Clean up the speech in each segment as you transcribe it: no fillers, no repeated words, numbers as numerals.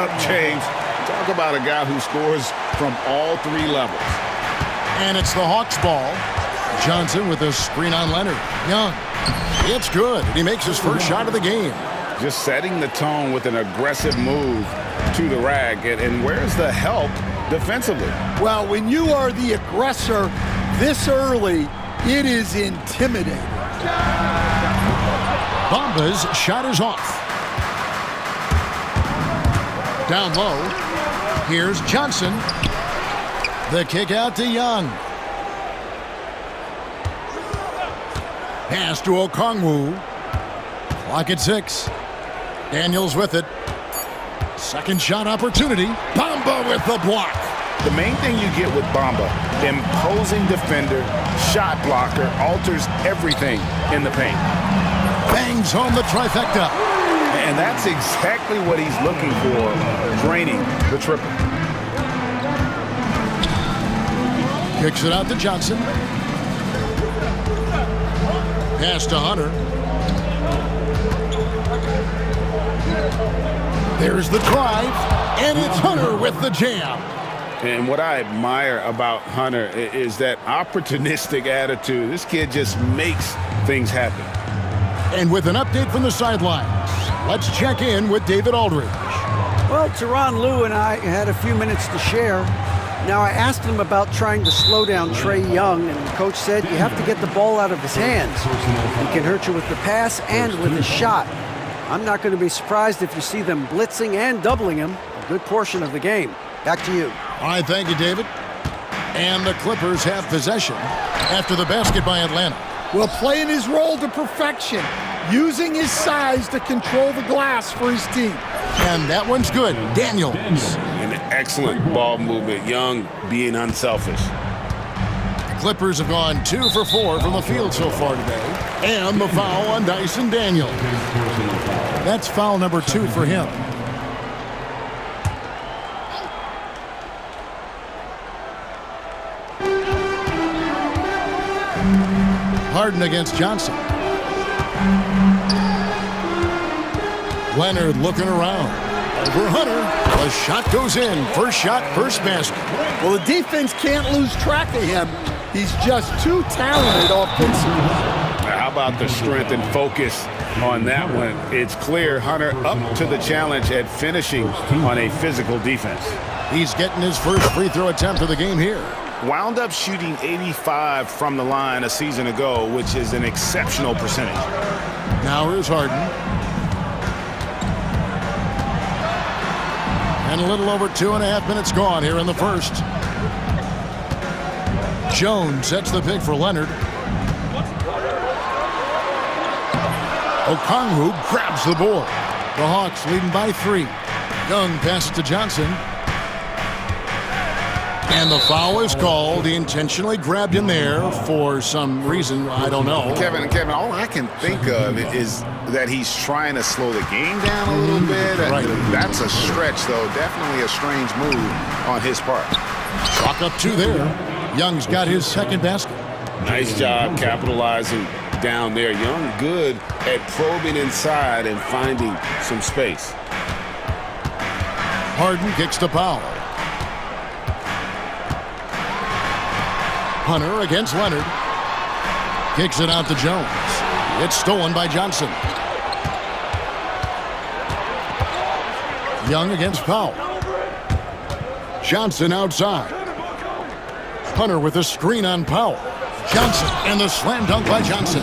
up, James. Talk about a guy who scores from all three levels. And it's the Hawks ball. Johnson with a screen on Leonard. Young. It's good. He makes his first shot of the game. Just setting the tone with an aggressive move to the rack. And where's the help defensively? Well, when you are the aggressor this early, it is intimidating. Bamba's shot is off. Down low. Here's Johnson. The kick out to Young. Pass to Okongwu. Clock at 6. Daniels with it. Second shot opportunity. Bamba with the block. The main thing you get with Bamba, imposing defender, shot blocker, alters everything in the paint. Bangs home the trifecta. And that's exactly what he's looking for, draining the triple. Kicks it out to Johnson. Pass to Hunter. There's the drive, and it's Hunter with the jam. And what I admire about Hunter is that opportunistic attitude. This kid just makes things happen. And with an update from the sidelines, let's check in with David Aldridge. Well, Tyronn Lue and I had a few minutes to share. Now, I asked him about trying to slow down Trae Young, and the coach said you have to get the ball out of his hands. He can hurt you with the pass and with his shot. I'm not going to be surprised if you see them blitzing and doubling him a good portion of the game. Back to you. All right, thank you, David. And the Clippers have possession after the basket by Atlanta. Well, playing his role to perfection, using his size to control the glass for his team. And that one's good. Daniels. An excellent ball movement. Young being unselfish. The Clippers have gone 2 for 4 from the field so far today. And the foul on Dyson Daniels. That's foul number 2 for him. Harden against Johnson. Leonard looking around. Over Hunter. The shot goes in. First shot, first basket. Well, the defense can't lose track of him. He's just too talented offensively. How about the strength and focus on that one? It's clear Hunter up to the challenge at finishing on a physical defense. He's getting his first free throw attempt of the game here. Wound up shooting 85 from the line a season ago, which is an exceptional percentage. Now here's Harden. And a little over 2.5 minutes gone here in the first. Jones sets the pick for Leonard. Okongwu grabs the board. The Hawks leading by 3. Young passes to Johnson. And the foul is called. He intentionally grabbed him there for some reason. I don't know. Kevin, all I can think of is that he's trying to slow the game down a little bit. Right. That's a stretch, though. Definitely a strange move on his part. Chalk up 2 there. Young's got his second basket. Nice job capitalizing down there. Young good at probing inside and finding some space. Harden kicks to Powell. Hunter against Leonard. Kicks it out to Jones. It's stolen by Johnson. Young against Powell. Johnson outside. Hunter with a screen on Powell. Johnson and the slam dunk by Johnson.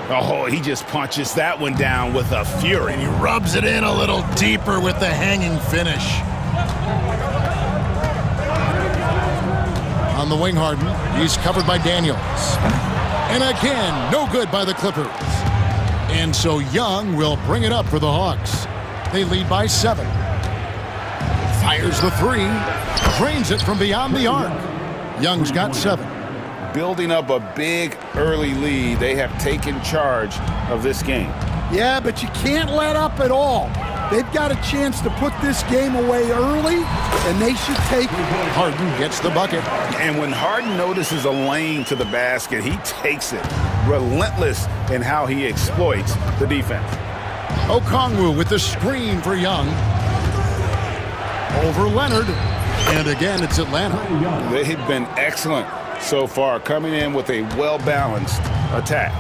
Oh, he just punches that one down with a fury. And he rubs it in a little deeper with the hanging finish. On the wing, Harden. He's covered by Daniels. And again, no good by the Clippers. And so Young will bring it up for the Hawks. They lead by 7. Fires the 3. Drains it from beyond the arc. Young's got 7. Building up a big early lead. They have taken charge of this game. Yeah, but you can't let up at all. They've got a chance to put this game away early, and they should take it. Harden gets the bucket. And when Harden notices a lane to the basket, he takes it. Relentless in how he exploits the defense. Okongwu with the screen for Young. over Leonard. And again, it's Atlanta. They've been excellent so far, coming in with a well-balanced attack.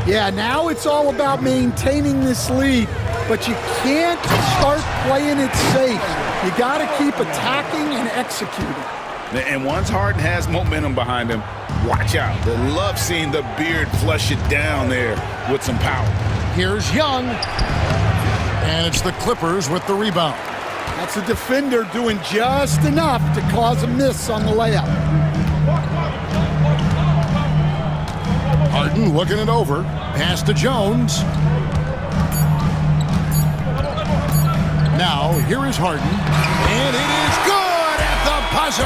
Yeah, now it's all about maintaining this lead, but you can't start playing it safe. You got to keep attacking and executing. And once Harden has momentum behind him, watch out. They love seeing the beard flush it down there with some power. Here's Young. And it's the Clippers with the rebound. That's a defender doing just enough to cause a miss on the layup. Harden looking it over. Pass to Jones. Now, here is Harden. And it is good at the buzzer.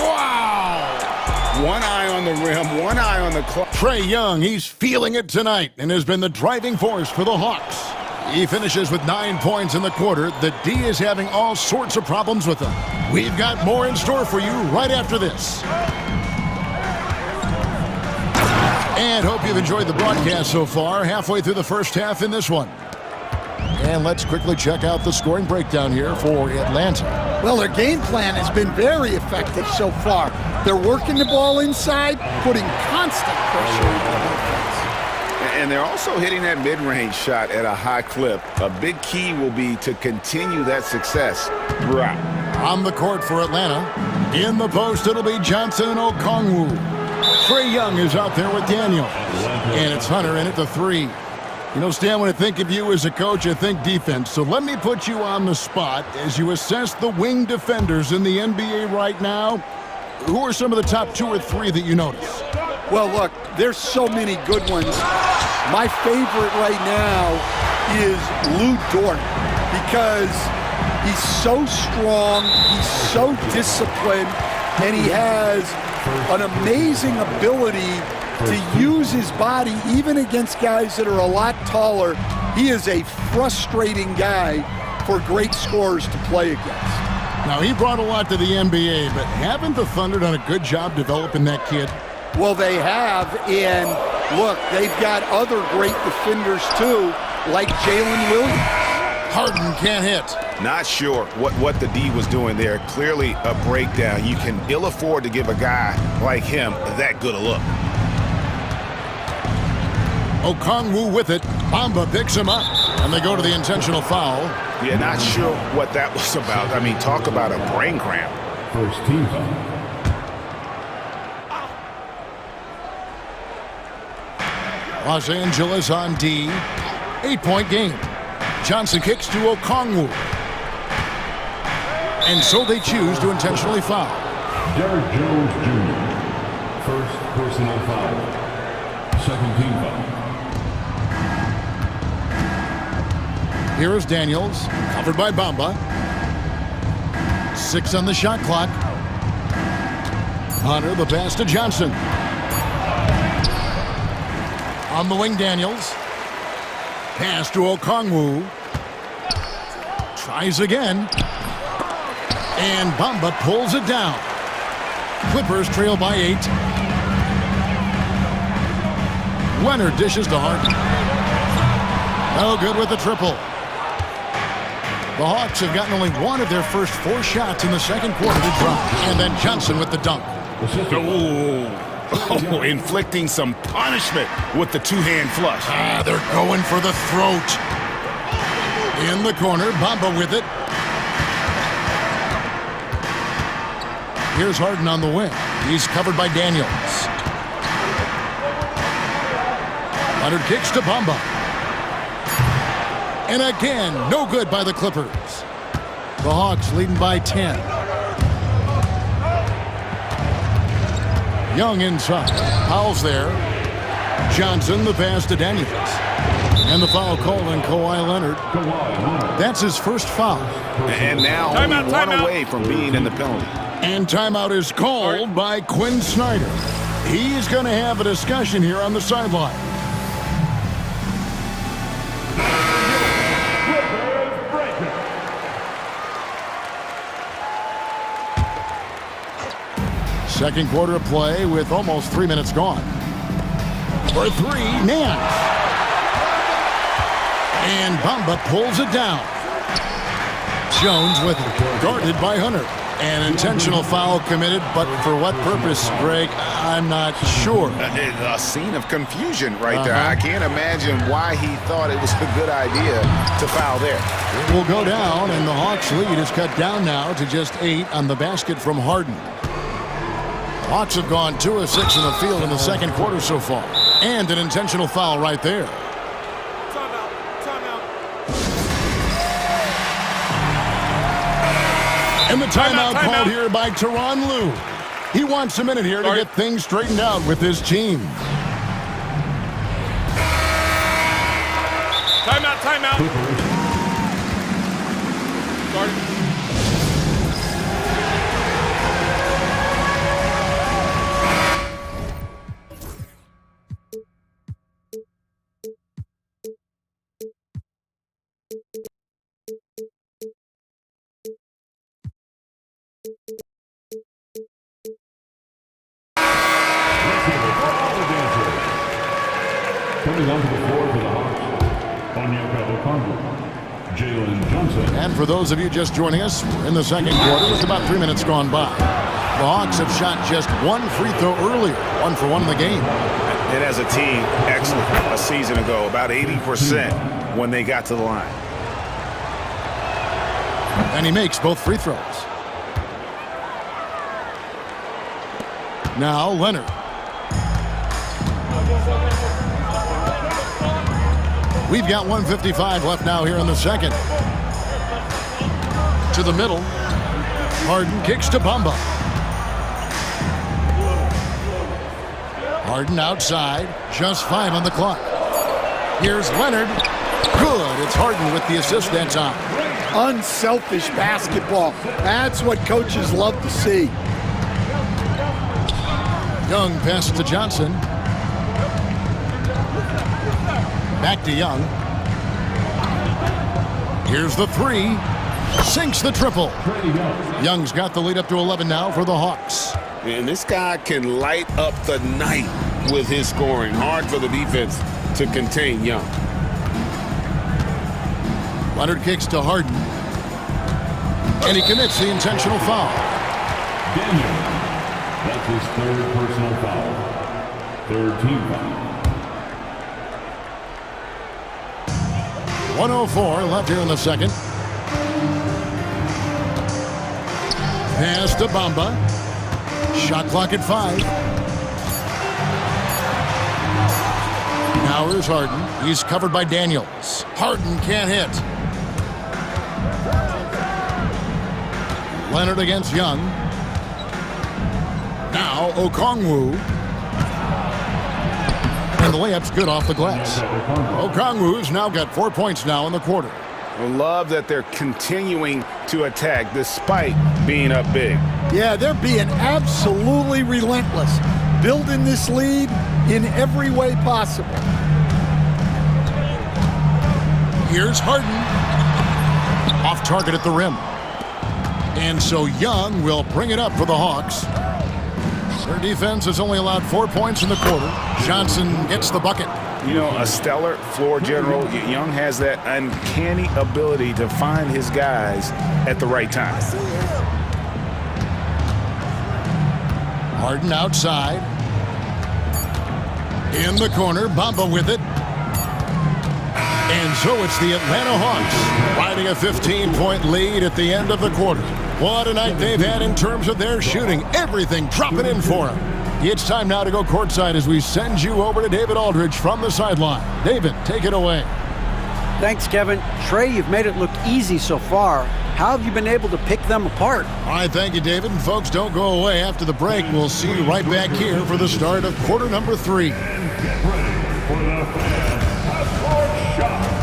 Wow! One eye on the rim, one eye on the clock. Trae Young, he's feeling it tonight and has been the driving force for the Hawks. He finishes with 9 points in the quarter. The D is having all sorts of problems with him. We've got more in store for you right after this. And hope you've enjoyed the broadcast so far. Halfway through the first half in this one. And let's quickly check out the scoring breakdown here for Atlanta. Well, their game plan has been very effective so far. They're working the ball inside, putting constant pressure on the defense. And they're also hitting that mid-range shot at a high clip. A big key will be to continue that success throughout. On the court for Atlanta. In the post, it'll be Johnson and Okongwu. Trae Young is out there with Daniels. And it's Hunter in at the 3. You know, Stan, when I think of you as a coach, I think defense. So let me put you on the spot as you assess the wing defenders in the NBA right now. Who are some of the top 2 or 3 that you notice? Well, look, there's so many good ones. My favorite right now is Lou Dort because he's so strong, he's so disciplined, and he has an amazing ability to use his body even against guys that are a lot taller. He is a frustrating guy for great scorers to play against. Now, he brought a lot to the NBA, but haven't the Thunder done a good job developing that kid? Well, they have, and look, they've got other great defenders too, like Jalen Williams. Harden can't hit. Not sure what the D was doing there. Clearly a breakdown. You can ill afford to give a guy like him that good a look. Okongwu with it. Bamba picks him up, and they go to the intentional foul. Yeah, not sure what that was about. I mean, talk about a brain cramp. First team foul. Los Angeles on D. 8-point game. Johnson kicks to Okongwu. And so they choose to intentionally foul. Derrick Jones Jr. First personal foul. Second team foul. Here is Daniels, covered by Bamba. 6 on the shot clock. Hunter, the pass to Johnson. On the wing, Daniels. Pass to Okongwu. Tries again. And Bamba pulls it down. Clippers trail by 8. Leonard dishes to Harden. No good with the triple. The Hawks have gotten only 1 of their first 4 shots in the second quarter to drop. And then Johnson with the dunk. Oh, inflicting some punishment with the 2-hand flush. They're going for the throat. In the corner, Bamba with it. Here's Harden on the wing. He's covered by Daniels. Leonard kicks to Bamba. And again, no good by the Clippers. The Hawks leading by 10. Young inside. Powell's there. Johnson, the pass to Daniels. And the foul called on Kawhi Leonard. That's his first foul. And now only one away from being in the penalty. And timeout is called by Quinn Snyder. He's going to have a discussion here on the sideline. Second quarter of play with almost 3 minutes gone. For 3, Nance. And Bamba pulls it down. Jones with it, guarded by Hunter. An intentional foul committed, but for what purpose, Greg? I'm not sure. A scene of confusion right there. I can't imagine why he thought it was a good idea to foul there. It will go down, and the Hawks' lead is cut down now to just 8 on the basket from Harden. The Hawks have gone 2 of 6 in the field in the second quarter so far. And an intentional foul right there. And the timeout called here by Tyronn Lue. He wants a minute here to get things straightened out with his team. Timeout. Coming onto the floor for the Hawks, Jalen Johnson. And for those of you just joining us, we're in the second quarter with about 3 minutes gone by. The Hawks have shot just 1 free throw earlier, 1 for 1 in the game. And as a team, excellent a season ago, about 80% when they got to the line. And he makes both free throws. Now Leonard. We've got 1:55 left now here in the second. To the middle. Harden kicks to Bamba. Harden outside. Just 5 on the clock. Here's Leonard. Good. It's Harden with the assist that time. Unselfish basketball. That's what coaches love to see. Young passes to Johnson. Back to Young. Here's the 3. Sinks the triple. Young's got the lead up to 11 now for the Hawks. And this guy can light up the night with his scoring. Hard for the defense to contain Young. Leonard kicks to Harden. And he commits the intentional foul. Daniel. That's his 3rd personal foul. 3rd team foul. 1:04 left here in the second. Pass to Bamba. Shot clock at 5. Now here's Harden. He's covered by Daniels. Harden can't hit. Leonard against Young. Now Okongwu. And the layup's good off the glass. Okongwu's now got 4 points now in the quarter. I love that they're continuing to attack despite being up big. Yeah, they're being absolutely relentless, building this lead in every way possible. Here's Harden. Off target at the rim. And so Young will bring it up for the Hawks. Their defense has only allowed 4 points in the quarter. Johnson gets the bucket. You know, a stellar floor general. Young has that uncanny ability to find his guys at the right time. Harden outside. In the corner, Bamba with it. And so it's the Atlanta Hawks riding a 15-point lead at the end of the quarter. What a night they've had in terms of their shooting. Everything dropping in for them. It's time now to go courtside as we send you over to David Aldridge from the sideline. David, take it away. Thanks, Kevin. Trey, you've made it look easy so far. How have you been able to pick them apart? All right, thank you, David. And folks, don't go away. After the break, we'll see you right back here for the start of quarter number 3. And get ready for the fast shot.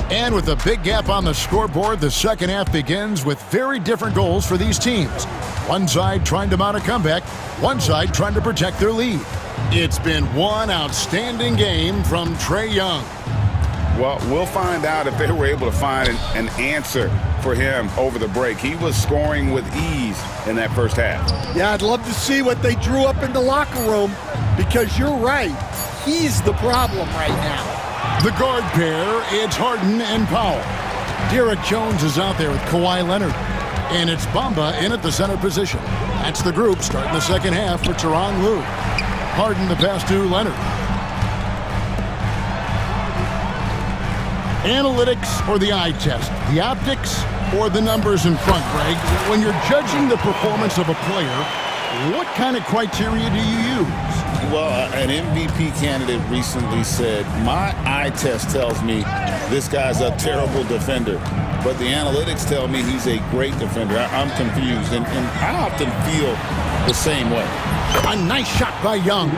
And with a big gap on the scoreboard, the second half begins with very different goals for these teams. One side trying to mount a comeback, one side trying to protect their lead. It's been one outstanding game from Trae Young. Well, we'll find out if they were able to find an answer for him over the break. He was scoring with ease in that first half. Yeah, I'd love to see what they drew up in the locker room, because you're right. He's the problem right now. The guard pair, it's Harden and Powell. Derek Jones is out there with Kawhi Leonard. And it's Bamba in at the center position. That's the group starting the second half for Tyronn Lue. Harden the pass to Leonard. Analytics or the eye test? The optics or the numbers in front, Greg? When you're judging the performance of a player, what kind of criteria do you use? Well, an MVP candidate recently said, my eye test tells me this guy's a terrible defender, but the analytics tell me he's a great defender. I'm confused, and I often feel the same way. A nice shot by Young.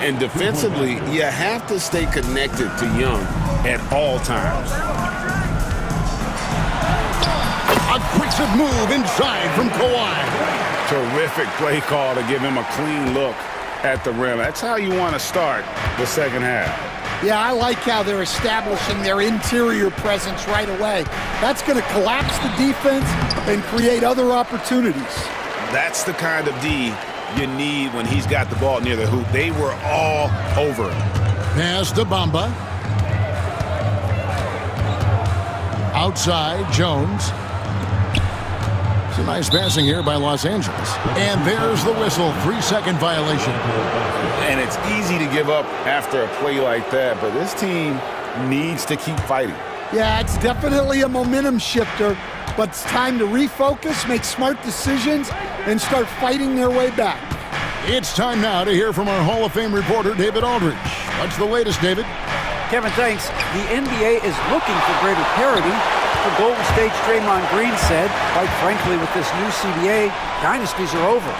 And defensively, you have to stay connected to Young at all times. A quick move inside from Kawhi. Terrific play call to give him a clean look at the rim. That's how you want to start the second half. Yeah, I like how they're establishing their interior presence right away. That's going to collapse the defense and create other opportunities. That's the kind of D you need when he's got the ball near the hoop. They were all over him. Pass to Bamba. Outside, Jones. It's a nice passing here by Los Angeles. And there's the whistle, 3-second violation. And it's easy to give up after a play like that, but this team needs to keep fighting. Yeah, it's definitely a momentum shifter, but it's time to refocus, make smart decisions, and start fighting their way back. It's time now to hear from our Hall of Fame reporter, David Aldridge. What's the latest, David? Kevin, thanks. The NBA is looking for greater parity. For Golden State's Draymond Green said, quite frankly, with this new CBA, dynasties are over.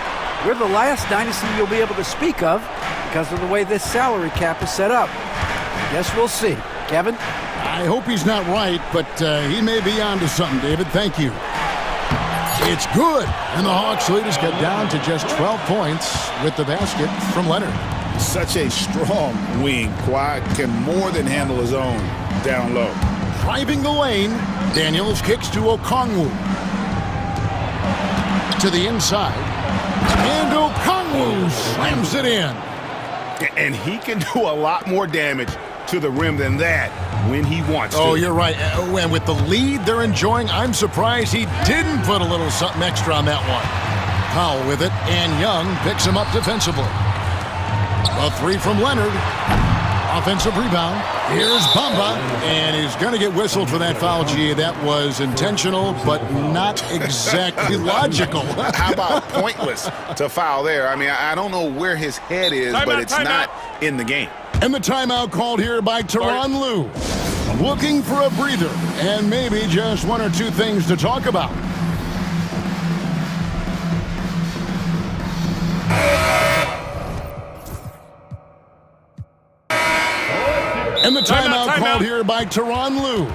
We're the last dynasty you'll be able to speak of because of the way this salary cap is set up. Guess we'll see. Kevin? I hope he's not right, but he may be onto something, David. Thank you. It's good, and the Hawks lead has got down to just 12 points with the basket from Leonard. Such a strong wing. Kawhi can more than handle his own down low. Driving the lane, Daniels kicks to Okongwu. To the inside, and Okongwu slams it in. And he can do a lot more damage to the rim than that when he wants to. Oh, you're right. And with the lead they're enjoying, I'm surprised he didn't put a little something extra on that one. Powell with it, and Young picks him up defensively. A three from Leonard. Offensive rebound. Here's Bamba, and he's going to get whistled for that foul. Gee, that was intentional, but not exactly logical. How about pointless to foul there? I mean, I don't know where his head is, but it's not in the game. And the timeout called here by Tyronn Lue. Looking for a breather and maybe just one or two things to talk about. And the timeout called here by Tyronn Lue.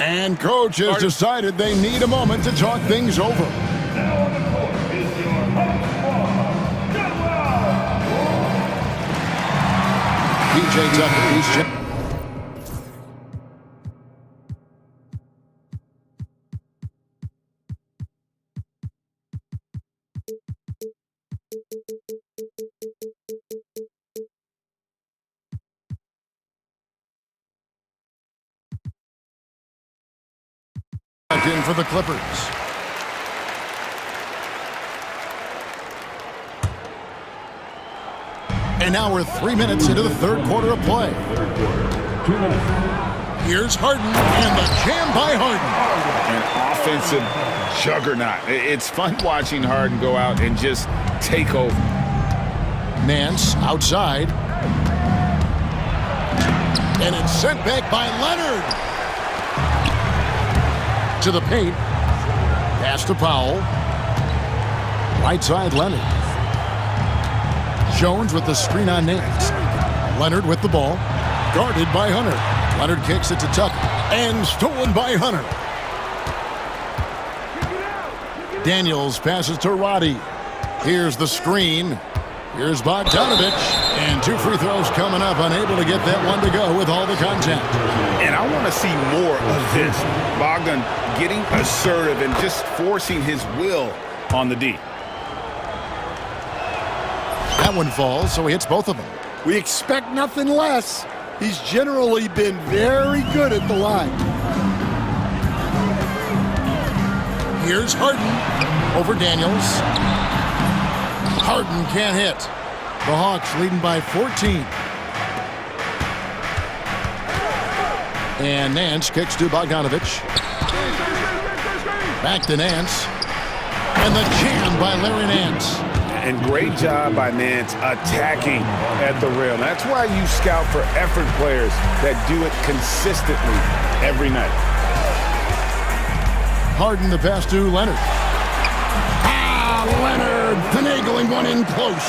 And coach has decided they need a moment to talk things over. PJ Tucker, he's in for the Clippers. And now we're 3 minutes into the third quarter of play. Here's Harden, and the jam by Harden. An offensive juggernaut. It's fun watching Harden go out and just take over. Nance outside. And it's sent back by Leonard. To the paint. Pass to Powell. Right side, Leonard. Jones with the screen on Nance. Leonard with the ball. Guarded by Hunter. Leonard kicks it to Tucker. And stolen by Hunter. Daniels passes to Roddy. Here's the screen. Here's Bogdanovich. And 2 free throws coming up. Unable to get that one to go with all the contact. And I want to see more of this. Bogdan getting assertive and just forcing his will on the D. That one falls, so he hits both of them. We expect nothing less. He's generally been very good at the line. Here's Harden over Daniels. Harden can't hit. The Hawks leading by 14. And Nance kicks to Bogdanovich. Back to Nance. And the jam by Larry Nance. And great job by Nance attacking at the rim. That's why you scout for effort players that do it consistently every night. Harden the pass to Leonard. Leonard finagling one in close.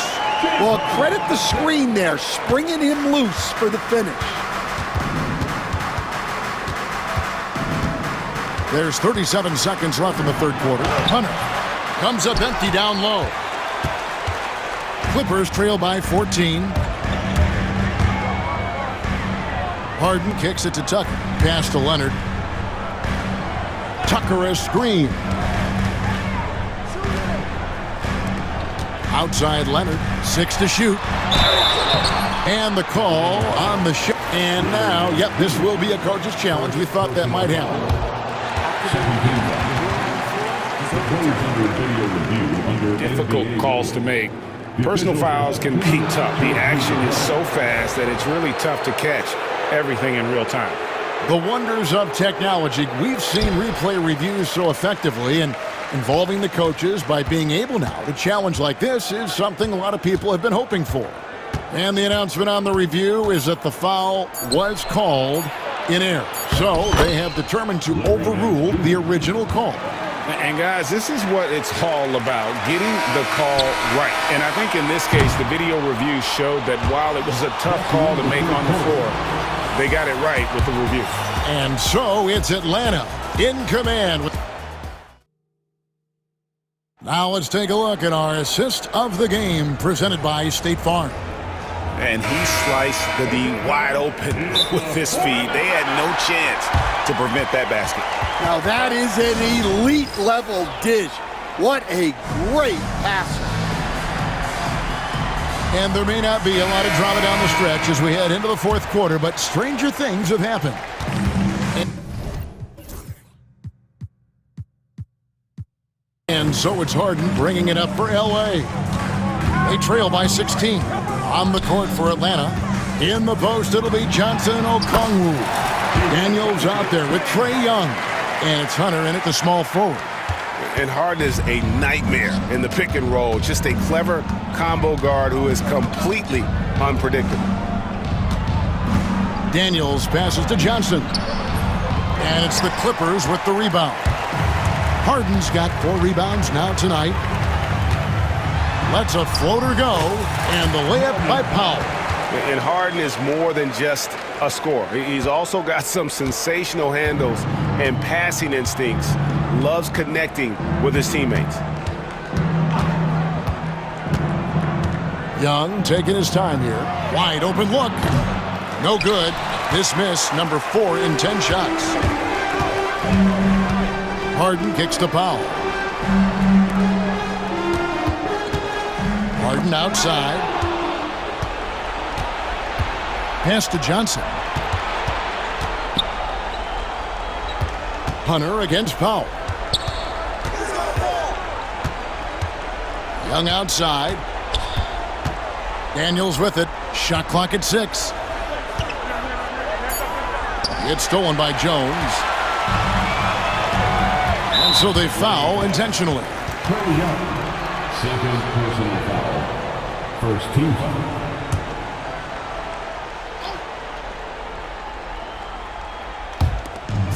Well, credit the screen there, springing him loose for the finish. There's 37 seconds left in the third quarter. Hunter comes up empty down low. Clippers trail by 14. Harden kicks it to Tucker. Pass to Leonard. Tucker a screen. Outside Leonard. 6 to shoot. And the call on the shot. And now, yep, this will be a coach's challenge. We thought that might happen. Difficult calls to make. Personal fouls can be tough. The action is so fast that it's really tough to catch everything in real time. The wonders of technology. We've seen replay reviews so effectively, and involving the coaches by being able now to challenge like this is something a lot of people have been hoping for. And the announcement on the review is that the foul was called in error. So they have determined to overrule the original call. And guys, this is what it's all about, getting the call right. And I think in this case, the video review showed that while it was a tough call to make on the floor, they got it right with the review. And so it's Atlanta in command. Now let's take a look at our assist of the game presented by State Farm. And he sliced the D wide open with his feed. They had no chance to prevent that basket. Now that is an elite level dish. What a great passer. And there may not be a lot of drama down the stretch as we head into the fourth quarter, but stranger things have happened. And so it's Harden bringing it up for L.A. They trail by 16. On the court for Atlanta. In the post, it'll be Johnson Okongwu. Daniels out there with Trae Young. And it's Hunter in at the small forward. And Harden is a nightmare in the pick and roll. Just a clever combo guard who is completely unpredictable. Daniels passes to Johnson. And it's the Clippers with the rebound. Harden's got 4 rebounds now tonight. Lets a floater go, and the layup by Powell. And Harden is more than just a scorer. He's also got some sensational handles and passing instincts. Loves connecting with his teammates. Young taking his time here. Wide open look. No good. Dismiss, number 4 in 10 shots. Harden kicks to Powell. Harden outside. Pass to Johnson. Hunter against Powell. Young outside. Daniels with it. Shot clock at 6. It's stolen by Jones. And so they foul intentionally. Second personal foul. First team foul.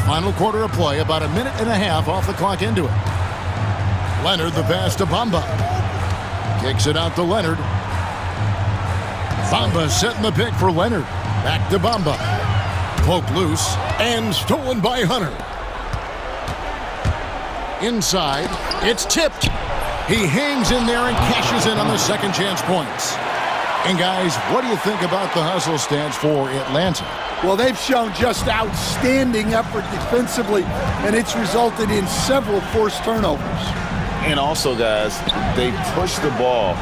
Final quarter of play, about a minute and a half off the clock into it. Leonard the pass to Bamba. Kicks it out to Leonard. Bamba setting the pick for Leonard. Back to Bamba. Poked loose and stolen by Hunter. Inside, it's tipped. He hangs in there and cashes in on the second chance points. And guys, what do you think about the hustle stats for Atlanta? Well, they've shown just outstanding effort defensively, and it's resulted in several forced turnovers. And also, guys, they pushed the ball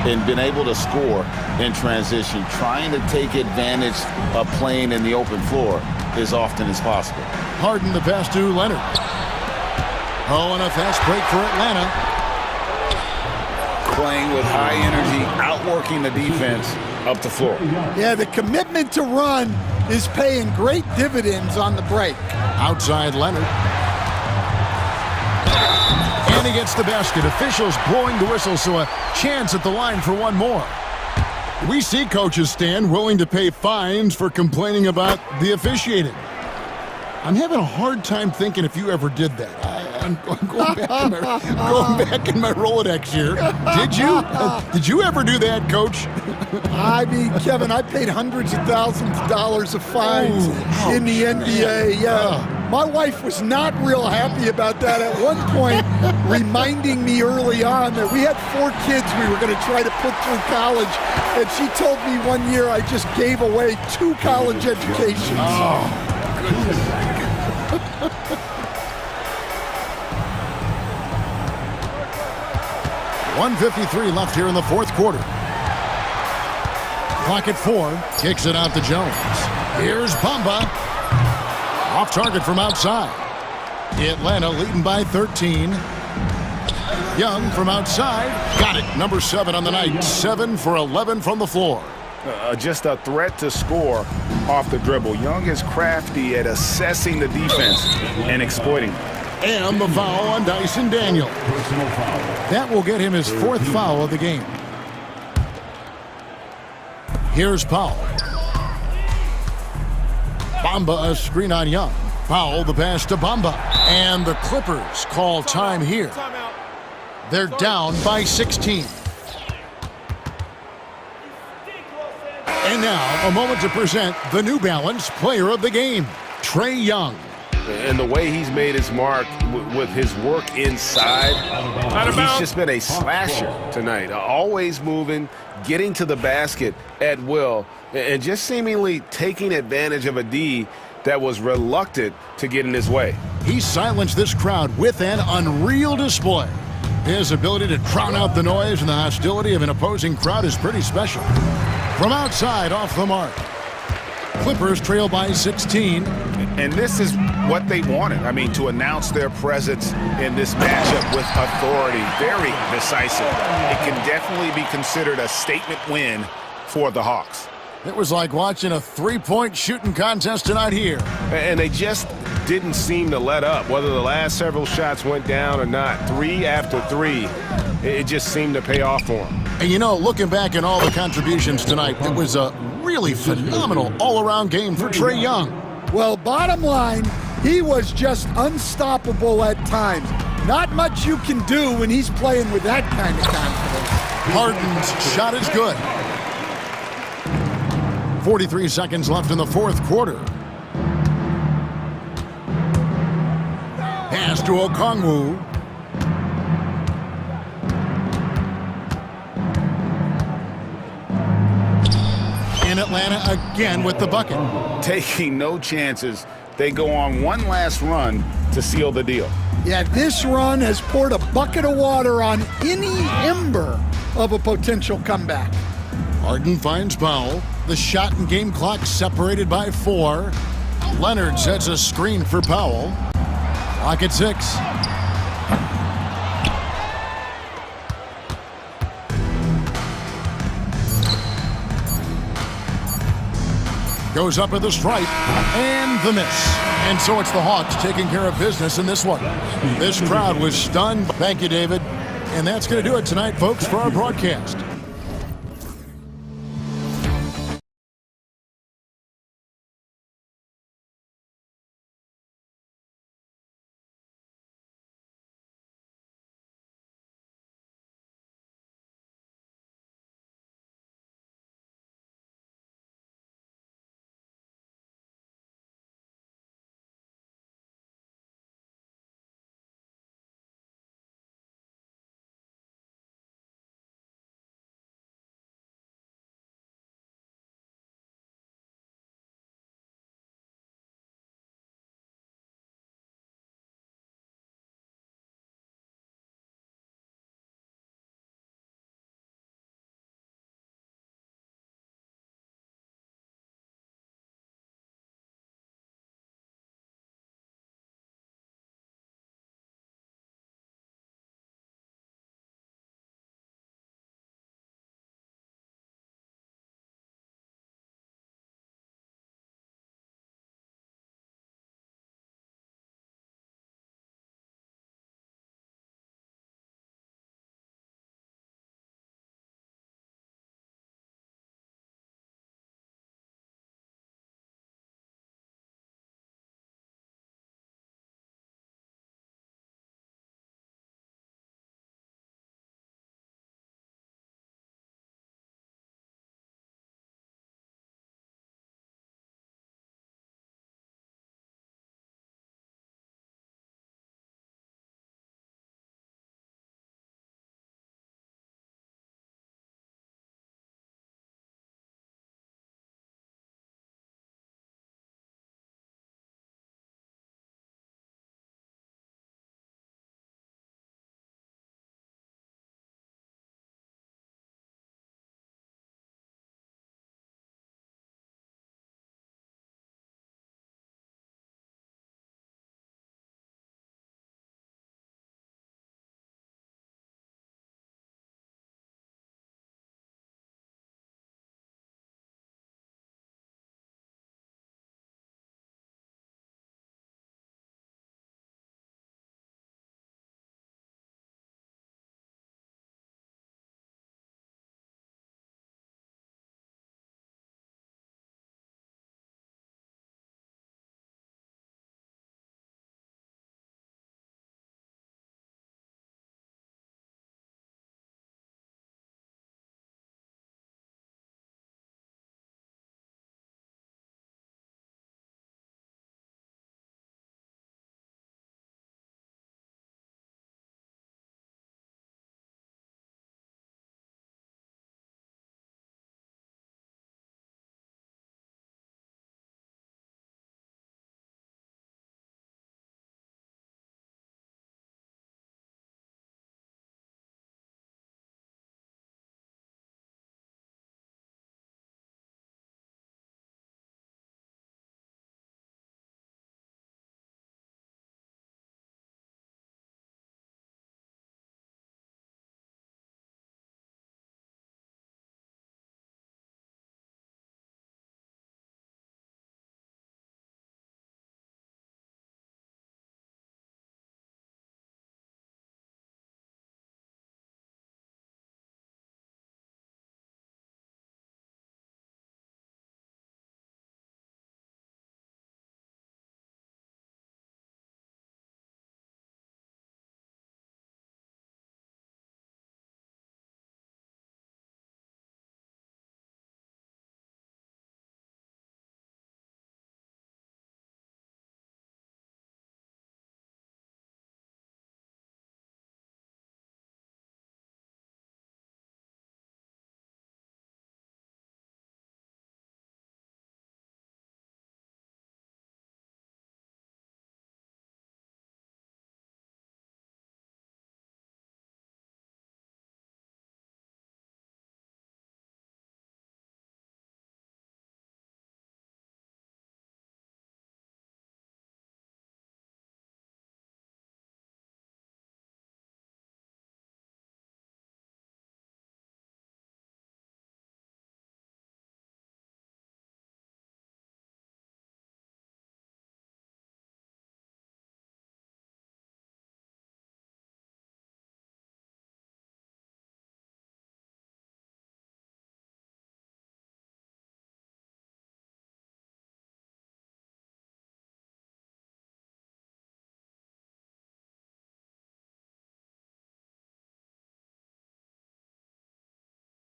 and been able to score in transition, trying to take advantage of playing in the open floor as often as possible. Harden the pass to Leonard. Oh, and a fast break for Atlanta. Playing with high energy, outworking the defense up the floor. Yeah, the commitment to run is paying great dividends on the break. Outside Leonard. And he gets the basket. Officials blowing the whistle, so a chance at the line for one more. We see coaches stand willing to pay fines for complaining about the officiating. I'm having a hard time thinking if you ever did that. I'm going back in my Rolodex here. Did you? Did you ever do that, Coach? I mean, Kevin, I paid hundreds of thousands of dollars of fines in the NBA. Yeah. My wife was not real happy about that at one point, reminding me early on that we had 4 kids we were going to try to put through college, and she told me one year I just gave away 2 college educations. Oh, goodness. 1:53 left here in the fourth quarter. Clock at 4. Kicks it out to Jones. Here's Bamba. Off target from outside. Atlanta leading by 13. Young from outside. Got it. Number 7 on the night. 7 for 11 from the floor. Just a threat to score off the dribble. Young is crafty at assessing the defense and exploiting. And the foul on Dyson Daniel. That will get him his 4th foul of the game. Here's Powell. Bamba a screen on Young. Powell the pass to Bamba. And the Clippers call time here. They're down by 16. And now a moment to present the New Balance Player of the Game, Trae Young. And the way he's made his mark with his work inside, he's just been a slasher tonight. Always moving, getting to the basket at will, and just seemingly taking advantage of a D that was reluctant to get in his way. He silenced this crowd with an unreal display. His ability to drown out the noise and the hostility of an opposing crowd is pretty special. From outside, off the mark. Clippers trail by 16. And this is what they wanted. I mean, to announce their presence in this matchup with authority. Very decisive. It can definitely be considered a statement win for the Hawks. It was like watching a 3-point shooting contest tonight here. And they just didn't seem to let up. Whether the last several shots went down or not, 3 after 3, it just seemed to pay off for them. And you know, looking back at all the contributions tonight, it was a really phenomenal all-around game for Trae Young. Well, bottom line, he was just unstoppable at times. Not much you can do when he's playing with that kind of confidence. Harden's shot is good. 43 seconds left in the fourth quarter. Pass to Okongwu. In Atlanta again with the bucket. Taking no chances. They go on one last run to seal the deal. Yeah, this run has poured a bucket of water on any ember of a potential comeback. Harden finds Powell. The shot and game clock separated by 4. Leonard sets a screen for Powell. Clock at 6. Goes up at the stripe, and the miss. And so it's the Hawks taking care of business in this one. This crowd was stunned. Thank you, David. And that's going to do it tonight, folks, for our broadcast.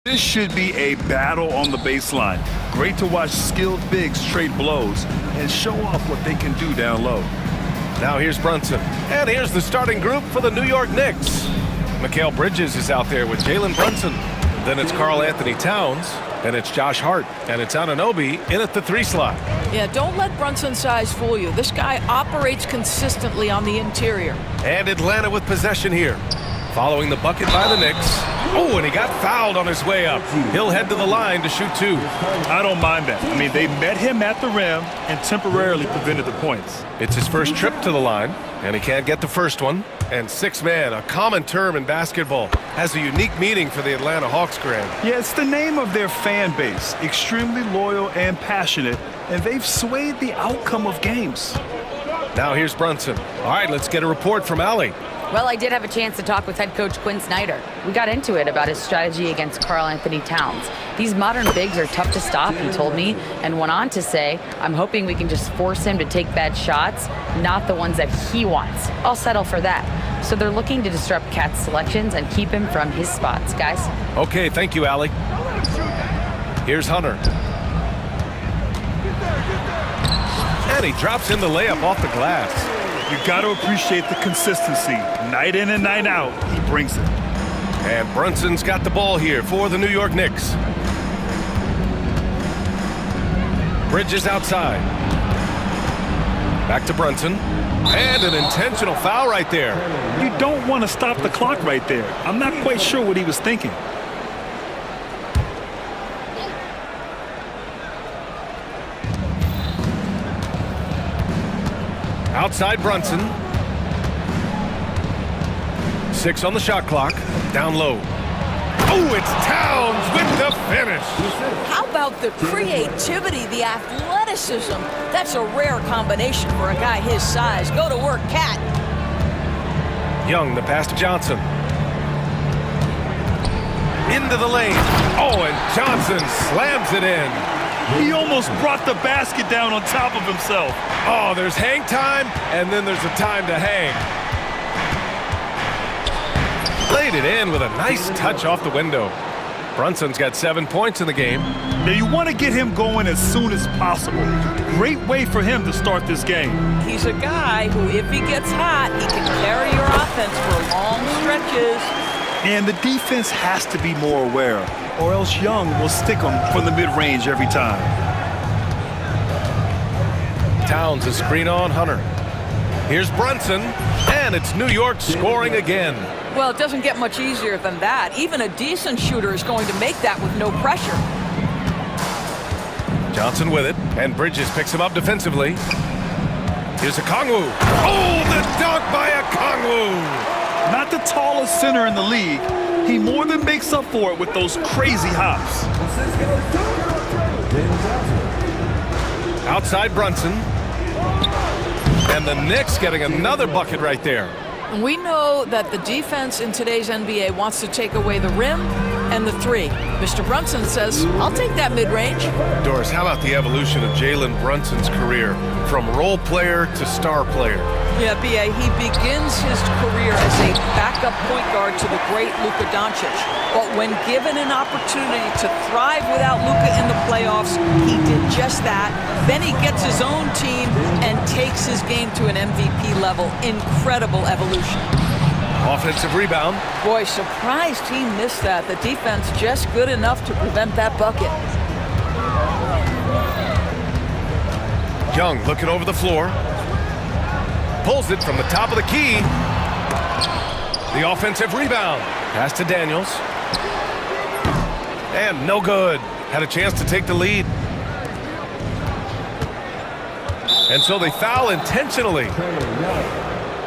This should be a battle on the baseline. Great to watch skilled bigs trade blows and show off what they can do down low. Now here's Brunson. And here's the starting group for the New York Knicks. Mikal Bridges is out there with Jalen Brunson. Then it's Karl Anthony Towns. Then it's Josh Hart. And it's Anunoby in at the 3 slot. Yeah, don't let Brunson's size fool you. This guy operates consistently on the interior. And Atlanta with possession here. Following the bucket by the Knicks. Oh, and he got fouled on his way up. He'll head to the line to shoot 2. I don't mind that. I mean, they met him at the rim and temporarily prevented the points. It's his first trip to the line, and he can't get the first one. And 6-man, a common term in basketball, has a unique meaning for the Atlanta Hawks, Graham. Yeah, it's the name of their fan base. Extremely loyal and passionate, and they've swayed the outcome of games. Now here's Brunson. All right, let's get a report from Allie. Well, I did have a chance to talk with head coach Quinn Snyder. We got into it about his strategy against Karl Anthony Towns. These modern bigs are tough to stop, he told me, and went on to say, I'm hoping we can just force him to take bad shots, not the ones that he wants. I'll settle for that. So they're looking to disrupt Cat's selections and keep him from his spots, guys. Okay, thank you, Allie. Here's Hunter. And he drops in the layup off the glass. You got to appreciate the consistency. Night in and night out, he brings it. And Brunson's got the ball here for the New York Knicks. Bridges outside. Back to Brunson. And an intentional foul right there. You don't want to stop the clock right there. I'm not quite sure what he was thinking. Outside Brunson. 6 on the shot clock. Down low. Oh, it's Towns with the finish. How about the creativity, the athleticism? That's a rare combination for a guy his size. Go to work, Cat. Young, the pass to Johnson. Into the lane. Oh, and Johnson slams it in. He almost brought the basket down on top of himself. Oh, there's hang time, and then there's a time to hang. Laid it in with a nice touch off the window. Brunson's got 7 points in the game. Now you want to get him going as soon as possible. Great way for him to start this game. He's a guy who, if he gets hot, he can carry your offense for long stretches. And the defense has to be more aware, or else Young will stick him from the mid-range every time. Towns a screen on Hunter. Here's Brunson, and it's New York scoring again. Well, it doesn't get much easier than that. Even a decent shooter is going to make that with no pressure. Johnson with it, and Bridges picks him up defensively. Here's Okongwu. Oh, the dunk by Okongwu! Not the tallest center in the league, he more than makes up for it with those crazy hops. Outside Brunson. And the Knicks getting another bucket right there. We know that the defense in today's NBA wants to take away the rim and the 3. Mr. Brunson says, I'll take that mid-range. Doris, how about the evolution of Jalen Brunson's career from role player to star player? Yeah, B.A., he begins his career as a backup point guard to the great Luka Doncic. But when given an opportunity to thrive without Luka in the playoffs, he did just that. Then he gets his own team and takes his game to an MVP level. Incredible evolution. Offensive rebound. Boy, surprised he missed that. The defense just good enough to prevent that bucket. Young looking over the floor. Pulls it from the top of the key. The offensive rebound. Pass to Daniels. And no good. Had a chance to take the lead. And so they foul intentionally.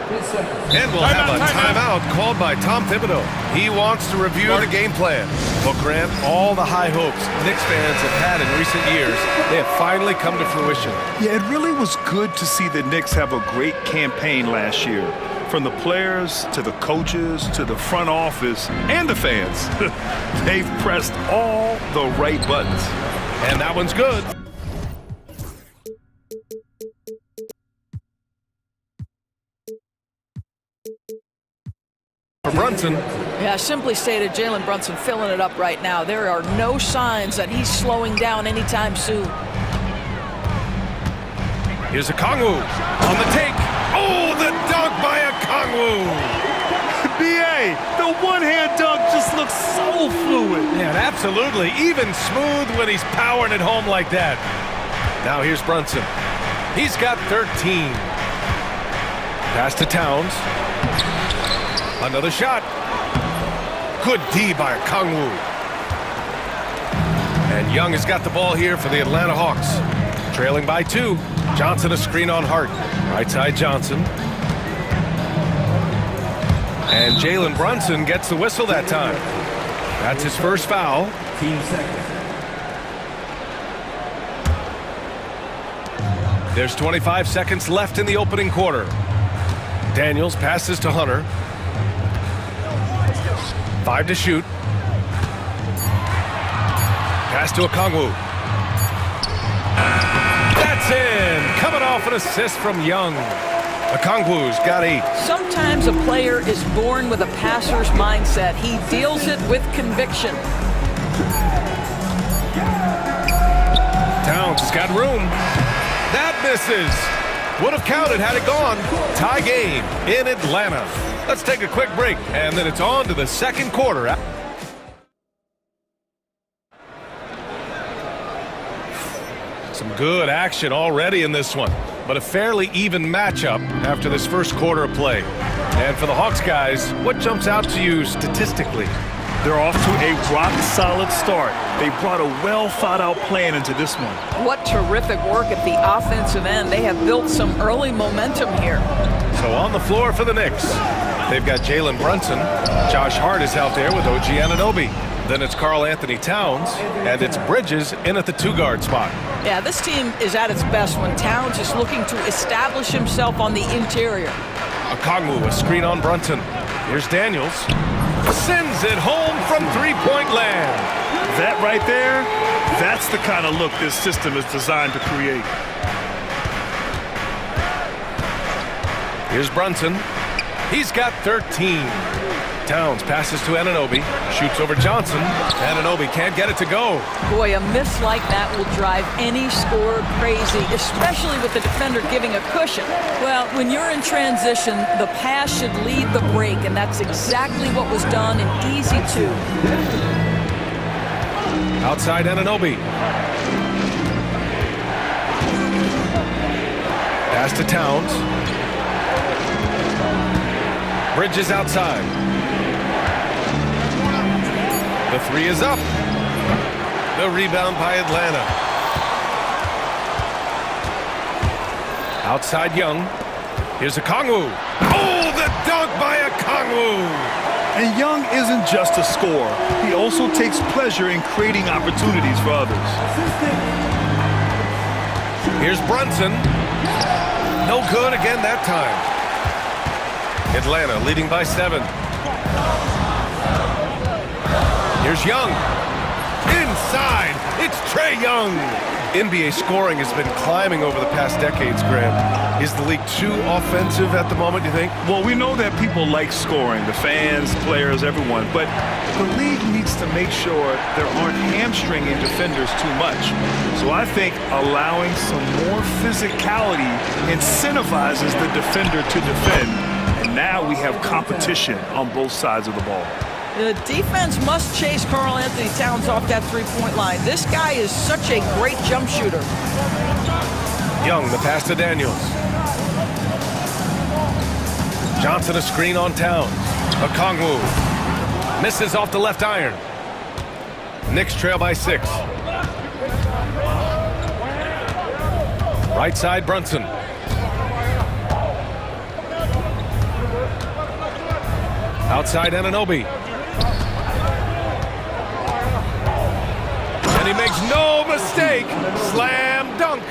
And we'll have a timeout called by Tom Thibodeau. He wants to review the game plan. Well, Grant, all the high hopes Knicks fans have had in recent years, they have finally come to fruition. Yeah, it really was good to see the Knicks have a great campaign last year. From the players, to the coaches, to the front office, and the fans. They've pressed all the right buttons. And that one's good. for Brunson. Yeah, simply stated, Jalen Brunson filling it up right now. There are no signs that he's slowing down anytime soon. Here's a Kongwu on the take. Oh, the dunk by a Kongwu. B.A., the one-hand dunk just looks so fluid. Yeah, absolutely. Even smooth when he's powering it home like that. Now here's Brunson. He's got 13. Pass to Towns. Another shot. Good D by Kongwu. And Young has got the ball here for the Atlanta Hawks. Trailing by 2. Johnson a screen on Hart. Right side Johnson. And Jalen Brunson gets the whistle that time. That's his first foul. There's 25 seconds left in the opening quarter. Daniels passes to Hunter. 5 to shoot. Pass to Okongwu. That's in. Coming off an assist from Young. Okongwu's got 8. Sometimes a player is born with a passer's mindset. He deals it with conviction. Towns has got room. That misses. Would have counted had it gone. Tie game in Atlanta. Let's take a quick break, and then it's on to the second quarter. Some good action already in this one, but a fairly even matchup after this first quarter of play. And for the Hawks guys, what jumps out to you statistically? They're off to a rock-solid start. They brought a well-thought-out plan into this one. What terrific work at the offensive end. They have built some early momentum here. So on the floor for the Knicks, they've got Jalen Brunson. Josh Hart is out there with OG Anunoby. Then it's Karl Anthony Towns, and it's Bridges in at the 2-guard spot. Yeah, this team is at its best when Towns is looking to establish himself on the interior. Okongwu, a screen on Brunson. Here's Daniels. Sends it home from three-point land. That right there, that's the kind of look this system is designed to create. Here's Brunson. He's got 13. Towns passes to Anunoby. Shoots over Johnson. Anunoby can't get it to go. Boy, a miss like that will drive any scorer crazy, especially with the defender giving a cushion. Well, when you're in transition, the pass should lead the break, and that's exactly what was done in easy 2. Outside Anunoby. Pass to Towns. Bridges outside. The 3 is up. The rebound by Atlanta. Outside Young. Here's Okongwu. Oh, the dunk by Okongwu. And Young isn't just a scorer. He also takes pleasure in creating opportunities for others. Here's Brunson. No good again that time. Atlanta leading by 7. Here's Young. Inside. It's Trae Young. NBA scoring has been climbing over the past decades, Graham. Is the league too offensive at the moment, you think? Well, we know that people like scoring, the fans, players, everyone, but the league needs to make sure there aren't hamstringing defenders too much. So I think allowing some more physicality incentivizes the defender to defend, and now we have competition on both sides of the ball. The defense must chase Karl Anthony Towns off that three-point line. This guy is such a great jump shooter. Young, the pass to Daniels. Johnson a screen on Towns. Okongwu misses off the left iron. Knicks trail by 6. Right side Brunson. Outside Anunoby. And he makes no mistake. Slam dunk.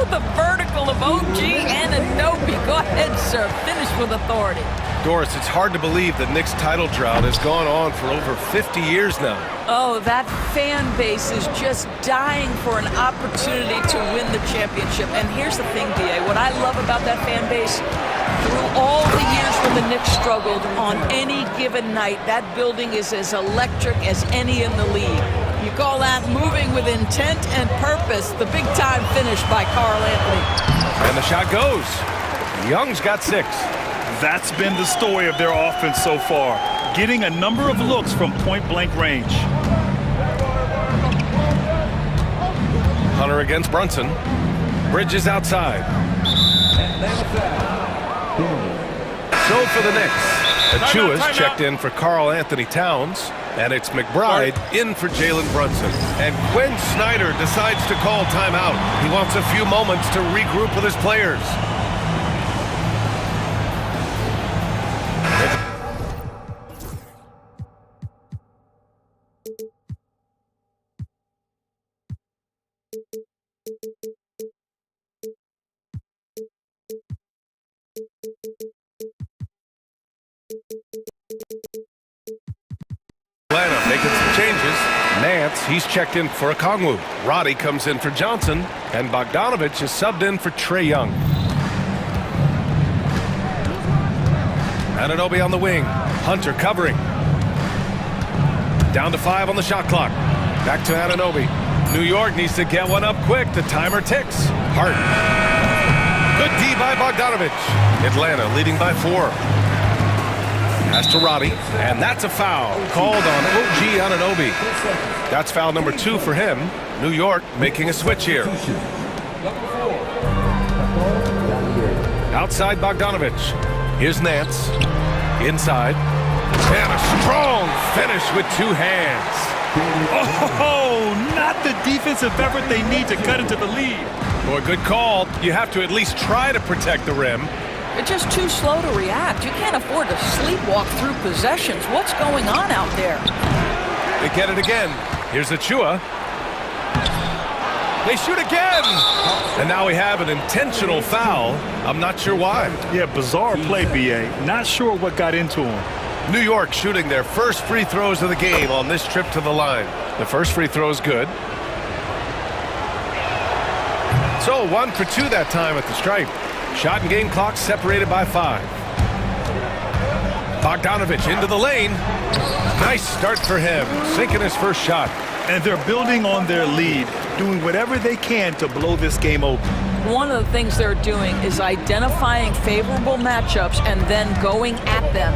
The vertical of OG Anunoby. Go ahead, sir. Finish with authority. Doris, it's hard to believe the Knicks title drought has gone on for over 50 years now. Oh, that fan base is just dying for an opportunity to win the championship. And here's the thing, D.A. What I love about that fan base, Through all the years when the Knicks struggled, on any given night, that building is as electric as any in the league. You call that moving with intent and purpose. The big-time finish by Karl Anthony. And the shot goes. Young's got 6. That's been the story of their offense so far, getting a number of looks from point-blank range. Hunter against Brunson. Bridges outside. So for the Knicks, Achua's checked in for Karl Anthony Towns, and it's McBride in for Jalen Brunson. And Quinn Snyder decides to call timeout. He wants a few moments to regroup with his players. Atlanta making some changes. Nance, he's checked in for Okongwu. Roddy comes in for Johnson, and Bogdanovich is subbed in for Trae Young. Anunoby on the wing. Hunter covering. Down to 5 on the shot clock. Back to Anunoby. New York needs to get one up quick. The timer ticks. Harden. Good D by Bogdanovich. Atlanta leading by 4. Pass to Roddy, and that's a foul called on OG Anunoby. That's foul number 2 for him. New York making a switch here. Outside Bogdanovich. Here's Nance. Inside. And a strong finish with 2 hands. Oh, not the defensive effort they need to cut into the lead. Boy, good call. You have to at least try to protect the rim. They're just too slow to react. You can't afford to sleepwalk through possessions. What's going on out there? They get it again. Here's Achua. They shoot again! And now we have an intentional foul. I'm not sure why. Yeah, bizarre play, B.A. Not sure what got into him. New York shooting their first free throws of the game on this trip to the line. The first free throw is good. So 1 for 2 that time at the stripe. Shot and game clock separated by 5. Bogdanovich into the lane. Nice start for him, sinking his first shot. And they're building on their lead, doing whatever they can to blow this game open. One of the things they're doing is identifying favorable matchups and then going at them.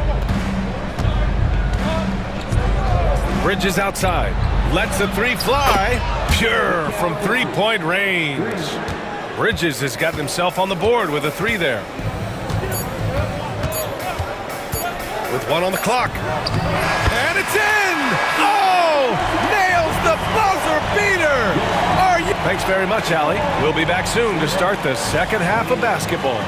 Bridges outside. Lets the 3 fly. Pure from 3-point range. Bridges has gotten himself on the board with a 3 there. With 1 on the clock. And it's in! Oh! Nails the buzzer beater! Are you... Thanks very much, Allie. We'll be back soon to start the second half of basketball.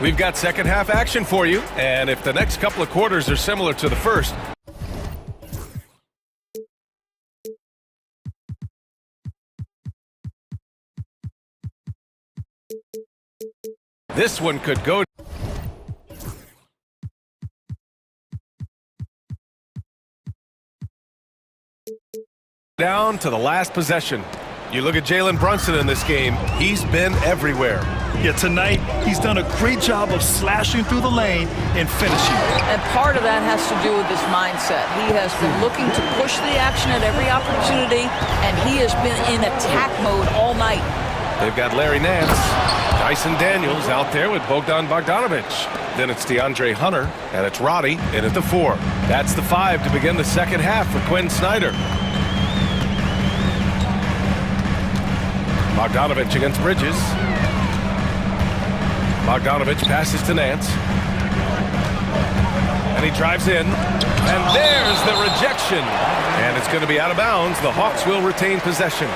We've got second half action for you, and if the next couple of quarters are similar to the first, this one could go down to the last possession. You look at Jalen Brunson in this game, he's been everywhere. Yeah, tonight, he's done a great job of slashing through the lane and finishing. And part of that has to do with his mindset. He has been looking to push the action at every opportunity, and he has been in attack mode all night. They've got Larry Nance, Dyson Daniels out there with Bogdan Bogdanovich. Then it's DeAndre Hunter, and it's Roddy in at the 4. That's the 5 to begin the second half for Quinn Snyder. Bogdanovich against Bridges. Bogdanovich passes to Nance. And he drives in. And there's the rejection. And it's going to be out of bounds. The Hawks will retain possession.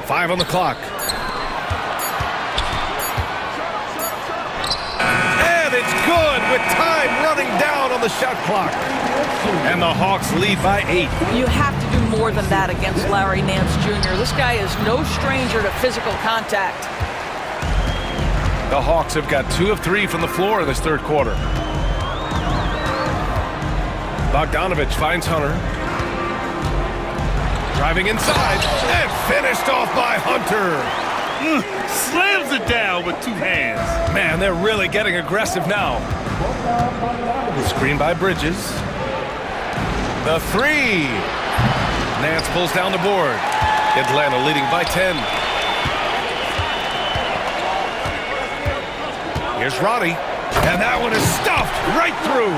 Five on the clock. And it's good with time running down on the shot clock. And the Hawks lead by 8. You have to do more than that against Larry Nance Jr. This guy is no stranger to physical contact. The Hawks have got 2 of 3 from the floor in this third quarter. Bogdanovich finds Hunter. Driving inside and finished off by Hunter. Slams it down with 2 hands. Man, they're really getting aggressive now. Screen by Bridges. The 3. Nance pulls down the board. Atlanta leading by 10. Here's Roddy. And that one is stuffed right through.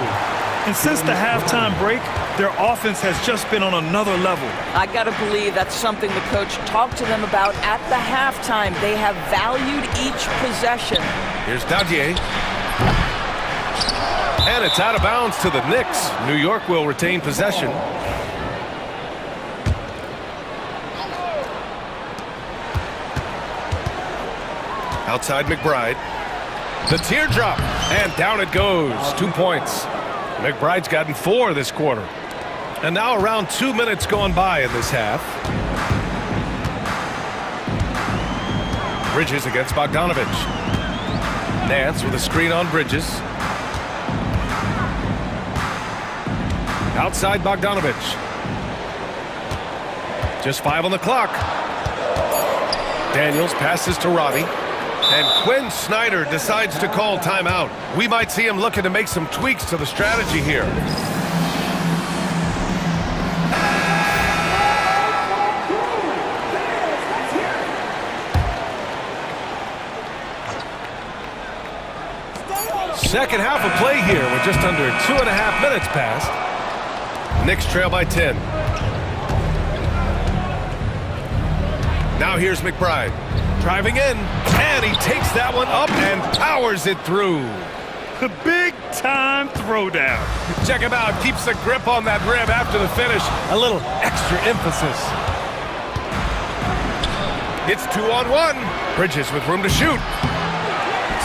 And since the halftime break, their offense has just been on another level. I got to believe that's something the coach talked to them about at the halftime. They have valued each possession. Here's Dadier. And it's out of bounds to the Knicks. New York will retain possession. Outside McBride. The teardrop. And down it goes. 2 points. McBride's gotten 4 this quarter. And now around 2 minutes going by in this half. Bridges against Bogdanovich. Nance with a screen on Bridges. Outside Bogdanovich. Just 5 on the clock. Daniels passes to Roddy. And Quinn Snyder decides to call timeout. We might see him looking to make some tweaks to the strategy here. Second half of play here with just under 2.5 minutes passed. Knicks trail by 10. Now here's McBride. Driving in, and he takes that one up and powers it through. The big-time throwdown. Check him out. Keeps the grip on that rim after the finish. A little extra emphasis. It's 2-on-1. Bridges with room to shoot.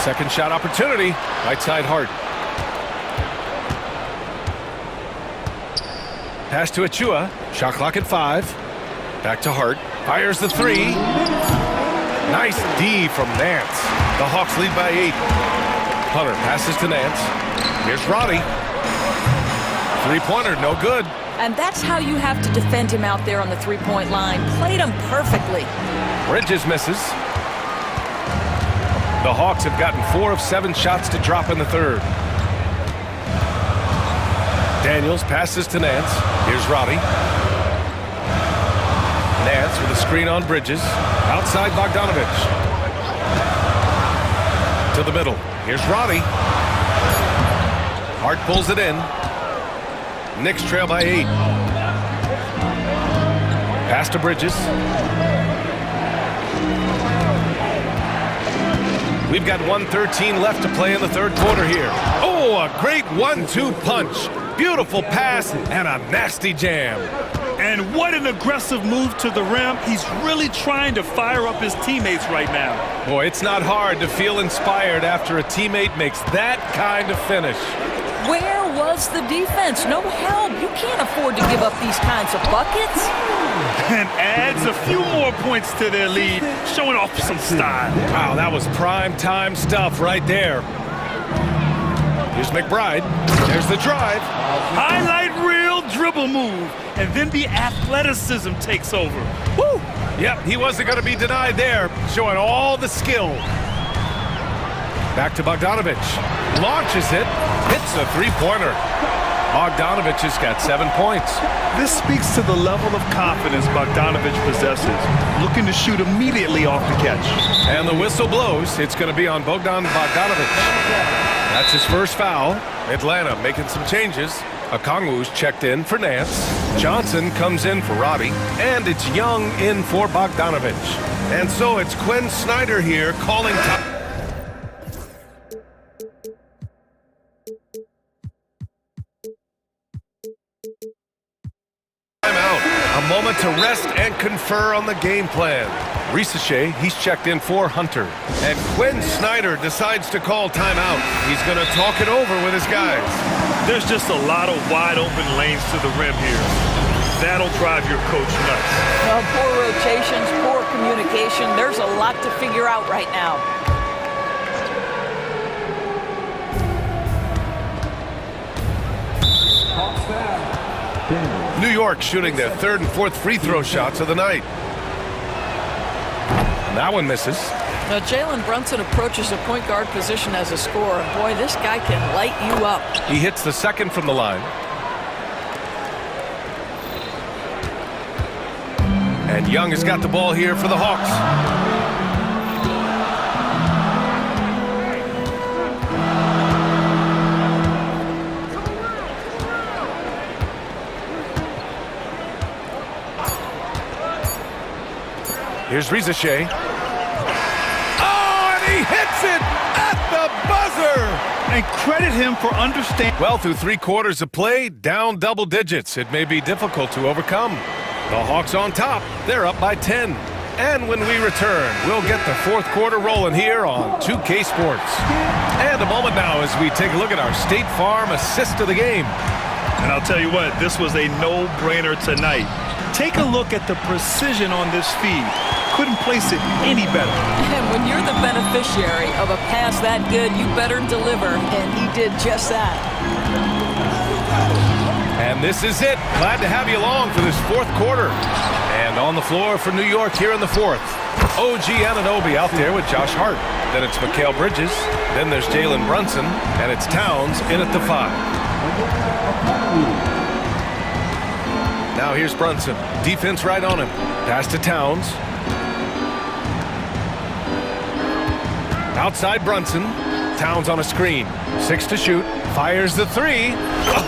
Second shot opportunity. Right side Hart. Pass to Achua. Shot clock at 5. Back to Hart. Fires the 3. Nice D from Nance. The Hawks lead by 8. Hunter passes to Nance. Here's Roddy. 3-pointer, no good. And that's how you have to defend him out there on the three-point line. Played him perfectly. Bridges misses. The Hawks have gotten 4 of 7 shots to drop in the third. Daniels passes to Nance. Here's Roddy. Nance with a screen on Bridges. Outside Bogdanovich. To the middle. Here's Roddy. Hart pulls it in. Knicks trail by 8. Pass to Bridges. We've got 1:13 left to play in the third quarter here. Oh, a great 1-2 punch. Beautiful pass and a nasty jam. And what an aggressive move to the rim. He's really trying to fire up his teammates right now. Boy, it's not hard to feel inspired after a teammate makes that kind of finish. Where was the defense? No help. You can't afford to give up these kinds of buckets. And adds a few more points to their lead, showing off some style. Wow, that was prime time stuff right there. Here's McBride. There's the drive. Highlight reel dribble move. And then the athleticism takes over. Woo! Yep, he wasn't going to be denied there, showing all the skill. Back to Bogdanovich. Launches it. Hits a three-pointer. Bogdanovich has got 7 points. This speaks to the level of confidence Bogdanovich possesses, looking to shoot immediately off the catch. And the whistle blows. It's going to be on Bogdanovich. That's his first foul. Atlanta making some changes. Okongwu's checked in for Nance. Johnson comes in for Roddy. And it's Young in for Bogdanovich. And so it's Quinn Snyder here calling time. Timeout. A moment to rest and confer on the game plan. Ricochet, he's checked in for Hunter. And Quinn Snyder decides to call timeout. He's going to talk it over with his guys. There's just a lot of wide open lanes to the rim here. That'll drive your coach nuts. Well, poor rotations, poor communication. There's a lot to figure out right now. New York shooting their third and fourth free throw shots of the night. And that one misses. Now, Jalen Brunson approaches the point guard position as a scorer. Boy, this guy can light you up. He hits the second from the line. And Young has got the ball here for the Hawks. Here's Ricochet. Oh, and he hits it at the buzzer! And credit him for understanding. Well, through 3 quarters of play, down double digits. It may be difficult to overcome. The Hawks on top. They're up by 10. And when we return, we'll get the fourth quarter rolling here on 2K Sports. And a moment now as we take a look at our State Farm assist of the game. And I'll tell you what, this was a no-brainer tonight. Take a look at the precision on this feed. Couldn't place it any better. And when you're the beneficiary of a pass that good, you better deliver, and he did just that. And this is it. Glad to have you along for this fourth quarter. And on the floor for New York here in the fourth. OG Anunoby out there with Josh Hart. Then it's Mikal Bridges. Then there's Jalen Brunson. And it's Towns in at the 5. Now here's Brunson. Defense right on him. Pass to Towns. Outside Brunson. Towns on a screen. 6 to shoot. Fires the 3.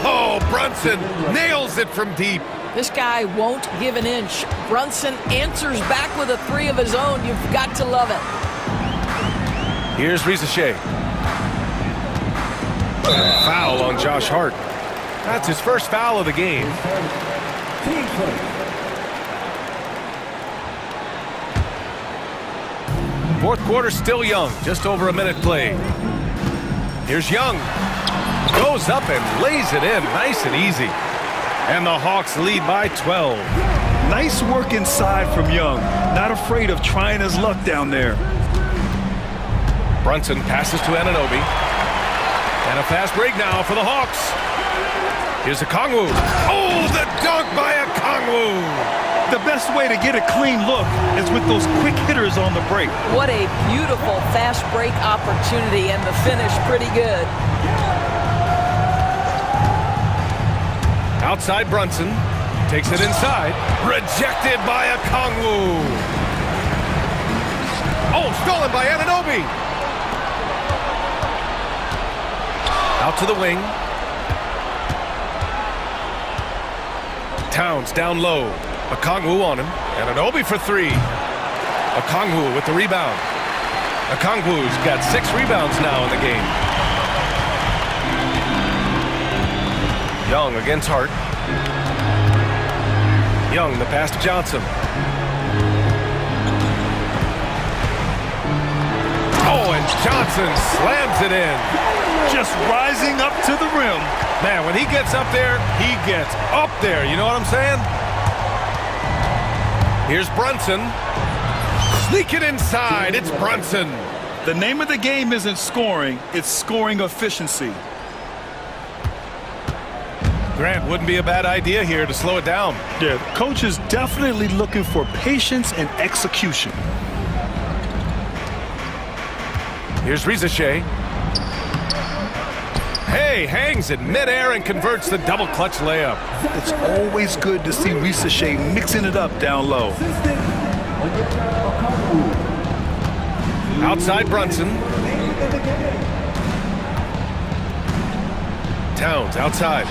Oh, Brunson nails it from deep. This guy won't give an inch. Brunson answers back with a 3 of his own. You've got to love it. Here's Ricochet. Foul on Josh Hart. That's his first foul of the game. Fourth quarter still young. Just over a minute played. Here's Young. Goes up and lays it in. Nice and easy. And the Hawks lead by 12. Nice work inside from Young. Not afraid of trying his luck down there. Brunson passes to Anunoby. And a fast break now for the Hawks. Here's Okongwu. Oh, the dunk by Okongwu. The best way to get a clean look is with those quick hitters on the break. What a beautiful fast break opportunity, and the finish pretty good. Outside Brunson. Takes it inside. Rejected by Okongwu. Oh, stolen by Anunoby. Out to the wing. Towns down low. Okongwu on him. Anunoby for 3. Okongwu with the rebound. Okongwu's got 6 rebounds now in the game. Young against Hart. Young, the pass to Johnson. Oh, and Johnson slams it in. Just rising up to the rim. Man, when he gets up there, he gets up there. You know what I'm saying? Here's Brunson. Sneak it inside. It's Brunson. The name of the game isn't scoring, it's scoring efficiency. Grant, wouldn't be a bad idea here to slow it down. Yeah, coach is definitely looking for patience and execution. Here's Ricochet. Hey, hangs in midair and converts the double clutch layup. It's always good to see Ricochet mixing it up down low. Outside Brunson. Towns outside.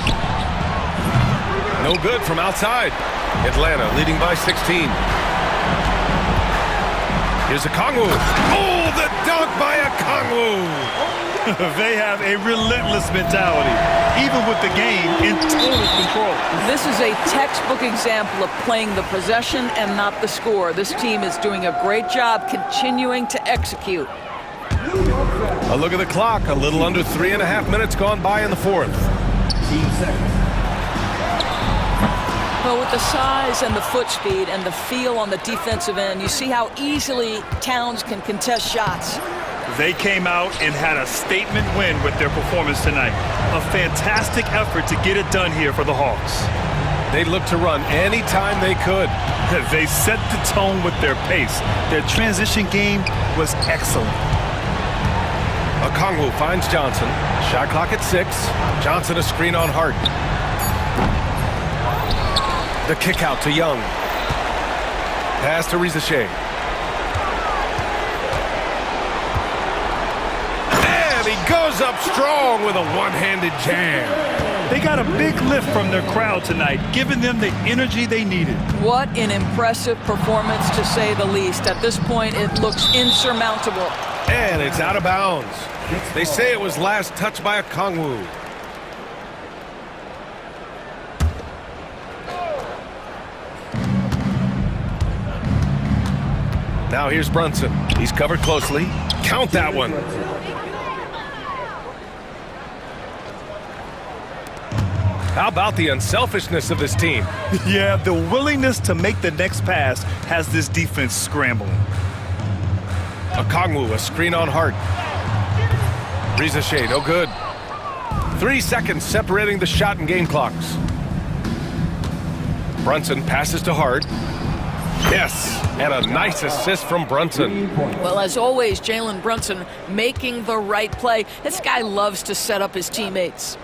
No good from outside. Atlanta leading by 16. Here's Okongwu. Oh, the dunk by Okongwu. They have a relentless mentality, even with the game in total control. This is a textbook example of playing the possession and not the score. This team is doing a great job continuing to execute. A look at the clock. A little under 3.5 minutes gone by in the fourth. Well, with the size and the foot speed and the feel on the defensive end, you see how easily Towns can contest shots. They came out and had a statement win with their performance tonight. A fantastic effort to get it done here for the Hawks. They looked to run anytime they could. They set the tone with their pace. Their transition game was excellent. Okongwu finds Johnson. Shot clock at 6. Johnson a screen on Harden. The kick out to Young. Pass to Rizashay. And he goes up strong with a one-handed jam. They got a big lift from their crowd tonight, giving them the energy they needed. What an impressive performance, to say the least. At this point, it looks insurmountable. And it's out of bounds. They say it was last touched by Okongwu. Now here's Brunson. He's covered closely. Count that one. How about the unselfishness of this team? Yeah, the willingness to make the next pass has this defense scrambling. Okongwu, a screen on Hart. Rizashay, no good. 3 seconds separating the shot and game clocks. Brunson passes to Hart. Yes, and a nice assist from Brunson. Well, as always, Jalen Brunson making the right play. This guy loves to set up his teammates.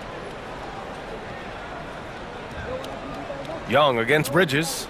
Young against Bridges.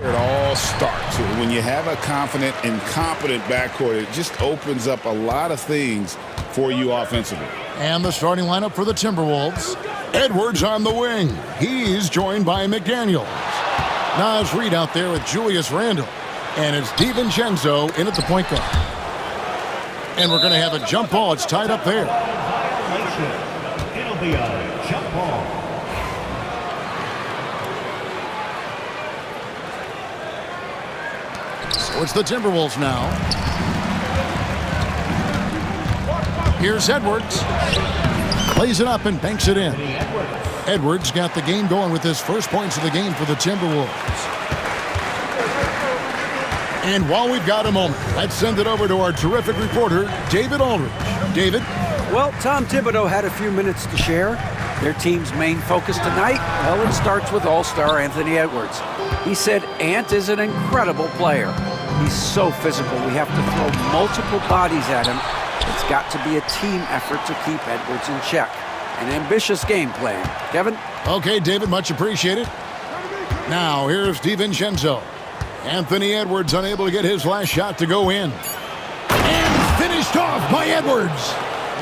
It all starts when you have a confident and competent backcourt. It just opens up a lot of things for you offensively. And the starting lineup for the Timberwolves. Edwards on the wing. He's joined by McDaniels. Nas Reed out there with Julius Randle. And it's DiVincenzo in at the point guard. And we're going to have a jump ball. It's tied up there. It'll be a jump ball. So it's the Timberwolves now. Here's Edwards. Plays it up and banks it in. Edwards got the game going with his first points of the game for the Timberwolves. And while we've got a moment, let's send it over to our terrific reporter, David Aldridge. David? Well, Tom Thibodeau had a few minutes to share. Their team's main focus tonight, well, it starts with all-star Anthony Edwards. He said Ant is an incredible player. He's so physical. We have to throw multiple bodies at him. It's got to be a team effort to keep Edwards in check. An ambitious game plan. Kevin? Okay, David, much appreciated. Now, here's DiVincenzo. Anthony Edwards unable to get his last shot to go in. And finished off by Edwards.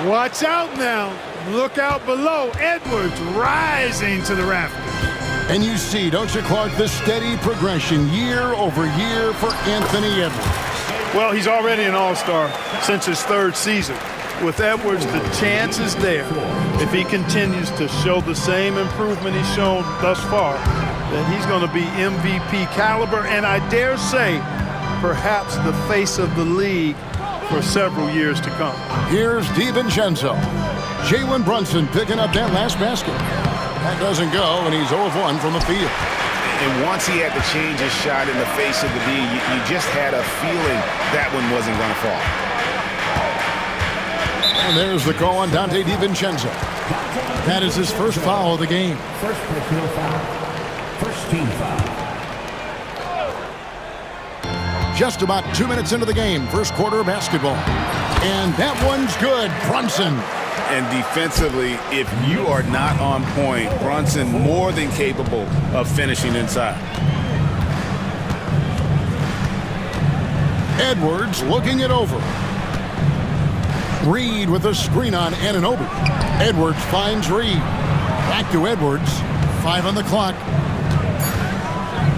Watch out now. Look out below. Edwards rising to the rafters. And you see, don't you, Clark, the steady progression year over year for Anthony Edwards. Well, he's already an all-star since his third season. With Edwards, the chance is there. If he continues to show the same improvement he's shown thus far, then he's going to be MVP caliber, and I dare say, perhaps the face of the league for several years to come. Here's DiVincenzo. Jalen Brunson picking up that last basket. That doesn't go, and he's 0 of 1 from the field. And once he had to change his shot in the face of the D, you just had a feeling that one wasn't going to fall. And there's the call on Dante DiVincenzo. That is his first foul of the game. First personal foul. First team foul. Just about 2 minutes into the game, first quarter of basketball. And that one's good. Brunson. And defensively, if you are not on point, Brunson more than capable of finishing inside. Edwards looking it over. Reed with a screen on Anunoby. Edwards finds Reed. Back to Edwards. 5 on the clock.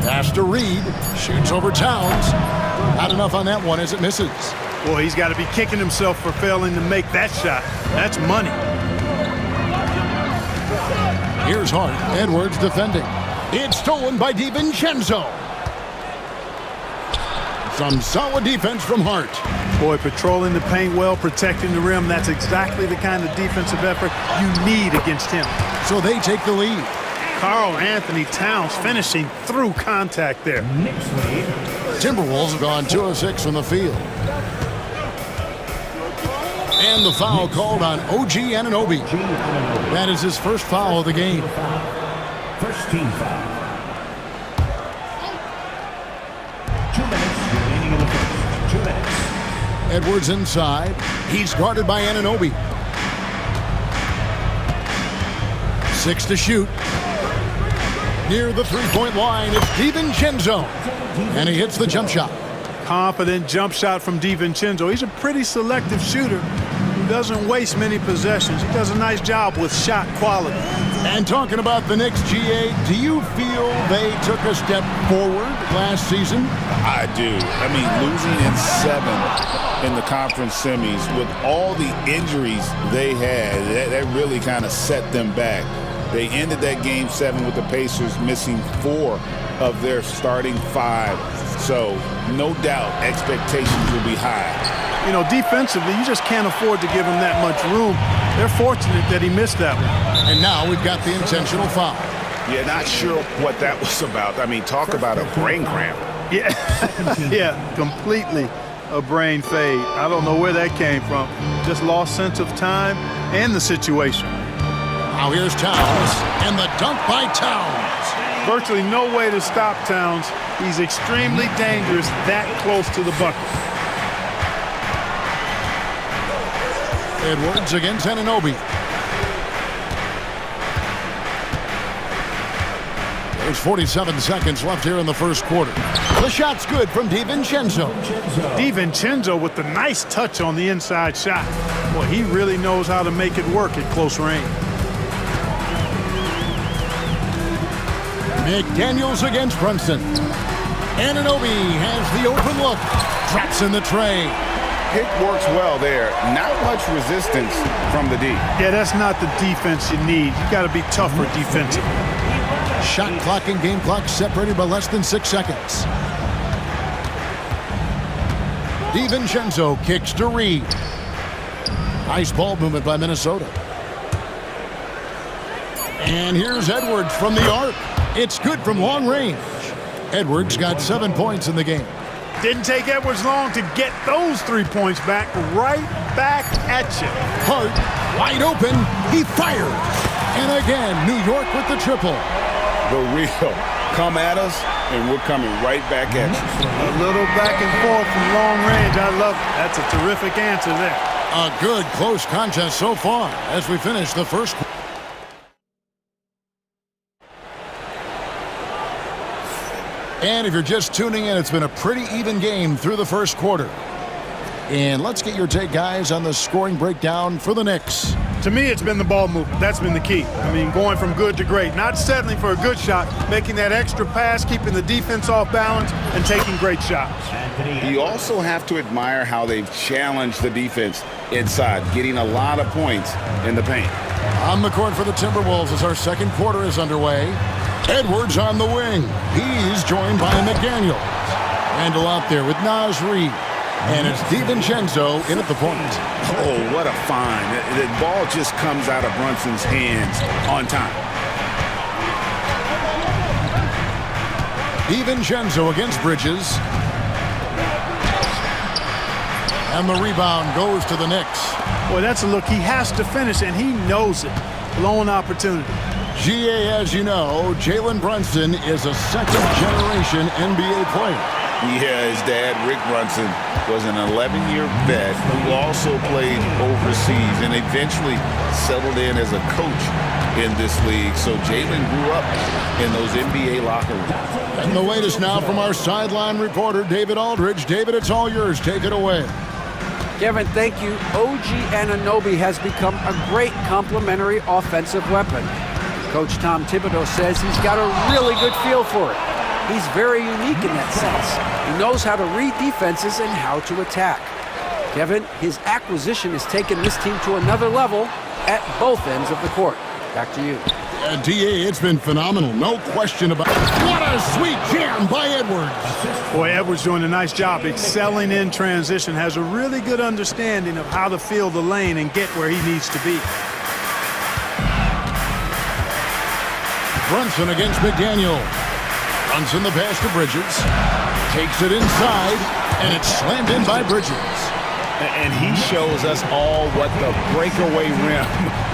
Pass to Reed. Shoots over Towns. Not enough on that one as it misses. Well, he's got to be kicking himself for failing to make that shot. That's money. Here's Hart. Edwards defending. It's stolen by DiVincenzo. Some solid defense from Hart. Boy, patrolling the paint well, protecting the rim. That's exactly the kind of defensive effort you need against him. So they take the lead. Karl Anthony Towns finishing through contact there. Timberwolves have gone 2 of 6 from the field. And the foul called on OG Anunoby. That is his first foul of the game. First team foul. 2 minutes remaining in the first. 2 minutes. Edwards inside. He's guarded by Anunoby. 6 to shoot. Near the three-point line, it's DiVincenzo. And he hits the jump shot. Confident jump shot from DiVincenzo. He's a pretty selective shooter who doesn't waste many possessions. He does a nice job with shot quality. And talking about the Knicks, GA, do you feel they took a step forward last season? I do. I mean, losing in 7 in the conference semis with all the injuries they had, that really kind of set them back. They ended that game 7 with the Pacers missing 4 of their starting 5. So, no doubt, expectations will be high. You know, defensively, you just can't afford to give him that much room. They're fortunate that he missed that one. And now we've got the intentional foul. Yeah, not sure what that was about. I mean, talk about a brain cramp. Yeah, yeah, completely a brain fade. I don't know where that came from. Just lost sense of time and the situation. Now here's Towns, and the dunk by Towns. Virtually no way to stop Towns. He's extremely dangerous that close to the bucket. Edwards against Anunoby. There's 47 seconds left here in the first quarter. The shot's good from DiVincenzo. DiVincenzo with the nice touch on the inside shot. Boy, he really knows how to make it work at close range. McDaniels against Brunson. Anunoby has the open look. Drops in the tray. Pick works well there. Not much resistance from the D. Yeah, that's not the defense you need. You got to be tougher defensively. Shot clock and game clock separated by less than 6 seconds. DiVincenzo kicks to Reed. Nice ball movement by Minnesota. And here's Edwards from the arc. It's good from long range. Edwards got 7 points in the game. Didn't take Edwards long to get those 3 points back. Right back at you. Hart, wide open. He fires. And again, New York with the triple. The real. Come at us, and we're coming right back at you. A little back and forth from long range. I love it. That's a terrific answer there. A good close contest so far as we finish the first quarter. And if you're just tuning in, it's been a pretty even game through the first quarter. And let's get your take, guys, on the scoring breakdown for the Knicks. To me, it's been the ball movement. That's been the key. I mean, going from good to great. Not settling for a good shot, making that extra pass, keeping the defense off balance, and taking great shots. You also have to admire how they've challenged the defense inside, getting a lot of points in the paint. On the court for the Timberwolves as our second quarter is underway. Edwards on the wing. He's joined by McDaniels. Randall out there with Naz Reid. And it's DiVincenzo in at the point. Oh, what a find. The ball just comes out of Brunson's hands on time. DiVincenzo against Bridges. And the rebound goes to the Knicks. Boy, that's a look. He has to finish, and he knows it. Blown opportunity. GA, as you know, Jalen Brunson is a second-generation NBA player. Yeah, his dad, Rick Brunson, was an 11-year vet who also played overseas and eventually settled in as a coach in this league. So Jalen grew up in those NBA locker rooms. And the latest now from our sideline reporter, David Aldridge. David, it's all yours. Take it away. Kevin, thank you. OG Anunoby has become a great complementary offensive weapon. Coach Tom Thibodeau says he's got a really good feel for it. He's very unique in that sense. He knows how to read defenses and how to attack. Kevin, his acquisition has taken this team to another level at both ends of the court. Back to you. DA, it's been phenomenal. No question about it. What a sweet jam by Edwards. Boy, Edwards doing a nice job excelling in transition. Has a really good understanding of how to feel the lane and get where he needs to be. Brunson against McDaniel. Brunson the pass to Bridges. Takes it inside, and it's slammed in by Bridges. And he shows us all what the breakaway rim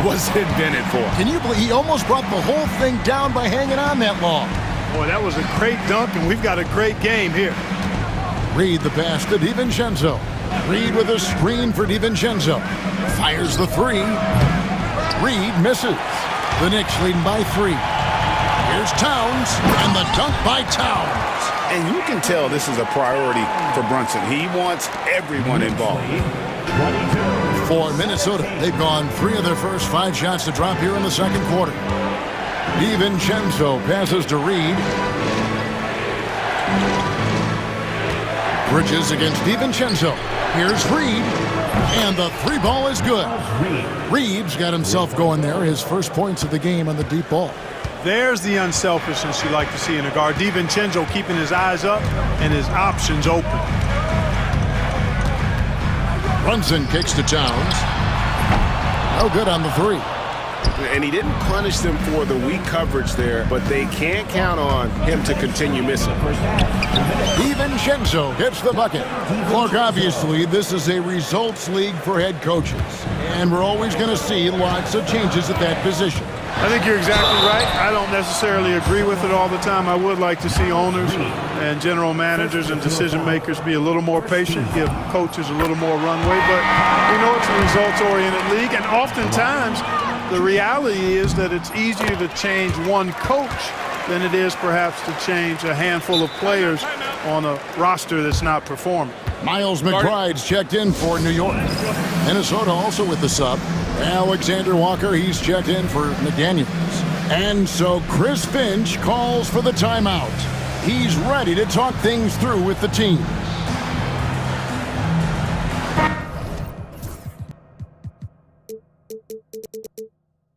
was invented for. Can you believe he almost brought the whole thing down by hanging on that long? Boy, that was a great dunk, and we've got a great game here. Reed the pass to DiVincenzo. Reed with a screen for DiVincenzo. Fires the three. Reed misses. The Knicks leading by 3. Here's Towns, and the dunk by Towns. And you can tell this is a priority for Brunson. He wants everyone involved. For Minnesota, they've gone 3 of their first 5 shots to drop here in the second quarter. DiVincenzo passes to Reed. Bridges against DiVincenzo. Here's Reed. And the 3 ball is good. Reed's got himself going there. His first points of the game on the deep ball. There's the unselfishness you like to see in a guard. DiVincenzo keeping his eyes up and his options open. Brunson kicks to Towns. No good on the 3. And he didn't punish them for the weak coverage there, but they can't count on him to continue missing. DiVincenzo gets the bucket. Look, obviously, this is a results league for head coaches. And we're always going to see lots of changes at that position. I think you're exactly right. I don't necessarily agree with it all the time. I would like to see owners and general managers and decision makers be a little more patient, give coaches a little more runway. But we know it's a results-oriented league, and oftentimes the reality is that it's easier to change one coach than it is perhaps to change a handful of players on a roster that's not performing. Miles McBride's checked in for New York. Minnesota also with the sub. Alexander Walker, he's checked in for McDaniels. And so Chris Finch calls for the timeout. He's ready to talk things through with the team.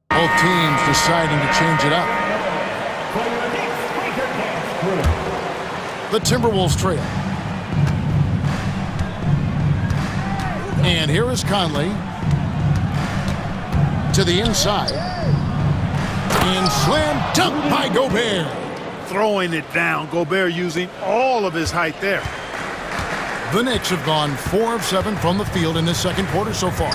Both teams deciding to change it up. The Timberwolves trail. And here is Conley to the inside. And slam dunk by Gobert. Throwing it down. Gobert using all of his height there. The Knicks have gone 4 of 7 from the field in this second quarter so far.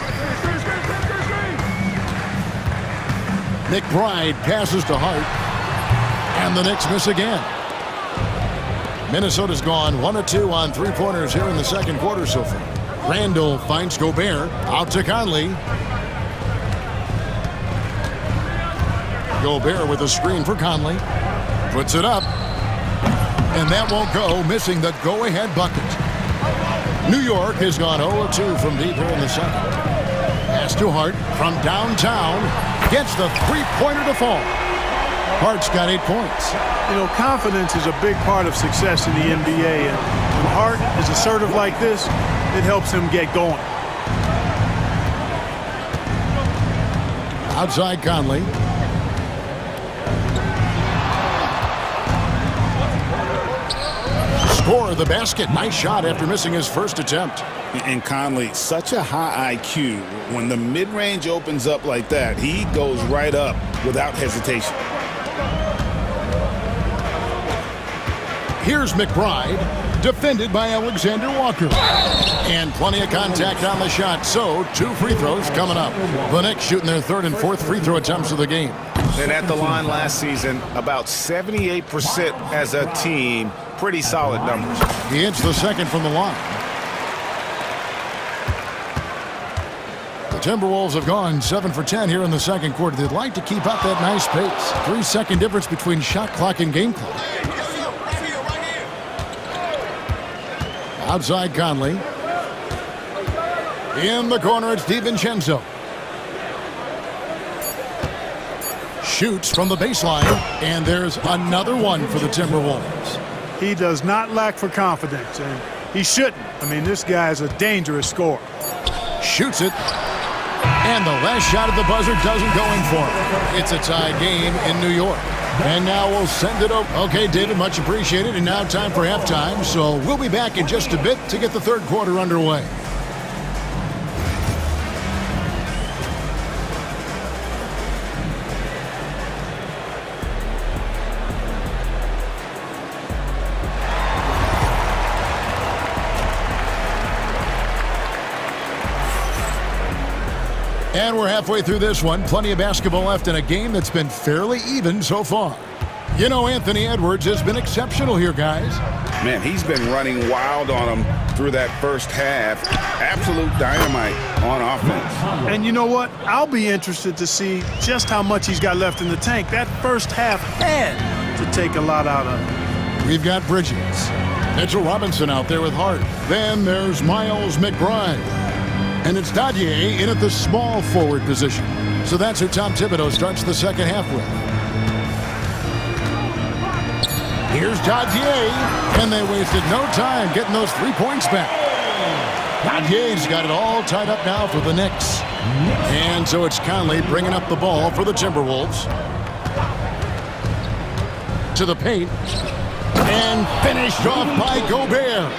McBride passes to Hart. And the Knicks miss again. Minnesota's gone 1 of 2 on three-pointers here in the second quarter so far. Randall finds Gobert. Out to Conley. Gobert with a screen for Conley. Puts it up. And that won't go, missing the go-ahead bucket. New York has gone 0-2 from deep here in the second. Pass to Hart from downtown. Gets the three-pointer to fall. Hart's got 8 points. You know, confidence is a big part of success in the NBA. And when Hart is assertive like this, it helps him get going. Outside Conley. Score the basket. Nice shot after missing his first attempt. And Conley, such a high IQ. When the mid-range opens up like that, he goes right up without hesitation. Here's McBride, defended by Alexander Walker. And plenty of contact on the shot, so 2 free throws coming up. The Knicks shooting their 3rd and 4th free throw attempts of the game. And at the line last season, about 78% as a team. Pretty solid numbers. He hits the second from the line. The Timberwolves have gone 7 for 10 here in the second quarter. They'd like to keep up that nice pace. 3-second difference between shot clock and game clock. Outside Conley. In the corner, it's DiVincenzo. Shoots from the baseline, and there's another one for the Timberwolves. He does not lack for confidence, and he shouldn't. I mean, this guy is a dangerous scorer. Shoots it, and the last shot at the buzzer doesn't go in for him. It's a tie game in New York. And now we'll send it over. Okay, David, much appreciated. And now time for halftime, so we'll be back in just a bit to get the third quarter underway. And we're halfway through this one. Plenty of basketball left in a game that's been fairly even so far. You know, Anthony Edwards has been exceptional here, guys. Man, he's been running wild on them through that first half. Absolute dynamite on offense. And you know what? I'll be interested to see just how much he's got left in the tank. That first half had to take a lot out of him. We've got Bridges. Mitchell Robinson out there with Hart. Then there's Miles McBride. And it's Dadier in at the small forward position. So that's who Tom Thibodeau starts the second half with. Here's Dadier, and they wasted no time getting those 3 points back. Dadier's got it all tied up now for the Knicks. And so it's Conley bringing up the ball for the Timberwolves. To the paint. And finished off by Gobert.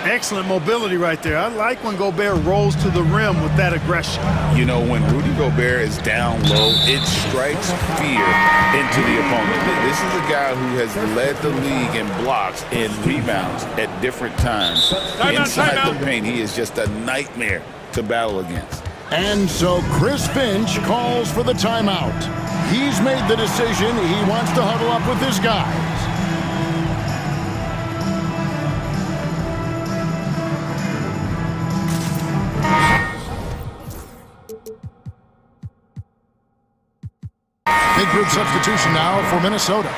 Excellent mobility right there. I like when Gobert rolls to the rim with that aggression. You know, when Rudy Gobert is down low, it strikes fear into the opponent. This is a guy who has led the league in blocks and rebounds at different times. Inside the paint, he is just a nightmare to battle against. And so Chris Finch calls for the timeout. He's made the decision. He wants to huddle up with his guys. Big group substitution now for Minnesota.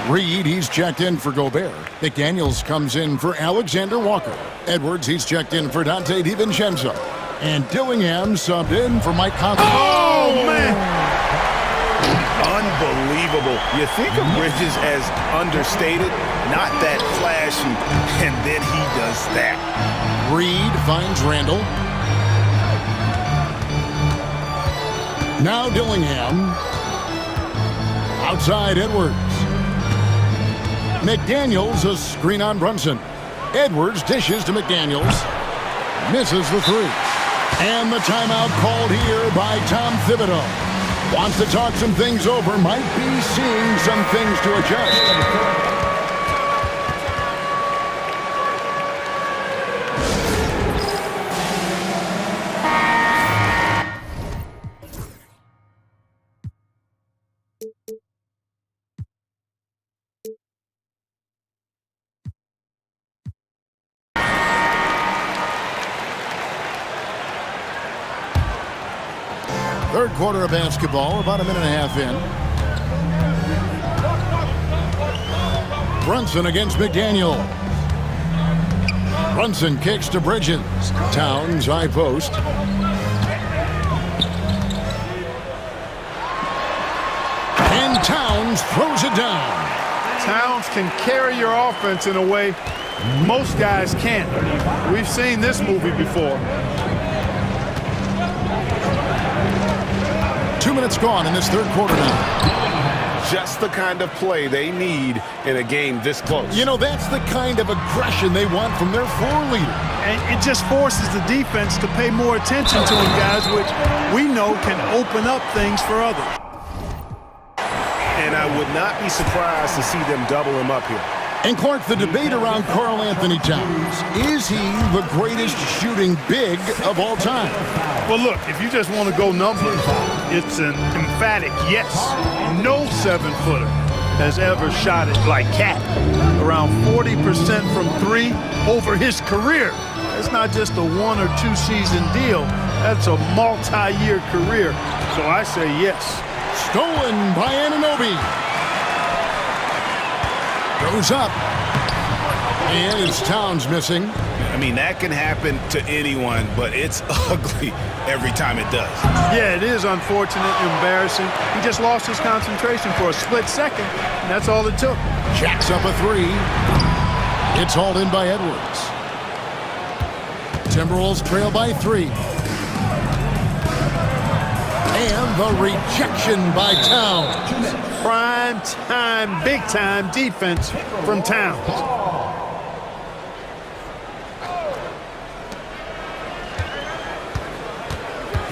Reed, he's checked in for Gobert. McDaniels comes in for Alexander Walker. Edwards, he's checked in for Dante DiVincenzo. And Dillingham subbed in for Mike Conley. Oh, man! Unbelievable. You think of Bridges as understated, not that flashy, and then he does that. Reed finds Randall. Now Dillingham. Outside Edwards. McDaniels, a screen on Brunson. Edwards dishes to McDaniels. Misses the three. And the timeout called here by Tom Thibodeau. Wants to talk some things over. Might be seeing some things to adjust. Third quarter of basketball, about a minute and a half in. Brunson against McDaniel. Brunson kicks to Bridges. Towns, high post. And Towns throws it down. Towns can carry your offense in a way most guys can't. We've seen this movie before. 2 minutes gone in this third quarter now. Just the kind of play they need in a game this close. You know, that's the kind of aggression they want from their floor leader. And it just forces the defense to pay more attention to him, guys, which we know can open up things for others. And I would not be surprised to see them double him up here. And Clark, the debate around Karl Anthony Towns. Is he the greatest shooting big of all time? Well, look, if you just want to go numbers, it's an emphatic yes. No 7-footer has ever shot it like Cat. Around 40% from three over his career. It's not just a 1 or 2 season deal. That's a multi-year career. So I say yes. Stolen by Anunoby. Goes up. And it's Towns missing. I mean, that can happen to anyone, but it's ugly every time it does. Yeah, it is unfortunate and embarrassing. He just lost his concentration for a split second, and that's all it took. Jacks up a three. It's hauled in by Edwards. Timberwolves trail by 3. And the rejection by Towns. Prime time, big time defense from Towns.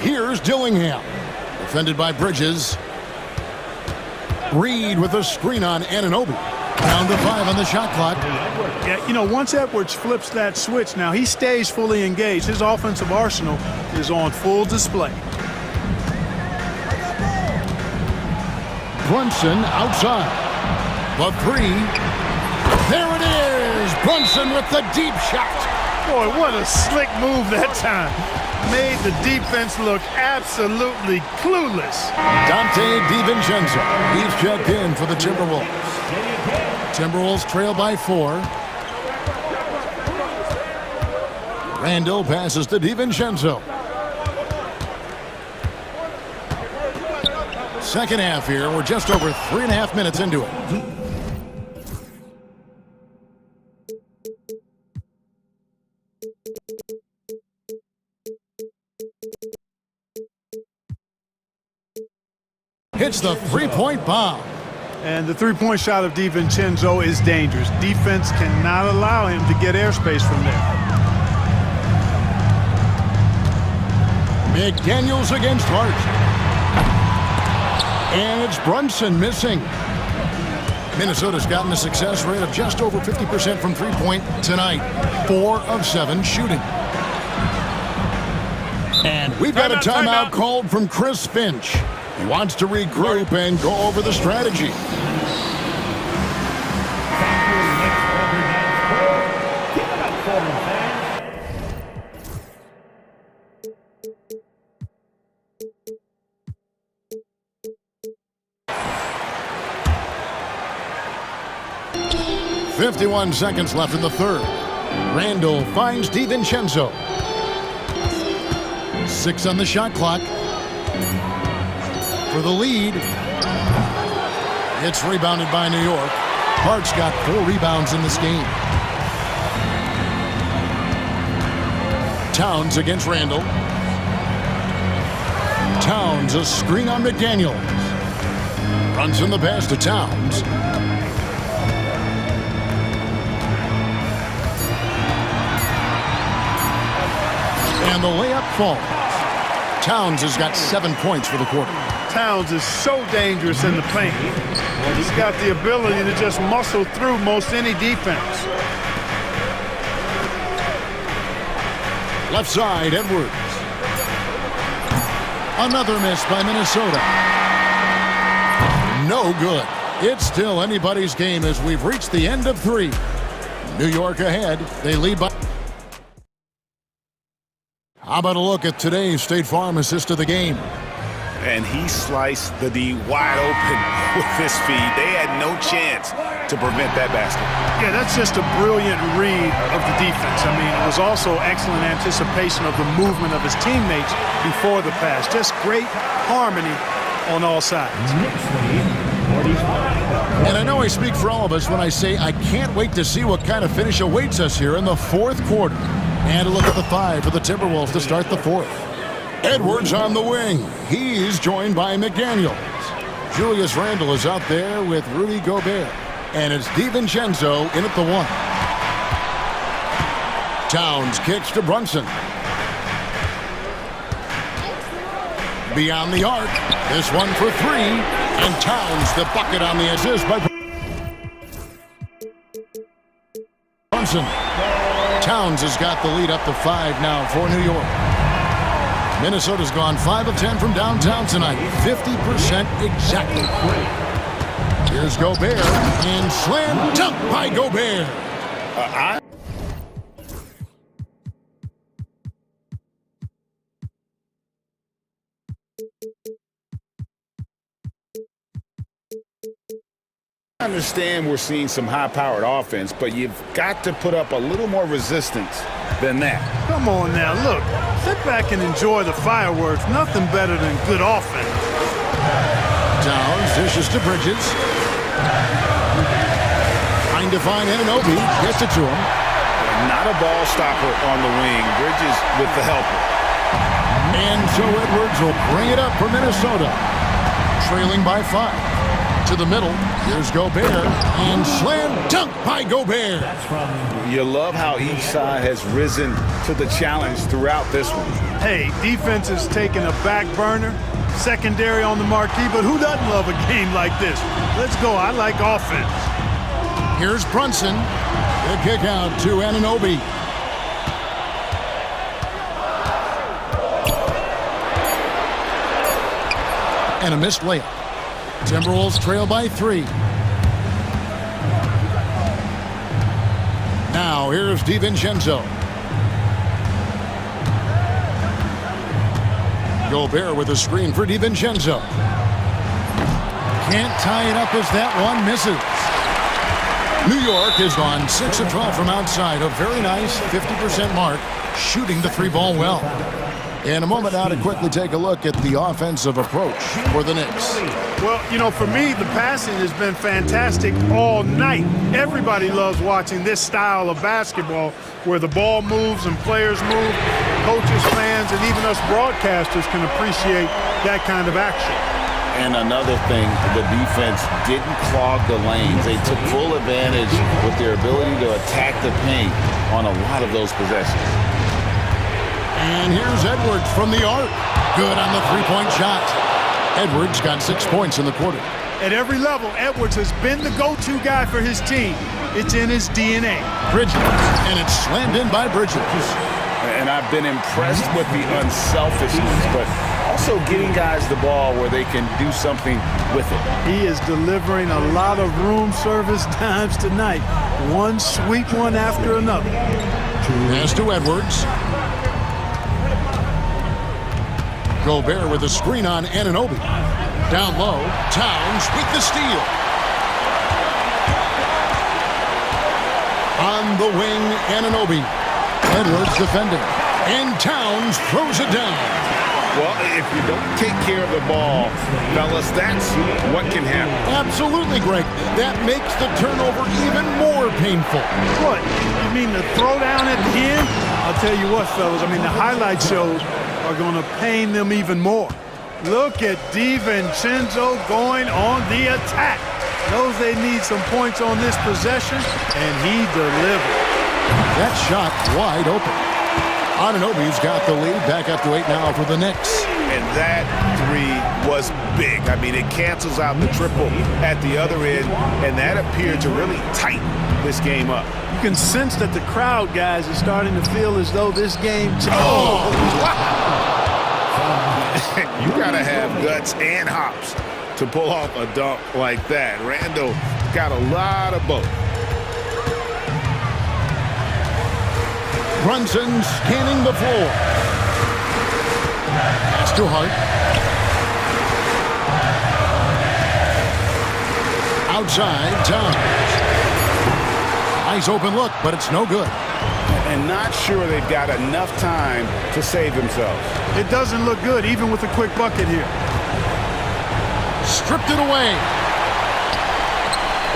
Here's Dillingham. Defended by Bridges. Reed with a screen on Anunoby. Down to 5 on the shot clock. Yeah, you know, once Edwards flips that switch, now he stays fully engaged. His offensive arsenal is on full display. Brunson outside. The 3. There it is. Brunson with the deep shot. Boy, what a slick move that time. Made the defense look absolutely clueless. Dante DiVincenzo. He's checked in for the Timberwolves. Timberwolves trail by 4. Randall passes to DiVincenzo. Second half here. We're just over 3.5 minutes into it. Hits the three-point bomb. And the three-point shot of DiVincenzo is dangerous. Defense cannot allow him to get airspace from there. McDaniels against Hart. And it's Brunson missing. Minnesota's gotten a success rate of just over 50% from three-point tonight. 4 of 7 shooting. And we've got a timeout called from Chris Finch. He wants to regroup and go over the strategy. 51 seconds left in the third. Randall finds DiVincenzo. 6 on the shot clock. For the lead. It's rebounded by New York. Hart's got 4 rebounds in this game. Towns against Randall. Towns, a screen on McDaniels. Runs in the pass to Towns. And the layup falls. Towns has got 7 points for the quarter. Towns is so dangerous in the paint. He's got the ability to just muscle through most any defense. Left side, Edwards. Another miss by Minnesota. No good. It's still anybody's game as we've reached the end of 3. New York ahead. They lead by... How about a look at today's State Farm assist of the game? And he sliced the D wide open with his feed. They had no chance to prevent that basket. Yeah, that's just a brilliant read of the defense. I mean, it was also excellent anticipation of the movement of his teammates before the pass. Just great harmony on all sides. And I know I speak for all of us when I say I can't wait to see what kind of finish awaits us here in the fourth quarter. And a look at the 5 for the Timberwolves to start the fourth. Edwards on the wing. He's joined by McDaniels. Julius Randle is out there with Rudy Gobert. And it's DiVincenzo in at the 1. Towns kicks to Brunson. Beyond the arc. This one for 3. And Towns the bucket on the assist by Brunson. Towns has got the lead up to 5 now for New York. Minnesota's gone 5 of 10 from downtown tonight. 50% exactly. Here's Gobert. And slam dunk by Gobert. I understand we're seeing some high-powered offense, but you've got to put up a little more resistance than that. Come on now, look. Sit back and enjoy the fireworks. Nothing better than good offense. Towns dishes to Bridges. Trying to find Anunoby. Gets it to him. Not a ball stopper on the wing. Bridges with the helper. And so Edwards will bring it up for Minnesota. Trailing by 5. To the middle. Here's Gobert. And slam dunk by Gobert. You love how each side has risen to the challenge throughout this one. Hey, defense is taking a back burner. Secondary on the marquee, but who doesn't love a game like this? Let's go. I like offense. Here's Brunson. The kick out to Anunoby. And a missed layup. Timberwolves trail by 3. Now here's DiVincenzo. Gobert with a screen for DiVincenzo. Can't tie it up as that one misses. New York has gone 6 of 12 from outside. A very nice 50% mark, shooting the 3-ball well. In a moment now to quickly take a look at the offensive approach for the Knicks. Well, you know, for me, the passing has been fantastic all night. Everybody loves watching this style of basketball where the ball moves and players move. Coaches, fans, and even us broadcasters can appreciate that kind of action. And another thing, the defense didn't clog the lanes. They took full advantage with their ability to attack the paint on a lot of those possessions. And here's Edwards from the arc. Good on the 3-point shot. Edwards got 6 points in the quarter. At every level, Edwards has been the go-to guy for his team. It's in his DNA. Bridges, and it's slammed in by Bridges. And I've been impressed with the unselfishness, but also getting guys the ball where they can do something with it. He is delivering a lot of room service times tonight. One sweet one after another. Pass to Edwards. Gobert with a screen on Anunoby. Down low, Towns with the steal. On the wing, Anunoby. Edwards defending. And Towns throws it down. Well, if you don't take care of the ball, fellas, that's what can happen. Absolutely, Greg. That makes the turnover even more painful. What? You mean the throwdown at the end? I'll tell you what, fellas. I mean, the highlight shows are going to pain them even more. Look at DiVincenzo going on the attack. Knows they need some points on this possession, and he delivered. That shot wide open. Anunoby's got the lead, back up to 8 now for the Knicks. And that three was big. I mean, it cancels out the triple at the other end, and that appeared to really tighten this game up. You can sense that the crowd, guys, is starting to feel as though this game... Oh, wow. You got to have guts and hops to pull off a dunk like that. Randall got a lot of both. Brunson scanning the floor. Pass to Hart. Outside, Towns. Nice open look, but it's no good. And not sure they've got enough time to save themselves. It doesn't look good, even with a quick bucket here. Stripped it away.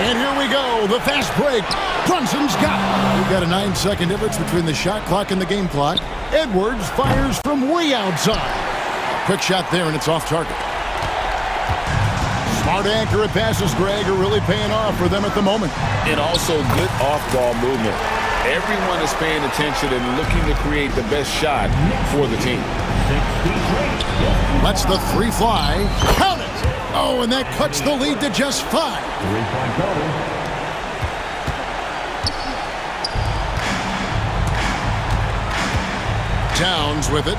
And here we go, the fast break. Brunson's got it. We've got a 9-second difference between the shot clock and the game clock. Edwards fires from way outside. Quick shot there, and it's off target. Smart accurate passes, Greg, are really paying off for them at the moment. And also good off-ball movement. Everyone is paying attention and looking to create the best shot for the team. Lets the three fly. Count it! Oh, and that cuts the lead to just 5. Towns with it.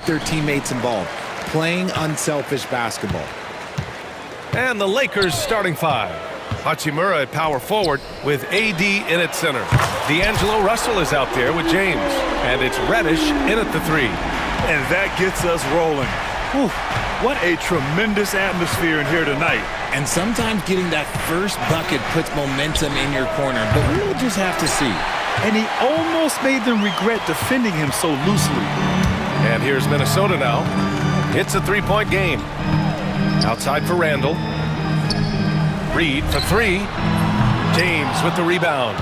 their teammates involved, playing unselfish basketball. And the Lakers starting five. Hachimura at power forward with AD in at center. D'Angelo Russell is out there with James. And it's Reddish in at the three. And that gets us rolling. Whew, what a tremendous atmosphere in here tonight. And sometimes getting that first bucket puts momentum in your corner, but we'll just have to see. And he almost made them regret defending him so loosely. And here's Minnesota now. It's a three-point game. Outside for Randall. Reed for three. James with the rebound.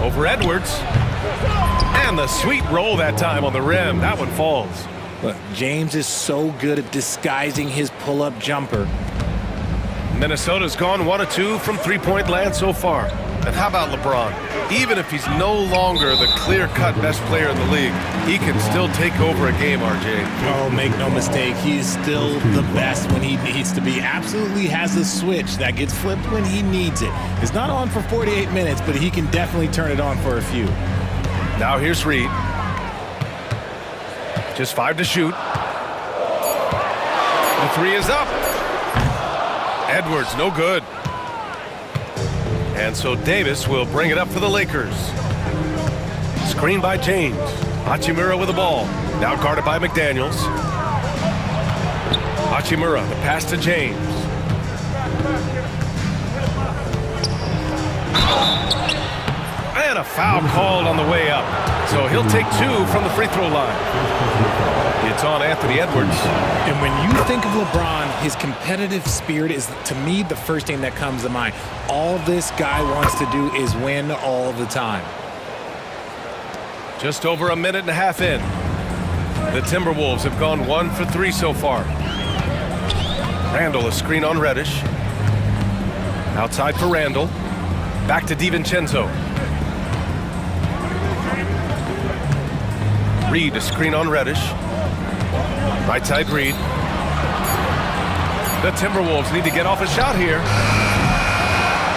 Over Edwards. And the sweet roll that time on the rim. That one falls. Look, James is so good at disguising his pull-up jumper. Minnesota's gone 1 of 2 from three-point land so far. And how about LeBron? Even if he's no longer the clear-cut best player in the league, he can still take over a game, RJ. Oh, make no mistake, he is still the best when he needs to be. Absolutely has a switch that gets flipped when he needs it. It's not on for 48 minutes, but he can definitely turn it on for a few. Now here's Reed. Just 5 to shoot. The three is up. Edwards, no good. And so Davis will bring it up for the Lakers. Screen by James. Hachimura with the ball. Now guarded by McDaniels. Hachimura, the pass to James. And a foul called on the way up. So he'll take 2 from the free throw line. It's on Anthony Edwards. And when you think of LeBron, his competitive spirit is, to me, the first thing that comes to mind. All this guy wants to do is win all the time. Just over a minute and a half in. The Timberwolves have gone 1 for 3 so far. Randall, a screen on Reddish. Outside for Randall. Back to DiVincenzo. Reed, a screen on Reddish. Right side Reed. The Timberwolves need to get off a shot here.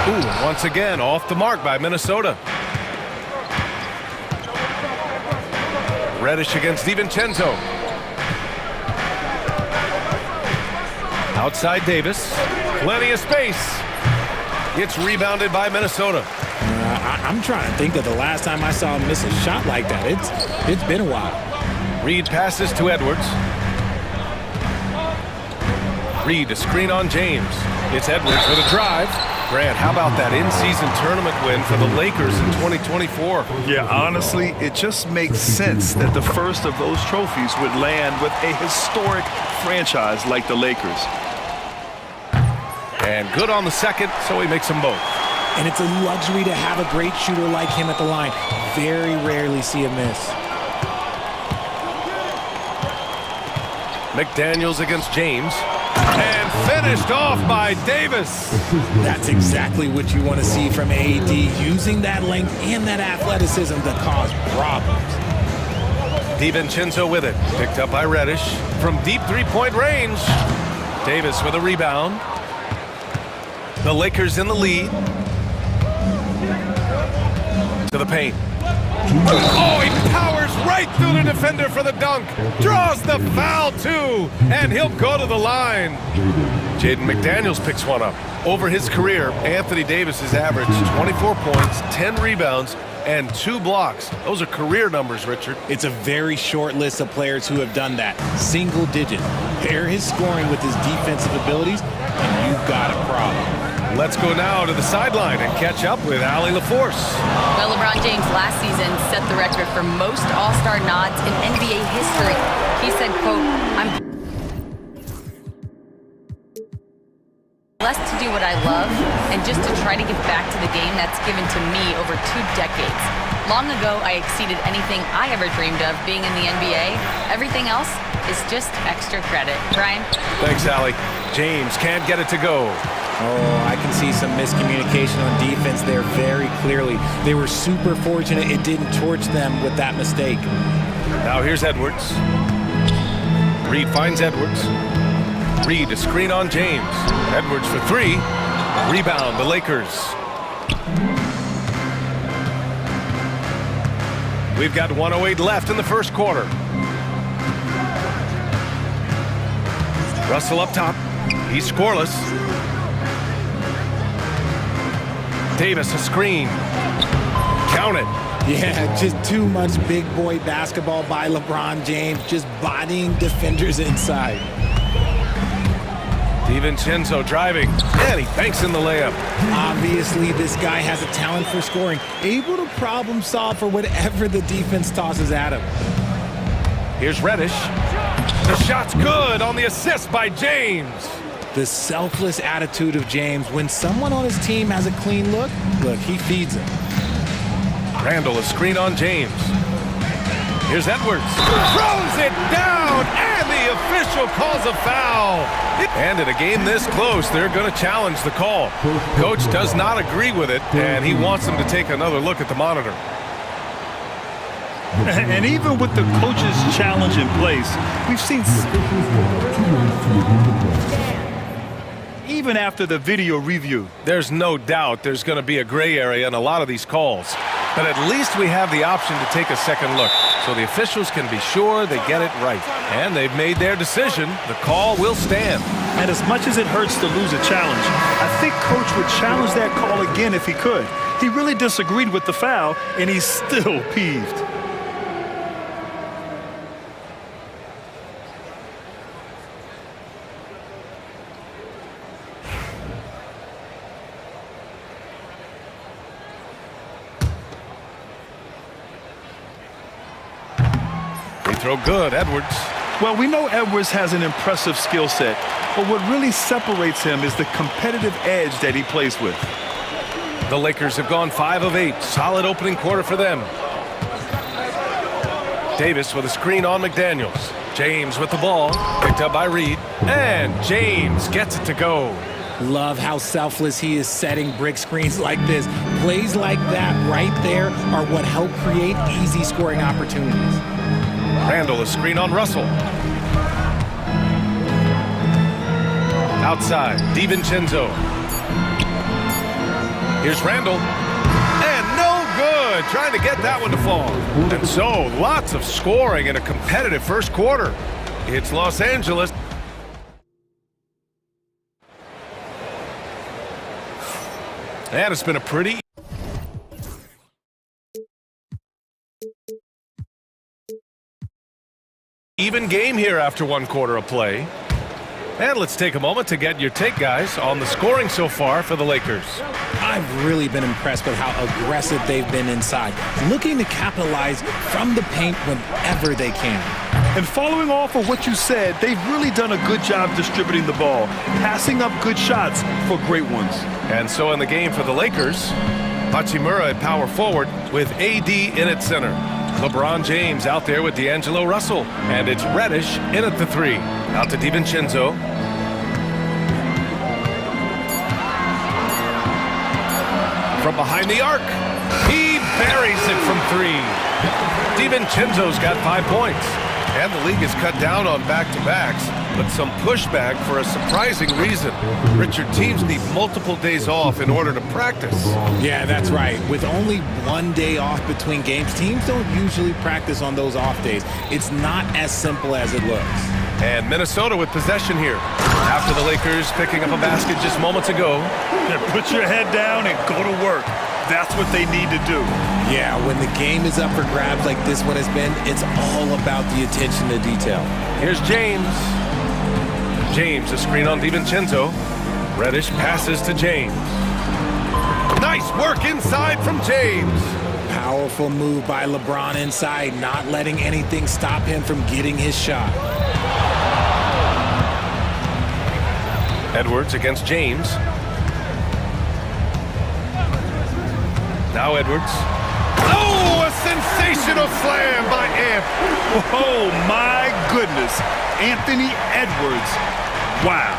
Ooh, once again, off the mark by Minnesota. Reddish against DiVincenzo. Outside Davis. Plenty of space. It's rebounded by Minnesota. I'm trying to think of the last time I saw him miss a shot like that. It's been a while. Reed passes to Edwards. Reed, a screen on James. It's Edwards with a drive. Grant, how about that in-season tournament win for the Lakers in 2024? Yeah, honestly, it just makes sense that the first of those trophies would land with a historic franchise like the Lakers. And good on the second, so he makes them both. And it's a luxury to have a great shooter like him at the line. Very rarely see a miss. McDaniels against James. And finished off by Davis. That's exactly what you want to see from AD, using that length and that athleticism to cause problems. DiVincenzo with it. Picked up by Reddish from deep three-point range. Davis with a rebound. The Lakers in the lead. To the paint. Oh, he powers right through the defender for the dunk. Draws the foul, too. And he'll go to the line. Jaden McDaniels picks one up. Over his career, Anthony Davis has averaged 24 points, 10 rebounds, and 2 blocks. Those are career numbers, Richard. It's a very short list of players who have done that. Single digit. Pair his scoring with his defensive abilities, and you've got a problem. Let's go now to the sideline and catch up with Allie LaForce. Well, LeBron James last season set the record for most All-Star nods in NBA history. He said, quote, "I'm blessed to do what I love and just to try to give back to the game that's given to me over 2 decades. Long ago, I exceeded anything I ever dreamed of being in the NBA. Everything else is just extra credit." Brian? Thanks, Allie. James can't get it to go. Oh, I can see some miscommunication on defense there very clearly. They were super fortunate it didn't torch them with that mistake. Now here's Edwards. Reed finds Edwards. Reed, a screen on James. Edwards for 3. Rebound, the Lakers. We've got 1:08 left in the first quarter. Russell up top. He's scoreless. Davis a screen. Count it. Yeah, just too much big boy basketball by LeBron James, just bodying defenders inside. DiVincenzo driving, and he banks in the layup. Obviously, this guy has a talent for scoring, able to problem solve for whatever the defense tosses at him. Here's Reddish. The shot's good on the assist by James. The selfless attitude of James. When someone on his team has a clean look, he feeds him. Randall, a screen on James. Here's Edwards. Throws it down, and the official calls a foul. And in a game this close, they're going to challenge the call. Coach does not agree with it, and he wants them to take another look at the monitor. And even with the coach's challenge in place, we've seen even after the video review. There's no doubt there's going to be a gray area in a lot of these calls. But at least we have the option to take a second look, so the officials can be sure they get it right. And they've made their decision. The call will stand. And as much as it hurts to lose a challenge, I think Coach would challenge that call again if he could. He really disagreed with the foul, and he's still peeved. Throw good, Edwards. Well, we know Edwards has an impressive skill set, but what really separates him is the competitive edge that he plays with. The Lakers have gone 5 of 8. Solid opening quarter for them. Davis with a screen on McDaniels. James with the ball. Picked up by Reed. And James gets it to go. Love how selfless he is setting brick screens like this. Plays like that right there are what help create easy scoring opportunities. Randall, a screen on Russell. Outside, DiVincenzo. Here's Randall. And no good. Trying to get that one to fall. And so, lots of scoring in a competitive first quarter. It's Los Angeles. And it's been a pretty even game here after one quarter of play. And let's take a moment to get your take, guys, on the scoring so far for the Lakers. I've really been impressed with how aggressive they've been inside, looking to capitalize from the paint whenever they can. And following off of what you said, they've really done a good job distributing the ball, passing up good shots for great ones. And so in the game for the Lakers, Hachimura at power forward with AD in at center. LeBron James out there with D'Angelo Russell. And it's Reddish in at the 3. Out to DiVincenzo. From behind the arc. He buries it from 3. DiVincenzo's got 5 points. And the league has cut down on back-to-backs, but some pushback for a surprising reason. Richard, teams need multiple days off in order to practice. Yeah, that's right. With only 1 day off between games, teams don't usually practice on those off days. It's not as simple as it looks. And Minnesota with possession here. After the Lakers picking up a basket just moments ago. Put your head down and go to work. That's what they need to do. Yeah, when the game is up for grabs like this one has been, it's all about the attention to detail. Here's James. James, a screen on DiVincenzo. Reddish passes to James. Nice work inside from James. Powerful move by LeBron inside, not letting anything stop him from getting his shot. Edwards against James. Now Edwards. Oh, a sensational slam by Amp. Oh, my goodness. Anthony Edwards. Wow.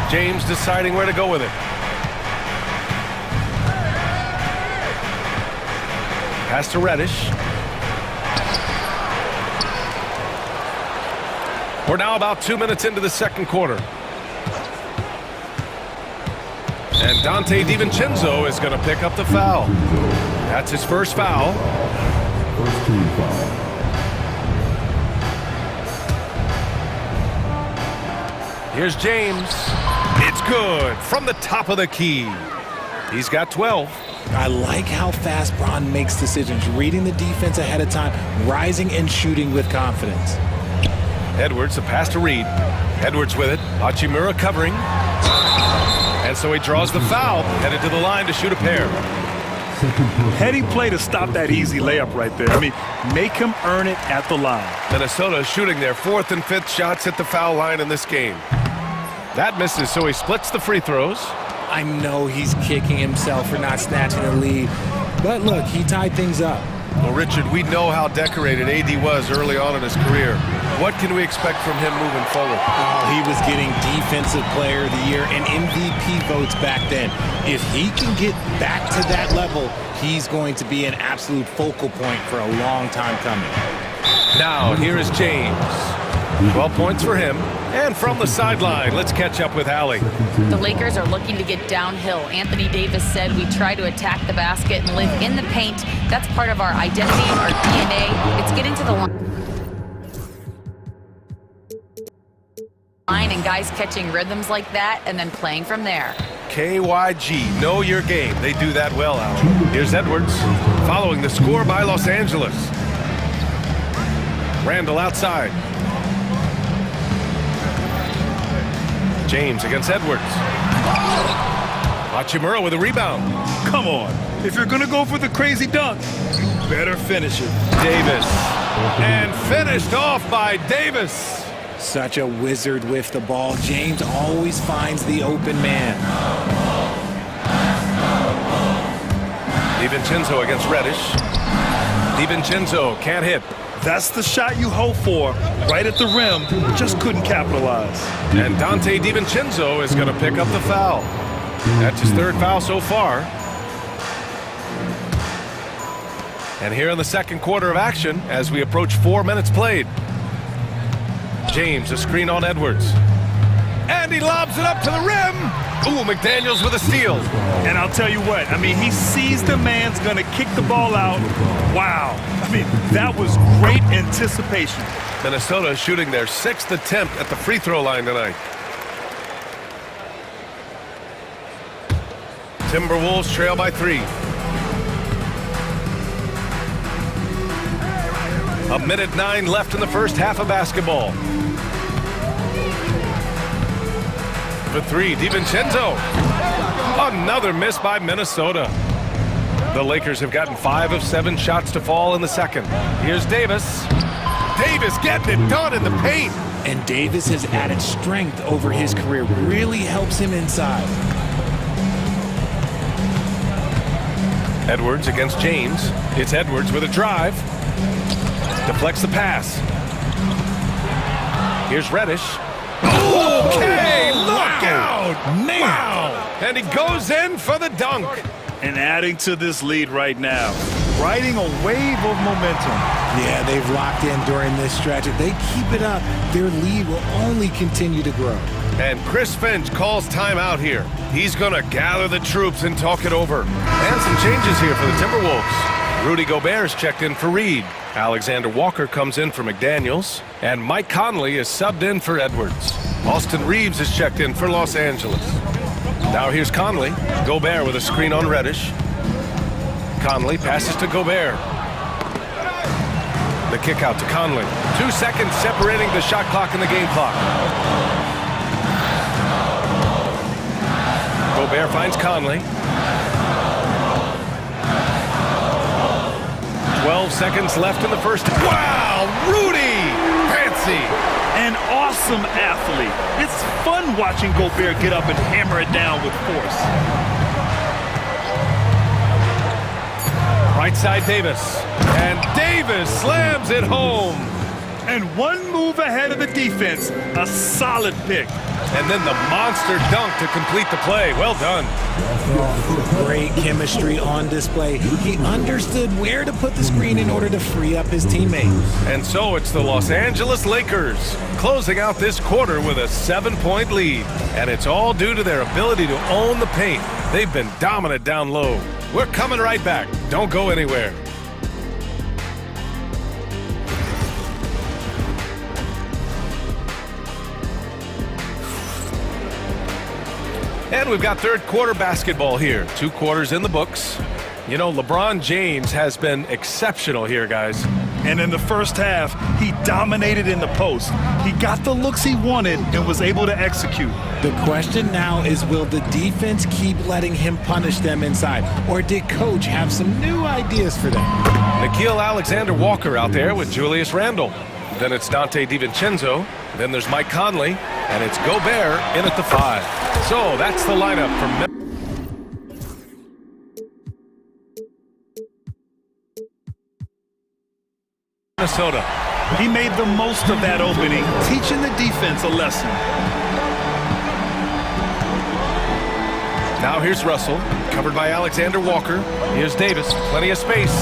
James deciding where to go with it. Pass to Reddish. We're now about 2 minutes into the second quarter. And Dante DiVincenzo is going to pick up the foul. That's his first foul. First team foul. Here's James. It's good from the top of the key. He's got 12. I like how fast Bron makes decisions, reading the defense ahead of time, rising and shooting with confidence. Edwards, a pass to Reed. Edwards with it. Hachimura covering. And so he draws the foul, headed to the line to shoot a pair. Heady play to stop that easy layup right there. I mean, make him earn it at the line. Minnesota shooting their 4th and 5th shots at the foul line in this game. That misses, so he splits the free throws. I know he's kicking himself for not snatching the lead, but look, he tied things up. Well, Richard, we know how decorated AD was early on in his career. What can we expect from him moving forward? Oh, he was getting Defensive Player of the Year and MVP votes back then. If he can get back to that level, he's going to be an absolute focal point for a long time coming. Now, here is James. 12 points for him. And from the sideline, let's catch up with Allie. The Lakers are looking to get downhill. Anthony Davis said we try to attack the basket and live in the paint. That's part of our identity, our DNA. It's getting to the line and guys catching rhythms like that and then playing from there. KYG, know your game. They do that well, Allie. Here's Edwards, following the score by Los Angeles. Randall outside. James against Edwards. Hachimura with a rebound. Come on. If you're going to go for the crazy dunk, you better finish it. Davis. And finished off by Davis. Such a wizard with the ball. James always finds the open man. DiVincenzo against Reddish. DiVincenzo can't hit. That's the shot you hope for, right at the rim, just couldn't capitalize. And Dante DiVincenzo is going to pick up the foul. That's his 3rd foul so far. And here in the 2nd quarter of action, as we approach 4 minutes played. James, a screen on Edwards. And he lobs it up to the rim. Ooh, McDaniels with a steal. And I'll tell you what, I mean, he sees the man's going to kick the ball out. Wow. I mean, that was great anticipation. Minnesota shooting their 6th attempt at the free throw line tonight. Timberwolves trail by 3. A minute 9 left in the first half of basketball. For 3, DiVincenzo. Another miss by Minnesota. The Lakers have gotten 5 of 7 shots to fall in the 2nd. Here's Davis. Davis getting it done in the paint. And Davis has added strength over his career. Really helps him inside. Edwards against James. It's Edwards with a drive. Deflects the pass. Here's Reddish. Okay, look out! Man! Wow! And he goes in for the dunk. And adding to this lead right now, riding a wave of momentum. Yeah, they've locked in during this stretch. If they keep it up, their lead will only continue to grow. And Chris Finch calls timeout here. He's going to gather the troops and talk it over. And some changes here for the Timberwolves. Rudy Gobert's checked in for Reed. Alexander Walker comes in for McDaniels. And Mike Conley is subbed in for Edwards. Austin Reeves is checked in for Los Angeles. Now here's Conley. Gobert with a screen on Reddish. Conley passes to Gobert. The kick out to Conley. 2 seconds separating the shot clock and the game clock. Gobert finds Conley. 12 seconds left in the first. Wow, Rudy! Fancy! An awesome athlete. It's fun watching Gobert get up and hammer it down with force. Right side Davis. And Davis slams it home. And one move ahead of the defense. A solid pick. And then the monster dunk to complete the play. Well done. Great chemistry on display. He understood where to put the screen in order to free up his teammates. And so it's the Los Angeles Lakers closing out this quarter with a 7-point lead. And it's all due to their ability to own the paint. They've been dominant down low. We're coming right back. Don't go anywhere. And we've got third quarter basketball here. 2 quarters in the books. You know, LeBron James has been exceptional here, guys. And in the first half, he dominated in the post. He got the looks he wanted and was able to execute. The question now is, will the defense keep letting him punish them inside? Or did Coach have some new ideas for them? Nickeil Alexander-Walker out there with Julius Randle. Then it's Dante DiVincenzo. Then there's Mike Conley. And it's Gobert in at the 5. So that's the lineup for Minnesota. He made the most of that opening, teaching the defense a lesson. Now here's Russell, covered by Alexander Walker. Here's Davis, plenty of space.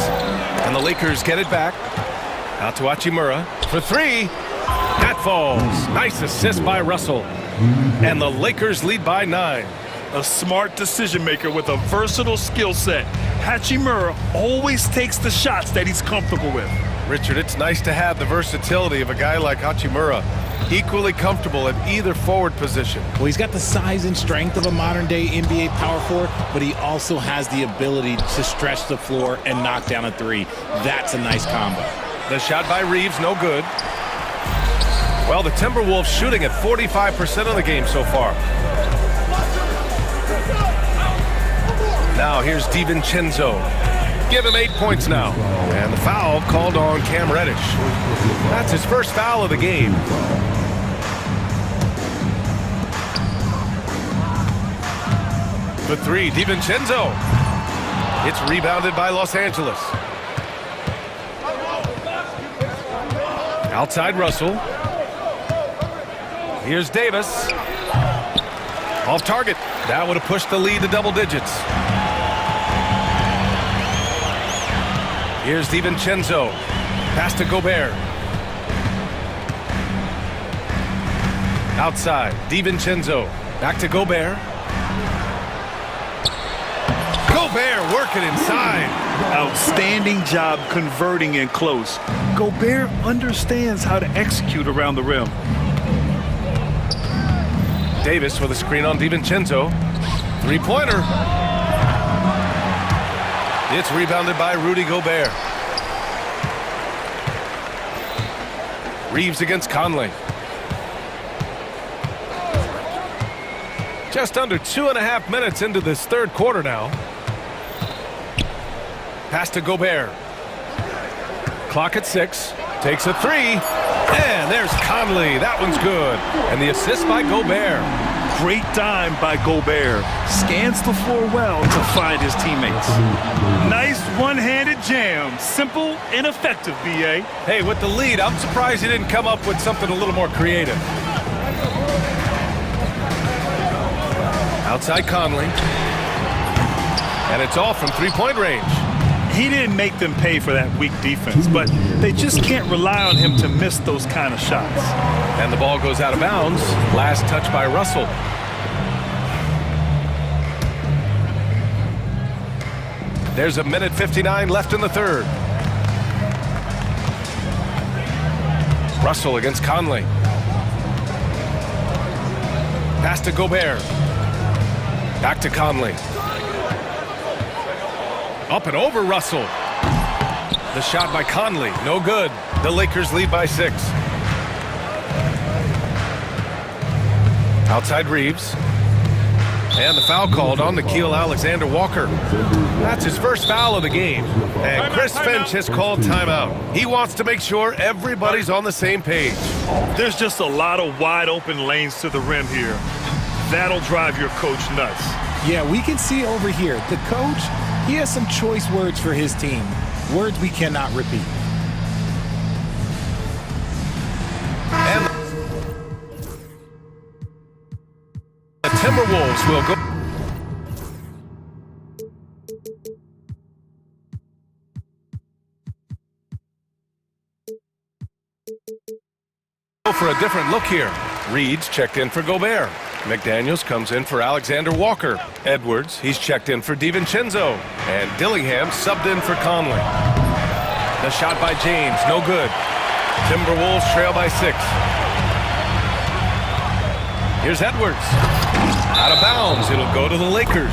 And the Lakers get it back. Out to Hachimura for 3. That falls. Nice assist by Russell. And the Lakers lead by 9. A smart decision maker with a versatile skill set. Hachimura always takes the shots that he's comfortable with. Richard, it's nice to have the versatility of a guy like Hachimura. Equally comfortable at either forward position. Well, he's got the size and strength of a modern-day NBA power forward, but he also has the ability to stretch the floor and knock down a 3. That's a nice combo. The shot by Reeves, no good. Well, the Timberwolves shooting at 45% of the game so far. Now here's DiVincenzo. Give him 8 points now. And the foul called on Cam Reddish. That's his first foul of the game. For 3, DiVincenzo. It's rebounded by Los Angeles. Outside Russell. Here's Davis. Off target. That would have pushed the lead to double digits. Here's DiVincenzo. Pass to Gobert. Outside. DiVincenzo. Back to Gobert. Gobert working inside. Outstanding job converting in close. Gobert understands how to execute around the rim. Davis with a screen on DiVincenzo. 3-pointer. It's rebounded by Rudy Gobert. Reeves against Conley. Just under 2.5 minutes into this third quarter now. Pass to Gobert. Clock at 6. Takes a 3. And there's Conley. That one's good. And the assist by Gobert. Great dime by Gobert. Scans the floor well to find his teammates. Nice one-handed jam. Simple and effective, B.A. Hey, with the lead, I'm surprised he didn't come up with something a little more creative. Outside Conley. And it's off from 3-point range. He didn't make them pay for that weak defense, but they just can't rely on him to miss those kind of shots. And the ball goes out of bounds. Last touch by Russell. There's 1:59 left in the third. Russell against Conley. Pass to Gobert. Back to Conley. Up and over Russell. The shot by Conley, no good. The Lakers lead by 6. Outside Reeves. And the foul called on Nickeil Alexander-Walker. That's his first foul of the game. And Chris Finch has called timeout. He wants to make sure everybody's on the same page. There's just a lot of wide open lanes to the rim here. That'll drive your coach nuts. Yeah, we can see over here, the coach, he has some choice words for his team. Words we cannot repeat. And the Timberwolves will go for a different look here. Reed's checked in for Gobert. McDaniels comes in for Alexander Walker. Edwards, he's checked in for DiVincenzo. And Dillingham subbed in for Conley. The shot by James, no good. Timberwolves trail by 6. Here's Edwards. Out of bounds, it'll go to the Lakers.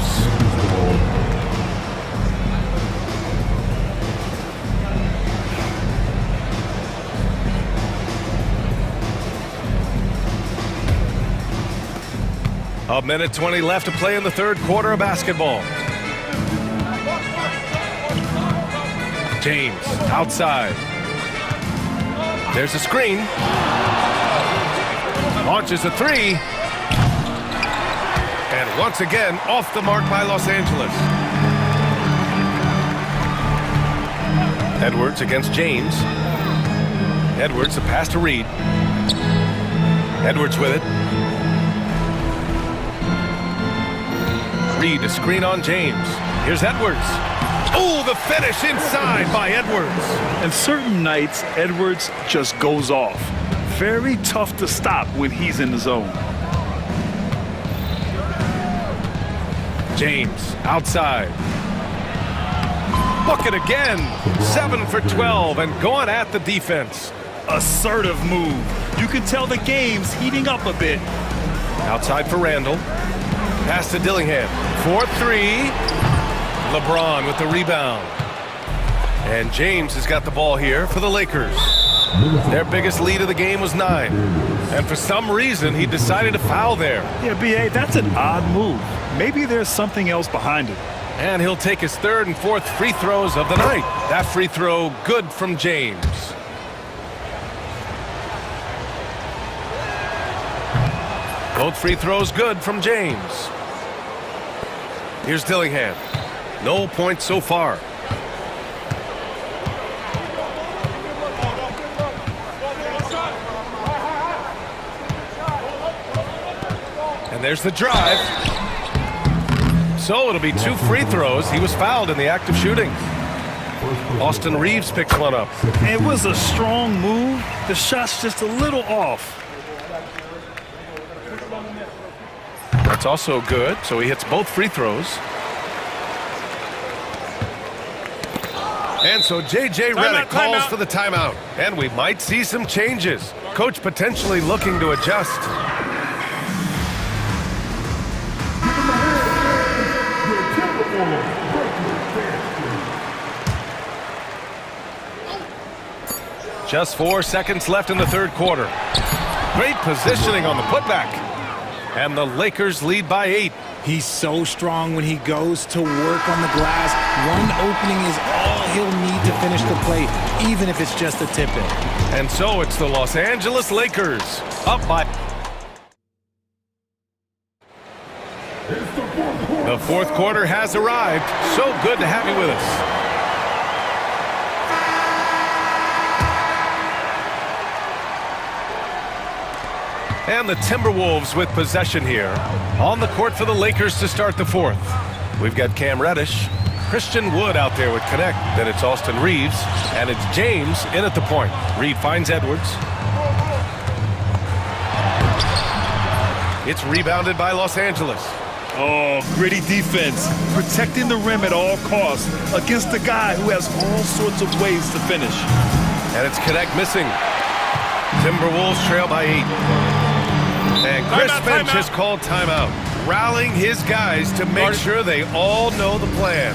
A minute 20 left to play in the third quarter of basketball. James, outside. There's a screen. Launches a 3. And once again, off the mark by Los Angeles. Edwards against James. Edwards, a pass to Reed. Edwards with it. Reed, a screen on James. Here's Edwards. Oh, the finish inside by Edwards. And certain nights, Edwards just goes off. Very tough to stop when he's in the zone. James, outside. Bucket again. 7 for 12 and going at the defense. Assertive move. You can tell the game's heating up a bit. Outside for Randall. Pass to Dillingham. 4-3. LeBron with the rebound. And James has got the ball here for the Lakers. Their biggest lead of the game was 9. And for some reason, he decided to foul there. Yeah, B.A., that's an odd move. Maybe there's something else behind it. And he'll take his third and fourth free throws of the night. That free throw good from James. Both free throws good from James. Here's Dillingham. No points so far. And there's the drive. So it'll be 2 free throws. He was fouled in the act of shooting. Austin Reeves picks one up. It was a strong move. The shot's just a little off. That's also good, so he hits both free throws. And so J.J. Redick calls for the timeout. And we might see some changes. Coach potentially looking to adjust. Just 4 seconds left in the third quarter. Great positioning on the putback. And the Lakers lead by 8. He's so strong when he goes to work on the glass. One opening is all he'll need to finish the play, even if it's just a tip-in. And so it's the Los Angeles Lakers up by... The fourth quarter has arrived. So good to have you with us. And the Timberwolves with possession here. On the court for the Lakers to start the fourth. We've got Cam Reddish. Christian Wood out there with connect. Then it's Austin Reeves. And it's James in at the point. Reed finds Edwards. It's rebounded by Los Angeles. Oh, gritty defense. Protecting the rim at all costs against a guy who has all sorts of ways to finish. And it's connect missing. Timberwolves trail by 8. And Chris Finch has called timeout, rallying his guys to make sure they all know the plan.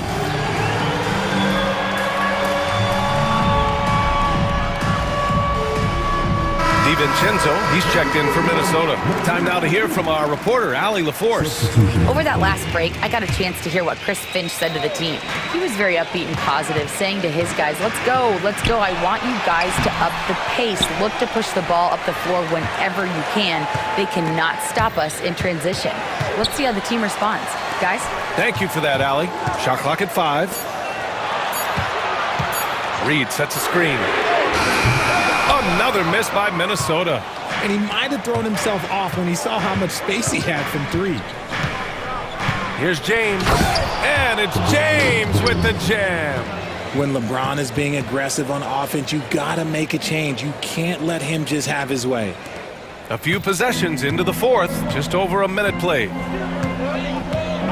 DiVincenzo, he's checked in for Minnesota. Time now to hear from our reporter, Allie LaForce. Over that last break, I got a chance to hear what Chris Finch said to the team. He was very upbeat and positive, saying to his guys, let's go. I want you guys to up the pace. Look to push the ball up the floor whenever you can. They cannot stop us in transition. Let's see how the team responds. Guys? Thank you for that, Allie. Shot clock at 5. Reed sets a screen. Another miss by Minnesota. And he might have thrown himself off when he saw how much space he had from 3. Here's James. And it's James with the jam. When LeBron is being aggressive on offense, you got to make a change. You can't let him just have his way. A few possessions into the fourth, just over a minute played.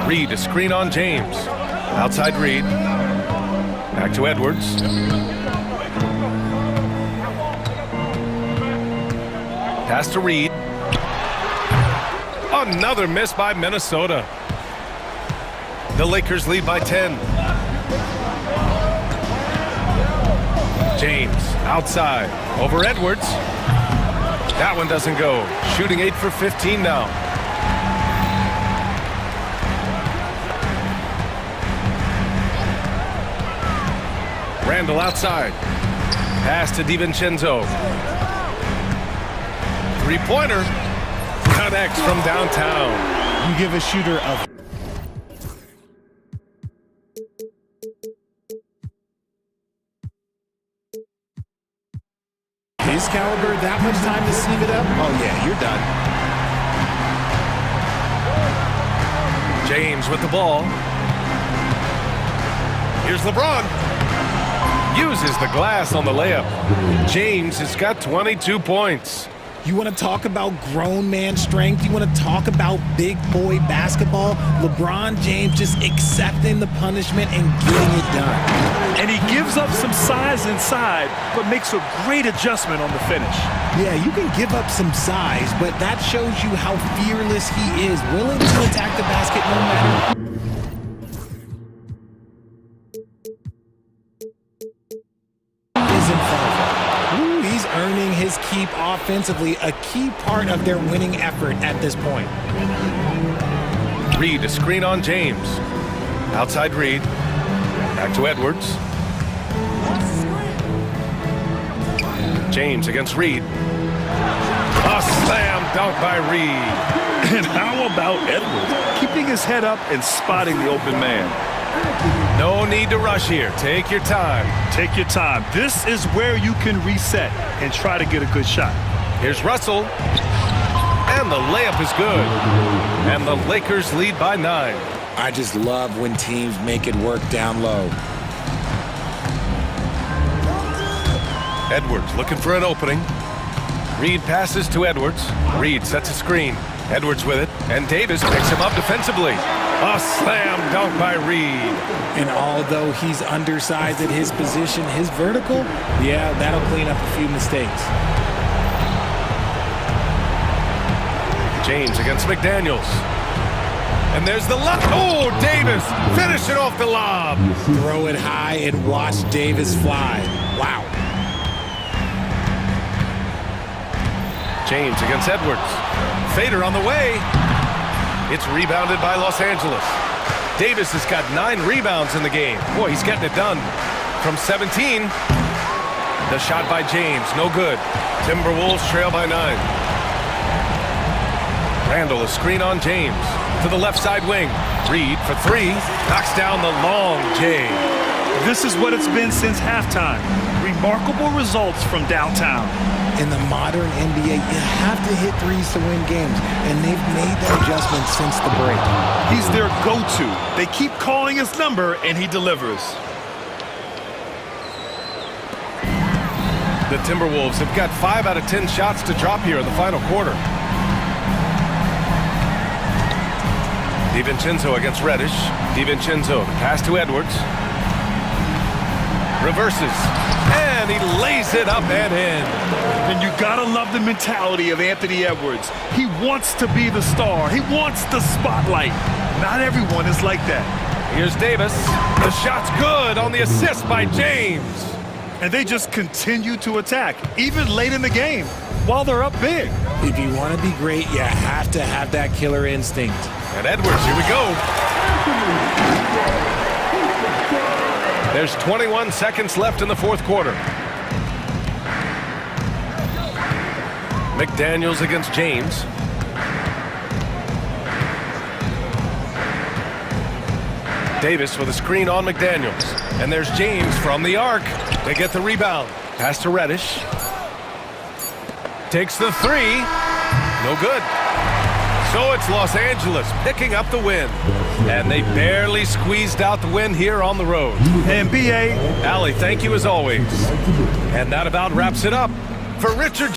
Reed, a screen on James. Outside Reed. Back to Edwards. Pass to Reed. Another miss by Minnesota. The Lakers lead by 10. James, outside, over Edwards. That one doesn't go. Shooting 8 for 15 now. Randall outside. Pass to DiVincenzo. Three-pointer. Connects from downtown. You give a shooter a his caliber, that much time to sleeve it up? Oh yeah, you're done. James with the ball. Here's LeBron. Uses the glass on the layup. James has got 22 points. You want to talk about grown man strength? You want to talk about big boy basketball? LeBron James just accepting the punishment and getting it done. And he gives up some size inside, but makes a great adjustment on the finish. Yeah, you can give up some size, but that shows you how fearless he is, willing to attack the basket no matter. He's earning his keep offensively, a key part of their winning effort at this point. Reed, a screen on James. Outside Reed. Back to Edwards. James against Reed. A slam dunk by Reed. And how about Edwards? Keeping his head up and spotting the open man. No need to rush here. Take your time. Take your time. This is where you can reset and try to get a good shot. Here's Russell. And the layup is good. And the Lakers lead by 9. I just love when teams make it work down low. Edwards looking for an opening. Reed passes to Edwards. Reed sets a screen. Edwards with it. And Davis picks him up defensively. A slam dunk by Reed. And although he's undersized at his position, his vertical, yeah, that'll clean up a few mistakes. James against McDaniels. And there's the lob. Oh, Davis finishing off the lob. Throw it high and watch Davis fly. Wow. James against Edwards. Fader on the way. It's rebounded by Los Angeles. Davis has got 9 rebounds in the game. Boy, he's getting it done. From 17, the shot by James, no good. Timberwolves trail by 9. Randall, a screen on James. To the left side wing. Reed for 3. Knocks down the long J. This is what it's been since halftime. Remarkable results from downtown. In the modern NBA, you have to hit threes to win games, and they've made that adjustment since the break. He's their go-to. They keep calling his number, and he delivers. The Timberwolves have got 5 out of 10 shots to drop here in the final quarter. DiVincenzo against Reddish. DiVincenzo, pass to Edwards. Reverses. And he lays it up and in. And you gotta love the mentality of Anthony Edwards. He wants to be the star. He wants the spotlight. Not everyone is like that. Here's Davis. The shot's good on the assist by James. And they just continue to attack, even late in the game, while they're up big. If you want to be great, you have to have that killer instinct. And Edwards, here we go. There's 21 seconds left in the fourth quarter. McDaniels against James. Davis with a screen on McDaniels. And there's James from the arc. They get the rebound. Pass to Reddish. Takes the 3. No good. So it's Los Angeles picking up the win. And they barely squeezed out the win here on the road. And B.A. Allie, thank you as always. And that about wraps it up. For Richard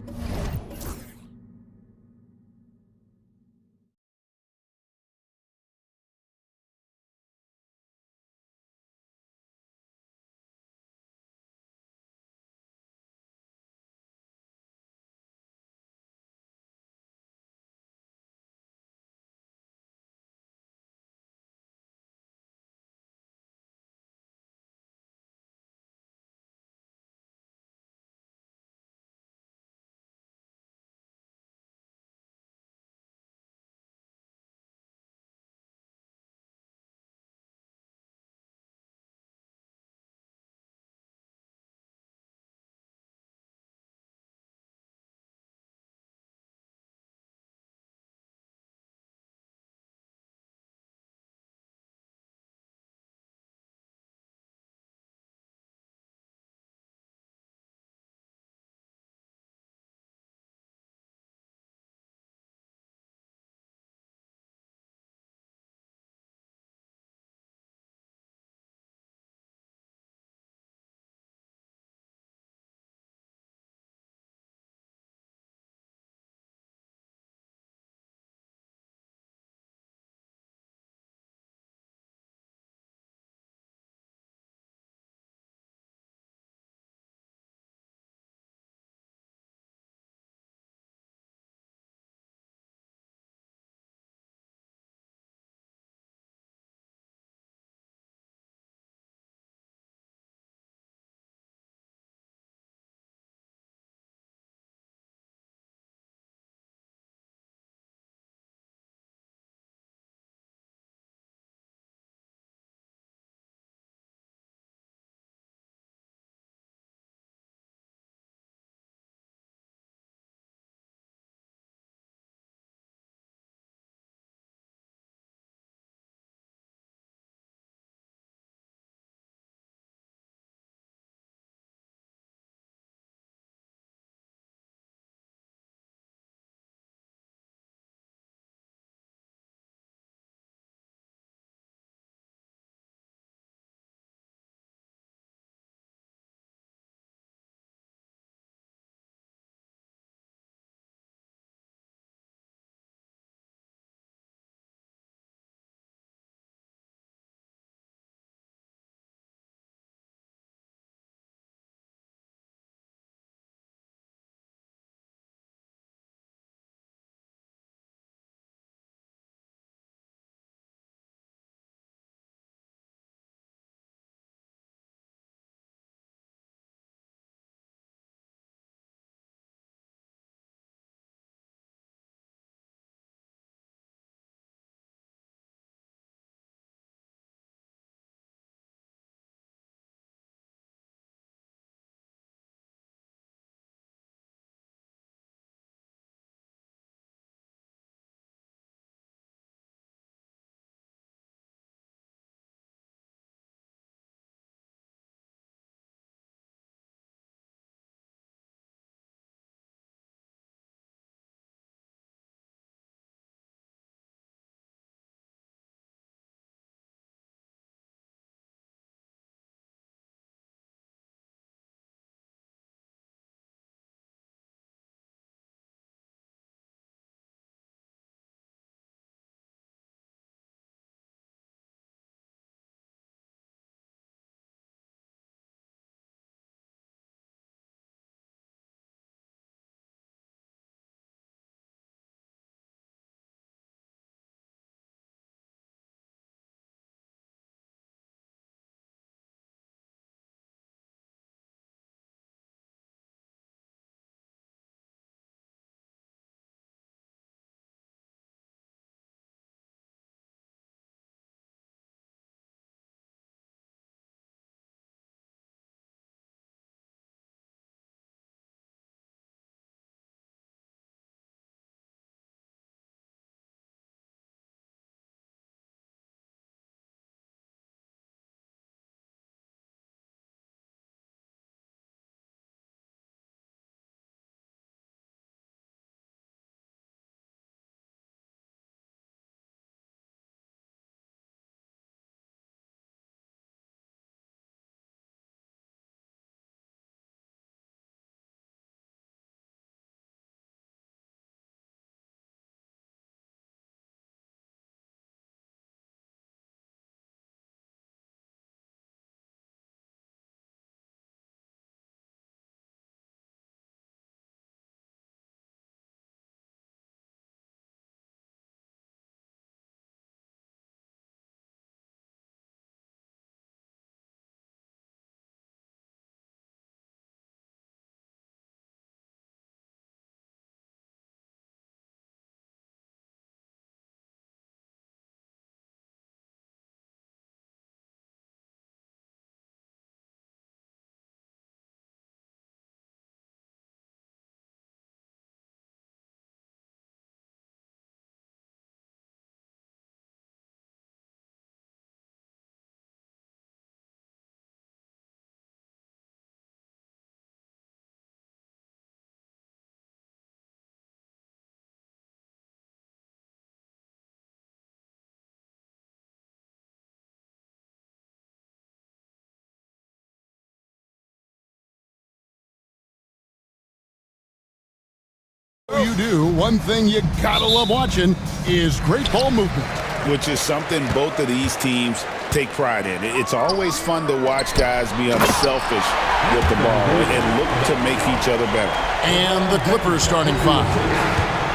You do. One thing you gotta love watching is great ball movement. Which is something both of these teams take pride in. It's always fun to watch guys be unselfish with the ball and look to make each other better. And the Clippers starting five.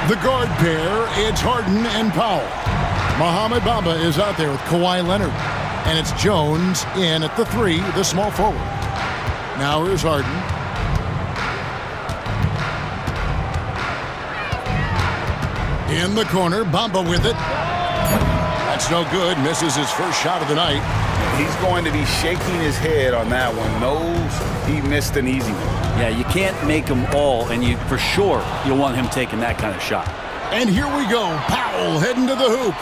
The guard pair, it's Harden and Powell. Mohamed Bamba is out there with Kawhi Leonard. And it's Jones in at the three, the small forward. Now here's Harden. In the corner, Bamba with it. That's no good. Misses his first shot of the night. He's going to be shaking his head on that one. Knows he missed an easy one. Yeah, you can't make them all, and for sure you'll want him taking that kind of shot. And here we go. Powell heading to the hoop.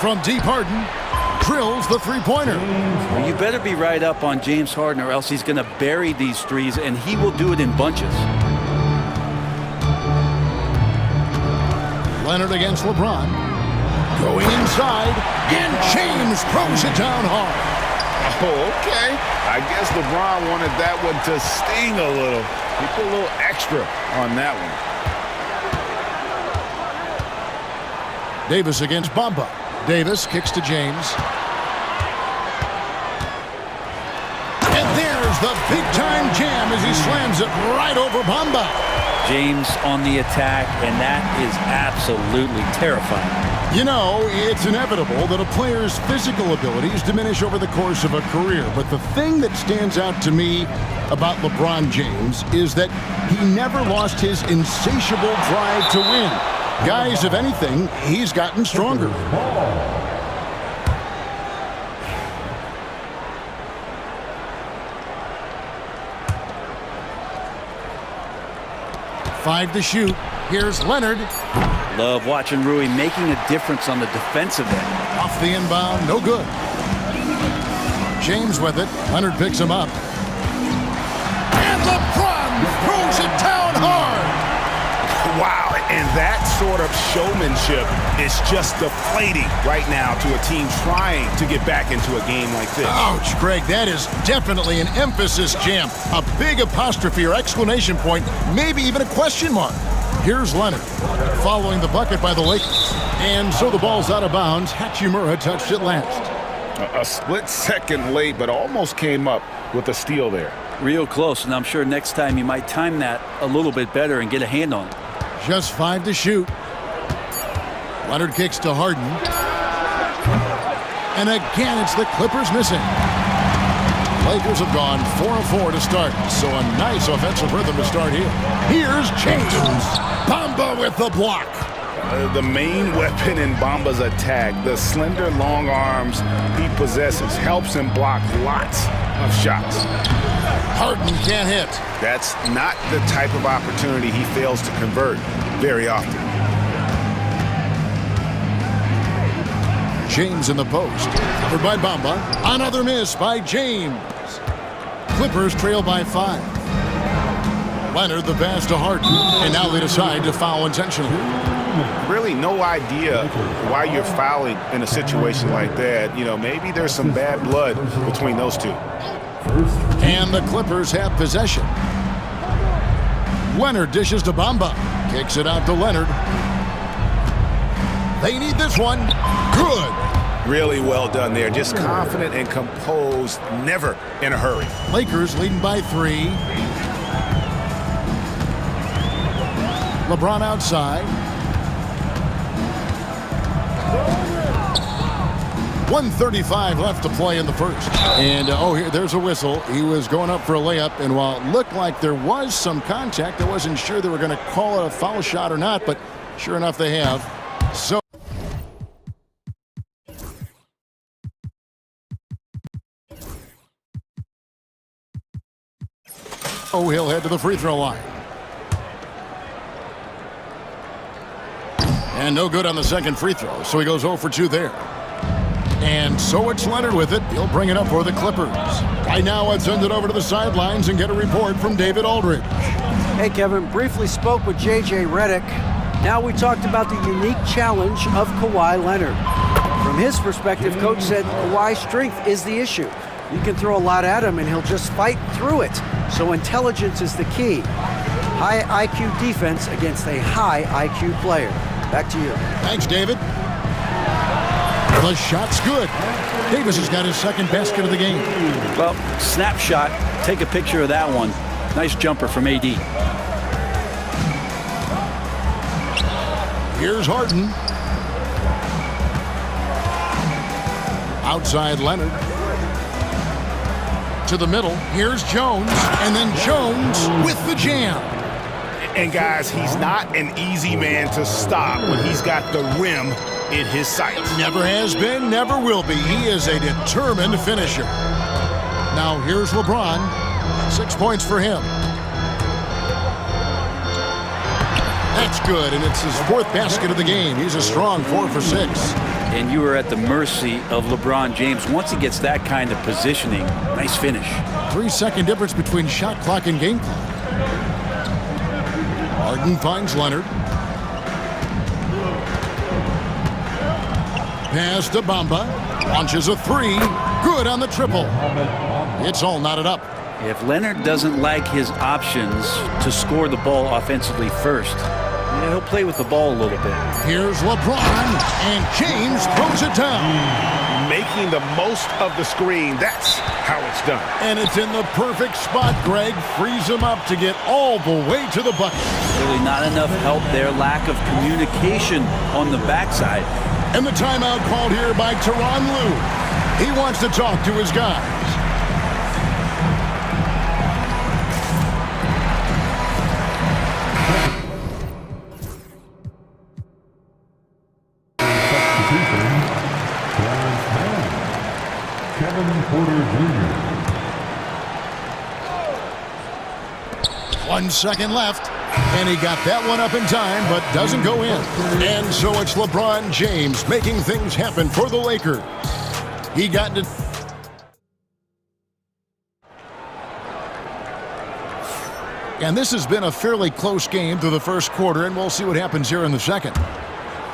From deep, Harden drills the three-pointer. Well, you better be right up on James Harden, or else he's going to bury these threes, and he will do it in bunches. Leonard against LeBron. Going inside, and James throws it down hard. Oh, okay. I guess LeBron wanted that one to sting a little. He put a little extra on that one. Davis against Bamba. Davis kicks to James. And there's the big-time jam as he slams it right over Bamba. James on the attack, and that is absolutely terrifying. You know, it's inevitable that a player's physical abilities diminish over the course of a career. But the thing that stands out to me about LeBron James is that he never lost his insatiable drive to win. Guys, if anything, he's gotten stronger. Five to shoot. Here's Leonard. Love watching Rui making a difference on the defensive end. Off the inbound, no good. James with it. Leonard picks him up. And LeBron throws it down hard. Wow, and that sort of showmanship is just deflating right now to a team trying to get back into a game like this. Ouch, Greg, that is definitely an emphasis jam. A big apostrophe or exclamation point, maybe even a question mark. Here's Leonard, following the bucket by the Lakers. And so the ball's out of bounds. Hachimura touched it last. A split second late, but almost came up with a steal there. Real close, and I'm sure next time you might time that a little bit better and get a hand on it. Just five to shoot. Leonard kicks to Harden. And again, it's the Clippers missing. Lakers have gone 4 of 4 to start, so a nice offensive rhythm to start here. Here's James. Bamba with the block. The main weapon in Bamba's attack, the slender, long arms he possesses, helps him block lots of shots. Harden can't hit. That's not the type of opportunity he fails to convert very often. James in the post. Covered by Bamba. Another miss by James. Clippers trail by 5. Leonard the pass to Harden. And now they decide to foul intentionally. Really no idea why you're fouling in a situation like that. You know, maybe there's some bad blood between those two. And the Clippers have possession. Leonard dishes to Bamba. Kicks it out to Leonard. They need this one. Good. Really well done there. Just confident and composed, never in a hurry. Lakers leading by 3. LeBron outside. 1:35 left to play in the first. And, here, there's a whistle. He was going up for a layup, and while it looked like there was some contact, I wasn't sure they were going to call it a foul shot or not, but sure enough they have. So he'll head to the free throw line. And no good on the second free throw, so he goes 0 for 2 there. And so it's Leonard with it. He'll bring it up for the Clippers. Right now, let's send it over to the sidelines and get a report from David Aldridge. Hey, Kevin, briefly spoke with J.J. Redick. Now we talked about the unique challenge of Kawhi Leonard. From his perspective, Coach said Kawhi's strength is the issue. You can throw a lot at him and he'll just fight through it. So intelligence is the key. High IQ defense against a high IQ player. Back to you. Thanks, David. The shot's good. Davis has got his second basket of the game. Well, snapshot. Take a picture of that one. Nice jumper from AD. Here's Harden. Outside Leonard. To the middle. Here's Jones. And then Jones with the jam. And guys, he's not an easy man to stop when he's got the rim in his sights. Never has been, never will be. He is a determined finisher. Now here's LeBron. 6 points for him. That's good, and it's his fourth basket of the game. He's a strong 4 for 6. And you are at the mercy of LeBron James. Once he gets that kind of positioning, nice finish. 3-second difference between shot clock and game clock. Harden finds Leonard. Pass to Bamba. Launches a 3. Good on the triple. It's all knotted up. If Leonard doesn't like his options to score the ball offensively first, he'll play with the ball a little bit. Here's LeBron, and James throws it down. Making the most of the screen. That's how it's done. And it's in the perfect spot. Greg frees him up to get all the way to the bucket. Really not enough help there. Lack of communication on the backside. And the timeout called here by Tyronn Lue. He wants to talk to his guys. Porter Jr. 1 second left, and he got that one up in time, but doesn't go in. And so it's LeBron James making things happen for the Lakers. He got to... And this has been a fairly close game through the first quarter, and we'll see what happens here in the second.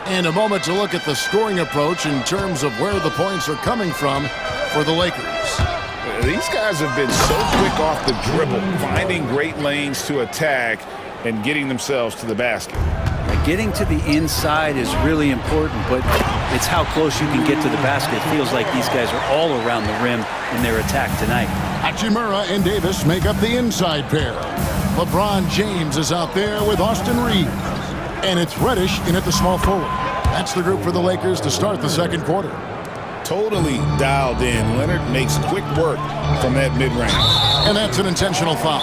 And a moment to look at the scoring approach in terms of where the points are coming from for the Lakers. These guys have been so quick off the dribble, finding great lanes to attack and getting themselves to the basket. Getting to the inside is really important, but it's how close you can get to the basket. It feels like these guys are all around the rim in their attack tonight. Hachimura and Davis make up the inside pair. LeBron James is out there with Austin Reeves. And it's Reddish in at the small forward. That's the group for the Lakers to start the second quarter. Totally dialed in. Leonard makes quick work from that mid-range. And that's an intentional foul.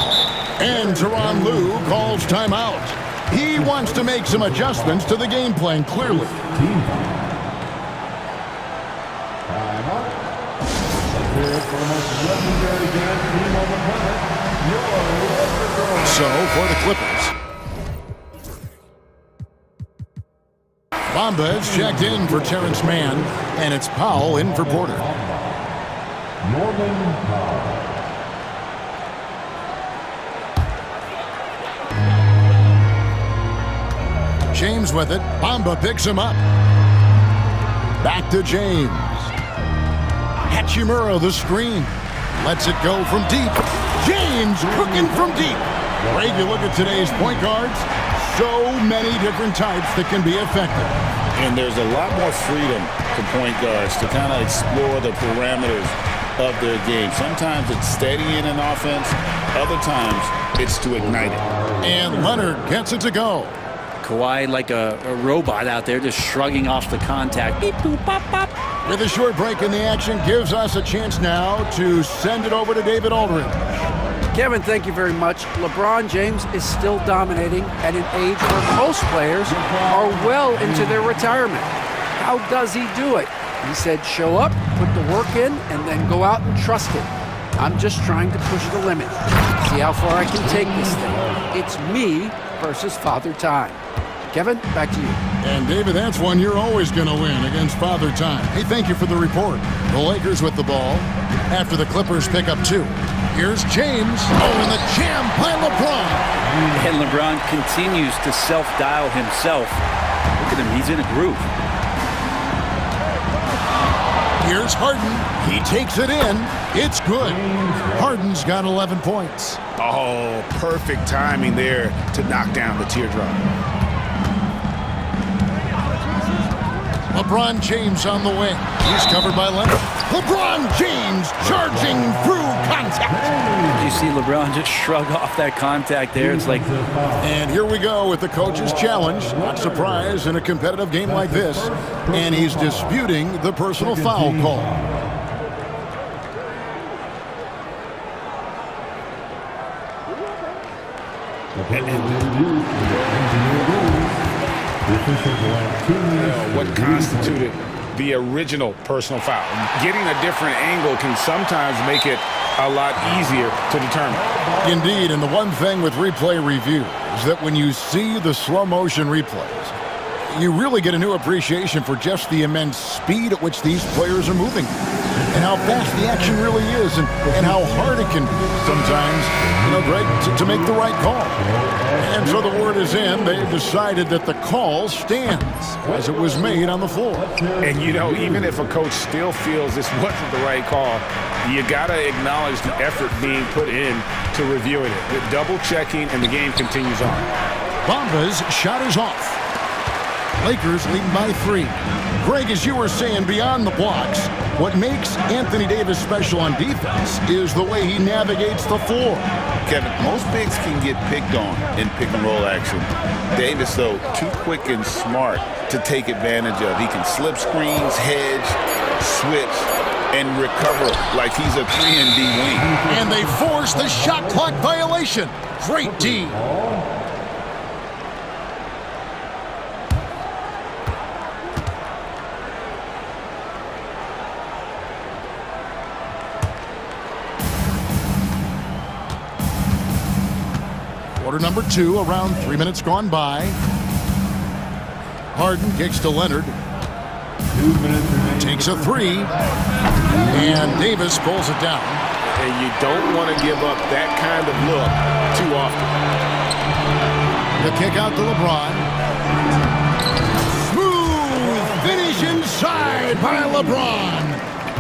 And Tyronn Lue calls timeout. He wants to make some adjustments to the game plan, clearly. So, for the Clippers, Bamba is checked in for Terrence Mann, and it's Powell in for Porter. Norman Powell. James with it. Bamba picks him up. Back to James. Hachimura the screen. Lets it go from deep. James cooking from deep. Greg, you look at today's point guards. So many different types that can be effective. And there's a lot more freedom to point guards to kind of explore the parameters of their game. Sometimes it's steadying an offense. Other times it's to ignite it. And Leonard gets it to go. Kawhi like a robot out there just shrugging off the contact. Beep, boop, pop, pop. With a short break in the action gives us a chance now to send it over to David Aldridge. Kevin, thank you very much. LeBron James is still dominating at an age where most players are well into their retirement. How does he do it? He said, show up, put the work in, and then go out and trust it. I'm just trying to push the limit. See how far I can take this thing. It's me versus Father Time. Kevin, back to you. And David, that's one you're always going to win against Father Time. Hey, thank you for the report. The Lakers with the ball after the Clippers pick up 2. Here's James. Oh, and the jam by LeBron. And LeBron continues to self-dial himself. Look at him, he's in a groove. Here's Harden. He takes it in. It's good. Harden's got 11 points. Oh, perfect timing there to knock down the teardrop. LeBron James on the wing. He's covered by Leonard. LeBron James charging through contact. You see LeBron just shrug off that contact there. It's like... And here we go with the coach's challenge. Not surprised in a competitive game like this. And he's disputing the personal foul call. What constituted the original personal foul? Getting a different angle can sometimes make it a lot easier to determine. Indeed, and the one thing with replay review is that when you see the slow motion replays, you really get a new appreciation for just the immense speed at which these players are moving and how fast the action really is and how hard it can sometimes, to make the right call. And so the word is in. They've decided that the call stands as it was made on the floor. And, even if a coach still feels this wasn't the right call, you got to acknowledge the effort being put in to reviewing it. The double checking, and the game continues on. Bamba's shot is off. Lakers leading by 3. Greg, as you were saying, beyond the blocks, what makes Anthony Davis special on defense is the way he navigates the floor. Kevin, most bigs can get picked on in pick-and-roll action. Davis, though, too quick and smart to take advantage of. He can slip screens, hedge, switch, and recover like he's a 3-and-D wing. And they force the shot clock violation. Great D. Quarter number 2, around 3 minutes gone by. Harden kicks to Leonard. 2 minutes. Takes a 3. And Davis pulls it down. And you don't want to give up that kind of look too often. The kick out to LeBron. Smooth finish inside by LeBron.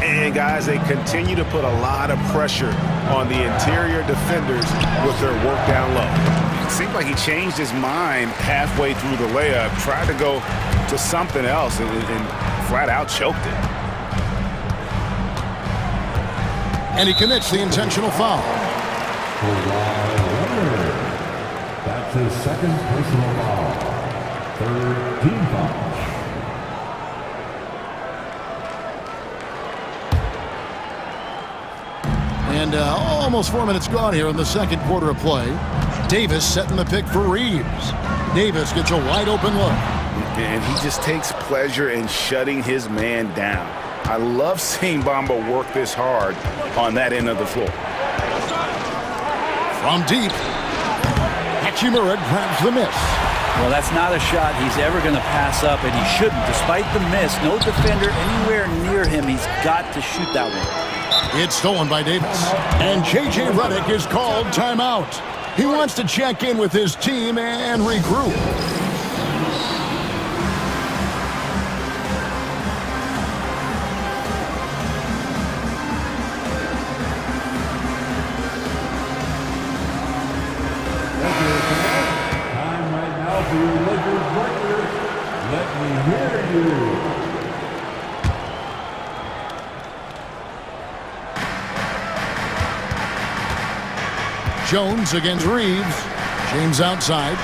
And guys, they continue to put a lot of pressure on the interior defenders with their work down low. It seemed like he changed his mind halfway through the layup, tried to go to something else, and flat out choked it. And he commits the intentional foul. That's his second personal foul. Third team foul. And almost 4 minutes gone here in the second quarter of play. Davis setting the pick for Reeves. Davis gets a wide open look. And he just takes pleasure in shutting his man down. I love seeing Bamba work this hard on that end of the floor. From deep, Hachimura grabs the miss. Well, that's not a shot he's ever going to pass up, and he shouldn't. Despite the miss, no defender anywhere near him. He's got to shoot that one. It's stolen by Davis. And J.J. Redick is called timeout. He wants to check in with his team and regroup. Time right now for your Lakers regulars. Let me hear you. Jones against Reeves. James outside.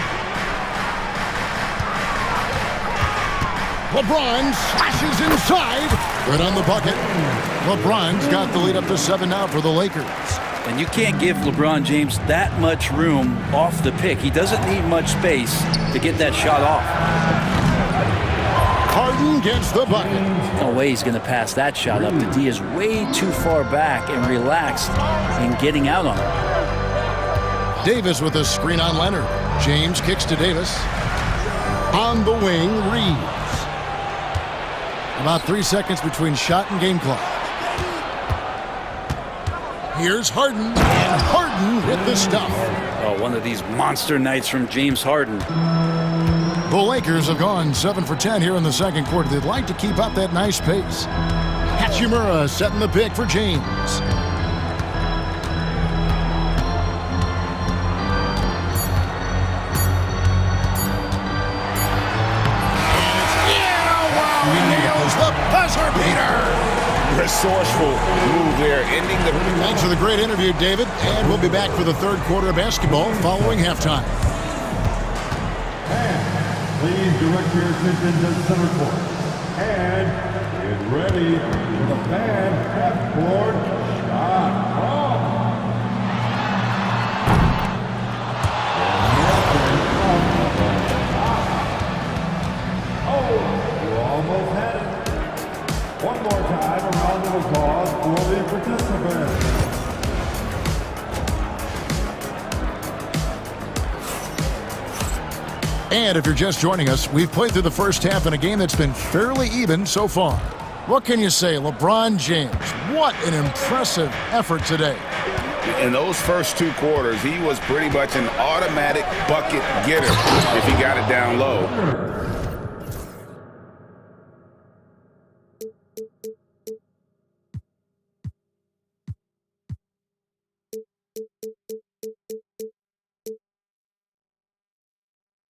LeBron slashes inside. Good on the bucket. LeBron's got the lead up to 7 now for the Lakers. And you can't give LeBron James that much room off the pick. He doesn't need much space to get that shot off. Harden gets the bucket. No way he's going to pass that shot up. The D is way too far back and relaxed in getting out on it. Davis with a screen on Leonard. James kicks to Davis. On the wing, Reeves. About 3 seconds between shot and game clock. Here's Harden, and Harden with the stuff. Oh, one of these monster nights from James Harden. The Lakers have gone 7 for 10 here in the second quarter. They'd like to keep up that nice pace. Hachimura setting the pick for James. He nails the buzzer beater. Resourceful move there, ending the... Thanks for the great interview, David. And we'll be back for the third quarter of basketball following halftime. And please direct your attention to center court. And get ready for the fan half-court shot clock. Oh, you almost had it. One more time, a round of applause for the participants. And if you're just joining us, we've played through the first half in a game that's been fairly even so far. What can you say, LeBron James? What an impressive effort today. In those first two quarters, he was pretty much an automatic bucket getter if he got it down low.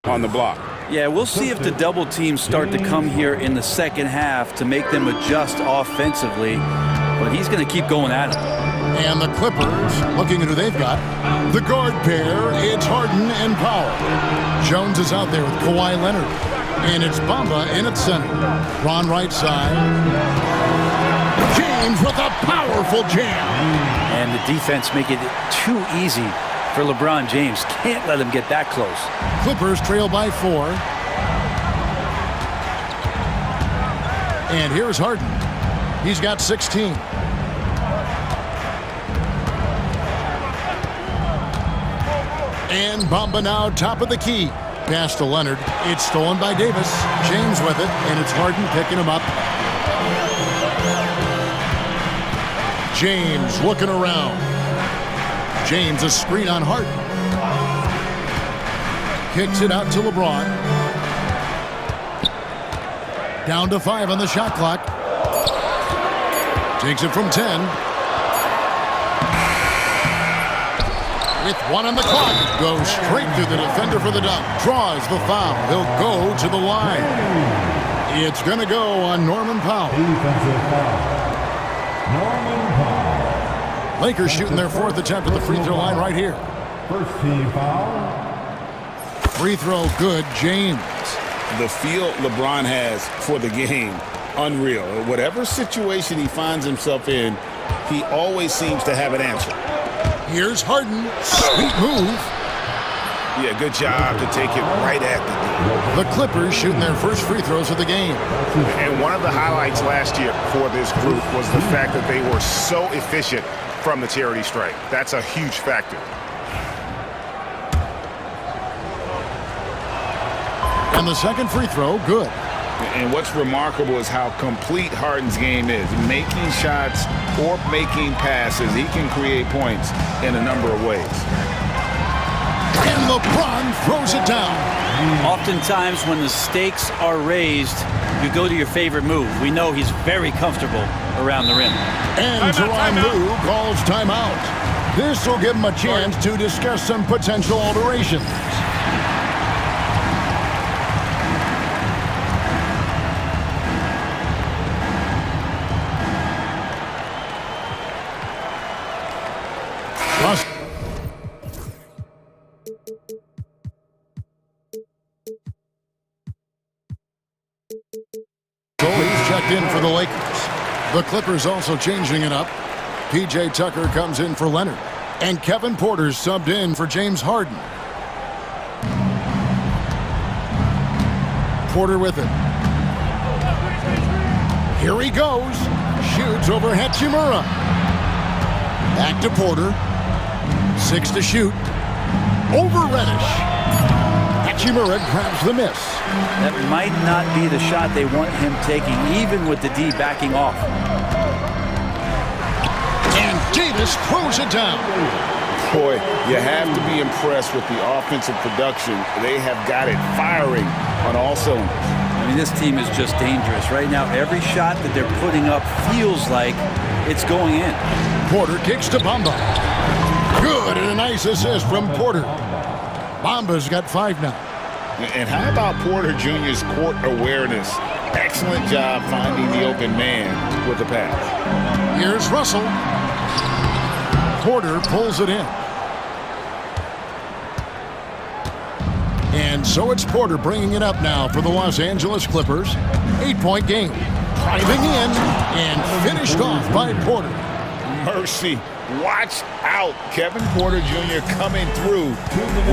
On the block. Yeah, we'll see if the double teams start to come here in the second half to make them adjust offensively, but he's going to keep going at it. And the Clippers, looking at who they've got, the guard pair, it's Harden and Powell. Jones is out there with Kawhi Leonard, and it's Bamba in at center. Ron right side. James with a powerful jam. And the defense make it too easy for LeBron James. Can't let him get that close. Clippers trail by 4. And here's Harden. He's got 16. And Bamba now top of the key. Pass to Leonard. It's stolen by Davis. James with it, and it's Harden picking him up. James looking around. James a screen on Harden. Kicks it out to LeBron. Down to 5 on the shot clock. Takes it from 10. With 1 on the clock. Goes straight through the defender for the dunk. Draws the foul. He'll go to the line. It's going to go on Norman Powell. Defensive foul. Norman Powell. Lakers shooting their 4th attempt at the free throw line right here. First team foul. Free throw good, James. The feel LeBron has for the game, unreal. Whatever situation he finds himself in, he always seems to have an answer. Here's Harden. Sweet move. Yeah, good job to take it right at the D. The Clippers shooting their first free throws of the game. And one of the highlights last year for this group was the fact that they were so efficient from the charity stripe. That's a huge factor. And the second free throw, good. And what's remarkable is how complete Harden's game is. Making shots or making passes, he can create points in a number of ways. And LeBron throws it down. Oftentimes when the stakes are raised, you go to your favorite move. We know he's very comfortable around the rim. And Tyronn Lue calls timeout. This will give him a chance to discuss some potential alterations. He's checked in for the Lakers. The Clippers also changing it up. P.J. Tucker comes in for Leonard. And Kevin Porter's subbed in for James Harden. Porter with it. Here he goes. Shoots over Hachimura. Back to Porter. 6 to shoot. Over Reddish. Hachimura grabs the miss. That might not be the shot they want him taking, even with the D backing off. And Davis throws it down. Boy, you have to be impressed with the offensive production. They have got it firing on all cylinders. I mean, this team is just dangerous. Right now, every shot that they're putting up feels like it's going in. Porter kicks to Bamba. Good, and a nice assist from Porter. Bamba's got 5 now. And how about Porter Jr.'s court awareness? Excellent job finding the open man with the pass. Here's Russell. Porter pulls it in. And so it's Porter bringing it up now for the Los Angeles Clippers. 8-point game. Driving in and finished off by Porter. Mercy. Watch out. Kevin Porter Jr. coming through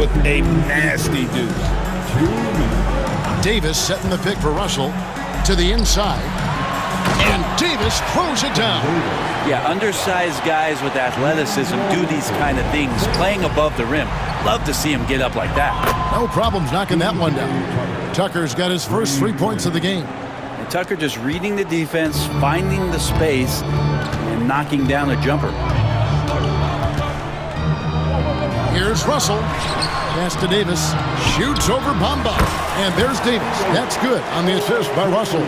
with a nasty deuce. Davis setting the pick for Russell to the inside. And Davis throws it down. Yeah, undersized guys with athleticism do these kind of things, playing above the rim. Love to see him get up like that. No problems knocking that one down. Tucker's got his first 3 points of the game. And Tucker just reading the defense, finding the space, and knocking down a jumper. Here's Russell. Pass to Davis. Shoots over Bamba. And there's Davis. That's good on the assist by Russell.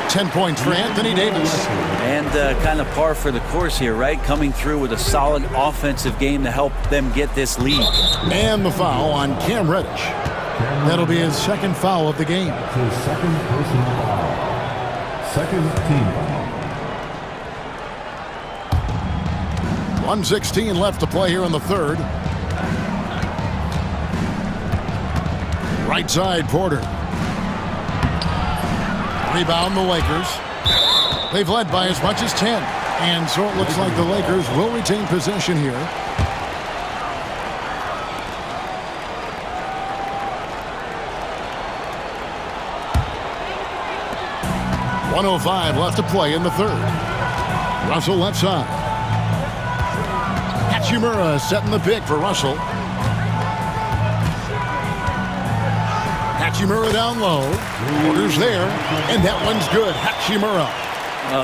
10 points for Anthony Davis. And kind of par for the course here, right? Coming through with a solid offensive game to help them get this lead. And the foul on Cam Reddish. That'll be his second foul of the game. His second personal foul. Second team foul. 1:16 left to play here in the third. Right side, Porter. Rebound the Lakers. They've led by as much as 10. And so it looks like the Lakers will retain possession here. .105 left to play in the third. Russell left side. Hachimura setting the pick for Russell. Hachimura down low. Porter's there, and that one's good. Hachimura.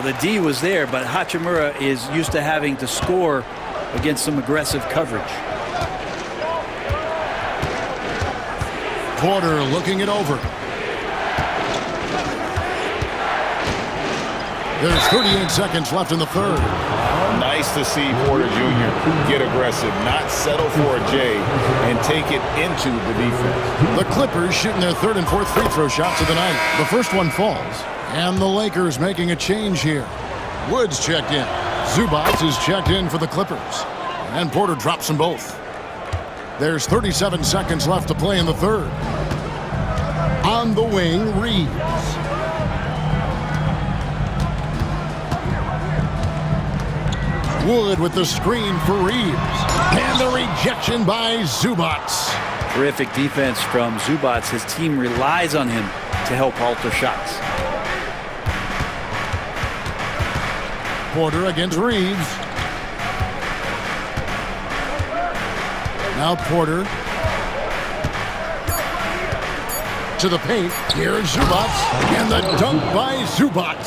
The D was there, but Hachimura is used to having to score against some aggressive coverage. Porter looking it over. There's 38 seconds left in the third. Nice to see Porter Jr. get aggressive, not settle for a J, and take it into the defense. The Clippers shooting their third and fourth free throw shots of the night. The first one falls. And the Lakers making a change here. Woods checked in. Zubac is checked in for the Clippers. And Porter drops them both. There's 37 seconds left to play in the third. On the wing, Reeves. Wood with the screen for Reeves. And the rejection by Zubac. Terrific defense from Zubac. His team relies on him to help alter shots. Porter against Reeves. Now Porter. To the paint. Here's Zubac. And the dunk by Zubac.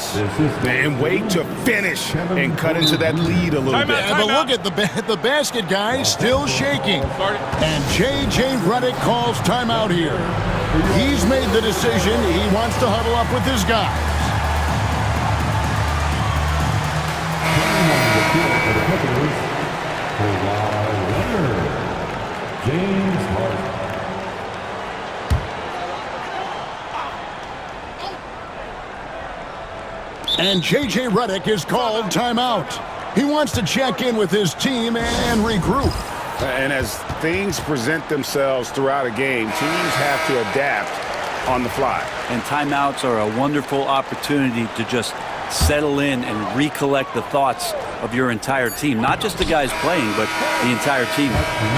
And wait to finish and cut into that lead a little bit. But look at the basket guy still shaking. And J.J. Redick calls timeout here. He's made the decision. He wants to huddle up with his guys. James Harden. And J.J. Redick is called timeout. He wants to check in with his team and regroup. And as things present themselves throughout a game, teams have to adapt on the fly. And timeouts are a wonderful opportunity to just settle in and recollect the thoughts of your entire team. Not just the guys playing, but the entire team.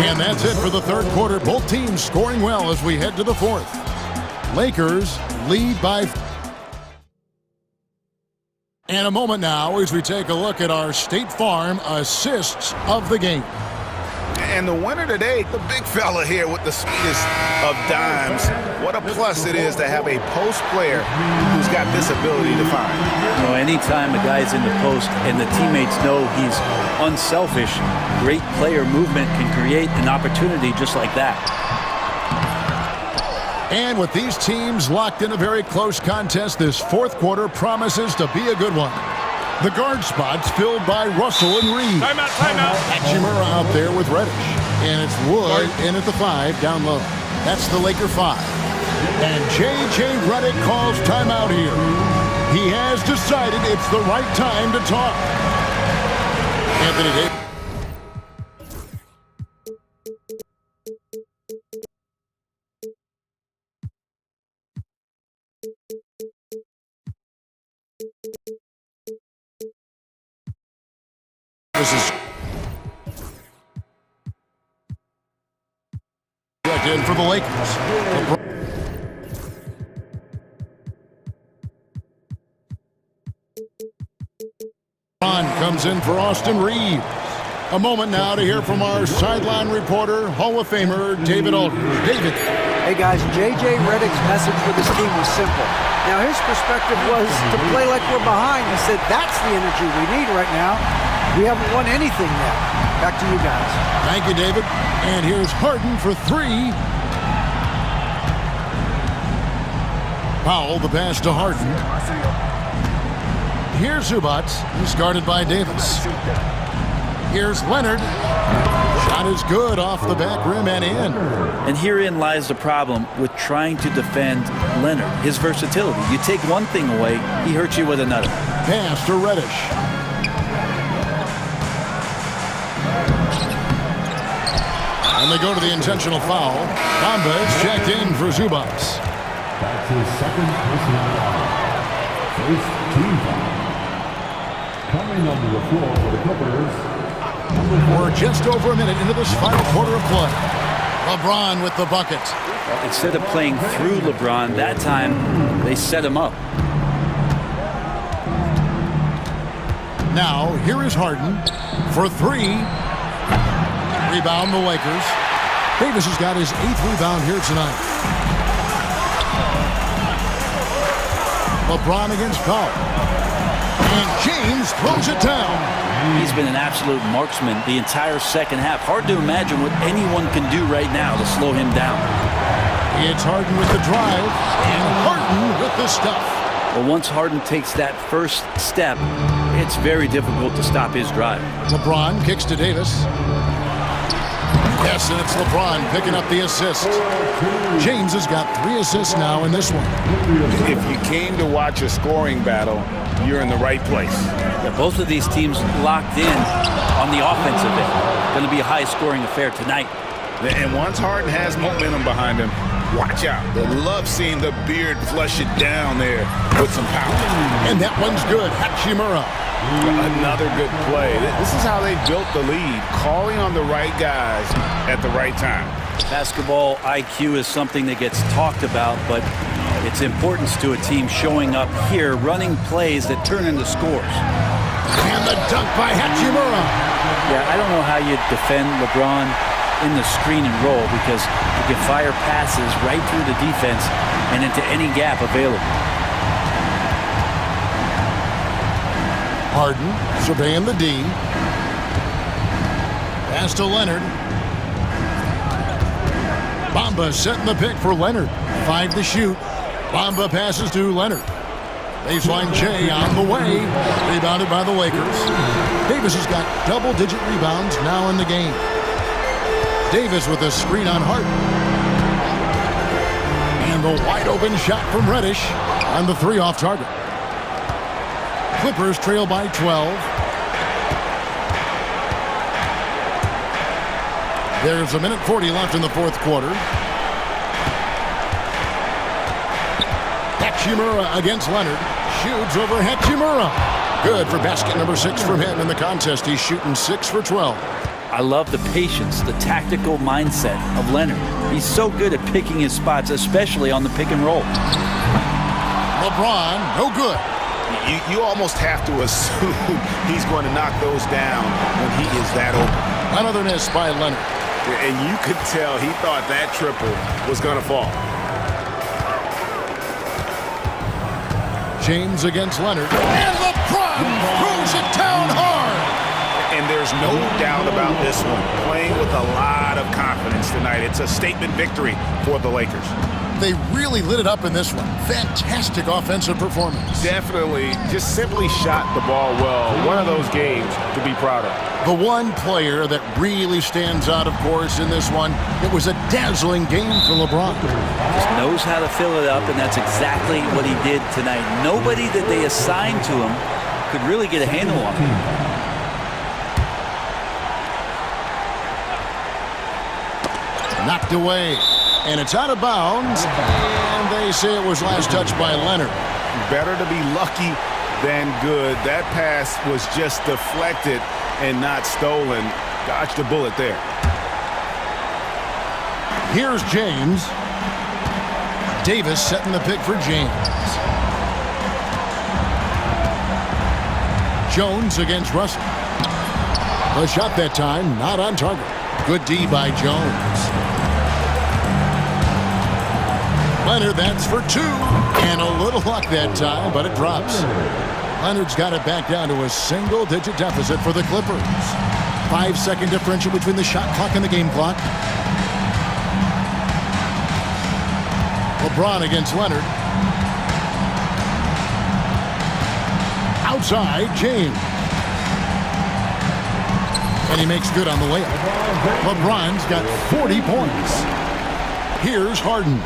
And that's it for the third quarter. Both teams scoring well as we head to the fourth. Lakers lead by... And a moment now as we take a look at our State Farm assists of the game. And the winner today, the big fella here with the sweetest of dimes. What a plus it is to have a post player who's got this ability to find. You know, anytime a guy's in the post and the teammates know he's unselfish, great player movement can create an opportunity just like that. And with these teams locked in a very close contest, this fourth quarter promises to be a good one. The guard spots filled by Russell and Reed. Timeout, timeout. Hachimura out there with Reddish. And it's Wood in at the 5 down low. That's the Laker 5. And J.J. Redick calls timeout here. He has decided it's the right time to talk. Anthony Davis. This is in for the Lakers. LeBron comes in for Austin Reeves. A moment now to hear from our sideline reporter, Hall of Famer David Aldridge. David. Hey guys, J.J. Redick's message for this team was simple. Now his perspective was to play like we're behind. He said that's the energy we need right now. We haven't won anything yet. Back to you guys. Thank you, David. And here's Harden for 3. Powell, the pass to Harden. Here's Zubac. He's guarded by Davis. Here's Leonard. Shot is good off the back rim and in. And herein lies the problem with trying to defend Leonard. His versatility. You take one thing away, he hurts you with another. Pass to Reddish. And they go to the intentional foul. Bamba is checked in for Zubac. That's his second personal foul. First team foul. Coming onto the floor for the Clippers. We're just over a minute into this final quarter of play. LeBron with the bucket. Well, instead of playing through LeBron, that time they set him up. Now, here is Harden for 3. Rebound the Lakers. Davis has got his 8th rebound here tonight. LeBron against Powell. And James throws it down. He's been an absolute marksman the entire second half. Hard to imagine what anyone can do right now to slow him down. It's Harden with the drive and Harden with the stuff. Well, once Harden takes that first step, it's very difficult to stop his drive. LeBron kicks to Davis. Yes, and it's LeBron picking up the assist. James has got 3 assists now in this one. If you came to watch a scoring battle, you're in the right place. Yeah, both of these teams locked in on the offensive end. Going to be a high-scoring affair tonight. And once Harden has momentum behind him, watch out. They love seeing the beard flush it down there with some power. And that one's good. Hachimura. Another good play. This is how they built the lead, calling on the right guys at the right time. Basketball IQ is something that gets talked about, but its importance to a team showing up here, running plays that turn into scores. And the dunk by Hachimura. Yeah, I don't know how you defend LeBron in the screen and roll because you can fire passes right through the defense and into any gap available. Harden surveying the D. Pass to Leonard. Bamba setting the pick for Leonard. 5 to shoot. Bamba passes to Leonard. Baseline J on the way. Rebounded by the Lakers. Davis has got double-digit rebounds now in the game. Davis with a screen on Harden. And the wide-open shot from Reddish on the 3 off target. Clippers trail by 12. There's a minute 40 left in the fourth quarter. Hachimura against Leonard. Shoots over Hachimura. Good for basket number 6 from him in the contest. He's shooting 6 for 12. I love the patience, the tactical mindset of Leonard. He's so good at picking his spots, especially on the pick and roll. LeBron, no good. You almost have to assume he's going to knock those down when he is that open. Another miss by Leonard. And you could tell he thought that triple was going to fall. James against Leonard. And LeBron throws it down hard. And there's no doubt about this one. Playing with a lot of confidence tonight. It's a statement victory for the Lakers. They really lit it up in this one. Fantastic offensive performance. Definitely just simply shot the ball well. One of those games to be proud of. The one player that really stands out, of course, in this one, it was a dazzling game for LeBron. Just knows how to fill it up, and that's exactly what he did tonight. Nobody that they assigned to him could really get a handle on him. Knocked away, and it's out of bounds, and they say it was last touched by Leonard. Better to be lucky than good. That pass was just deflected and not stolen. Dodged a bullet there. Here's James. Davis setting the pick for James. Jones against Russell. The shot that time, not on target. Good D by Jones. Leonard, that's for two. And a little luck that time, but it drops. Leonard's got it back down to a single-digit deficit for the Clippers. 5-second differential between the shot clock and the game clock. LeBron against Leonard. Outside, James. And he makes good on the layup. LeBron's got 40 points. Here's Harden.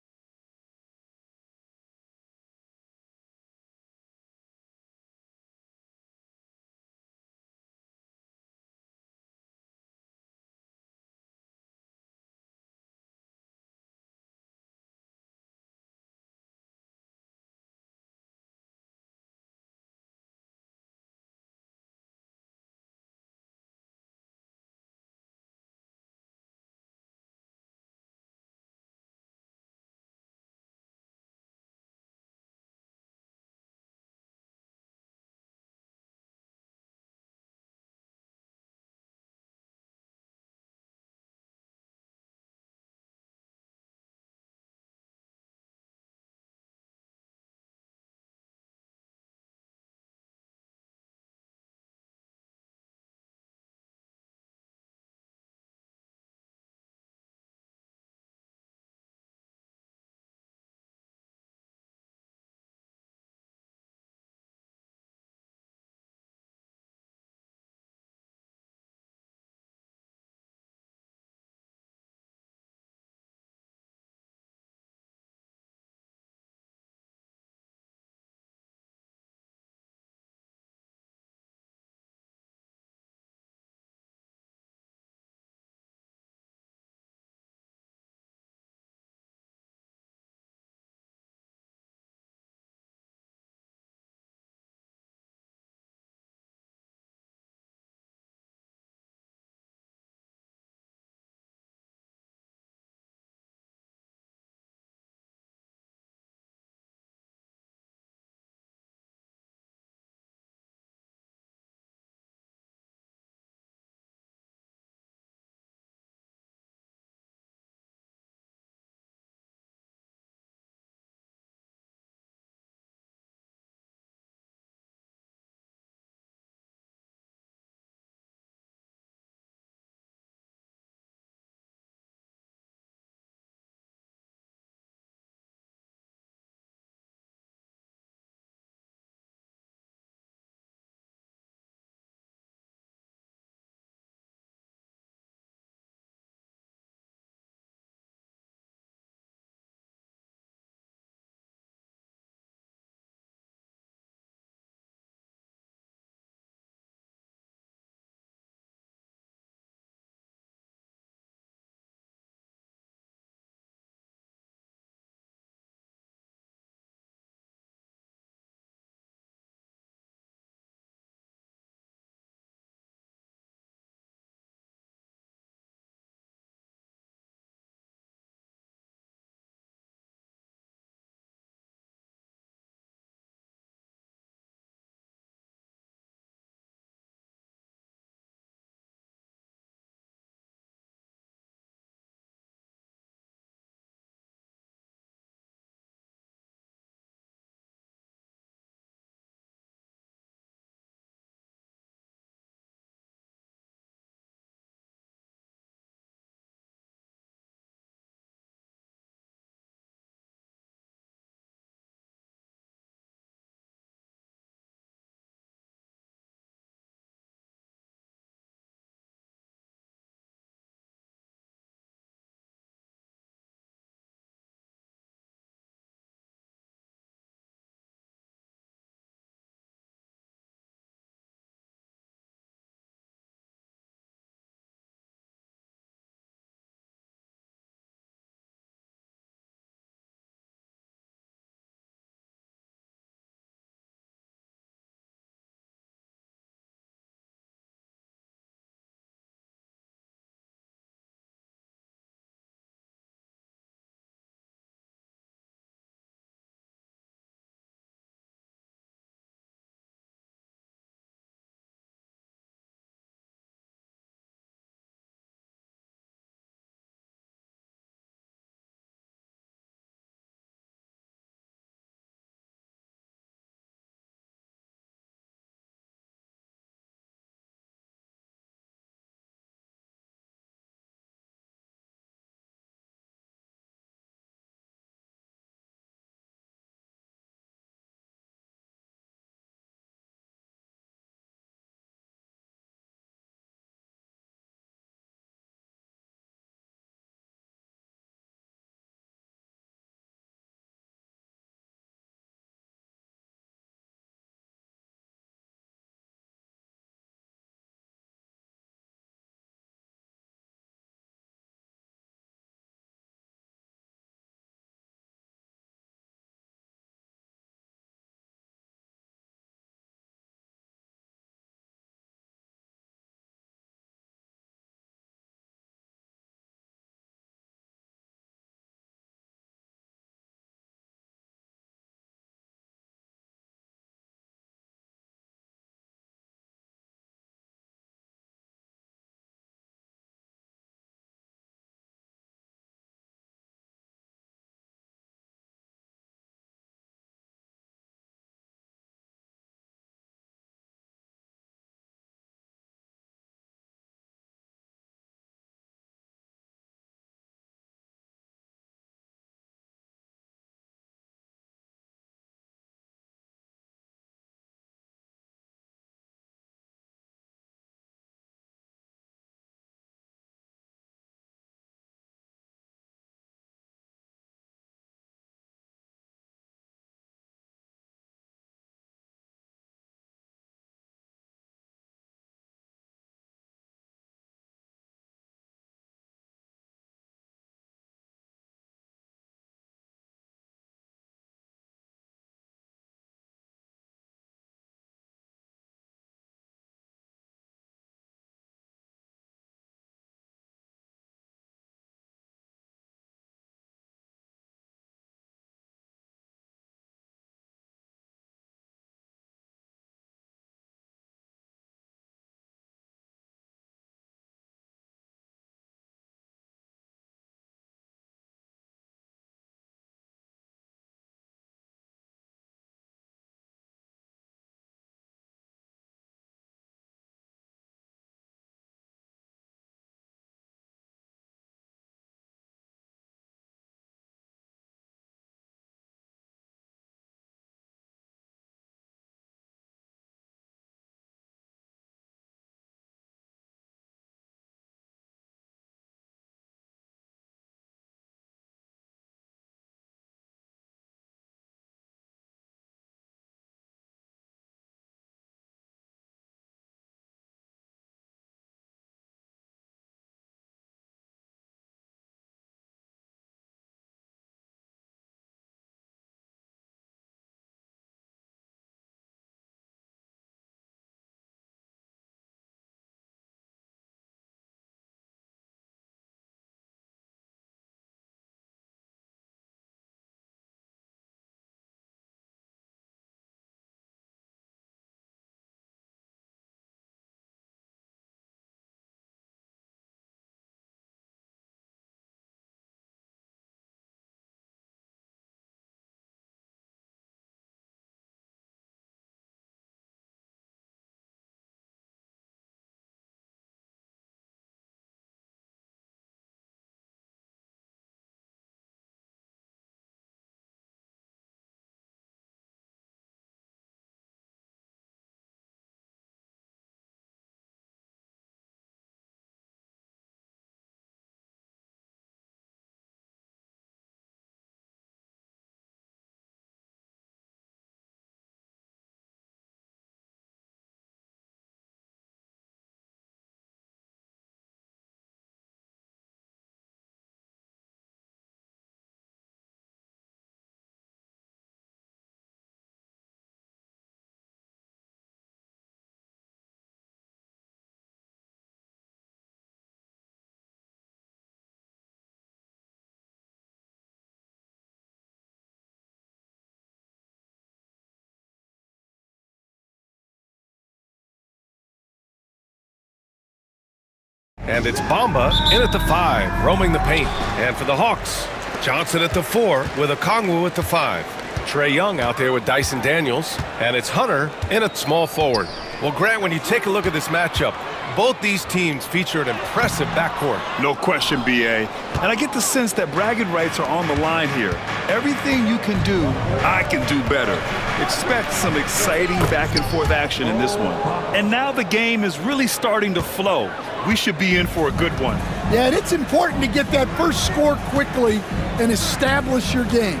And it's Bamba in at the 5, roaming the paint. And for the Hawks, Johnson at the 4 with Okongwu at the 5. Trae Young out there with Dyson Daniels. And it's Hunter in at small forward. Well, Grant, when you take a look at this matchup, both these teams feature an impressive backcourt. No question, B.A. And I get the sense that bragging rights are on the line here. Everything you can do, I can do better. Expect some exciting back-and-forth action in this one. And now the game is really starting to flow. We should be in for a good one. Yeah, and it's important to get that first score quickly and establish your game.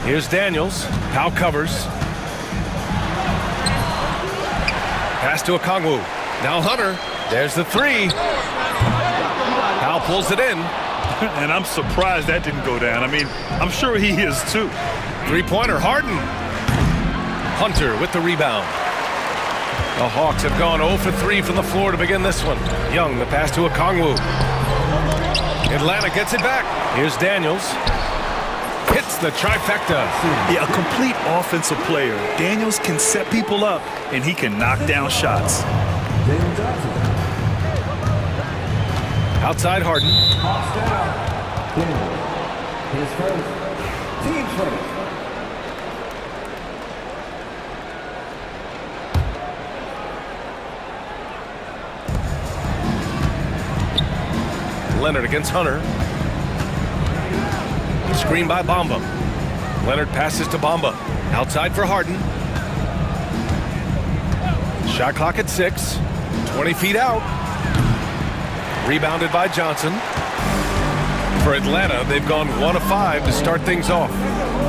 Here's Daniels. Powell covers. Pass to Okongwu. Now Hunter. There's the 3. Powell pulls it in. And I'm surprised that didn't go down. I mean, I'm sure he is too. Three-pointer, Harden. Hunter with the rebound. The Hawks have gone 0 for 3 from the floor to begin this one. Young, the pass to Okongwu. Atlanta gets it back. Here's Daniels. Hits the trifecta. Yeah, a complete offensive player. Daniels can set people up, and he can knock down shots. Outside Harden. His first, team first. Leonard against Hunter. Screen by Bamba. Leonard passes to Bamba. Outside for Harden. Shot clock at 6. 20 feet out. Rebounded by Johnson. For Atlanta, they've gone 1 of 5 to start things off.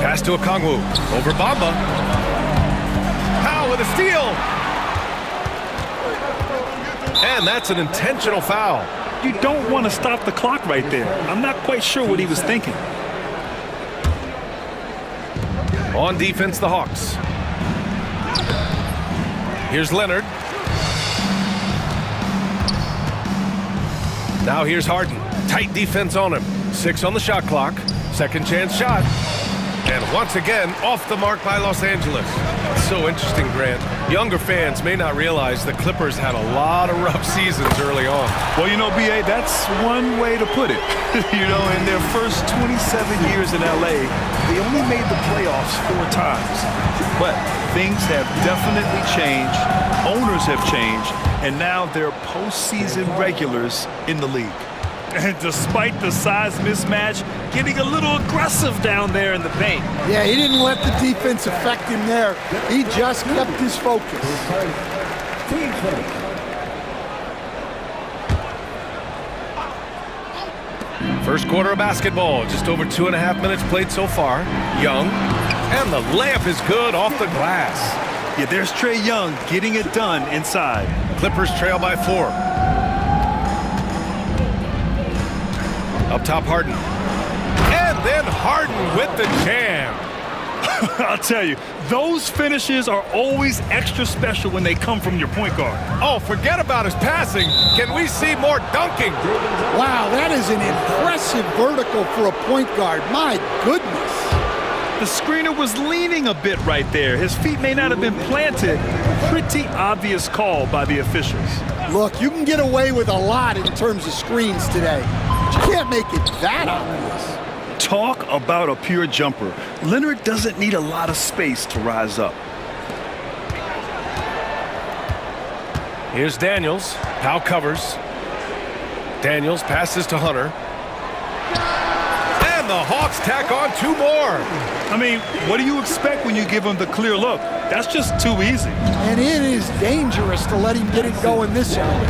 Pass to Okongwu. Over Bamba. Powell with a steal. And that's an intentional foul. You don't want to stop the clock right there. I'm not quite sure what he was thinking. On defense, the Hawks. Here's Leonard. Now here's Harden. Tight defense on him. 6 on the shot clock. Second chance shot. And once again, off the mark by Los Angeles. It's so interesting, Grant. Younger fans may not realize the Clippers had a lot of rough seasons early on. Well, you know, B.A., that's one way to put it. You know, in their first 27 years in L.A., they only made the playoffs 4 times. But things have definitely changed. Owners have changed. And now they're postseason regulars in the league. And despite the size mismatch, getting a little aggressive down there in the paint. Yeah, he didn't let the defense affect him there. He just kept his focus. First quarter of basketball, just over 2.5 minutes played so far. Young, and the layup is good off the glass. Yeah, there's Trae Young getting it done inside. Clippers trail by 4. Up top, Harden. And then Harden with the jam. I'll tell you, those finishes are always extra special when they come from your point guard. Oh, forget about his passing. Can we see more dunking? Wow, that is an impressive vertical for a point guard. My goodness. The screener was leaning a bit right there. His feet may not have been planted. Pretty obvious call by the officials. Look, you can get away with a lot in terms of screens today. But you can't make it that obvious. Talk about a pure jumper. Leonard doesn't need a lot of space to rise up. Here's Daniels. Powell covers. Daniels passes to Hunter. And the Hawks tack on 2 more. I mean, what do you expect when you give him the clear look? That's just too easy. And it is dangerous to let him get it going this early.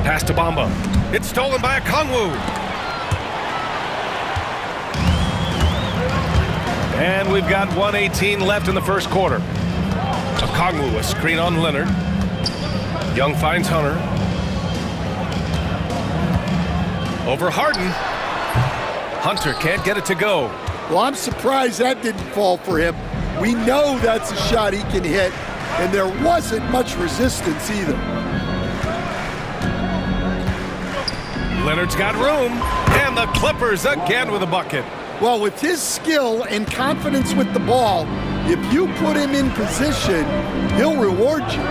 Pass to Bamba. It's stolen by Okongwu. And we've got 1:18 left in the first quarter. Okongwu, a screen on Leonard. Young finds Hunter. Over Harden. Hunter can't get it to go. Well, I'm surprised that didn't fall for him. We know that's a shot he can hit, and there wasn't much resistance either. Leonard's got room, and the Clippers again with a bucket. Well, with his skill and confidence with the ball, If you put him in position, he'll reward you.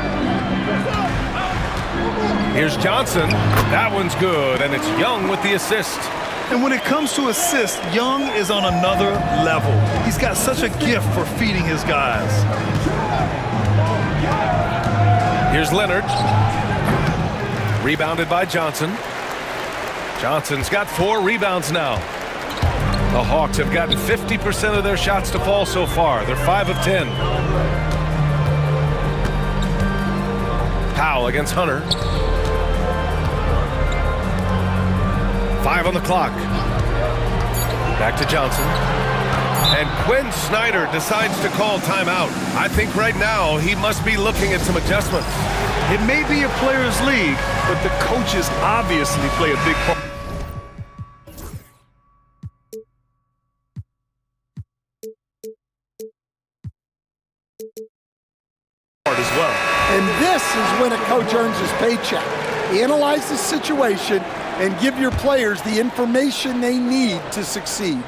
Here's Johnson. That one's good, and it's Young with the assist. And when it comes to assists, Young is on another level. He's got such a gift for feeding his guys. Here's Leonard. Rebounded by Johnson. Johnson's got 4 rebounds now. The Hawks have gotten 50% of their shots to fall so far. They're 5 of 10. Powell against Hunter. 5 on the clock. Back to Johnson. And Quinn Snyder decides to call timeout. I think right now he must be looking at some adjustments. It may be a players' league, but the coaches obviously play a big part. As well. And this is when a coach earns his paycheck. Analyze the situation and give your players the information they need to succeed.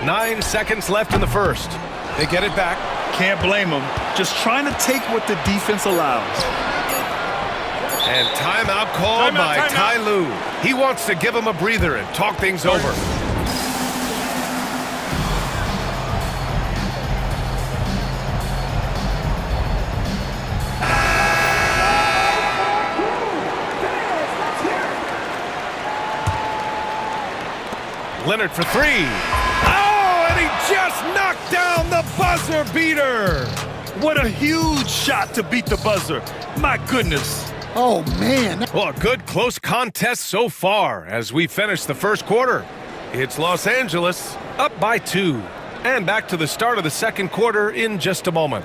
9 seconds left in the first. They get it back. Can't blame them. Just trying to take what the defense allows. And timeout called by Ty Lue. He wants to give him a breather and talk things over. Leonard for 3. Oh, and he just knocked down the buzzer beater. What a huge shot to beat the buzzer. My goodness. Oh, man. Well, a good close contest so far as we finish the first quarter. It's Los Angeles up by 2. And back to the start of the second quarter in just a moment.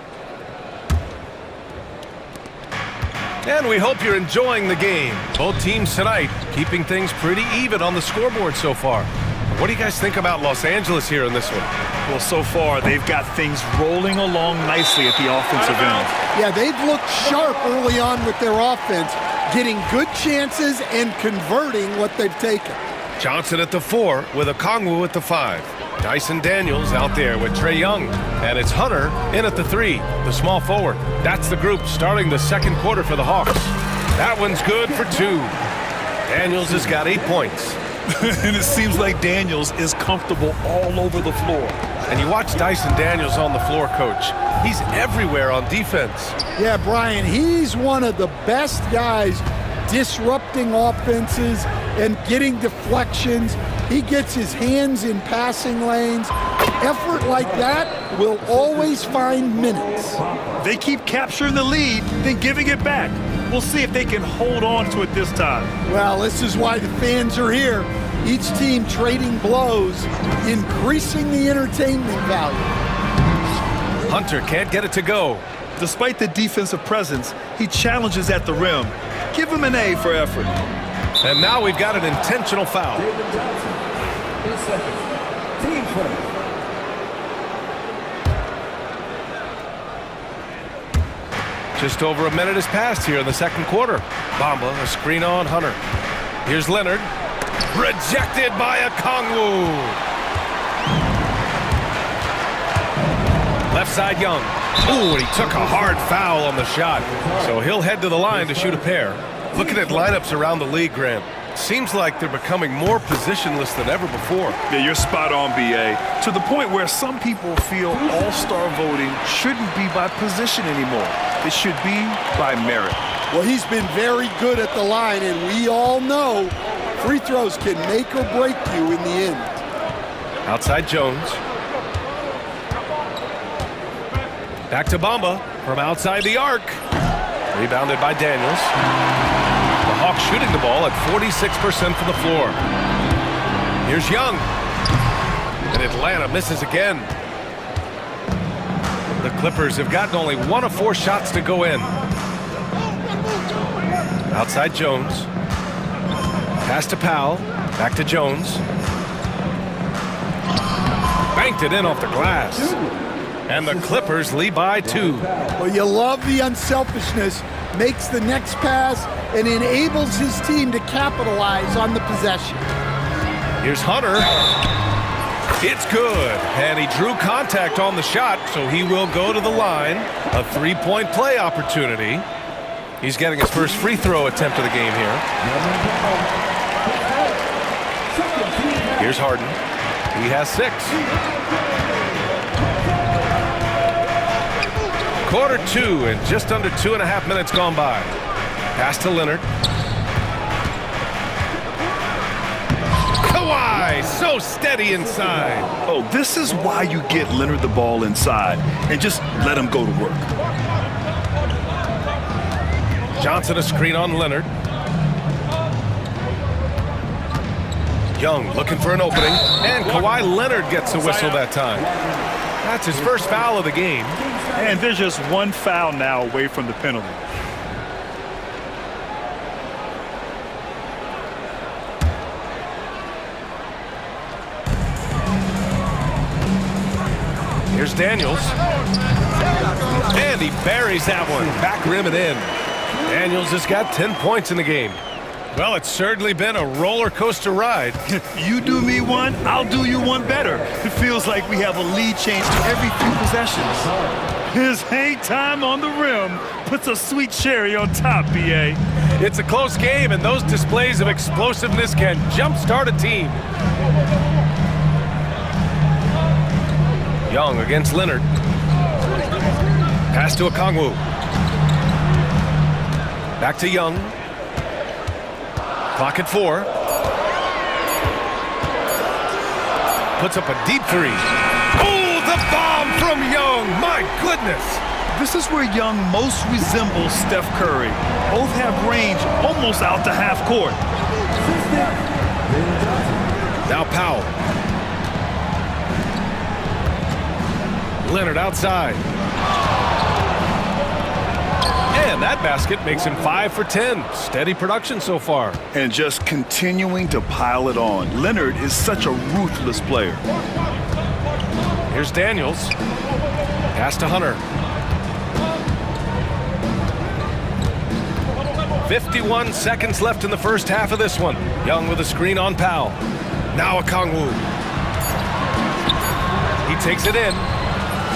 And we hope you're enjoying the game. Both teams tonight keeping things pretty even on the scoreboard so far. What do you guys think about Los Angeles here in this one? Well, so far, they've got things rolling along nicely at the offensive end. Yeah, they've looked sharp early on with their offense, getting good chances and converting what they've taken. Johnson at the 4 with Okongwu at the 5. Dyson Daniels out there with Trae Young. And it's Hunter in at the 3, the small forward. That's the group starting the second quarter for the Hawks. That one's good for 2. Daniels has got 8 points. And it seems like Daniels is comfortable all over the floor. And you watch Dyson Daniels on the floor, Coach. He's everywhere on defense. Yeah, Brian, he's one of the best guys disrupting offenses and getting deflections. He gets his hands in passing lanes. Effort like that will always find minutes. They keep capturing the lead, then giving it back. We'll see if they can hold on to it this time. Well, this is why the fans are here. Each team trading blows, increasing the entertainment value. Hunter can't get it to go. Despite the defensive presence, he challenges at the rim. Give him an A for effort. And now we've got an intentional foul. Just over a minute has passed here in the second quarter. Bamba, a screen on Hunter. Here's Leonard. Rejected by Okongwu. Left side Young. Ooh, and he took a hard foul on the shot. So he'll head to the line to shoot a pair. Looking at lineups around the league, Graham. Seems like they're becoming more positionless than ever before. Yeah, you're spot on, B.A. To the point where some people feel all-star voting shouldn't be by position anymore. It should be by merit. Well, he's been very good at the line, and we all know free throws can make or break you in the end. Outside Jones. Back to Bamba from outside the arc. Rebounded by Daniels. The Hawks shooting the ball at 46% from the floor. Here's Young. And Atlanta misses again. The Clippers have gotten only 1 of 4 shots to go in. Outside Jones. Pass to Powell. Back to Jones. Banked it in off the glass. And the Clippers lead by 2. Well, you love the unselfishness. Makes the next pass and enables his team to capitalize on the possession. Here's Hunter. It's good, and he drew contact on the shot, so he will go to the line. A three-point play opportunity. He's getting his first free throw attempt of the game here. Here's Harden. He has 6. Quarter 2 and just under 2.5 minutes gone by. Pass to Leonard. Kawhi, so steady inside. Oh, this is why you get Leonard the ball inside and just let him go to work. Johnson a screen on Leonard. Young looking for an opening, and Kawhi Leonard gets a whistle that time. That's his first foul of the game. And there's just one foul now away from the penalty. Here's Daniels. And he buries that one. Back rim and in. Daniels has got 10 points in the game. Well, it's certainly been a roller coaster ride. You do me one, I'll do you one better. It feels like we have a lead change every few possessions. His hang time on the rim puts a sweet cherry on top, BA. It's a close game, and those displays of explosiveness can jumpstart a team. Young against Leonard. Pass to Okongwu. Back to Young. Clock at 4. Puts up a deep 3. Oh, the bomb from Young. My goodness. This is where Young most resembles Steph Curry. Both have range almost out to half court. Now Powell. Leonard outside. And that basket makes him 5 for 10. Steady production so far. And just continuing to pile it on. Leonard is such a ruthless player. Here's Daniels. Pass to Hunter. 51 seconds left in the first half of this one. Young with a screen on Powell. Now Okongwu. He takes it in.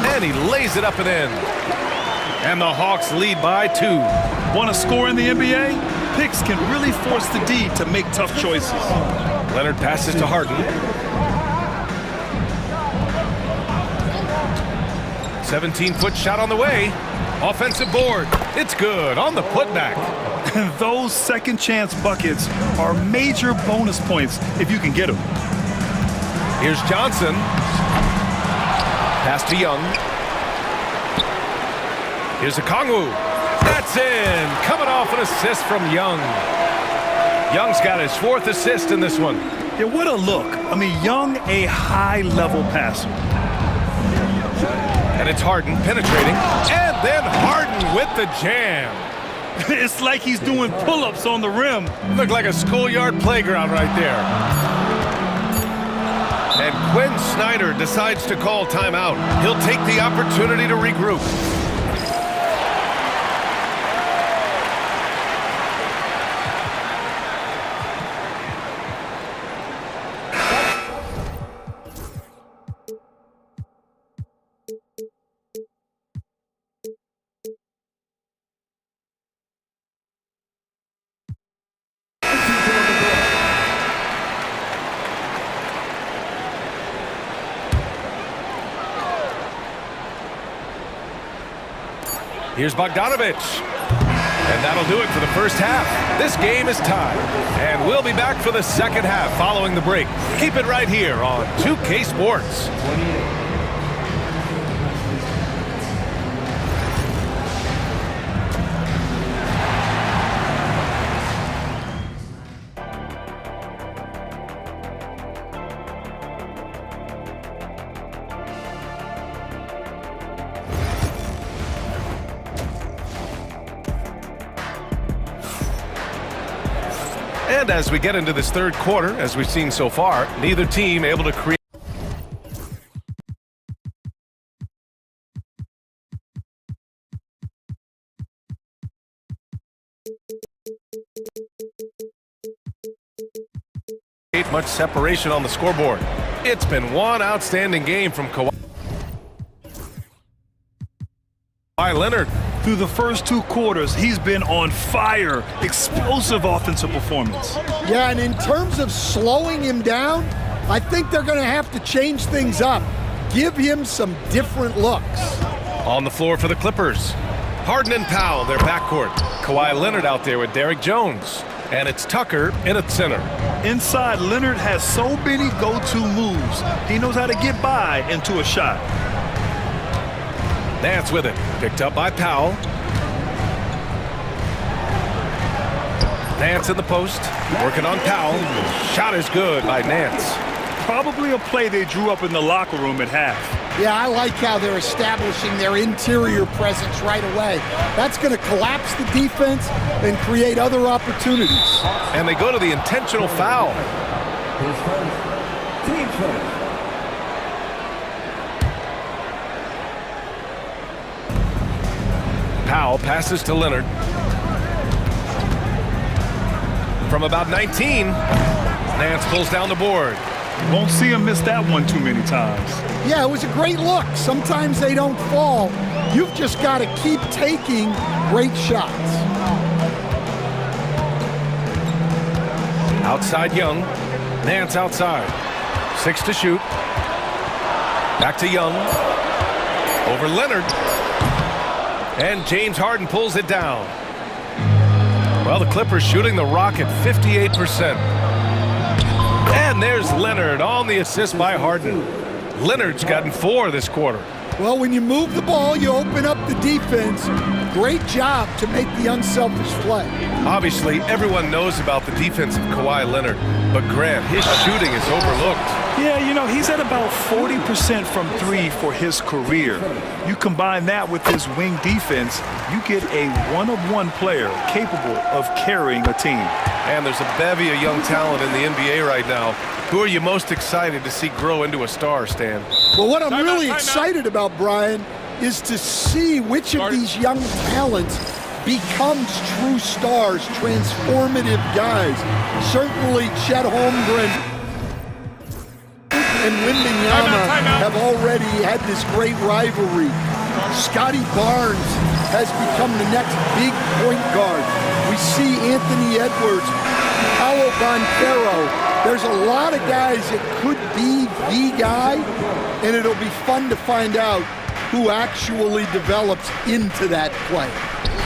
And he lays it up and in. And the Hawks lead by 2. Want to score in the NBA? Picks can really force the D to make tough choices. Leonard passes to Harden. 17-foot shot on the way. Offensive board. It's good on the putback. And those second chance buckets are major bonus points if you can get them. Here's Johnson. Pass to Young. Here's Okongwu. That's in. Coming off an assist from Young. Young's got his 4th assist in this one. Yeah, what a look. I mean, Young, a high-level passer. And it's Harden penetrating. And then Harden with the jam. It's like he's doing pull-ups on the rim. Looked like a schoolyard playground right there. And Quinn Snyder decides to call timeout. He'll take the opportunity to regroup. Here's Bogdanovich. And that'll do it for the first half. This game is tied. And we'll be back for the second half following the break. Keep it right here on 2K Sports. And as we get into this third quarter, as we've seen so far, neither team able to create. Much separation on the scoreboard. It's been one outstanding game from Kawhi Leonard. Through the first 2 quarters, he's been on fire. Explosive offensive performance. Yeah, and in terms of slowing him down, I think they're going to have to change things up. Give him some different looks. On the floor for the Clippers, Harden and Powell, their backcourt. Kawhi Leonard out there with Derrick Jones. And it's Tucker in at center. Inside, Leonard has so many go-to moves. He knows how to get by into a shot. Nance with it. Picked up by Powell. Nance in the post. Working on Powell. Shot is good by Nance. Probably a play they drew up in the locker room at half. Yeah, I like how they're establishing their interior presence right away. That's going to collapse the defense and create other opportunities. And they go to the intentional foul. His first, team first. Powell passes to Leonard. From about 19, Nance pulls down the board. Won't see him miss that one too many times. Yeah, it was a great look. Sometimes they don't fall. You've just got to keep taking great shots. Outside Young. Nance outside. 6 to shoot. Back to Young. Over Leonard. And James Harden pulls it down. Well, the Clippers shooting the rock at 58%. And there's Leonard on the assist by Harden. Leonard's gotten 4 this quarter. Well, when you move the ball, you open up the defense. Great job to make the unselfish play. Obviously, everyone knows about the defense of Kawhi Leonard, but Grant, his shooting is overlooked. Yeah, you know, he's at about 40% from 3 for his career. You combine that with his wing defense, you get a one-of-one player capable of carrying a team. And there's a bevy of young talent in the NBA right now. Who are you most excited to see grow into a star, Stan? Well, what I'm really excited about, Brian, is to see which of these young talents becomes true stars, transformative guys. Certainly Chet Holmgren and Wembanyama have already had this great rivalry. Scotty Barnes has become the next big point guard. We see Anthony Edwards, Paolo Banchero. There's a lot of guys that could be the guy, and it'll be fun to find out who actually develops into that play.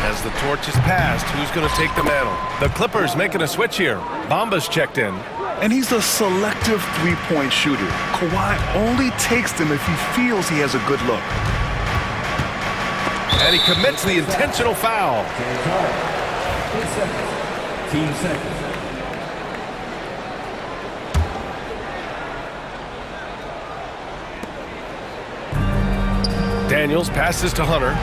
As the torch is passed, who's going to take the mantle? The Clippers making a switch here. Bamba's checked in. And he's a selective three-point shooter. Kawhi only takes them if he feels he has a good look. And he commits the intentional foul. Team seconds. Daniels passes to Hunter.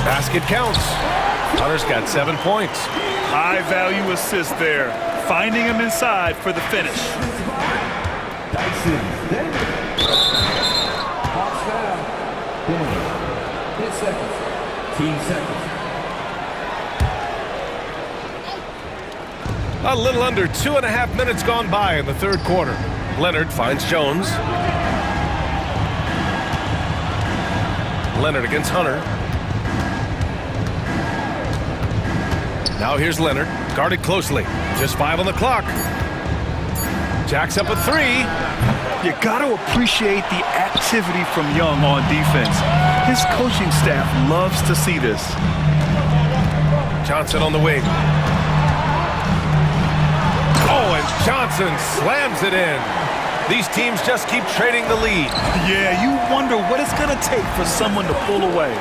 Basket counts. Hunter's got 7 points. High-value assist there. Finding him inside for the finish. Dyson, Hawks foul. 10 seconds. Team seconds. A little under 2.5 minutes gone by in the third quarter. Leonard finds Jones. Leonard against Hunter. Now here's Leonard, guarded closely. Just 5 on the clock. Jacks up a 3. You got to appreciate the activity from Young on defense. His coaching staff loves to see this. Johnson on the wing. Oh, and Johnson slams it in. These teams just keep trading the lead. Yeah, you wonder what it's going to take for someone to pull away.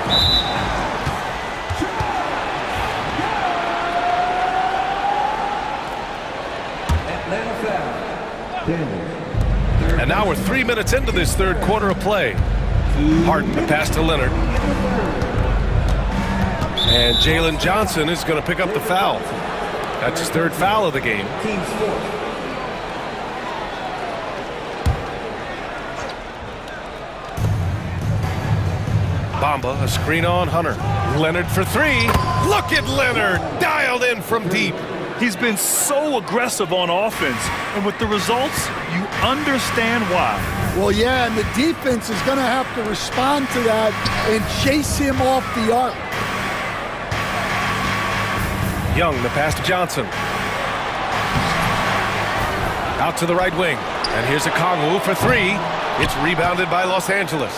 And now we're 3 minutes into this third quarter of play. Harden the pass to Leonard. And Jalen Johnson is going to pick up the foul. That's his 3rd foul of the game. Bamba, a screen on Hunter. Leonard for 3. Look at Leonard, dialed in from deep. He's been so aggressive on offense, and with the results, you understand why. Well, yeah, and the defense is going to have to respond to that and chase him off the arc. Young, the pass to Johnson. Out to the right wing. And here's a Kongwu for three. It's rebounded by Los Angeles.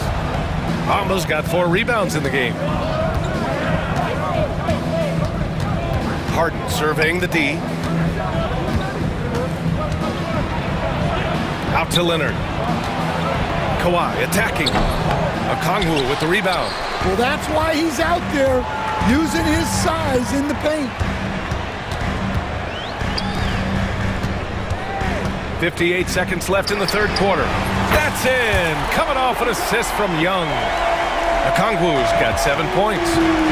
Bamba's got 4 rebounds in the game. Harden surveying the D. Out to Leonard. Kawhi attacking. Okongwu with the rebound. Well, that's why he's out there using his size in the paint. 58 seconds left in the third quarter. That's in! Coming off an assist from Young. Okongwu's got 7 points.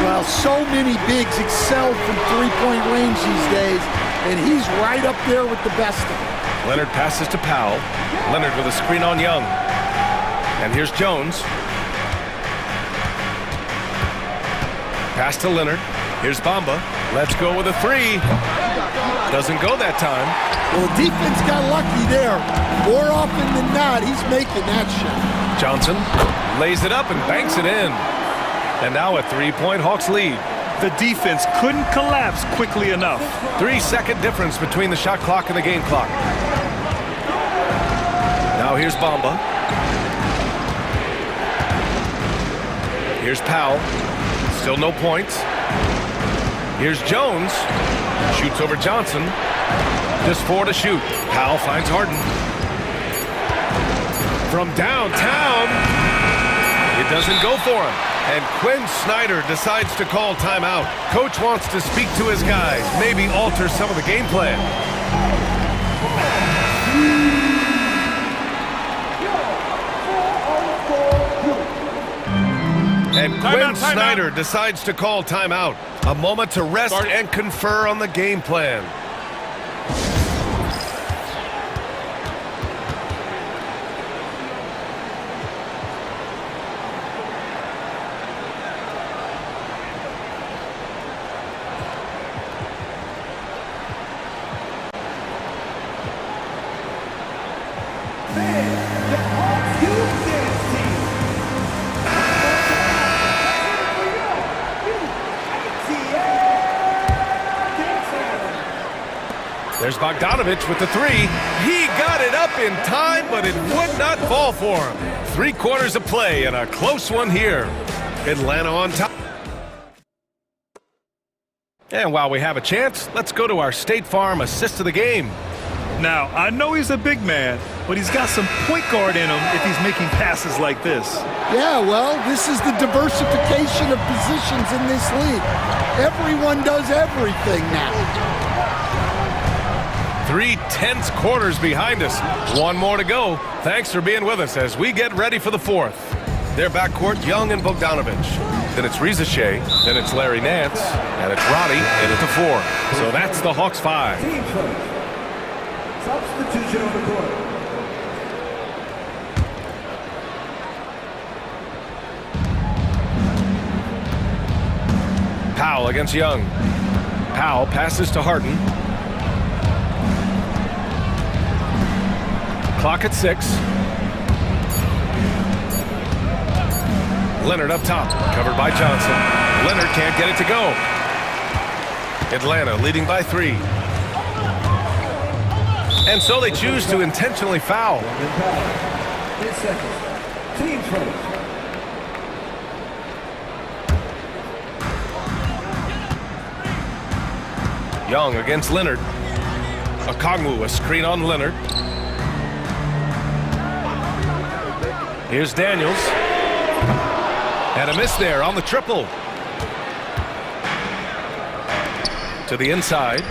Well, so many bigs excel from three-point range these days, and he's right up there with the best of them. Leonard passes to Powell. Leonard with a screen on Young. And here's Jones. Pass to Leonard. Here's Bamba. Let's go with a three. Doesn't go that time. Well, the defense got lucky there. More often than not, he's making that shot. Johnson lays it up and banks it in. And now a 3-point Hawks lead. The defense couldn't collapse quickly enough. 3-second difference between the shot clock and the game clock. Now here's Bamba. Here's Powell. Still no points. Here's Jones. Shoots over Johnson. Just 4 to shoot. Powell finds Harden. From downtown, it doesn't go for him. And Quinn Snyder decides to call timeout. Coach wants to speak to his guys, maybe alter some of the game plan. And Quinn Snyder decides to call timeout. A moment to rest and confer on the game plan. There's Bogdanovich with the three. He got it up in time, but it would not fall for him. 3 quarters of play and a close one here. Atlanta on top. And while we have a chance, let's go to our State Farm assist of the game. Now, I know he's a big man, but he's got some point guard in him if he's making passes like this. Yeah, well, this is the diversification of positions in this league. Everyone does everything now. 3 tense quarters behind us. 1 more to go. Thanks for being with us as we get ready for the 4th. Their backcourt, Young and Bogdanovich. Then it's Reza Shea. Then it's Larry Nance. And it's Roddy in at the 4. So that's the Hawks 5. Substitution on the court. Powell against Young. Powell passes to Harden. Clock at 6. Leonard up top, covered by Johnson. Leonard can't get it to go. Atlanta leading by 3. And so they choose to intentionally foul. 10 seconds. Team first. Young against Leonard. Okongwu, a screen on Leonard. Here's Daniels. And a miss there on the triple. To the inside.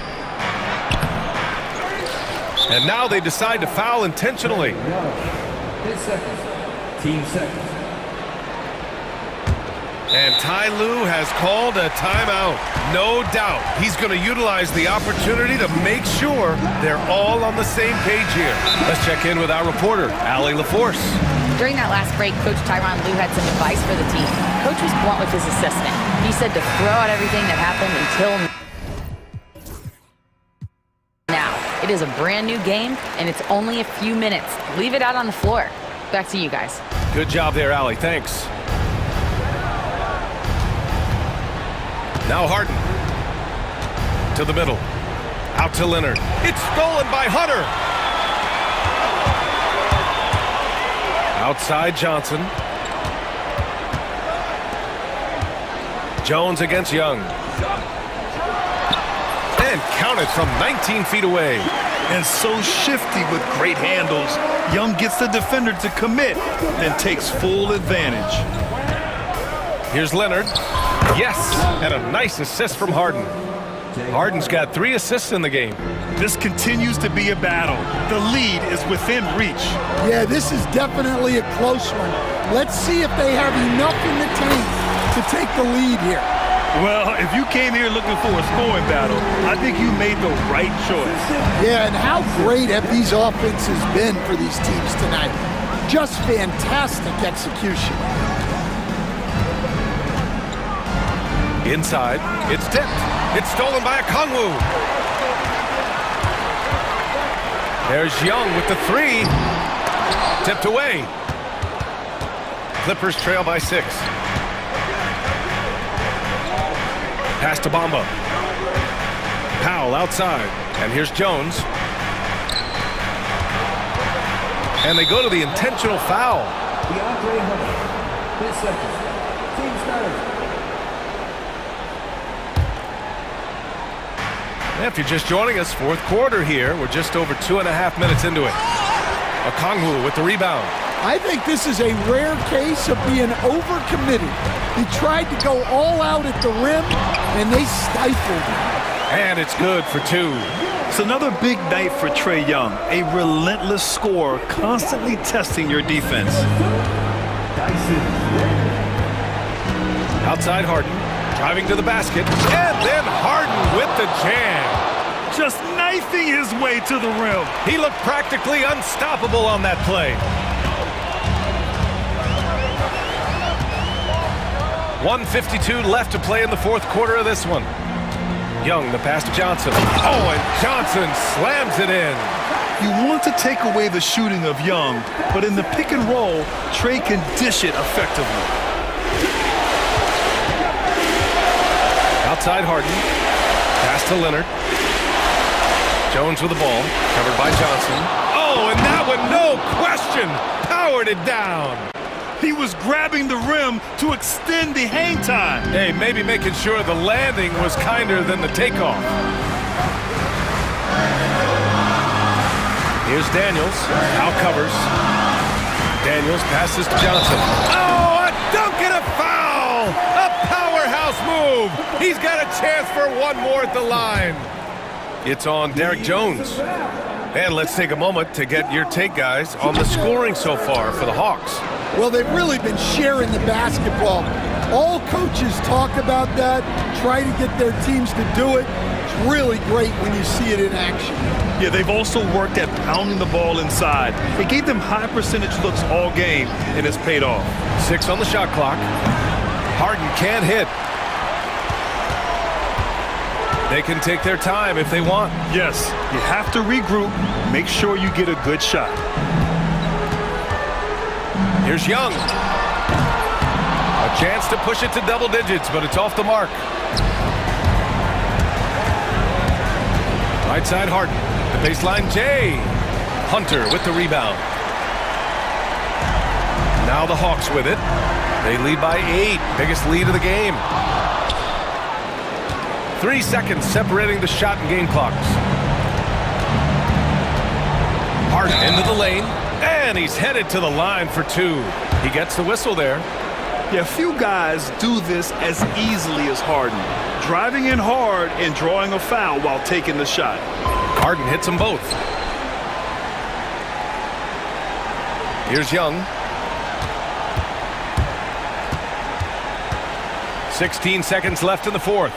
And now they decide to foul intentionally. 10 seconds. Team seconds. And Ty Lue has called a timeout. No doubt he's going to utilize the opportunity to make sure they're all on the same page here. Let's check in with our reporter, Allie LaForce. During that last break, Coach Tyronn Lue had some advice for the team. Coach was blunt with his assessment. He said to throw out everything that happened until It is a brand new game, and it's only a few minutes. Leave it out on the floor. Back to you guys. Good job there, Allie. Thanks. Now Harden. To the middle. Out to Leonard. It's stolen by Hunter. Outside Johnson. Jones against Young. And counted from 19 feet away. And so shifty with great handles. Young gets the defender to commit, then takes full advantage. Here's Leonard. Yes, and a nice assist from Harden. Harden's got 3 assists in the game. This continues to be a battle. The lead is within reach. Yeah, this is definitely a close one. Let's see if they have enough in the tank to take the lead here. Well, if you came here looking for a scoring battle, I think you made the right choice. Yeah, and how great have these offenses been for these teams tonight? Just fantastic execution. Inside, it's tipped. It's stolen by Okongwu. There's Young with the 3. Tipped away. Clippers trail by 6. Pass to Bamba. Powell outside. And here's Jones. And they go to the intentional foul. If you're just joining us, fourth quarter here. We're just over 2.5 minutes into it. Okongwu with the rebound. I think this is a rare case of being overcommitted. He tried to go all out at the rim, and they stifled him. And it's good for 2. It's another big night for Trae Young, a relentless scorer constantly testing your defense. Outside Harden, driving to the basket, and then Harden with the jam. Just knifing his way to the rim. He looked practically unstoppable on that play. 1:52 left to play in the fourth quarter of this one. Young, the pass to Johnson. Oh, and Johnson slams it in. You want to take away the shooting of Young, but in the pick and roll, Trae can dish it effectively. Outside Harden. Pass to Leonard. Jones with the ball. Covered by Johnson. Oh, and that one, no question, powered it down. He was grabbing the rim to extend the hang time. Hey, maybe making sure the landing was kinder than the takeoff. Here's Daniels. Out covers. Daniels passes to Johnson. Oh, a dunk and a foul! A powerhouse move! He's got a chance for one more at the line. It's on Derek Jones. And let's take a moment to get your take, guys, on the scoring so far for the Hawks. Well, they've really been sharing the basketball. All coaches talk about that, try to get their teams to do it. It's really great when you see it in action. Yeah, they've also worked at pounding the ball inside. It gave them high percentage looks all game, and it's paid off. 6 on the shot clock. Harden can't hit. They can take their time if they want. Yes, you have to regroup. Make sure you get a good shot. Here's Young. A chance to push it to double digits, but it's off the mark. Right side Harden. The baseline Jay. Hunter with the rebound. Now the Hawks with it. They lead by 8. Biggest lead of the game. 3 seconds separating the shot and game clocks. Harden into the lane. And he's headed to the line for 2. He gets the whistle there. Yeah, few guys do this as easily as Harden. Driving in hard and drawing a foul while taking the shot. Harden hits them both. Here's Young. 16 seconds left in the fourth.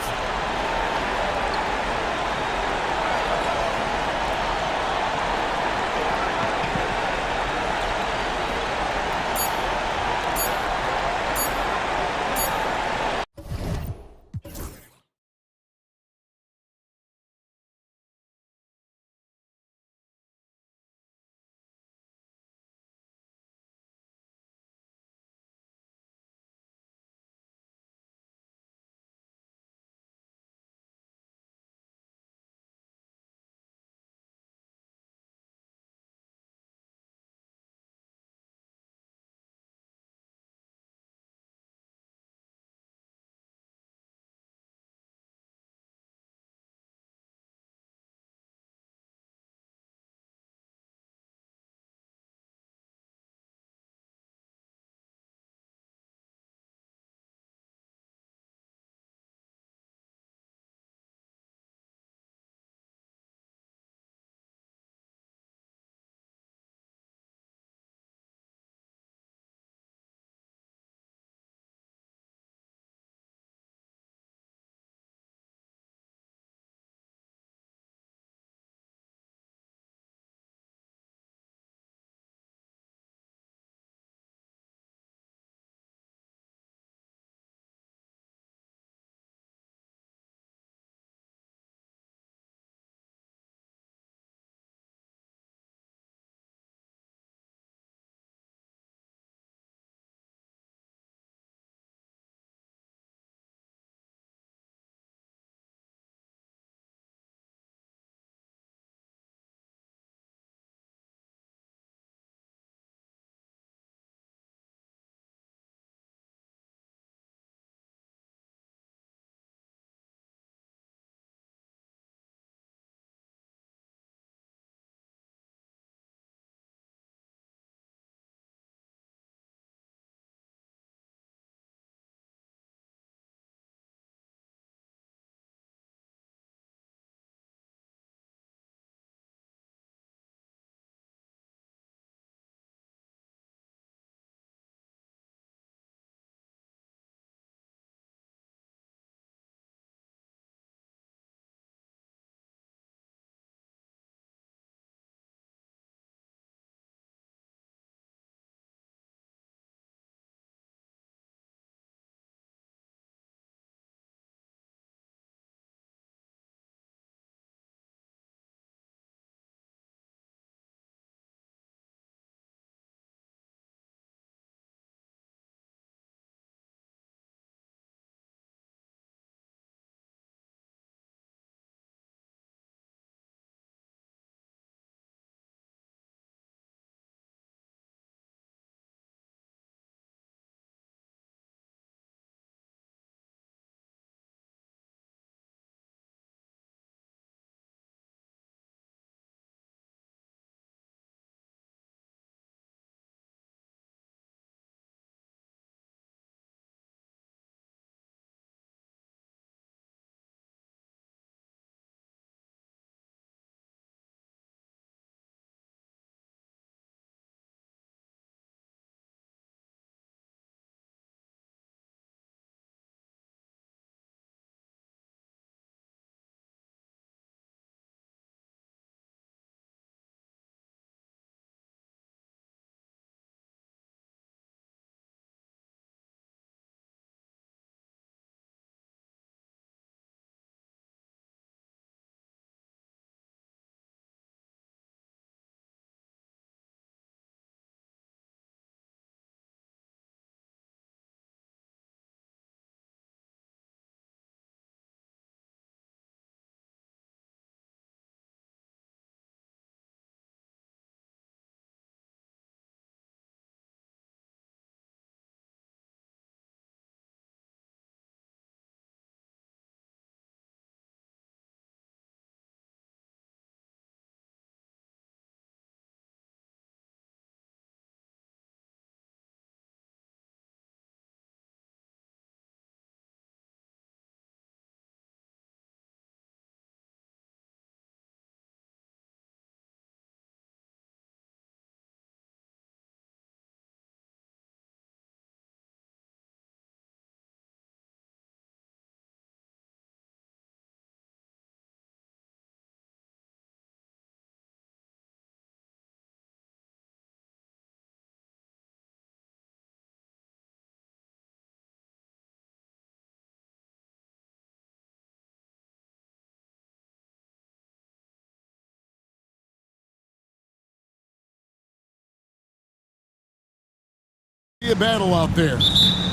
a battle out there.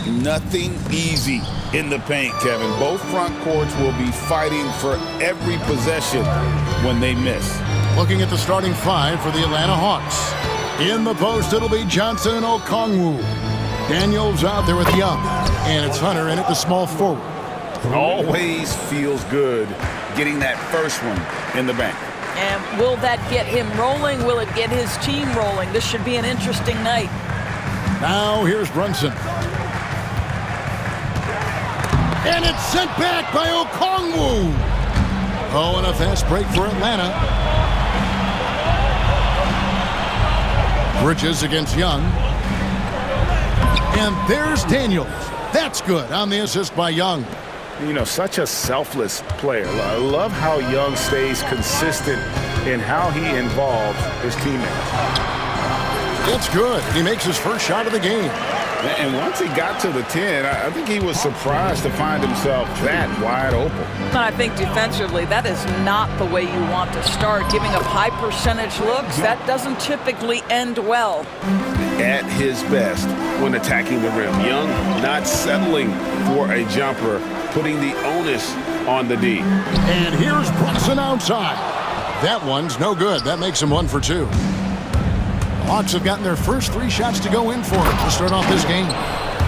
Nothing easy in the paint, Kevin. Both front courts will be fighting for every possession when they miss. Looking at the starting five for the Atlanta Hawks. In the post, it'll be Johnson and Okongwu. Daniels out there with Young. And it's Hunter in at the small forward. Always feels good getting that first one in the bank. And will that get him rolling? Will it get his team rolling? This should be an interesting night. Now here's Brunson. And it's sent back by Okongwu. Oh, and a fast break for Atlanta. Bridges against Young. And there's Daniels. That's good on the assist by Young. You know, such a selfless player. I love how Young stays consistent in how he involves his teammates. It's good. He makes his first shot of the game. And once he got to the 10, I think he was surprised to find himself that wide open. I think defensively, that is not the way you want to start. Giving up high percentage looks, that doesn't typically end well. At his best when attacking the rim. Young not settling for a jumper, putting the onus on the D. And here's Brunson outside. That one's no good. That makes him 1 for 2. Hawks have gotten their first 3 shots to go in for it to start off this game.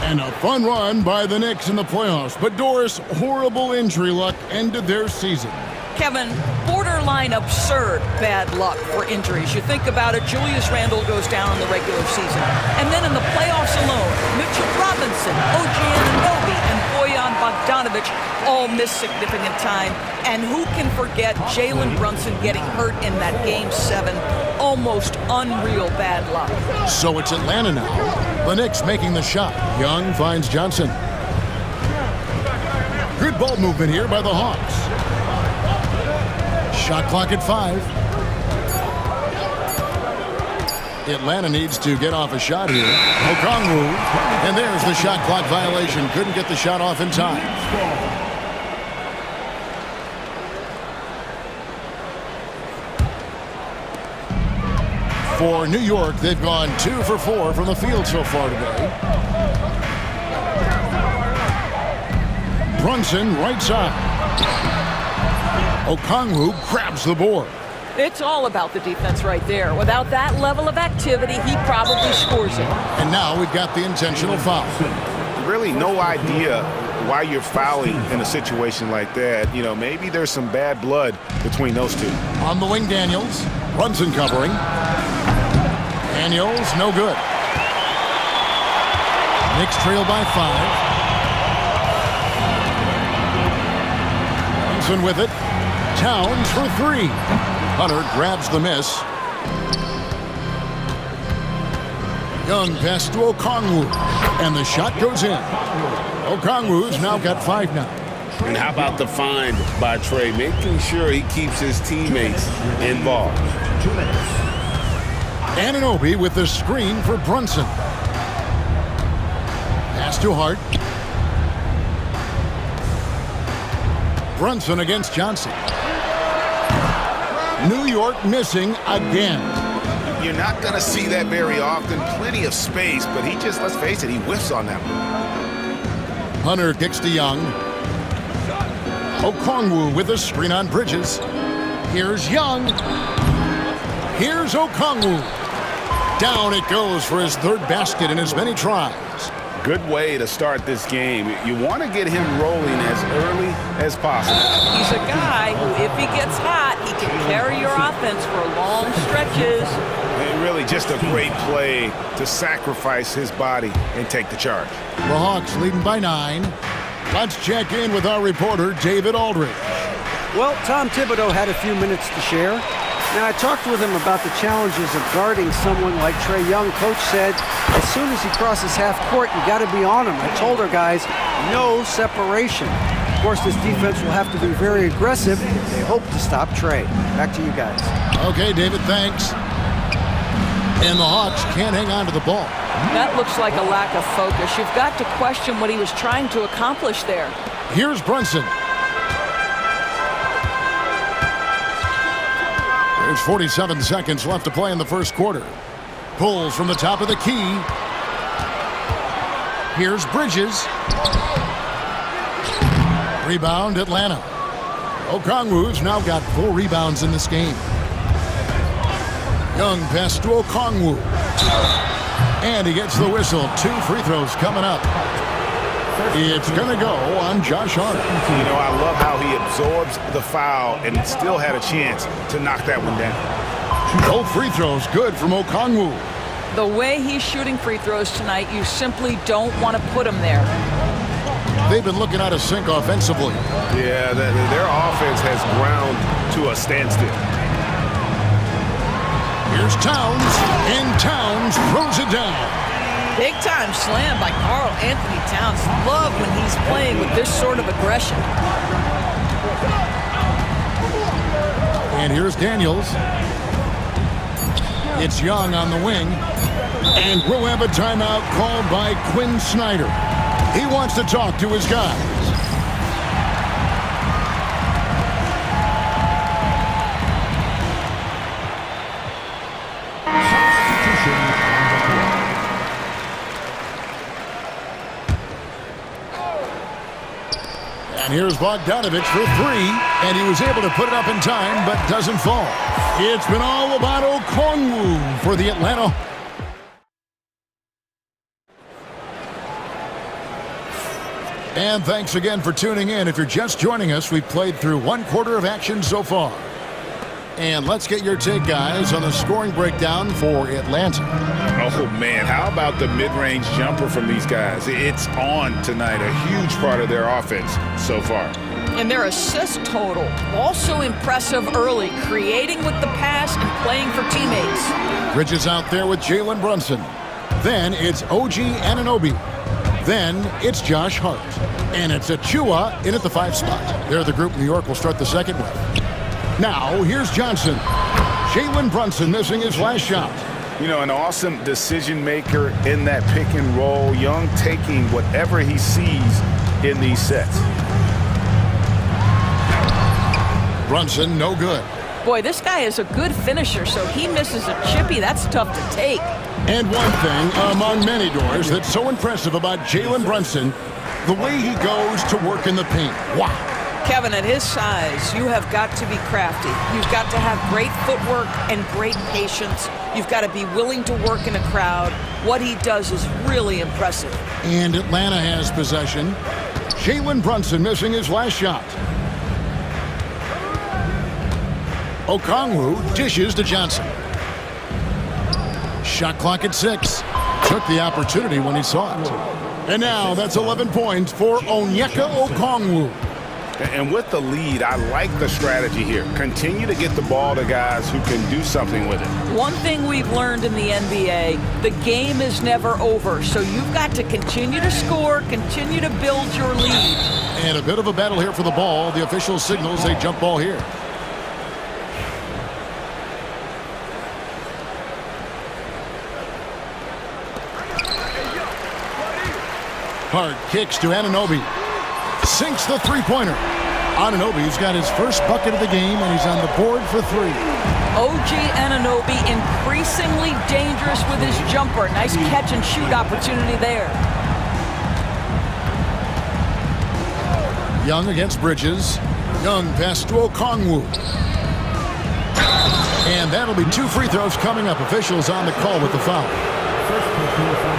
And a fun run by the Knicks in the playoffs. But Doris, horrible injury luck ended their season. Kevin, borderline absurd bad luck for injuries. You think about it, Julius Randle goes down in the regular season. And then in the playoffs alone, Mitchell Robinson, OG Anunoby, and Bojan Bogdanovic all miss significant time. And who can forget Jalen Brunson getting hurt in that Game 7? Almost unreal bad luck. So it's Atlanta now. The Knicks making the shot. Young finds Johnson. Good ball movement here by the Hawks. Shot clock at 5. Atlanta needs to get off a shot here. Okongwu. And there's the shot clock violation. Couldn't get the shot off in time. For New York, they've gone 2 for 4 from the field so far today. Brunson, right side. Okongwu grabs the board. It's all about the defense right there. Without that level of activity, he probably scores it. And now we've got the intentional foul. Really no idea why you're fouling in a situation like that. You know, maybe there's some bad blood between those two. On the wing, Daniels. Brunson covering. Daniels, no good. Knicks trail by 5. Brunson with it. Towns for 3. Hunter grabs the miss. Young pass to Okongwu. And the shot goes in. Okongwu's now got 5 now. And how about the find by Trey, making sure he keeps his teammates involved. Anunoby with the screen for Brunson. Pass to Hart. Brunson against Johnson. New York missing again. You're not going to see that very often. Plenty of space, but he just, let's face it, he whiffs on that one. Hunter kicks to Young. Okongwu with a screen on Bridges. Here's Young. Here's Okongwu. Down it goes for his 3rd basket in as many tries. Good way to start this game. You want to get him rolling as early as possible. He's a guy who, if he gets hot, he can carry your offense for long stretches. And really just a great play to sacrifice his body and take the charge. The Hawks leading by 9. Let's check in with our reporter, David Aldridge. Well, Tom Thibodeau had a few minutes to share. Now, I talked with him about the challenges of guarding someone like Trae Young. Coach said, as soon as he crosses half court, you got to be on him. I told our guys, no separation. Of course, this defense will have to be very aggressive. They hope to stop Trae. Back to you guys. Okay, David, thanks. And the Hawks can't hang on to the ball. That looks like a lack of focus. You've got to question what he was trying to accomplish there. Here's Brunson. There's 47 seconds left to play in the first quarter. Pulls from the top of the key. Here's Bridges. Rebound, Atlanta. Okongwu's now got 4 rebounds in this game. Young pass to Okongwu. And he gets the whistle. 2 free throws coming up. It's going to go on Josh Hart. You know, I love how he absorbs the foul and still had a chance to knock that one down. Both free throws good from Okongwu. The way he's shooting free throws tonight, you simply don't want to put him there. They've been looking out of sync offensively. Yeah, their offense has ground to a standstill. Here's Towns, and Towns throws it down. Big time slam by Karl Anthony Towns. Love when he's playing with this sort of aggression. And here's Daniels. It's Young on the wing. And we'll have a timeout called by Quinn Snyder. He wants to talk to his guys. And here's Bogdanovich for 3, and he was able to put it up in time, but doesn't fall. It's been all about Okongwu for the Atlanta. And thanks again for tuning in. If you're just joining us, we've played through 1 quarter of action so far. And let's get your take, guys, on the scoring breakdown for Atlanta. Oh, man, how about the mid-range jumper from these guys? It's on tonight, a huge part of their offense so far. And their assist total, also impressive early, creating with the pass and playing for teammates. Bridges out there with Jalen Brunson. Then it's OG Anunoby. Then it's Josh Hart. And it's Achua in at the 5 spot. They're the group New York will start the second with. Now, here's Johnson. Jalen Brunson missing his last shot. You know, an awesome decision maker in that pick and roll. Young taking whatever he sees in these sets. Brunson, no good. Boy, this guy is a good finisher, so he misses a chippy. That's tough to take. And one thing among many doors that's so impressive about Jalen Brunson, the way he goes to work in the paint. Wow. Kevin, at his size, you have got to be crafty. You've got to have great footwork and great patience. You've got to be willing to work in a crowd. What he does is really impressive. And Atlanta has possession. Jalen Brunson missing his last shot. Okongwu dishes to Johnson. Shot clock at 6. Took the opportunity when he saw it. And now that's 11 points for Onyeka Okongwu. And with the lead, I like the strategy here. Continue to get the ball to guys who can do something with it. One thing we've learned in the NBA, the game is never over. So you've got to continue to score, continue to build your lead. And a bit of a battle here for the ball. The official signals a jump ball here. Hart kicks to Anunoby. Sinks the three-pointer. Anunoby's got his first bucket of the game, and he's on the board for 3. OG Anunoby increasingly dangerous with his jumper. Nice catch and shoot opportunity there. Young against Bridges. Young pass to Okongwu. And that'll be 2 free throws coming up. Officials on the call with the foul.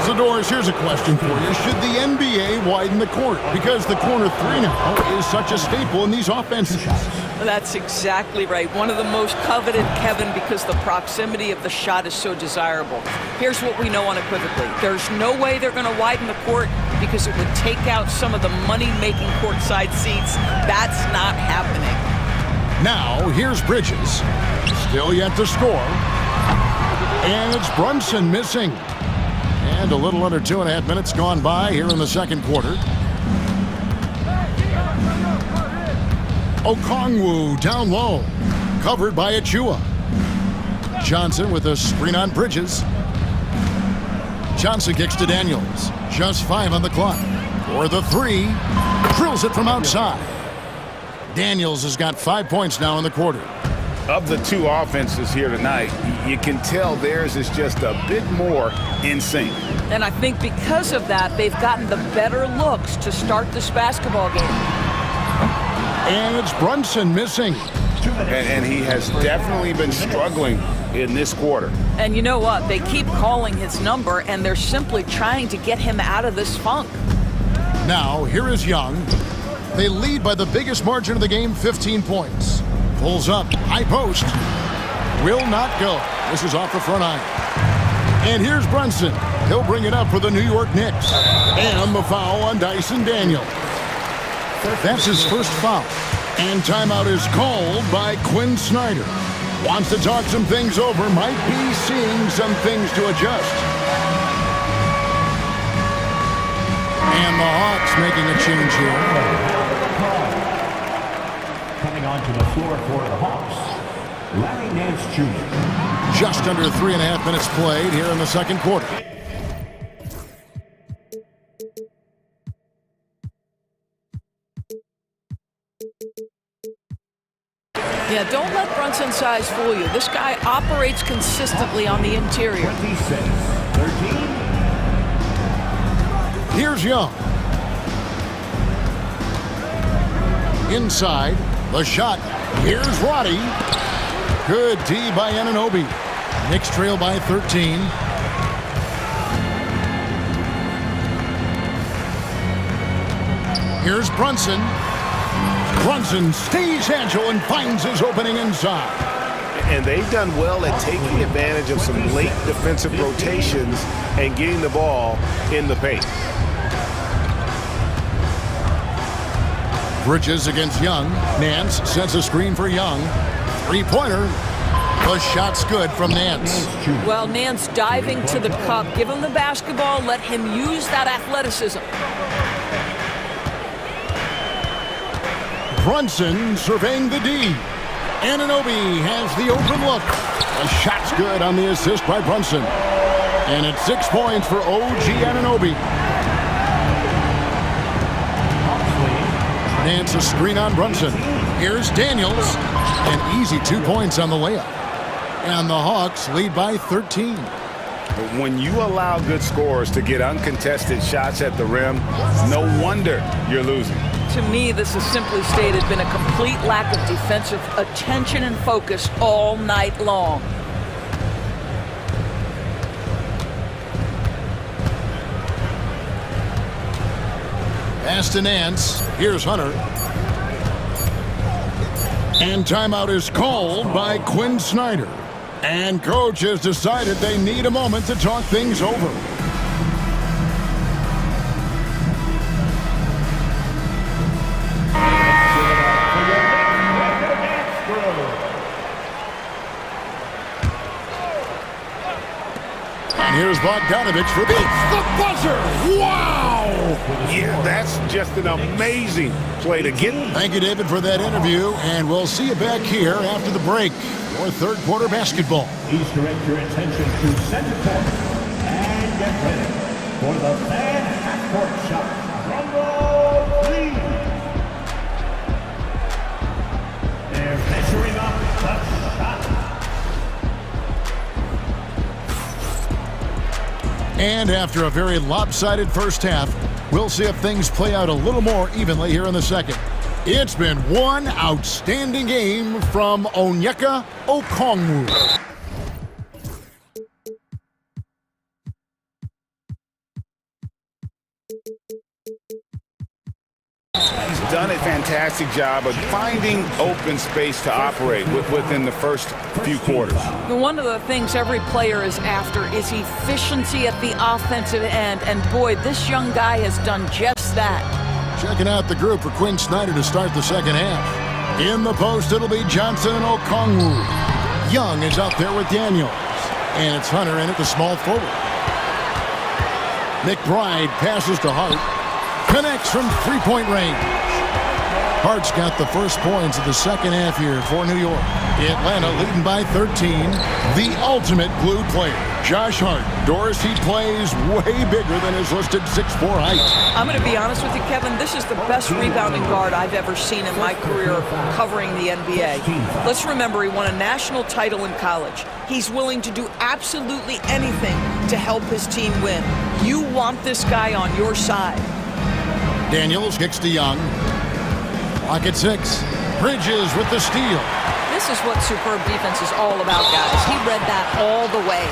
Zadors, here's a question for you. Should the NBA widen the court? Because the corner 3 now is such a staple in these offenses. That's exactly right. One of the most coveted, Kevin, because the proximity of the shot is so desirable. Here's what we know unequivocally. There's no way they're going to widen the court because it would take out some of the money-making courtside seats. That's not happening. Now, here's Bridges. Still yet to score. And it's Brunson missing. And a little under 2.5 minutes gone by here in the second quarter. Okongwu down low. Covered by Achua. Johnson with a screen on Bridges. Johnson kicks to Daniels. Just 5 on the clock. For the 3. Drills it from outside. Daniels has got 5 points now in the quarter. Of the two offenses here tonight, you can tell theirs is just a bit more in sync. And I think because of that, they've gotten the better looks to start this basketball game. And it's Brunson missing. And he has definitely been struggling in this quarter. And you know what? They keep calling his number, and they're simply trying to get him out of this funk. Now, here is Young. They lead by the biggest margin of the game, 15 points. Pulls up, high post. Will not go. This is off the front iron. And here's Brunson. He'll bring it up for the New York Knicks. And the foul on Dyson Daniel. That's his first foul. And timeout is called by Quinn Snyder. Wants to talk some things over. Might be seeing some things to adjust. And the Hawks making a change here. Coming onto the floor for the Hawks, Larry Nance Jr. Just under 3.5 minutes played here in the second quarter. Yeah, don't let Brunson's size fool you. This guy operates consistently on the interior. 26-13. Here's Young. Inside, the shot. Here's Roddy. Good D by Anunoby. Knicks trail by 13. Here's Brunson. Brunson stays agile and finds his opening inside. And they've done well at taking advantage of some late defensive rotations and getting the ball in the paint. Bridges against Young. Nance sets a screen for Young. Three-pointer. The shot's good from Nance. Well, Nance diving to the cup. Give him the basketball. Let him use that athleticism. Brunson surveying the D. Anunoby has the open look. The shot's good on the assist by Brunson. And it's 6 points for OG Anunoby. Nance a screen on Brunson. Here's Daniels. An easy 2 points on the layup. And the Hawks lead by 13. But when you allow good scorers to get uncontested shots at the rim, no wonder you're losing. To me, this has simply stated been a complete lack of defensive attention and focus all night long. Pass to Nance. Here's Hunter. And timeout is called by Quinn Snyder. And coach has decided they need a moment to talk things over. And here's Bogdanovich for the buzzer. Wow! Yeah, that's just an amazing play to get. Thank you, David, for that interview. And we'll see you back here after the break for third quarter basketball. Please direct your attention to center court and get ready for the fan half-court shot. Drum roll, please. They're measuring up the shot. And after a very lopsided first half, we'll see if things play out a little more evenly here in the second. It's been one outstanding game from Onyeka Okongwu. He's done a fantastic job of finding open space to operate within the first few quarters. One of the things every player is after is efficiency at the offensive end, and boy, this young guy has done just that. Checking out the group for Quinn Snyder to start the second half. In the post, it'll be Johnson and Okongwu. Young is out there with Daniels. And it's Hunter in at the small forward. McBride passes to Hart. Connects from three-point range. Hart's got the first points of the second half here for New York. Atlanta leading by 13. The ultimate glue player, Josh Hart. Doris, he plays way bigger than his listed 6'4" height. I'm going to be honest with you, Kevin. This is the best rebounding guard I've ever seen in my career covering the NBA. Let's remember, he won a national title in college. He's willing to do absolutely anything to help his team win. You want this guy on your side. Daniels kicks to Young. Lock at 6. Bridges with the steal. This is what superb defense is all about, guys. He read that all the way.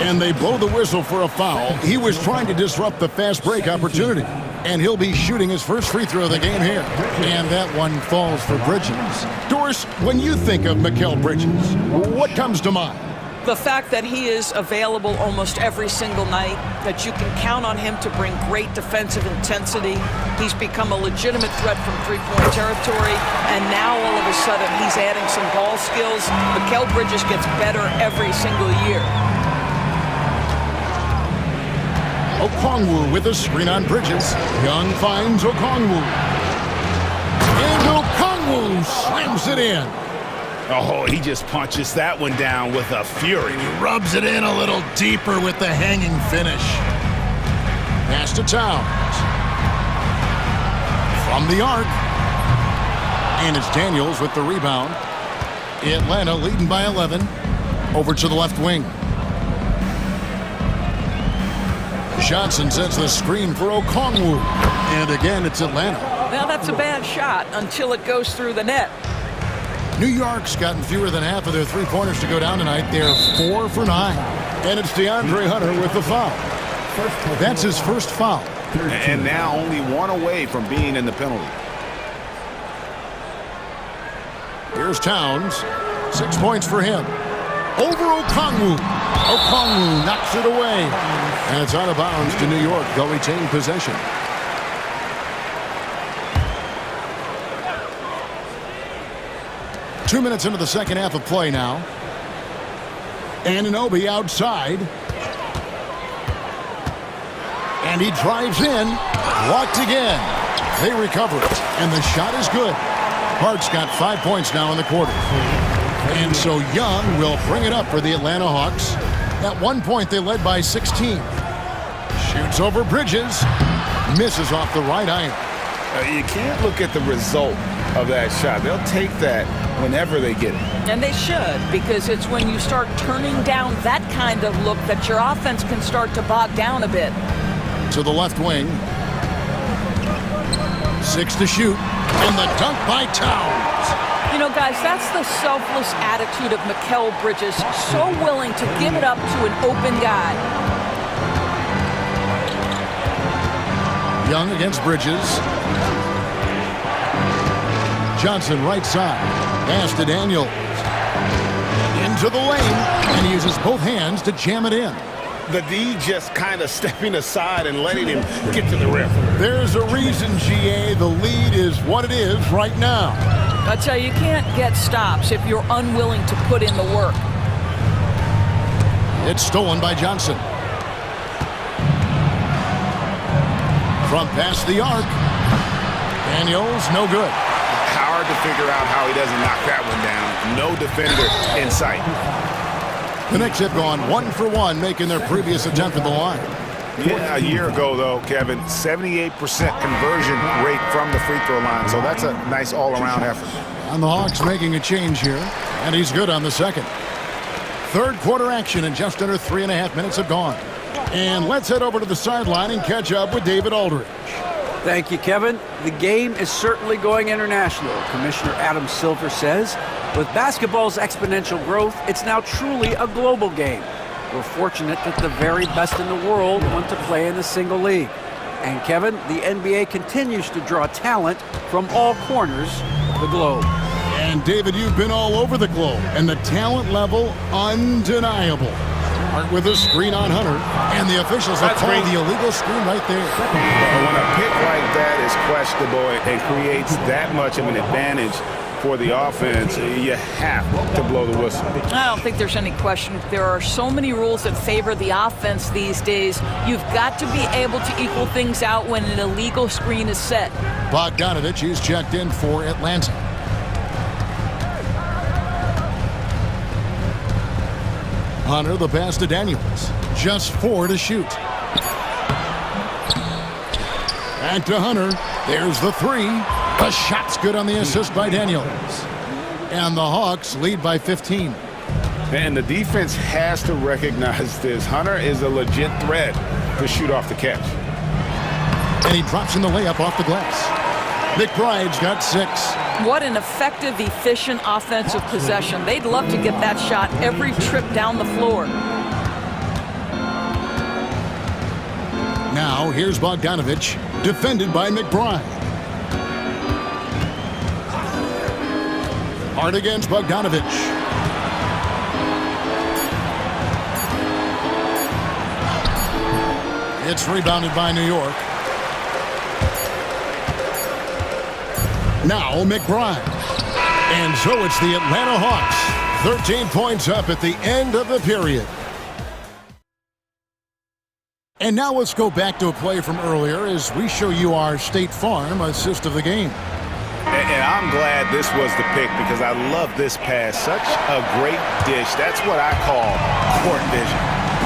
And they blow the whistle for a foul. He was trying to disrupt the fast break opportunity. And he'll be shooting his first free throw of the game here. And that one falls for Bridges. Doris, when you think of Mikal Bridges, what comes to mind? The fact that he is available almost every single night, that you can count on him to bring great defensive intensity. He's become a legitimate threat from three-point territory, and now all of a sudden he's adding some ball skills. Mikal Bridges gets better every single year. Okongwu with a screen on Bridges. Young finds Okongwu. And Okongwu slams it in. Oh, he just punches that one down with a fury. He rubs it in a little deeper with the hanging finish. Pass to Towns. From the arc. And it's Daniels with the rebound. Atlanta leading by 11. Over to the left wing. Johnson sets the screen for Okongwu. And again, it's Atlanta. Well, that's a bad shot until it goes through the net. New York's gotten fewer than half of their three-pointers to go down tonight. They're 4 for 9. And it's DeAndre Hunter with the foul. That's his first foul. And now only one away from being in the penalty. Here's Towns. 6 points for him. Over Okongwu. Okongwu knocks it away. And it's out of bounds to New York. They'll retain possession. Two minutes into the second half of play now. Anunoby outside. And he drives in. Blocked again. They recover it. And the shot is good. Hart's got 5 points now in the quarter. And so Young will bring it up for the Atlanta Hawks. At one point, they led by 16. Shoots over Bridges. Misses off the right iron. You can't look at the result of that shot. They'll take that whenever they get it. And they should, because it's when you start turning down that kind of look that your offense can start to bog down a bit. To the left wing. 6 to shoot. And the dunk by Towns. You know, guys, that's the selfless attitude of Mikal Bridges. So willing to give it up to an open guy. Young against Bridges. Johnson right side. Pass to Daniels. Into the lane. And he uses both hands to jam it in. The D just kind of stepping aside and letting him get to the rim. There's a reason, GA. The lead is what it is right now. I tell you, you can't get stops if you're unwilling to put in the work. It's stolen by Johnson. From past the arc. Daniels, no good. Hard to figure out how he doesn't knock that one down. No defender in sight. The Knicks have gone 1 for 1, making their previous attempt at the line. Yeah, a year ago, though, Kevin, 78% conversion rate from the free throw line. So that's a nice all-around effort. And the Hawks making a change here, and he's good on the second. Third quarter action, and just under 3.5 minutes have gone. And let's head over to the sideline and catch up with David Aldridge. Thank you, Kevin. The game is certainly going international. Commissioner Adam Silver says, with basketball's exponential growth, it's now truly a global game. We're fortunate that the very best in the world want to play in a single league. And Kevin, the NBA continues to draw talent from all corners of the globe. And David, you've been all over the globe, and the talent level undeniable. Hart with a screen on Hunter, and the officials have called the illegal screen right there. When a pick like that is questionable and creates that much of an advantage for the offense, you have to blow the whistle. I don't think there's any question. There are so many rules that favor the offense these days. You've got to be able to equal things out when an illegal screen is set. Bogdanovich is checked in for Atlanta. Hunter, the pass to Daniels. Just 4 to shoot. Back to Hunter. There's the 3. The shot's good on the assist by Daniels. And the Hawks lead by 15. And the defense has to recognize this. Hunter is a legit threat to shoot off the catch. And he drops in the layup off the glass. McBride's got 6. What an effective, efficient offensive possession. They'd love to get that shot every trip down the floor. Now, here's Bogdanovich, defended by McBride. Hard against Bogdanovich. It's rebounded by New York. Now McBride. And so it's the Atlanta Hawks. 13 points up at the end of the period. And now let's go back to a play from earlier as we show you our State Farm assist of the game. And I'm glad this was the pick because I love this pass. Such a great dish. That's what I call court vision.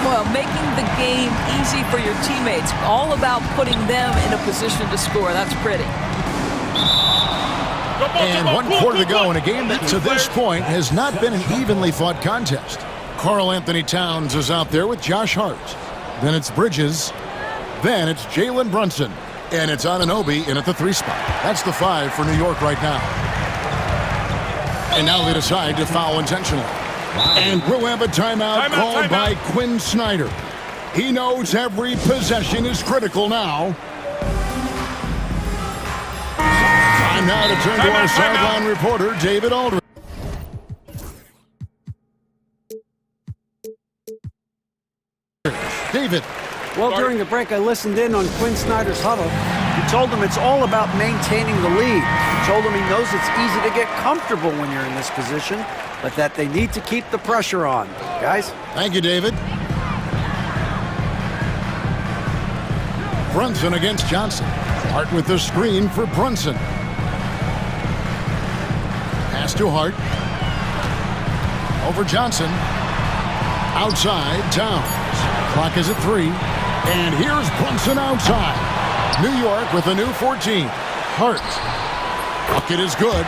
Well, making the game easy for your teammates. All about putting them in a position to score. That's pretty. And 1 quarter to go in a game that to this point has not been an evenly fought contest. Karl Anthony Towns is out there with Josh Hart. Then it's Bridges. Then it's Jalen Brunson. And it's Anunoby in at the 3 spot. That's the 5 for New York right now. And now they decide to foul intentionally. And we'll have a timeout called by Quinn Snyder. He knows every possession is critical now. Time now to turn to our sideline reporter, David Aldridge. David. Well, during the break, I listened in on Quinn Snyder's huddle. He told him it's all about maintaining the lead. He told him he knows it's easy to get comfortable when you're in this position, but that they need to keep the pressure on. Guys? Thank you, David. Brunson against Johnson. Hart with the screen for Brunson. Pass to Hart. Over Johnson. Outside, Towns. Clock is at 3. And here's Brunson outside. New York with a new 14. Hart. Bucket is good.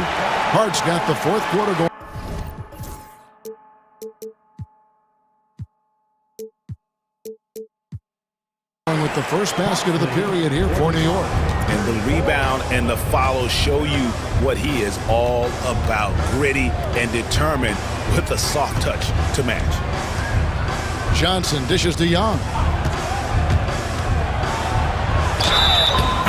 Hart's got the 4th quarter going. With the first basket of the period here for New York. And the rebound and the follow show you what he is all about. Gritty and determined with a soft touch to match. Johnson dishes to Young.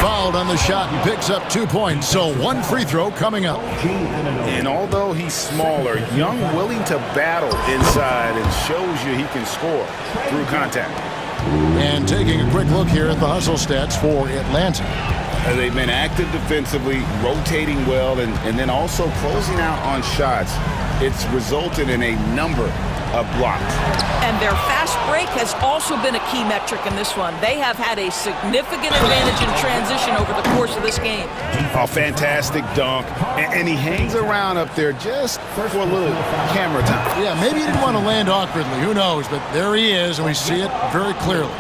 Fouled on the shot and picks up 2 points. So 1 free throw coming up. And although he's smaller, Young willing to battle inside and shows you he can score through contact. And taking a quick look here at the hustle stats for Atlanta. They've been active defensively, rotating well, and then also closing out on shots. It's resulted in a number of blocks. And their fast break has also been a key metric in this one. They have had a significant advantage in transition over the course of this game. A fantastic dunk, and he hangs around up there just for a little camera time. Yeah, maybe he didn't want to land awkwardly. Who knows? But there he is, and we see it very clearly.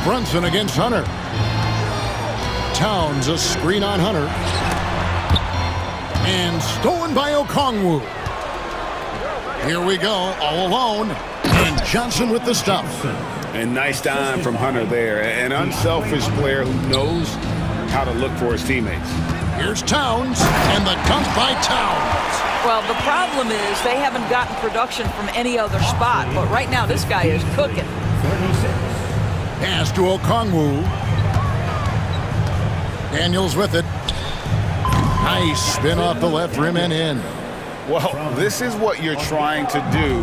Brunson against Hunter. Towns a screen on Hunter. And stolen by Okongwu. Here we go, all alone. And Johnson with the stuff. And nice dime from Hunter there. An unselfish player who knows how to look for his teammates. Here's Towns, and the dunk by Towns. Well, the problem is they haven't gotten production from any other spot, but right now this guy is cooking. Pass to Okongwu. Daniels with it. Nice spin off the left rim and in. Well, this is what you're trying to do.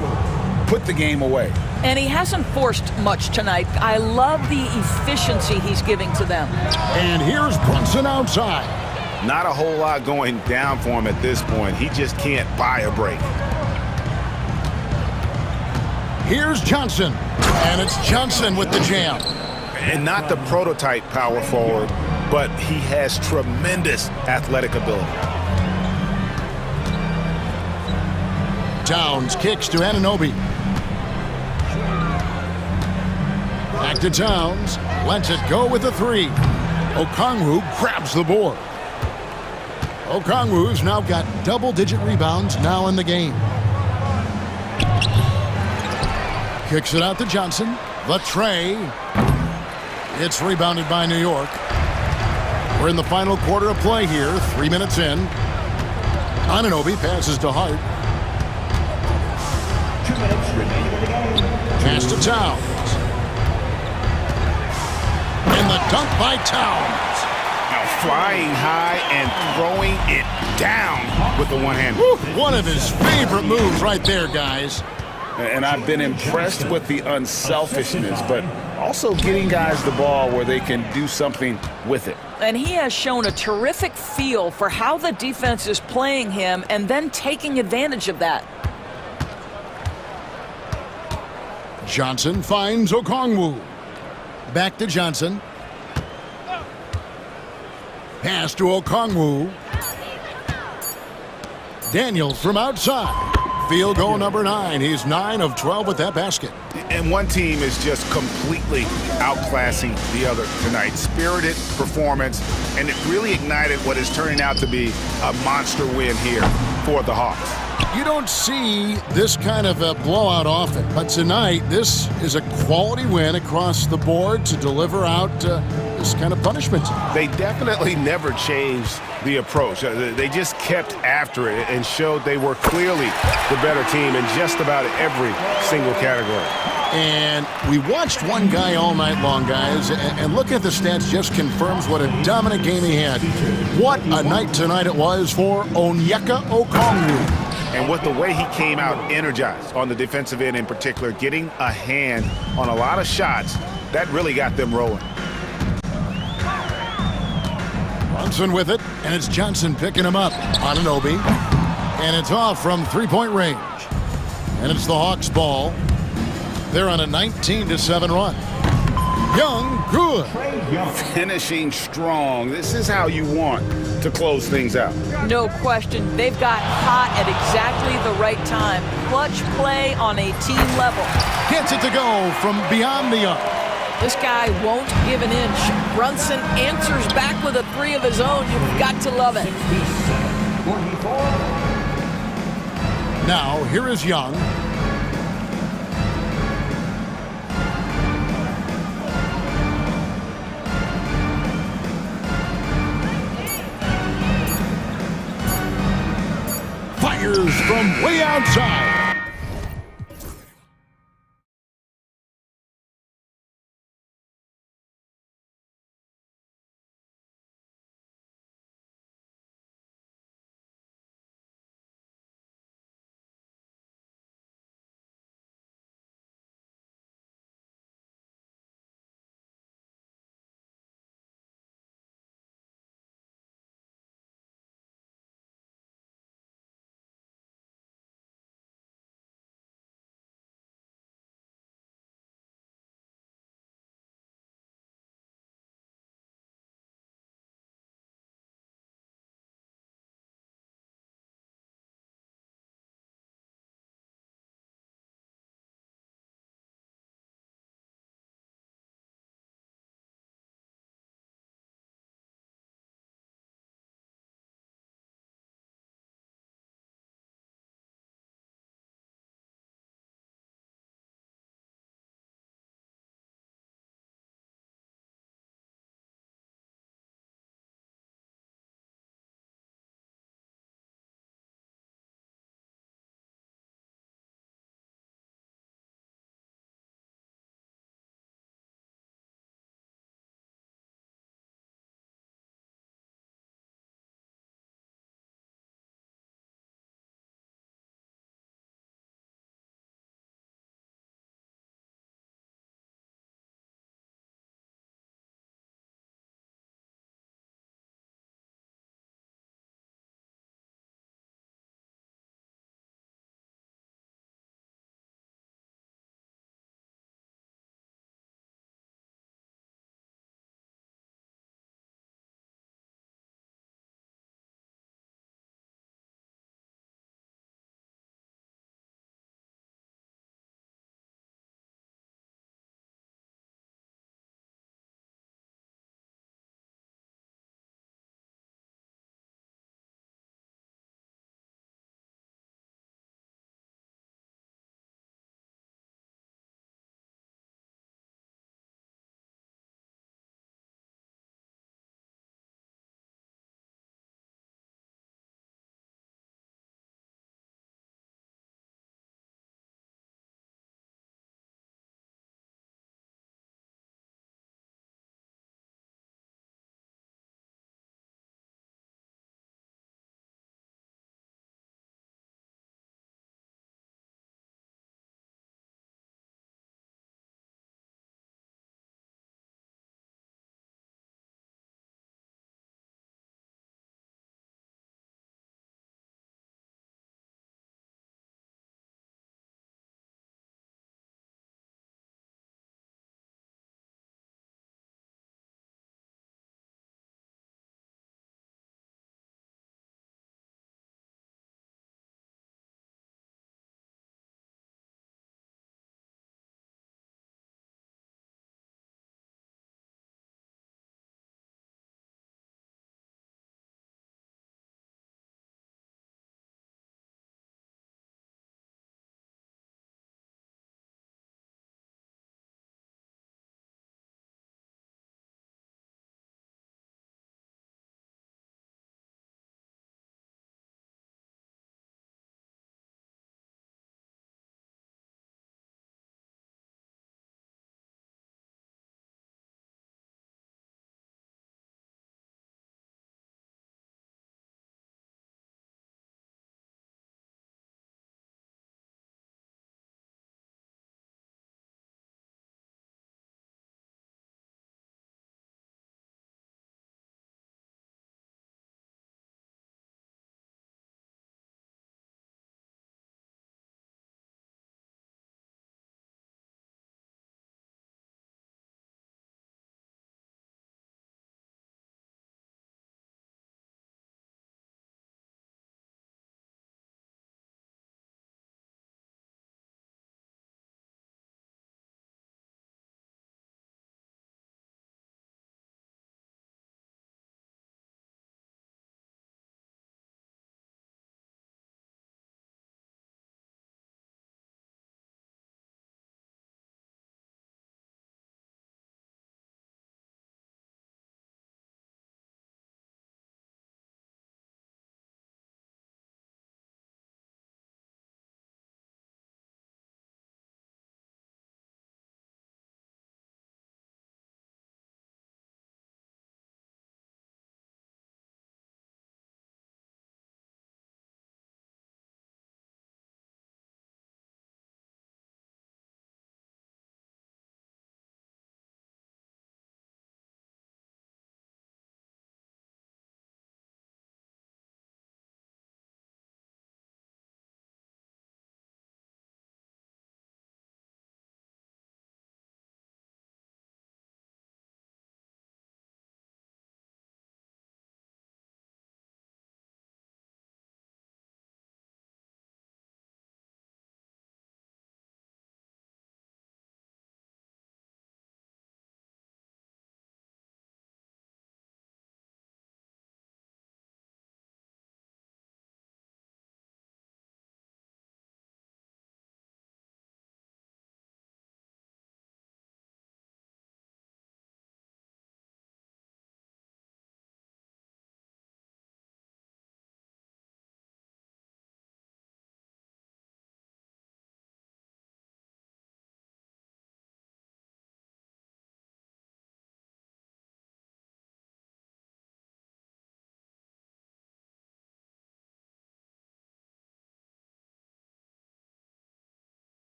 put the game away. And he hasn't forced much tonight. I love the efficiency he's giving to them. And here's Brunson outside. Not a whole lot going down for him at this point. He just can't buy a break. Here's Johnson. And it's Johnson with the jam. And not the prototype power forward, but he has tremendous athletic ability. Towns kicks to Anunoby. Back to Towns. Lets it go with a three. Okongwu grabs the board. Okongwu's now got double-digit rebounds now in the game. Kicks it out to Johnson. The tray. It's rebounded by New York. We're in the final quarter of play here. 3 minutes in. Anunoby passes to Hart. 2 minutes remaining in the game. Pass to Towns. And the dunk by Towns. Now flying high and throwing it down with the one hand. One of his favorite moves right there, guys. And I've been impressed with the unselfishness, but also getting guys the ball where they can do something with it. And he has shown a terrific feel for how the defense is playing him and then taking advantage of that. Johnson finds Okongwu. Back to Johnson. Pass to Okongwu. Daniels from outside. Field goal number 9. He's 9 of 12 with that basket. And one team is just completely outclassing the other tonight. Spirited performance, and it really ignited what is turning out to be a monster win here for the Hawks. You don't see this kind of a blowout often, but tonight this is a quality win across the board to deliver out this kind of punishment. They definitely never changed the approach. They just kept after it and showed they were clearly the better team in just about every single category. And we watched one guy all night long, guys, and look at the stats just confirms what a dominant game he had. What a night tonight it was for Onyeka Okongwu. And with the way he came out energized on the defensive end in particular, getting a hand on a lot of shots, that really got them rolling. Brunson with it, and it's Johnson picking him up. Anunoby, and it's off from three-point range. And it's the Hawks' ball. They're on a 19-7 run. Young, good. Finishing strong. This is how you want to close things out. No question. They've got hot at exactly the right time. Clutch play on a team level. Gets it to go from beyond the arc. This guy won't give an inch. Brunson answers back with a three of his own. You've got to love it. Now, here is Young. Fires from way outside.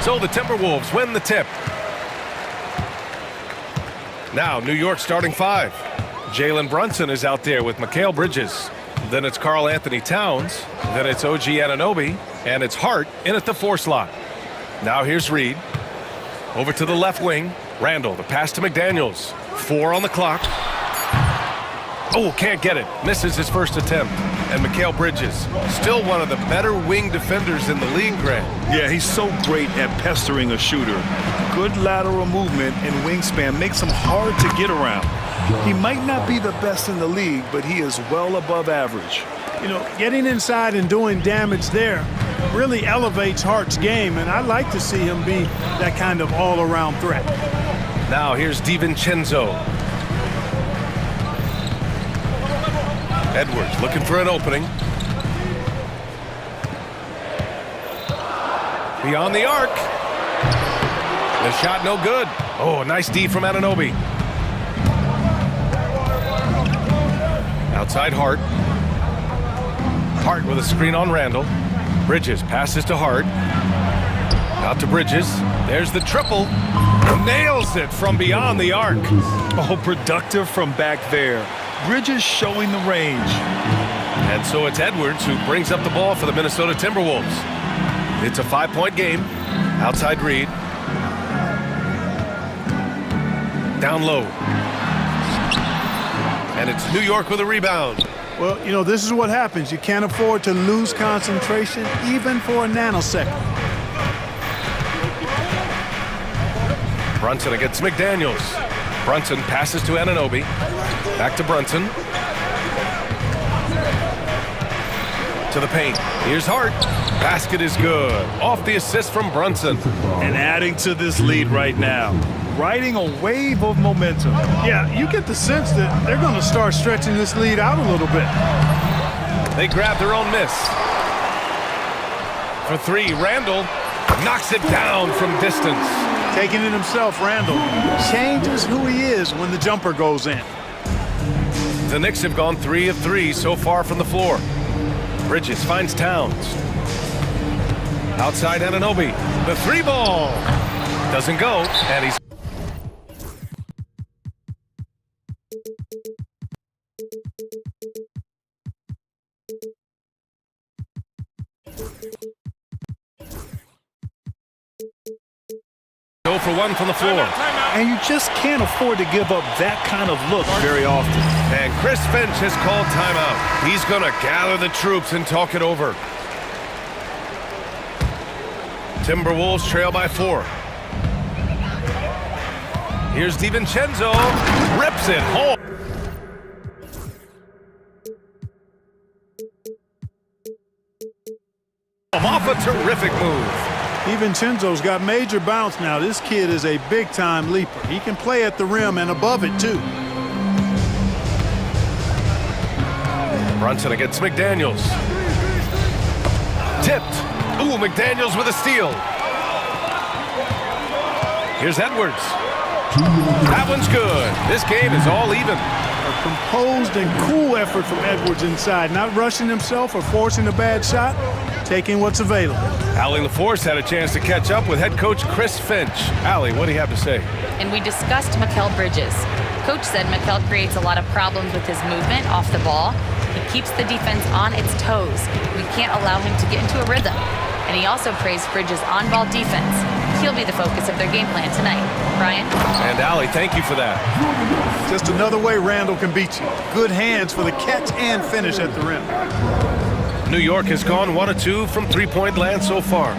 So the Timberwolves win the tip. Now New York starting five. Jalen Brunson is out there with Mikal Bridges. Then it's Karl Anthony Towns. Then it's OG Anunoby. And it's Hart in at the 4 slot. Now here's Reed. Over to the left wing. Randall, the pass to McDaniels. 4 on the clock. Oh, can't get it. Misses his first attempt. And Mikal Bridges, still one of the better wing defenders in the league, Grant. Yeah, he's so great at pestering a shooter. Good lateral movement and wingspan makes him hard to get around. He might not be the best in the league, but he is well above average. You know, getting inside and doing damage there really elevates Hart's game, and I like to see him be that kind of all-around threat. Now here's DiVincenzo. Edwards looking for an opening. Beyond the arc. The shot no good. Oh, nice D from Anunoby. Outside Hart. Hart with a screen on Randall. Bridges passes to Hart. Out to Bridges. There's the triple. Nails it from beyond the arc. Oh, productive from back there. Bridges showing the range. And so it's Edwards who brings up the ball for the Minnesota Timberwolves. It's a 5-point game. Outside Reed. Down low. And it's New York with a rebound. Well, you know, this is what happens. You can't afford to lose concentration even for a nanosecond. Brunson against McDaniels. Brunson passes to Anunoby. Back to Brunson. To the paint. Here's Hart. Basket is good. Off the assist from Brunson. And adding to this lead right now. Riding a wave of momentum. Yeah, you get the sense that they're going to start stretching this lead out a little bit. They grab their own miss. For 3, Randall knocks it down from distance. Taking it himself, Randall changes who he is when the jumper goes in. The Knicks have gone 3 of 3 so far from the floor. Bridges finds Towns. Outside Anunoby. The 3-ball. Doesn't go, and he's... Go for 1 from the floor. And you just can't afford to give up that kind of look very often. And Chris Finch has called timeout. He's going to gather the troops and talk it over. Timberwolves trail by 4. Here's DiVincenzo. Rips it home. Off a terrific move. DiVincenzo's got major bounce now. This kid is a big-time leaper. He can play at the rim and above it, too. Brunson against McDaniels. Tipped. Ooh, McDaniels with a steal. Here's Edwards. That one's good. This game is all even. A composed and cool effort from Edwards inside. Not rushing himself or forcing a bad shot. Taking what's available. Allie LaForce had a chance to catch up with head coach Chris Finch. Allie, what do you have to say? And we discussed Mikal Bridges. Coach said Mikal creates a lot of problems with his movement off the ball. He keeps the defense on its toes. We can't allow him to get into a rhythm. And he also praised Bridges' on-ball defense. He'll be the focus of their game plan tonight. Brian? And Allie, thank you for that. Just another way Randall can beat you. Good hands for the catch and finish at the rim. New York has gone 1 of 2 from 3-point land so far.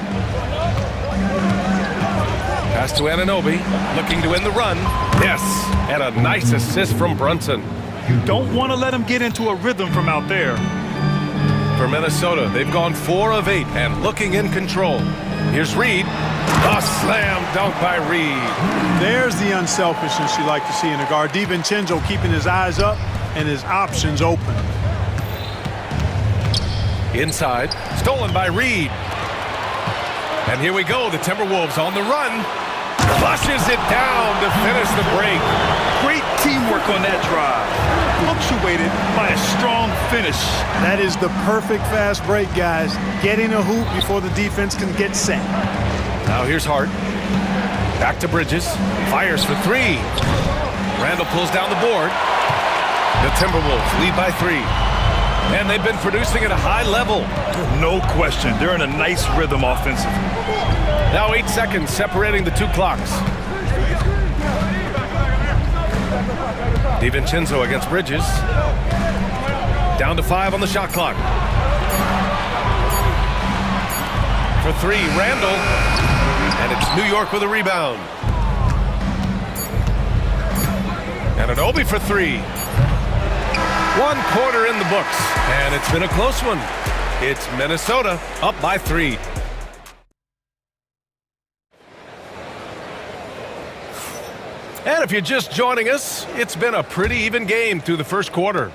Pass to Anunoby, looking to end the run. Yes, and a nice assist from Brunson. You don't want to let him get into a rhythm from out there. For Minnesota, they've gone 4 of 8 and looking in control. Here's Reed. A slam dunk by Reed. There's the unselfishness you like to see in a guard. DiVincenzo keeping his eyes up and his options open. Inside, stolen by Reed. And here we go, the Timberwolves on the run. Flushes it down to finish the break. Great teamwork on that drive. Punctuated by a strong finish. That is the perfect fast break, guys. Getting a hoop before the defense can get set. Now here's Hart. Back to Bridges. Fires for three. Randall pulls down the board. The Timberwolves lead by 3. And they've been producing at a high level. No question. They're in a nice rhythm offensively. Now 8 seconds separating the two clocks. DiVincenzo against Bridges. Down to 5 on the shot clock. For 3, Randall. And it's New York with a rebound. And an Obi for 3. 1 quarter in the books. And it's been a close one. It's Minnesota up by 3. And if you're just joining us, it's been a pretty even game through the first quarter.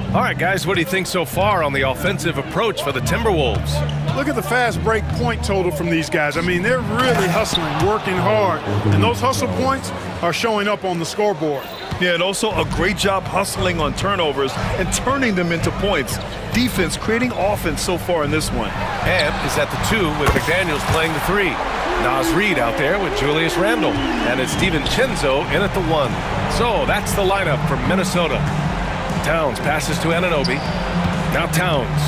All right, guys, what do you think so far on the offensive approach for the Timberwolves? Look at the fast break point total from these guys. I mean, they're really hustling, working hard. And those hustle points are showing up on the scoreboard. Yeah, and also a great job hustling on turnovers and turning them into points. Defense creating offense so far in this one. Amp is at the 2 with McDaniels playing the 3. Nas Reed out there with Julius Randle. And it's DiVincenzo in at the 1. So that's the lineup for Minnesota. Towns passes to Anunoby. Now Towns.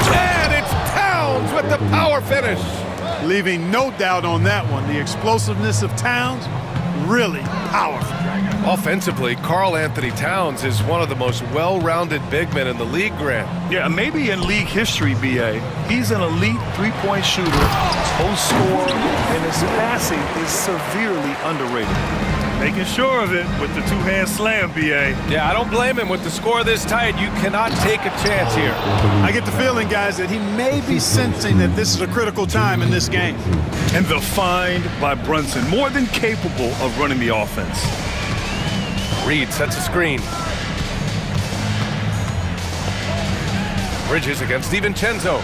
And it's Towns with the power finish. Leaving no doubt on that one. The explosiveness of Towns, really powerful. Offensively, Karl Anthony Towns is one of the most well-rounded big men in the league, Grant. Yeah, maybe in league history, B.A. He's an elite three-point shooter, post scorer, and his passing is severely underrated. Making sure of it with the two-hand slam, B.A. Yeah, I don't blame him. With the score this tight, you cannot take a chance here. I get the feeling, guys, that he may be sensing that this is a critical time in this game. And the find by Brunson, more than capable of running the offense. Reed sets a screen. Bridges against DiVincenzo.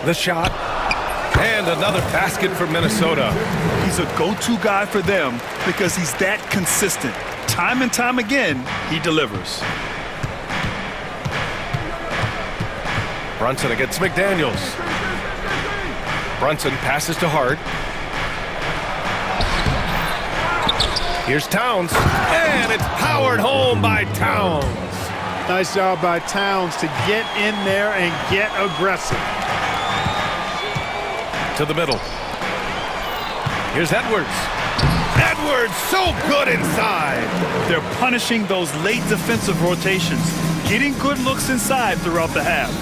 The shot. And another basket for Minnesota. He's a go-to guy for them because he's that consistent. Time and time again, he delivers. Brunson against McDaniels. Brunson passes to Hart. Here's Towns, and it's powered home by Towns. Nice job by Towns to get in there and get aggressive. To the middle. Here's Edwards. Edwards, so good inside. They're punishing those late defensive rotations, getting good looks inside throughout the half.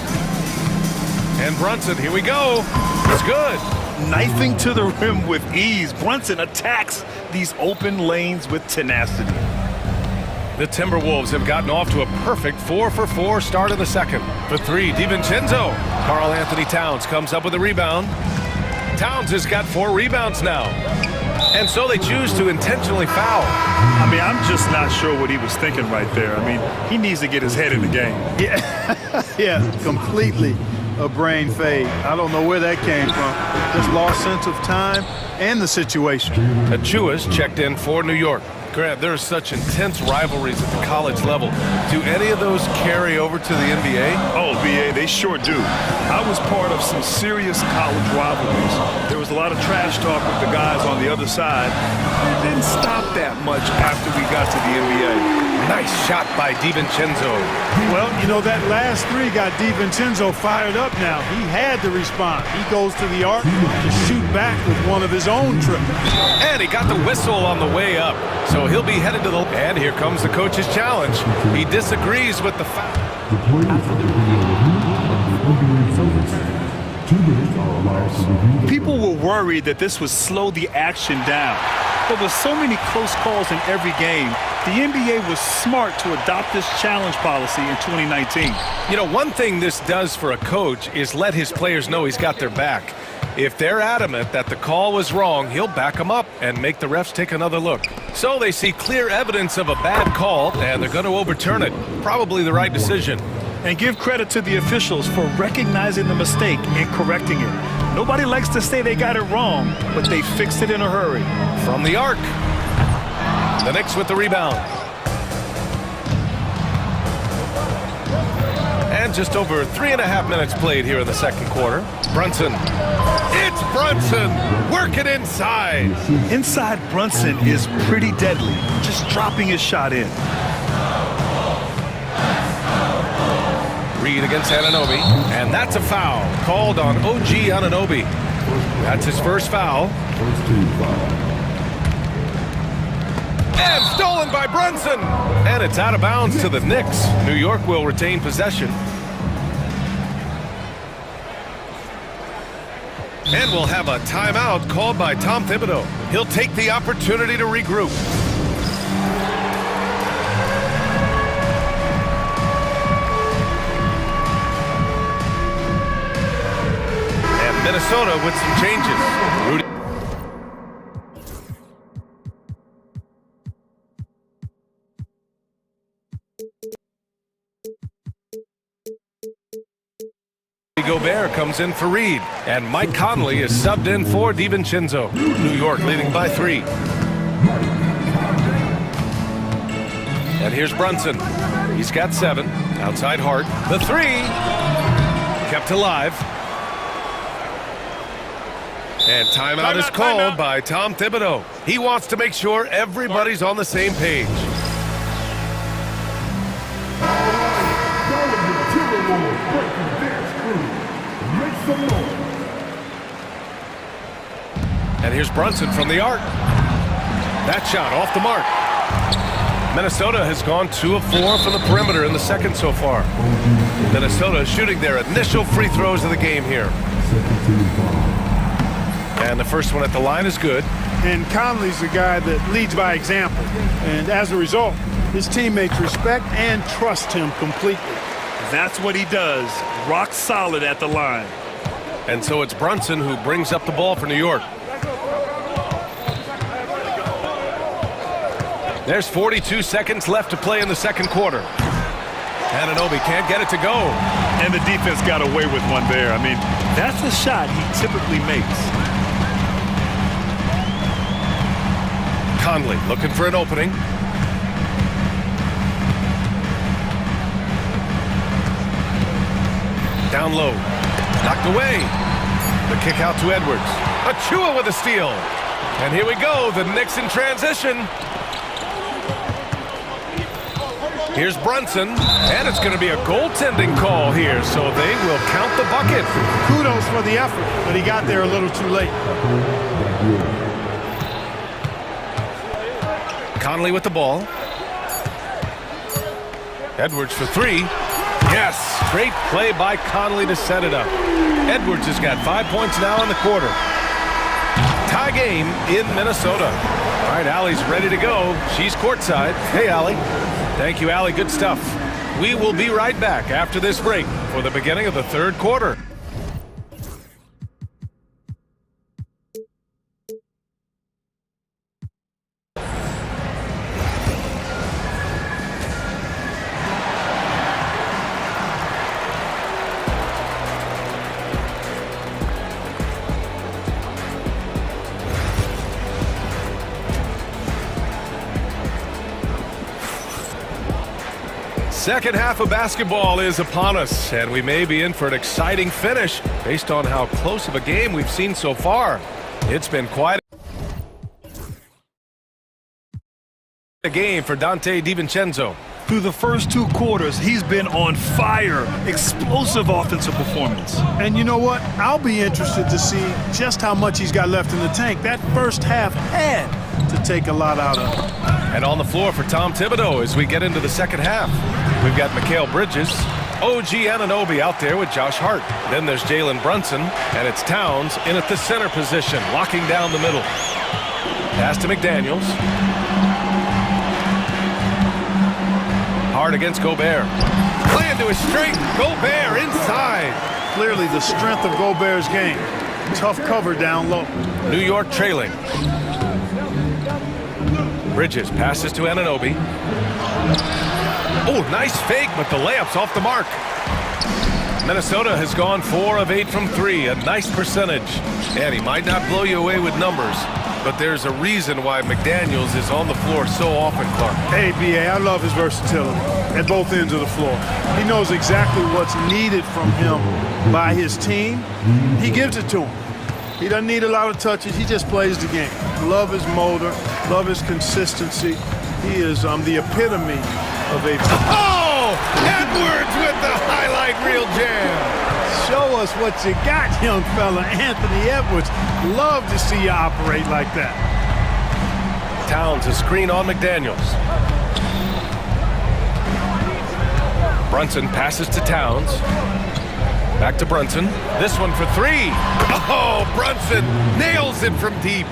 And Brunson, here we go. It's good. Knifing to the rim with ease. Brunson attacks these open lanes with tenacity. The Timberwolves have gotten off to a perfect 4-for-4 start of the second. For 3, DiVincenzo. Karl Anthony Towns comes up with a rebound. Towns has got 4 rebounds now. And so they choose to intentionally foul. I mean, I'm just not sure what he was thinking right there. I mean, he needs to get his head in the game. Yeah, yeah, completely a brain fade. I don't know where that came from. Just lost sense of time and the situation. Achua's checked in for New York. Grant, there are such intense rivalries at the college level. Do any of those carry over to the NBA? Oh, BA, they sure do. I was part of some serious college rivalries. There was a lot of trash talk with the guys on the other side. It didn't stop that much after we got to the NBA. Nice shot by DiVincenzo. Well, you know, that last 3 got DiVincenzo fired up now. He had to respond. He goes to the arc to shoot back with one of his own triples. And he got the whistle on the way up. So he'll be headed to the... And here comes the coach's challenge. He disagrees with the foul. People were worried that this would slow the action down. But with so many close calls in every game, the NBA was smart to adopt this challenge policy in 2019. You know, one thing this does for a coach is let his players know he's got their back. If they're adamant that the call was wrong, he'll back them up and make the refs take another look. So they see clear evidence of a bad call, and they're going to overturn it. Probably the right decision. And give credit to the officials for recognizing the mistake and correcting it. Nobody likes to say they got it wrong, but they fixed it in a hurry. From the arc. The Knicks with the rebound. And just over 3.5 minutes played here in the second quarter. Brunson. It's Brunson working inside. Inside Brunson is pretty deadly, just dropping his shot in. Reed against Anunoby, and that's a foul called on OG Anunoby. That's his first foul. And stolen by Brunson. And it's out of bounds to the Knicks. New York will retain possession. And we'll have a timeout called by Tom Thibodeau. He'll take the opportunity to regroup. And Minnesota with some changes. Rudy. Gobert comes in for Reed, and Mike Conley is subbed in for DiVincenzo. New York leading by 3. And here's Brunson. He's got 7. Outside Hart. The 3. Kept alive. And timeout is called by Tom Thibodeau. He wants to make sure everybody's on the same page. And here's Brunson from the arc. That shot off the mark. Minnesota has gone 2 of 4 from the perimeter in the second so far. Minnesota shooting their initial free throws of the game here. And the first one at the line is good. And Conley's the guy that leads by example. And as a result, his teammates respect and trust him completely. That's what he does. Rock solid at the line. And so it's Brunson who brings up the ball for New York. There's 42 seconds left to play in the second quarter. Anunoby can't get it to go. And the defense got away with one there. I mean, that's the shot he typically makes. Conley looking for an opening. Down low. Knocked away. The kick out to Edwards. Achua with a steal. And here we go. The Knicks in transition. Here's Brunson. And it's going to be a goaltending call here. So they will count the bucket. Kudos for the effort, but he got there a little too late. Conley with the ball. Edwards for 3. Yes, great play by Conley to set it up. Edwards has got 5 points now in the quarter. Tie game in Minnesota. All right, Allie's ready to go. She's courtside. Hey, Allie. Thank you, Allie. Good stuff. We will be right back after this break for the beginning of the third quarter. Second half of basketball is upon us, and we may be in for an exciting finish based on how close of a game we've seen so far. It's been quite a game for Dante DiVincenzo. Through the first 2 quarters, he's been on fire. Explosive offensive performance. And you know what? I'll be interested to see just how much he's got left in the tank. That first half had to take a lot out of him. And on the floor for Tom Thibodeau as we get into the second half. We've got Mikal Bridges, OG Anunoby out there with Josh Hart. Then there's Jalen Brunson, and it's Towns in at the center position, locking down the middle. Pass to McDaniels. Hart against Gobert. Play into his strength. Gobert inside. Clearly the strength of Gobert's game. Tough cover down low. New York trailing. Bridges passes to Anunoby. Oh, nice fake, but the layup's off the mark. Minnesota has gone 4 of 8 from 3, a nice percentage. And he might not blow you away with numbers, but there's a reason why McDaniels is on the floor so often, Clark. Hey, B.A., I love his versatility at both ends of the floor. He knows exactly what's needed from him by his team. He gives it to him. He doesn't need a lot of touches. He just plays the game. Love his motor, love his consistency. He is the epitome of a... Oh! Edwards with the highlight reel jam. Show us what you got, young fella. Anthony Edwards. Love to see you operate like that. Towns a screen on McDaniels. Brunson passes to Towns. Back to Brunson. This one for three. Oh, Brunson nails it from deep.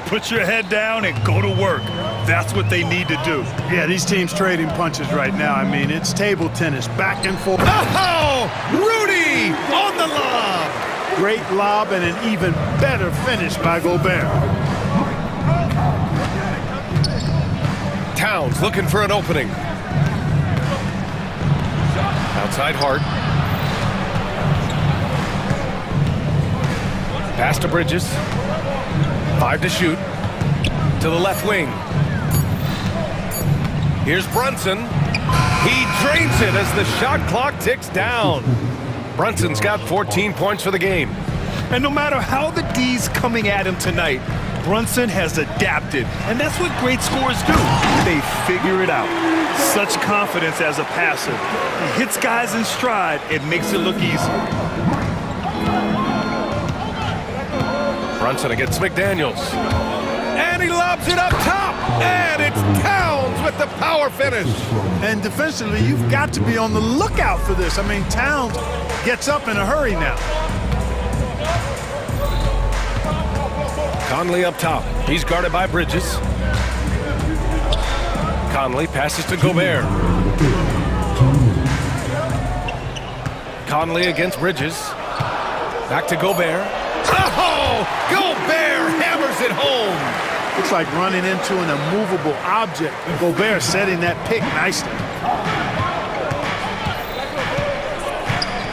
Put your head down and go to work. That's what they need to do. Yeah, these teams trading punches right now. I mean, it's table tennis, back and forth. Oh, Rudy on the lob. Great lob and an even better finish by Gobert. Towns looking for an opening. Outside Hart. Pass to Bridges. 5 to shoot. To the left wing. Here's Brunson. He drains it as the shot clock ticks down. Brunson's got 14 points for the game. And no matter how the D's coming at him tonight, Brunson has adapted. And that's what great scorers do. They figure it out. Such confidence as a passer. He hits guys in stride. It makes it look easy. Brunson against McDaniels. And he lobs it up top. And it's Towns with the power finish. And defensively, you've got to be on the lookout for this. I mean, Towns gets up in a hurry now. Conley up top. He's guarded by Bridges. Conley passes to Gobert. Conley against Bridges. Back to Gobert. Oh! Gobert hammers it home. Looks like running into an immovable object. Gobert setting that pick nicely.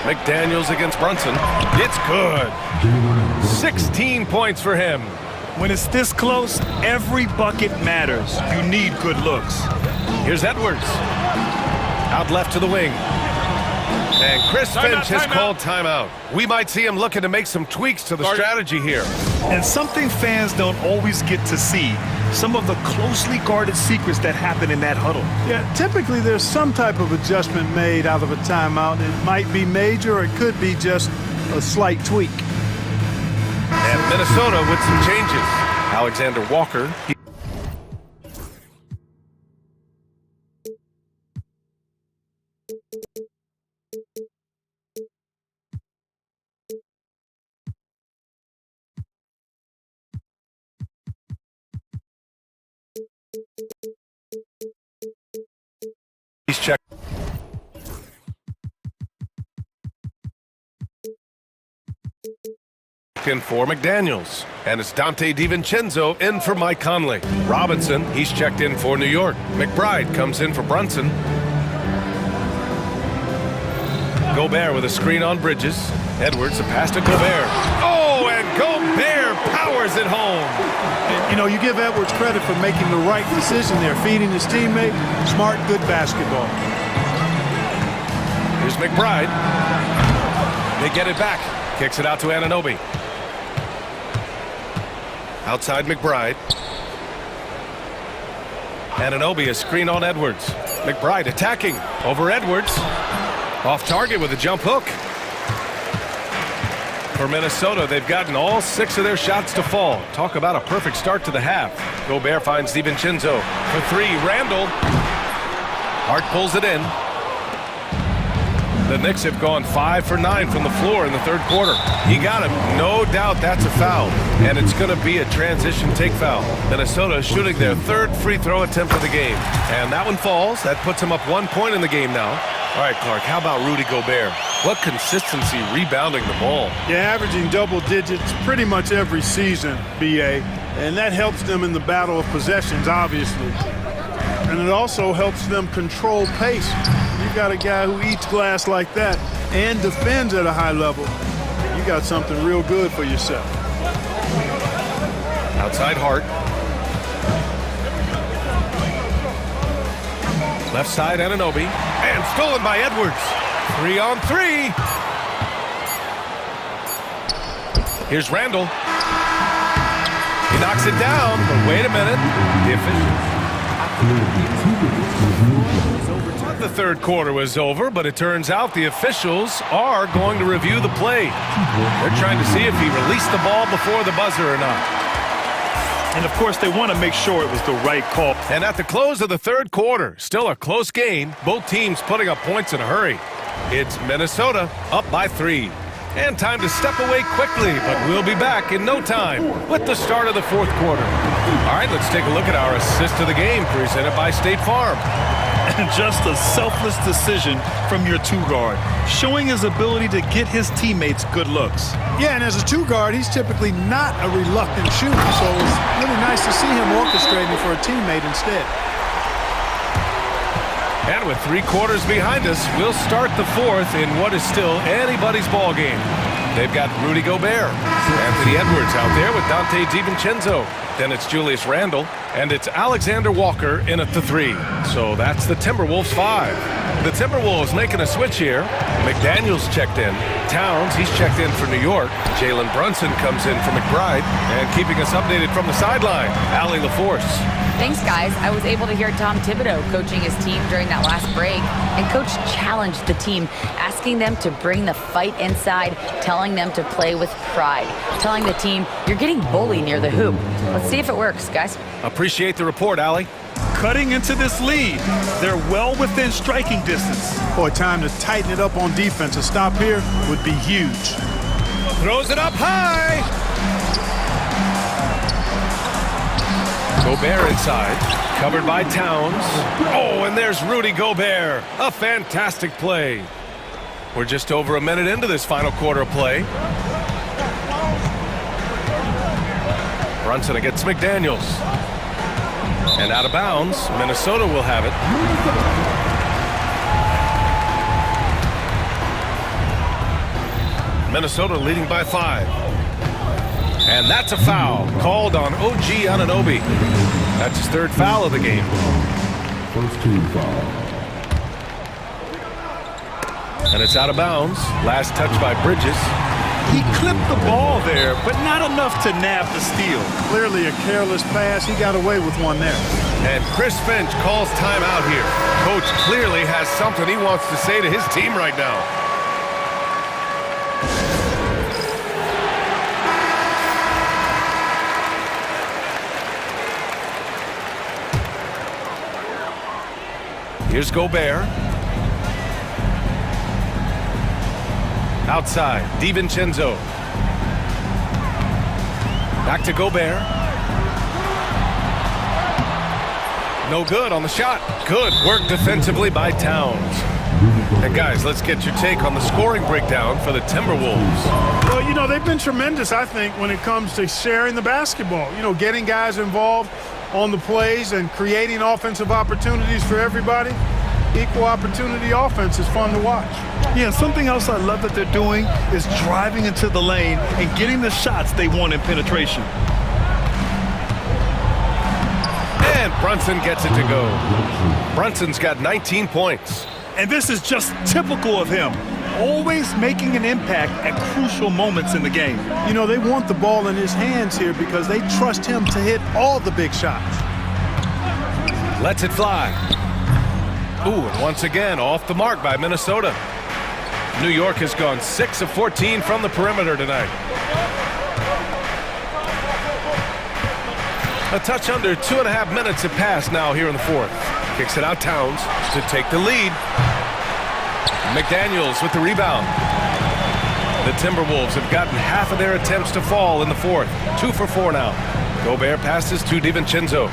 McDaniels against Brunson. It's good. 16 points for him. When it's this close, every bucket matters. You need good looks. Here's Edwards. Out left to the wing. And Chris Finch has called timeout. We might see him looking to make some tweaks to the strategy here. And something fans don't always get to see, some of the closely guarded secrets that happen in that huddle. Yeah, typically there's some type of adjustment made out of a timeout. It might be major or it could be just a slight tweak. And Minnesota with some changes. Alexander Walker. He's checked in for McDaniels. And it's Dante DiVincenzo in for Mike Conley. Robinson, he's checked in for New York. McBride comes in for Brunson. Gobert with a screen on Bridges. Edwards, a pass to Gobert. Oh, and Gobert powers it home. And, you know, you give Edwards credit for making the right decision there, feeding his teammate. Smart, good basketball. Here's McBride. They get it back. Kicks it out to Anunoby. Outside McBride. Anunoby, a screen on Edwards. McBride attacking over Edwards. Off target with a jump hook. For Minnesota, they've gotten all 6 of their shots to fall. Talk about a perfect start to the half. Gobert finds DiVincenzo for 3. Randall. Hart pulls it in. The Knicks have gone 5 for 9 from the floor in the third quarter. He got him. No doubt that's a foul. And it's going to be a transition take foul. Minnesota shooting their 3rd free throw attempt of the game. And that one falls. That puts him up 1 point in the game now. All right, Clark, how about Rudy Gobert? What consistency rebounding the ball. Yeah, averaging double digits pretty much every season, B.A. And that helps them in the battle of possessions, obviously. And it also helps them control pace. You got a guy who eats glass like that and defends at a high level. You got something real good for yourself. Outside Hart. Left side Anunoby. And stolen by Edwards. 3-on-3. Here's Randall. He knocks it down, but wait a minute. The officials. The third quarter was over, but it turns out the officials are going to review the play. They're trying to see if he released the ball before the buzzer or not. And, of course, they want to make sure it was the right call. And at the close of the third quarter, still a close game, both teams putting up points in a hurry. It's Minnesota up by 3. And time to step away quickly, but we'll be back in no time with the start of the fourth quarter. All right, let's take a look at our assist of the game presented by State Farm. And just a selfless decision from your two-guard, showing his ability to get his teammates good looks. Yeah, and as a two-guard, he's typically not a reluctant shooter, so it's really nice to see him orchestrating for a teammate instead. And with 3 quarters behind us, we'll start the fourth in what is still anybody's ball game. They've got Rudy Gobert, Anthony Edwards out there with Dante DiVincenzo. Then it's Julius Randle, and it's Alexander Walker in at the 3. So that's the Timberwolves 5. The Timberwolves making a switch here. McDaniels checked in. Towns, he's checked in for New York. Jalen Brunson comes in for McBride. And keeping us updated from the sideline, Allie LaForce. Thanks, guys. I was able to hear Tom Thibodeau coaching his team during that last break. And Coach challenged the team, asking them to bring the fight inside, telling them to play with pride, telling the team, you're getting bullied near the hoop. Let's see if it works, guys. Appreciate the report, Allie. Cutting into this lead, they're well within striking distance. Boy, time to tighten it up on defense. A stop here would be huge. Throws it up high. Gobert inside, covered by Towns. Oh, and there's Rudy Gobert. A fantastic play. We're just over a minute into this final quarter of play. Brunson against McDaniels. And out of bounds, Minnesota will have it. Minnesota leading by 5. And that's a foul called on OG Anunoby. That's his 3rd foul of the game. First team foul. And it's out of bounds. Last touch by Bridges. He clipped the ball there, but not enough to nab the steal. Clearly a careless pass. He got away with one there. And Chris Finch calls timeout here. Coach clearly has something he wants to say to his team right now. Here's Gobert. Outside, DiVincenzo. Back to Gobert. No good on the shot. Good work defensively by Towns. And guys, let's get your take on the scoring breakdown for the Timberwolves. Well, you know, they've been tremendous, I think, when it comes to sharing the basketball. You know, getting guys involved on the plays and creating offensive opportunities for everybody. Equal opportunity offense is fun to watch. Yeah, something else I love that they're doing is driving into the lane and getting the shots they want in penetration. And Brunson gets it to go. Brunson's got 19 points. And this is just typical of him. Always making an impact at crucial moments in the game. You know, they want the ball in his hands here because they trust him to hit all the big shots. Lets it fly. Ooh, and once again, off the mark by Minnesota. New York has gone 6 of 14 from the perimeter tonight. A touch under 2.5 minutes have passed now here in the fourth. Kicks it out Towns to take the lead. McDaniels with the rebound. The Timberwolves have gotten half of their attempts to fall in the fourth. 2 for 4 now. Gobert passes to DiVincenzo.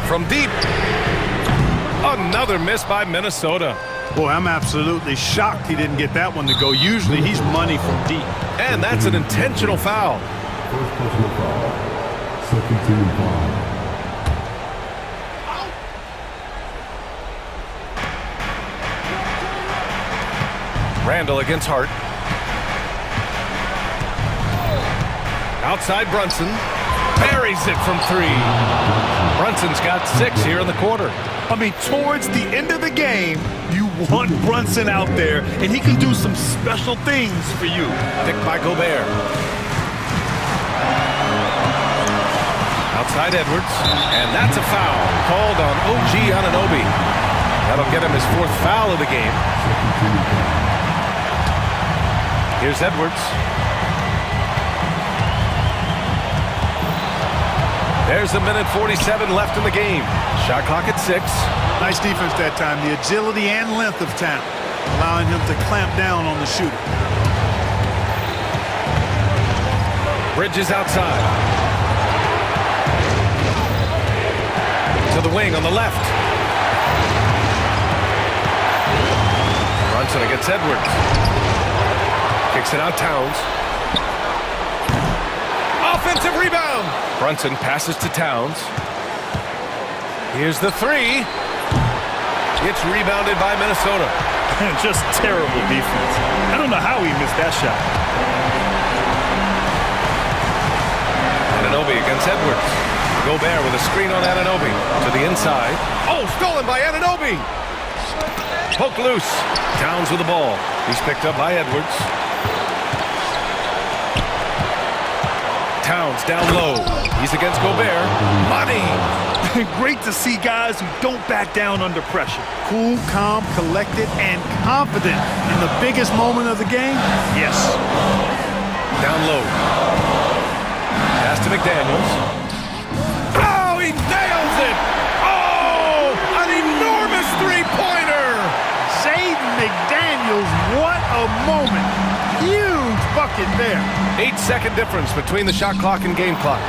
From deep. Another miss by Minnesota. Boy, I'm absolutely shocked he didn't get that one to go. Usually he's money from deep. And that's an intentional foul. First personal foul. Second team foul. Randall against Hart. Outside Brunson. buries it from 3. Brunson's got 6 here in the quarter. I mean, towards the end of the game, you want Brunson out there, and he can do some special things for you. Picked by Gobert. Outside Edwards, and that's a foul called on OG Anunoby. That'll get him his 4th foul of the game. Here's Edwards. There's a minute 47 left in the game. Shot clock at 6. Nice defense that time. The agility and length of talent, allowing him to clamp down on the shooter. Bridges outside. To the wing on the left. Brunson against Edwards. Kicks it out Towns. Offensive rebound. Brunson passes to Towns. Here's the 3. It's rebounded by Minnesota. Just terrible defense. I don't know how he missed that shot. Anunoby against Edwards. Gobert with a screen on Anunoby. To the inside. Oh, stolen by Anunoby. Poked loose. Towns with the ball. He's picked up by Edwards. Towns down low. He's against Gobert. Money. Great to see guys who don't back down under pressure. Cool, calm, collected, and confident in the biggest moment of the game. Yes. Down low. Pass to McDaniels. Oh, he nails it! Oh, an enormous three-pointer! Jaden McDaniels, what a moment. Huge bucket there. 8-second difference between the shot clock and game clock.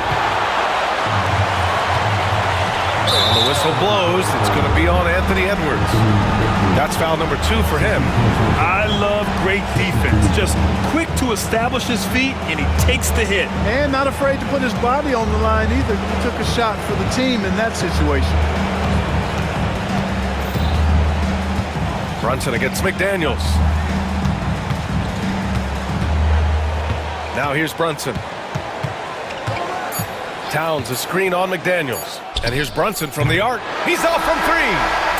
And the whistle blows. It's going to be on Anthony Edwards. That's foul number 2 for him. I love great defense. Just quick to establish his feet, and he takes the hit. And not afraid to put his body on the line either. He took a shot for the team in that situation. Brunson against McDaniels. Now here's Brunson. Towns a screen on McDaniels. And here's Brunson from the arc. He's off from 3.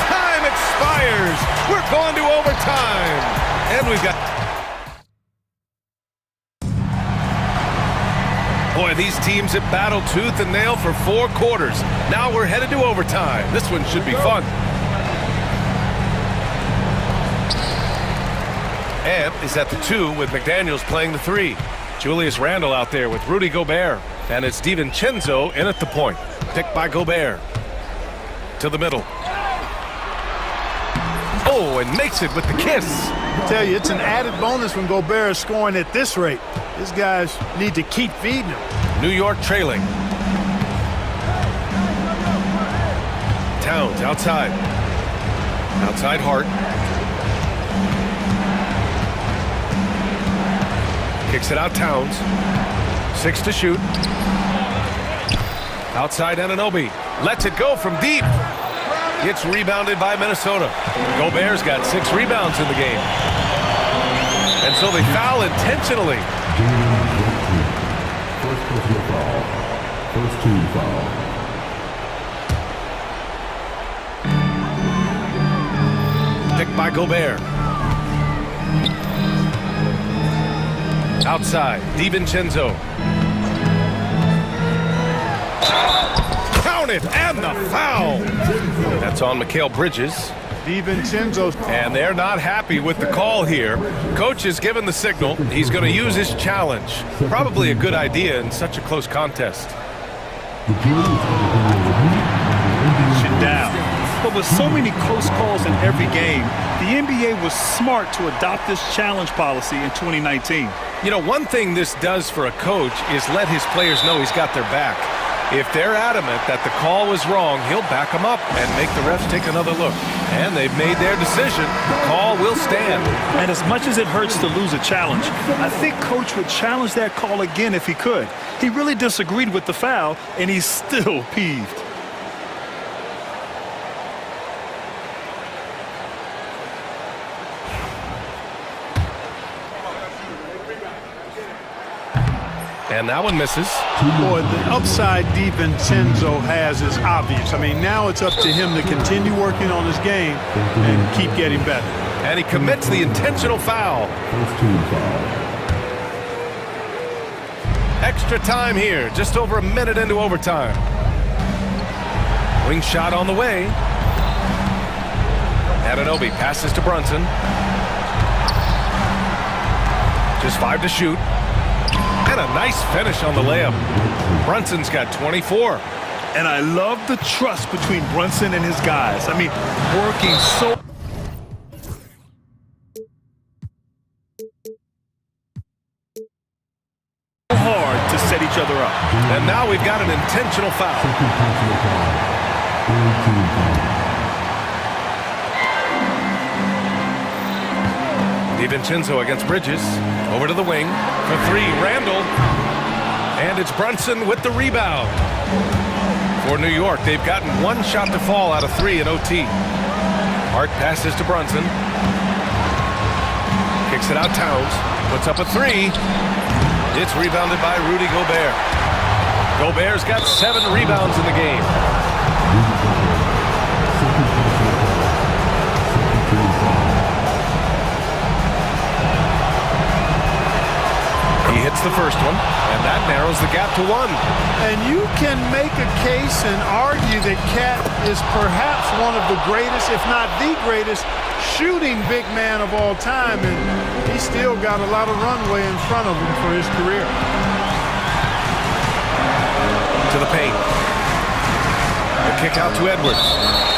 Time expires. We're going to overtime. And we've got... Boy, these teams have battled tooth and nail for 4 quarters. Now we're headed to overtime. This one should be fun. Amp is at the 2 with McDaniels playing the 3. Julius Randle out there with Rudy Gobert. And it's DiVincenzo in at the point. Picked by Gobert. To the middle. Oh, and makes it with the kiss. I tell you, it's an added bonus when Gobert is scoring at this rate. These guys need to keep feeding him. New York trailing. Towns outside. Outside Hart. Kicks it out Towns. 6 to shoot. Outside Anunoby. Lets it go from deep. It's rebounded by Minnesota. Gobert's got 6 rebounds in the game. And so they foul intentionally. First personal foul. First team foul. Picked by Gobert. Outside, DiVincenzo. Counted, and the foul. That's on Mikal Bridges. DiVincenzo. And they're not happy with the call here. Coach has given the signal. He's going to use his challenge. Probably a good idea in such a close contest. Shut down. But with so many close calls in every game, the NBA was smart to adopt this challenge policy in 2019. You know, one thing this does for a coach is let his players know he's got their back. If they're adamant that the call was wrong, he'll back them up and make the refs take another look. And they've made their decision. The call will stand. And as much as it hurts to lose a challenge, I think Coach would challenge that call again if he could. He really disagreed with the foul, and he's still peeved. And that one misses. Boy, the upside DiVincenzo has is obvious. I mean, now it's up to him to continue working on his game and keep getting better. And he commits the intentional foul. First team foul. Extra time here, just over a minute into overtime. Wing shot on the way. Anunoby passes to Brunson. Just 5 to shoot. And a nice finish on the layup. Brunson's got 24. And I love the trust between Brunson and his guys. I mean, working so hard to set each other up. And now we've got an intentional foul. Second personal foul. Third team foul. DiVincenzo against Bridges. Over to the wing for 3. Randall. And it's Brunson with the rebound. For New York, they've gotten 1 shot to fall out of 3 in OT. Hart passes to Brunson. Kicks it out Towns. Puts up a 3. It's rebounded by Rudy Gobert. Gobert's got 7 rebounds in the game. He hits the first one, and that narrows the gap to 1. And you can make a case and argue that Cat is perhaps one of the greatest, if not the greatest, shooting big man of all time, and he's still got a lot of runway in front of him for his career. To the paint. The kick out to Edwards.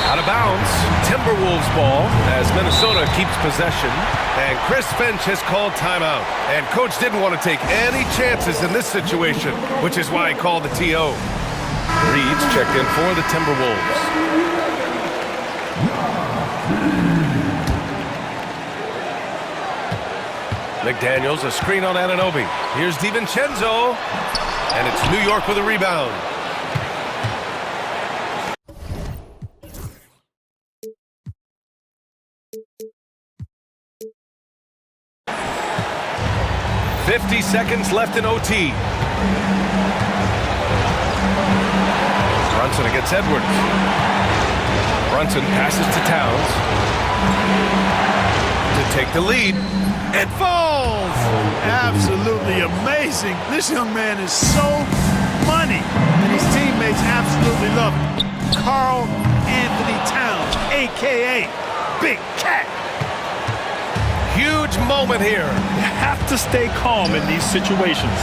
Out of bounds. Timberwolves ball as Minnesota keeps possession. And Chris Finch has called timeout. And coach didn't want to take any chances in this situation, which is why he called the TO. Reed's checked in for the Timberwolves. McDaniels, a screen on Anunoby. Here's DiVincenzo. And it's New York with a rebound. .50 seconds left in OT. Brunson against Edwards. Brunson passes to Towns. To take the lead. It falls! Absolutely amazing. This young man is so money, and his teammates absolutely love him. Karl Anthony Towns, a.k.a. Big Cat. Huge moment here. You have to stay calm in these situations.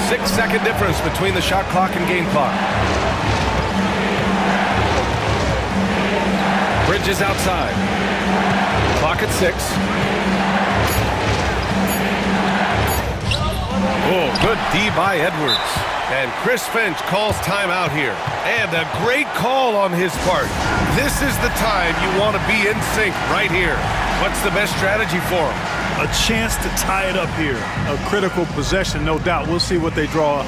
6-second difference between the shot clock and game clock. Bridges outside. Clock at 6. Oh, good D by Edwards. And Chris Finch calls timeout here. And a great call on his part. This is the time you want to be in sync right here. What's the best strategy for him? A chance to tie it up here. A critical possession, no doubt. We'll see what they draw up.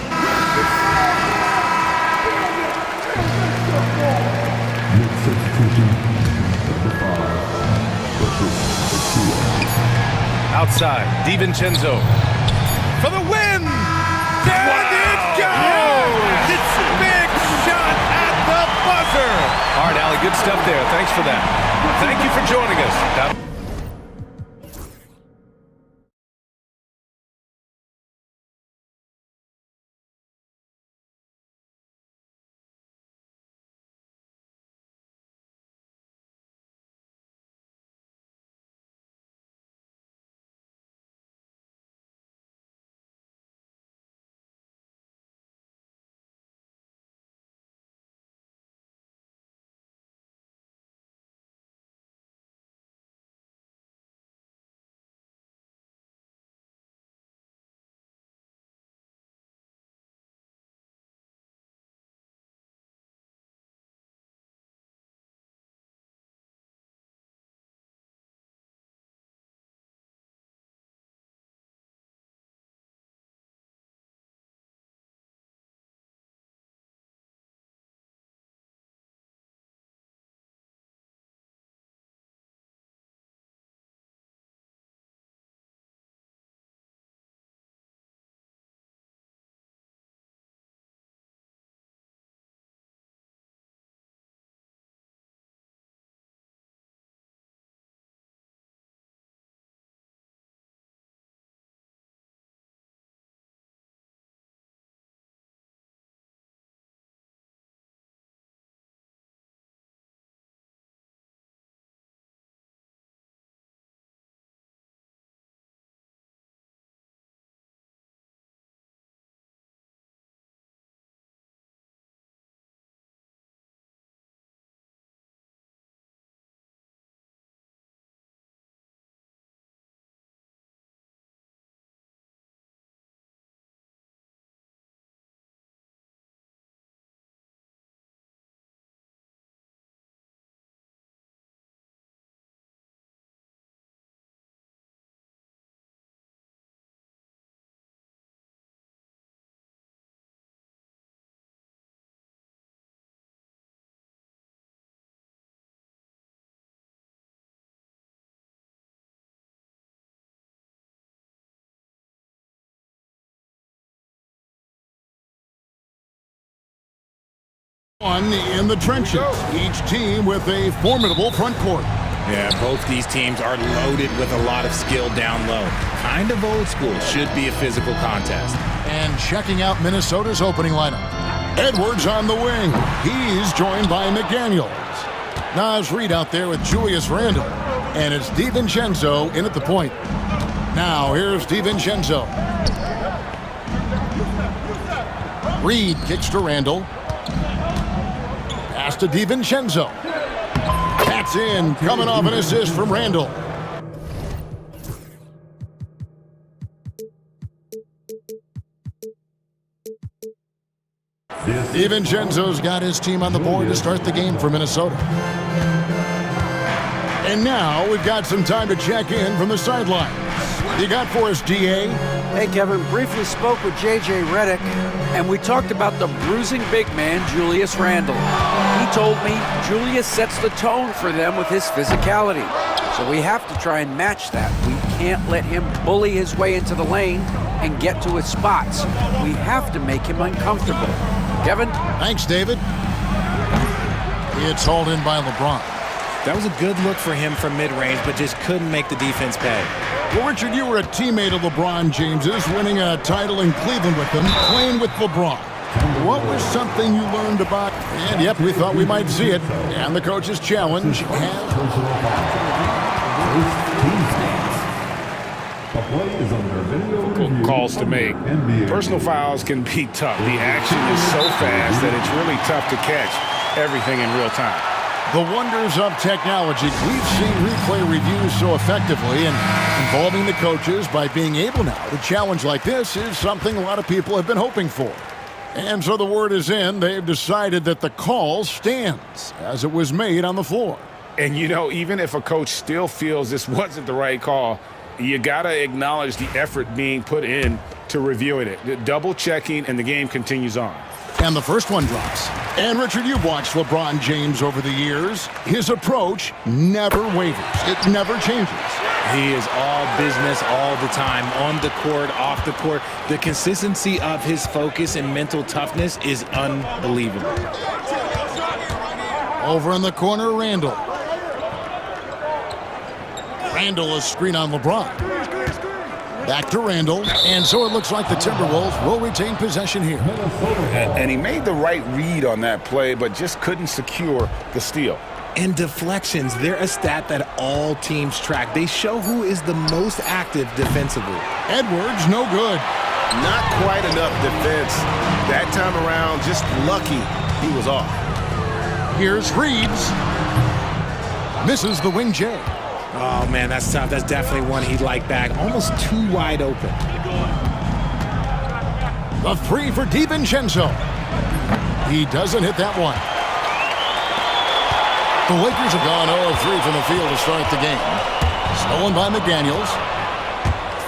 Outside, DiVincenzo for the win! There it goes! Big shot at the buzzer! All right, Allie, good stuff there. Thanks for that. Thank you for joining us. One in the trenches, each team with a formidable front court. Yeah, both these teams are loaded with a lot of skill down low. Kind of old school, should be a physical contest. And checking out Minnesota's opening lineup. Edwards on the wing. He's joined by McDaniels. Naz Reid out there with Julius Randle. And it's DiVincenzo in at the point. Now here's DiVincenzo. Reid kicks to Randle. Pass to DiVincenzo. That's in, coming off an assist from Randle. DiVincenzo's got his team on the board to start the game for Minnesota. And now we've got some time to check in from the sidelines. You got for us, DA? Hey, Kevin, briefly spoke with J.J. Redick, and we talked about the bruising big man, Julius Randle. He told me Julius sets the tone for them with his physicality. So we have to try and match that. We can't let him bully his way into the lane and get to his spots. We have to make him uncomfortable. Kevin? Thanks, David. It's hauled in by LeBron. That was a good look for him from mid-range, but just couldn't make the defense pay. Well, Richard, you were a teammate of LeBron James's, winning a title in Cleveland with him, playing with LeBron. What was something you learned about? And yep, we thought we might see it. And the coach's challenge calls to make. Personal fouls can be tough. The action is so fast that it's really tough to catch everything in real time. The wonders of technology. We've seen replay reviews so effectively, and involving the coaches by being able now to challenge like this is something a lot of people have been hoping for. And so the word is in. They've decided that the call stands as it was made on the floor. And, you know, even if a coach still feels this wasn't the right call, you got to acknowledge the effort being put in to reviewing it. Double checking, and the game continues on. And the first one drops. And Richard, you've watched LeBron James over the years. His approach never wavers. It never changes. He is all business all the time, on the court, off the court. The consistency of his focus and mental toughness is unbelievable. Over in the corner, Randle. Randle is screen on LeBron. Back to Randle, and so it looks like the Timberwolves will retain possession here. And he made the right read on that play, but just couldn't secure the steal. And deflections, they're a stat that all teams track. They show who is the most active defensively. Edwards, no good. Not quite enough defense. That time around, just lucky he was off. Here's Reeves. Misses the wing J. Oh, man, that's tough. That's definitely one he'd like back. Almost too wide open. The three for DiVincenzo. He doesn't hit that one. The Lakers have gone 0-3 from the field to start the game. Stolen by McDaniels.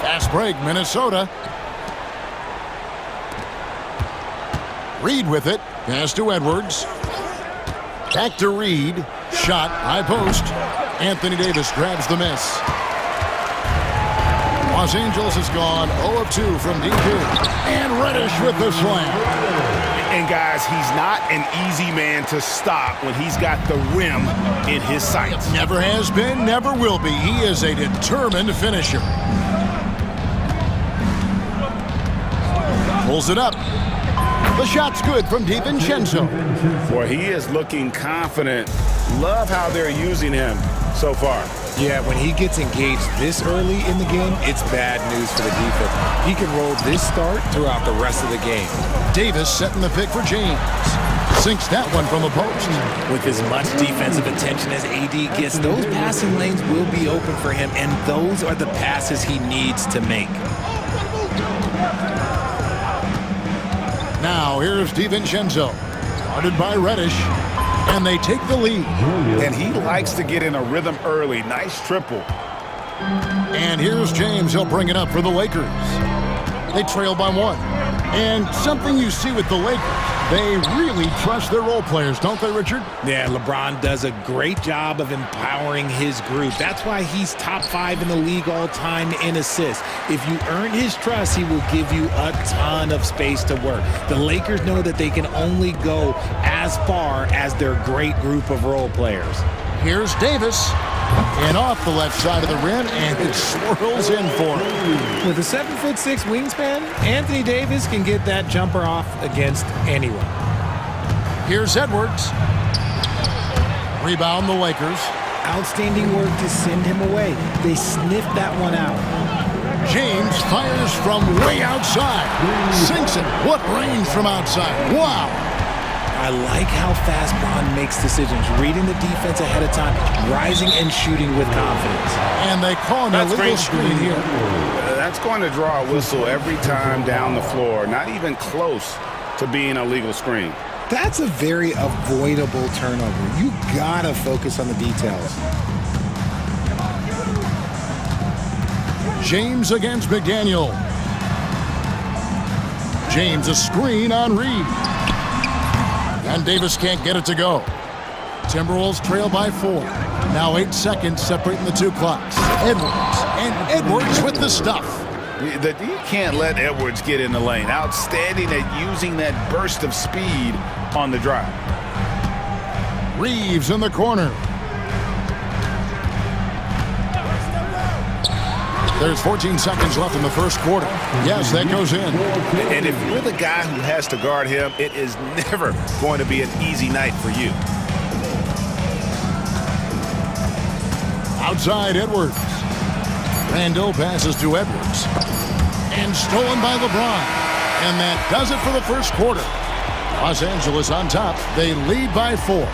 Fast break, Minnesota. Reid with it. Pass to Edwards. Back to Reid. Shot, high post. Anthony Davis grabs the miss. Los Angeles has gone 0-2 from DP. And Reddish with the slam. And guys, he's not an easy man to stop when he's got the rim in his sights. Never has been, never will be. He is a determined finisher. Pulls it up. The shot's good from DiVincenzo. Boy, he is looking confident. Love how they're using him so far. Yeah, when he gets engaged this early in the game, it's bad news for the defense. He can roll this start throughout the rest of the game. Davis setting the pick for James. Sinks that one from the post. With as much defensive attention as AD gets, those passing lanes will be open for him, and those are the passes he needs to make. Now, here's DiVincenzo. Guarded by Reddish. And they take the lead. And he likes to get in a rhythm early. Nice triple. And here's James. He'll bring it up for the Lakers. They trail by one. And something you see with the Lakers, They really trust their role players, don't they, Richard? Yeah, LeBron does a great job of empowering his group. That's why he's top 5 in the league all time in assists. If you earn his trust, he will give you a ton of space to work. The Lakers know that they can only go as far as their great group of role players. Here's Davis. And off the left side of the rim, and it swirls in for him. With a 7'6" wingspan, Anthony Davis can get that jumper off against anyone. Here's Edwards. Rebound the Lakers. Outstanding work to send him away. They sniffed that one out. James fires from way outside. Sinks it. What range from outside. Wow. I like how fast Bond makes decisions, reading the defense ahead of time, rising and shooting with confidence. And they call an illegal screen here. That's going to draw a whistle every time down the floor. Not even close to being a legal screen. That's a very avoidable turnover. You gotta focus on the details. James against McDaniel. James a screen on Reed. And Davis can't get it to go. Timberwolves trail by 4. Now 8 seconds separating the two clocks. Edwards. And Edwards with the stuff. You can't let Edwards get in the lane. Outstanding at using that burst of speed on the drive. Reeves in the corner. There's 14 seconds left in the first quarter. Yes, that goes in. And if you're the guy who has to guard him, it is never going to be an easy night for you. Outside Edwards. Randall passes to Edwards. And stolen by LeBron. And that does it for the first quarter. Los Angeles on top. They lead by 4.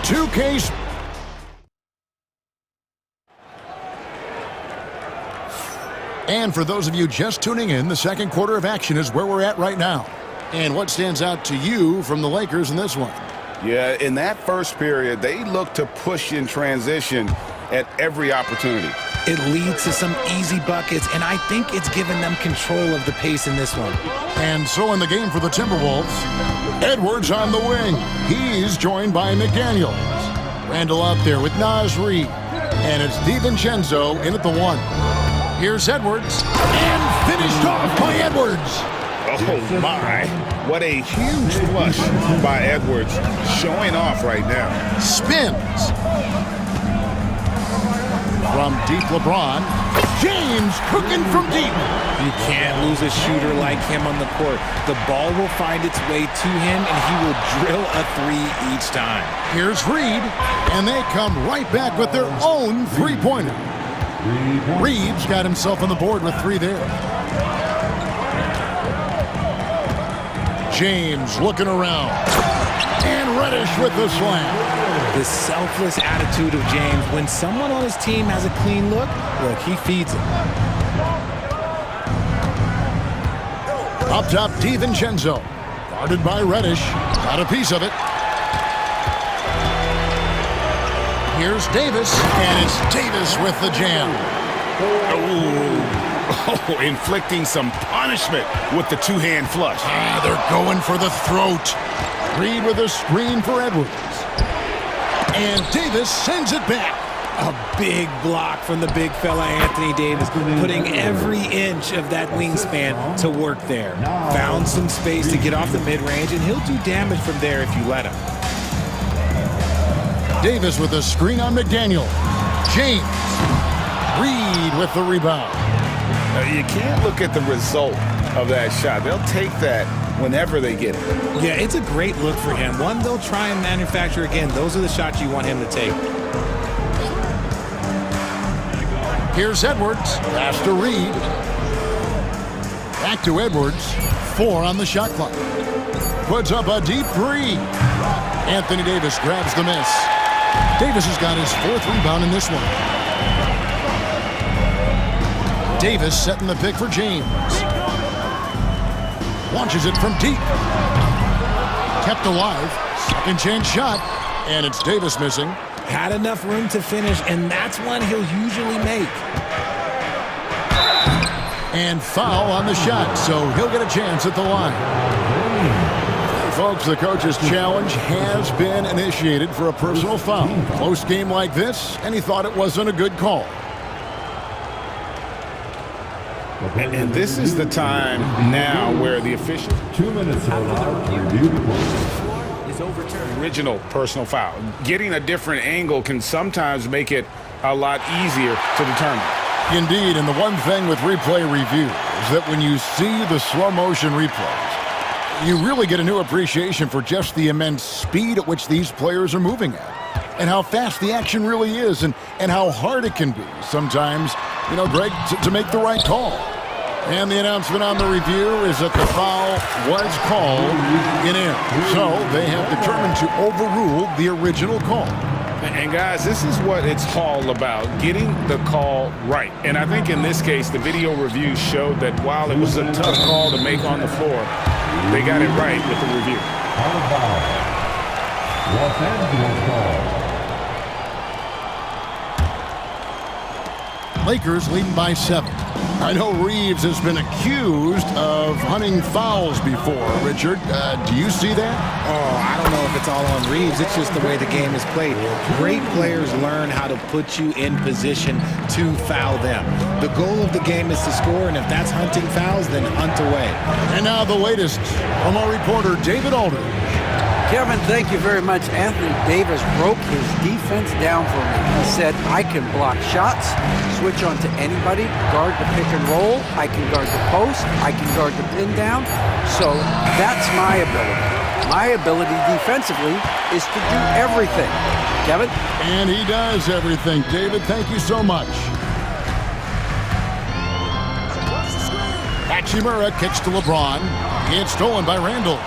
2K. And for those of you just tuning in, the second quarter of action is where we're at right now. And what stands out to you from the Lakers in this one? Yeah, in that first period, they look to push in transition at every opportunity. It leads to some easy buckets, and I think it's given them control of the pace in this one. And so in the game for the Timberwolves, Edwards on the wing. He's joined by McDaniels. Randall out there with Naz Reid. And it's DiVincenzo in at the 1. Here's Edwards, and finished off by Edwards. Oh, my. What a huge flush by Edwards, showing off right now. Spins. From deep LeBron. James cooking from deep. You can't lose a shooter like him on the court. The ball will find its way to him, and he will drill a 3 each time. Here's Reed, and they come right back with their own three-pointer. Reeves got himself on the board with 3 there. James looking around. And Reddish with the slam. The selfless attitude of James. When someone on his team has a clean look, he feeds it. Up top, DiVincenzo. Guarded by Reddish. Got a piece of it. Here's Davis, and it's Davis with the jam. Oh, inflicting some punishment with the two-hand flush. They're going for the throat. Reed with a screen for Edwards. And Davis sends it back. A big block from the big fella Anthony Davis, putting every inch of that wingspan to work there. Found some space to get off the mid-range, and he'll do damage from there if you let him. Davis with a screen on McDaniel. James. Reed with the rebound. You can't look at the result of that shot. They'll take that whenever they get it. Yeah, it's a great look for him. One they'll try and manufacture again. Those are the shots you want him to take. Here's Edwards. Pass to Reed. Back to Edwards. 4 on the shot clock. Puts up a deep 3. Anthony Davis grabs the miss. Davis has got his 4th rebound in this one. Davis setting the pick for James. Launches it from deep. Kept alive. Second chance shot. And it's Davis missing. Had enough room to finish, and that's one he'll usually make. And foul on the shot, so he'll get a chance at the line. folks, the coach's challenge has been initiated for a personal foul. Close game like this, and he thought it wasn't a good call. And this is the time now where the official 2 minutes are allowed to review the play. Original personal foul. Getting a different angle can sometimes make it a lot easier to determine. Indeed, and the one thing with replay review is that when you see the slow motion replays, you really get a new appreciation for just the immense speed at which these players are moving at, and how fast the action really is, and how hard it can be sometimes, you know, Greg, to make the right call. And the announcement on the review is that the foul was called in air. So they have determined to overrule the original call. And guys, this is what it's all about, getting the call right. And I think in this case, the video review showed that while it was a tough call to make on the floor, they got it right with the review. On the foul. Los Angeles ball. Lakers leading by 7. I know Reeves has been accused of hunting fouls before. Richard, do you see that? Oh, I don't know if it's all on Reeves. It's just the way the game is played. Great players learn how to put you in position to foul them. The goal of the game is to score, and if that's hunting fouls, then hunt away. And now the latest from our reporter, David Aldridge. Kevin, thank you very much. Anthony Davis broke his defense down for me. He said, I can block shots, switch on to anybody, guard the pick and roll, I can guard the post, I can guard the pin down. So that's my ability. My ability defensively is to do everything. Kevin? And he does everything. David, thank you so much. Hachimura kicks to LeBron. It's stolen by Randall.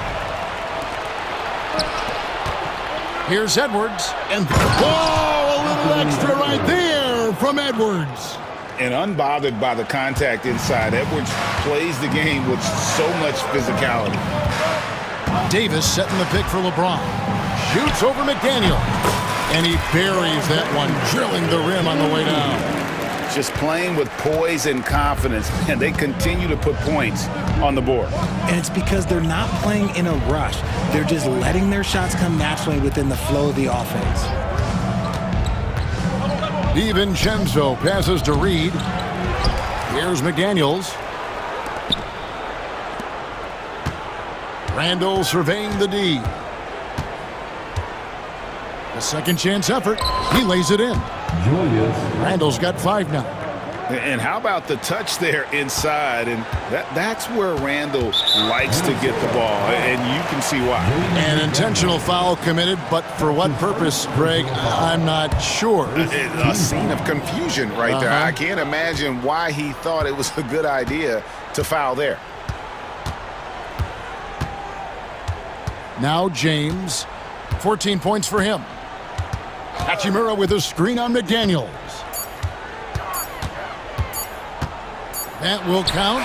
Here's Edwards, and whoa, a little extra right there from Edwards. And unbothered by the contact inside, Edwards plays the game with so much physicality. Davis setting the pick for LeBron. Shoots over McDaniel, and he buries that one, drilling the rim on the way down. Just playing with poise and confidence, and they continue to put points on the board. And it's because they're not playing in a rush. They're just letting their shots come naturally within the flow of the offense. DiVincenzo passes to Reed. Here's McDaniels. Randall surveying the D. A second chance effort. He lays it in. Randall's got 5 now. And how about the touch there inside? And that's where Randall likes to get the ball, and you can see why. An intentional foul committed, but for what purpose, Greg, I'm not sure. A scene of confusion right there. I can't imagine why he thought it was a good idea to foul there. Now James, 14 points for him. Hachimura with a screen on McDaniels. That will count.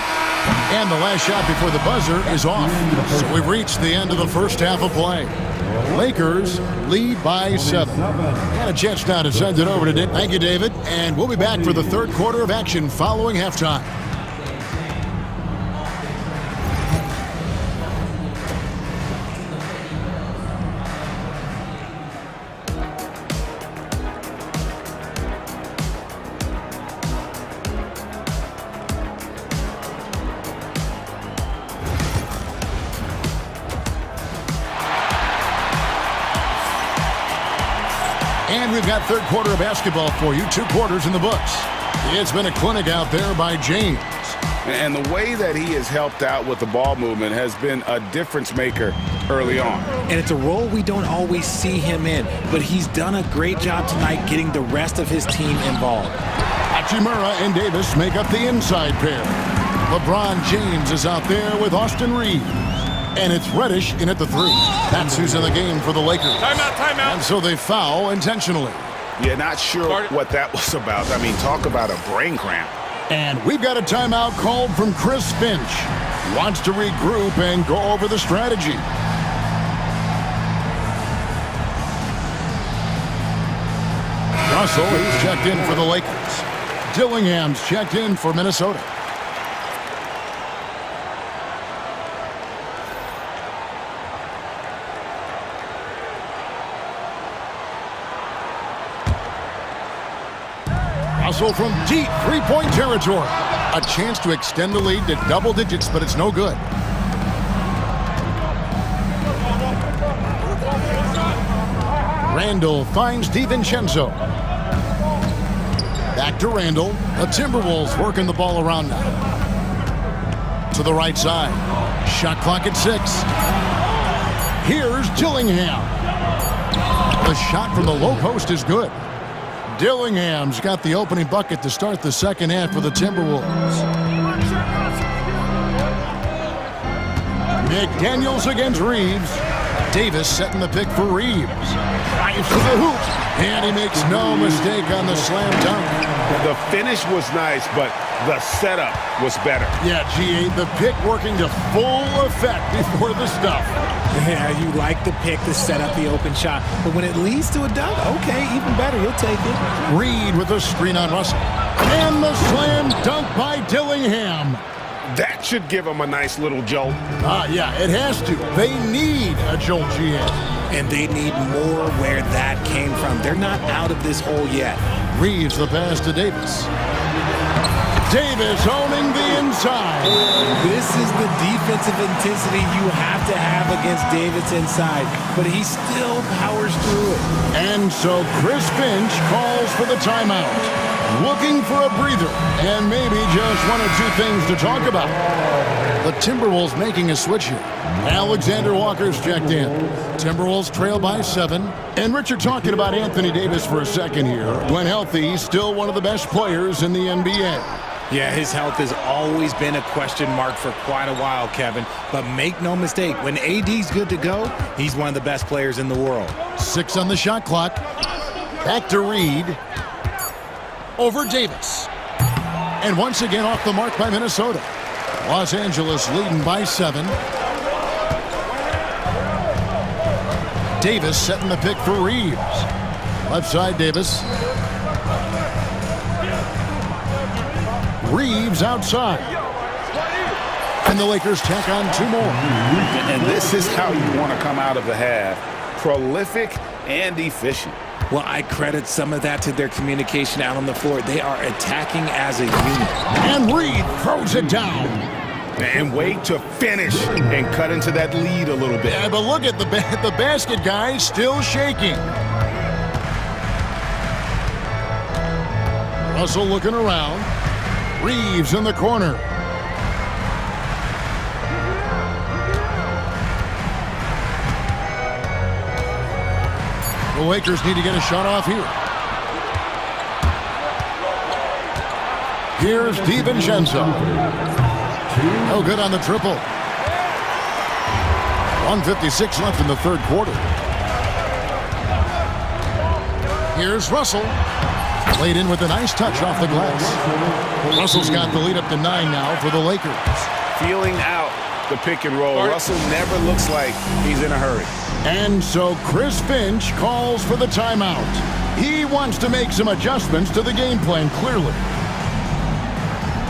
And the last shot before the buzzer is off. So we've reached the end of the first half of play. Lakers lead by 7. And a chance now to send it over to Dick. Thank you, David. And we'll be back for the third quarter of action following halftime. And we've got third quarter of basketball for you. 2 quarters in the books. It's been a clinic out there by James. And the way that he has helped out with the ball movement has been a difference maker early on. And it's a role we don't always see him in, but he's done a great job tonight getting the rest of his team involved. Hachimura and Davis make up the inside pair. LeBron James is out there with Austin Reeves. And it's Reddish in at the 3. That's who's in the game for the Lakers. Timeout, timeout. And so they foul intentionally. Yeah, not sure what that was about. I mean, talk about a brain cramp. And we've got a timeout called from Chris Finch. Wants to regroup and go over the strategy. Russell is checked in for the Lakers. Dillingham's checked in for Minnesota. Russell from deep three-point territory. A chance to extend the lead to double digits, but it's no good. Randall finds DiVincenzo. Back to Randall. The Timberwolves working the ball around now. To the right side. Shot clock at 6. Here's Dillingham. The shot from the low post is good. Dillingham's got the opening bucket to start the second half for the Timberwolves. McDaniels against Reeves. Davis setting the pick for Reeves. Drives to the hoop. And he makes no mistake on the slam dunk. The finish was nice, but the setup was better. Yeah, GA, the pick working to full effect before the stuff. Yeah, you like the pick to set up the open shot. But when it leads to a dunk, okay, even better, you'll take it. Reed with a screen on Russell. And the slam dunk by Dillingham. That should give them a nice little jolt. Yeah, it has to. They need a jolt, GA. And they need more where that came from. They're not out of this hole yet. Reeves the pass to Davis. Davis owning the inside. This is the defensive intensity you have to have against Davis inside, but he still powers through it. And so Chris Finch calls for the timeout. Looking for a breather and maybe just one or two things to talk about. The Timberwolves making a switch here. Alexander Walker's checked in. Timberwolves trail by 7. And Richard talking about Anthony Davis for a second here. When healthy, he's still one of the best players in the NBA. Yeah, his health has always been a question mark for quite a while, Kevin. But make no mistake, when AD's good to go, he's one of the best players in the world. 6 on the shot clock. Back to Reed. Over Davis. And once again off the mark by Minnesota. Los Angeles leading by 7. Davis setting the pick for Reeves. Left side Davis. Reeves outside. And the Lakers tack on 2 more. And this is how you want to come out of the half. Prolific and efficient. Well, I credit some of that to their communication out on the floor. They are attacking as a unit. And Reed throws it down. And wait to finish and cut into that lead a little bit. Yeah, but look at the basket guy still shaking. Russell looking around. Reeves in the corner. The Lakers need to get a shot off here. Here's DiVincenzo. No good on the triple. 1:56 left in the third quarter. Here's Russell. Laid in with a nice touch off the glass. Russell's got the lead up to 9 now for the Lakers. Feeling out the pick and roll. Russell never looks like he's in a hurry. And so Chris Finch calls for the timeout. He wants to make some adjustments to the game plan, clearly.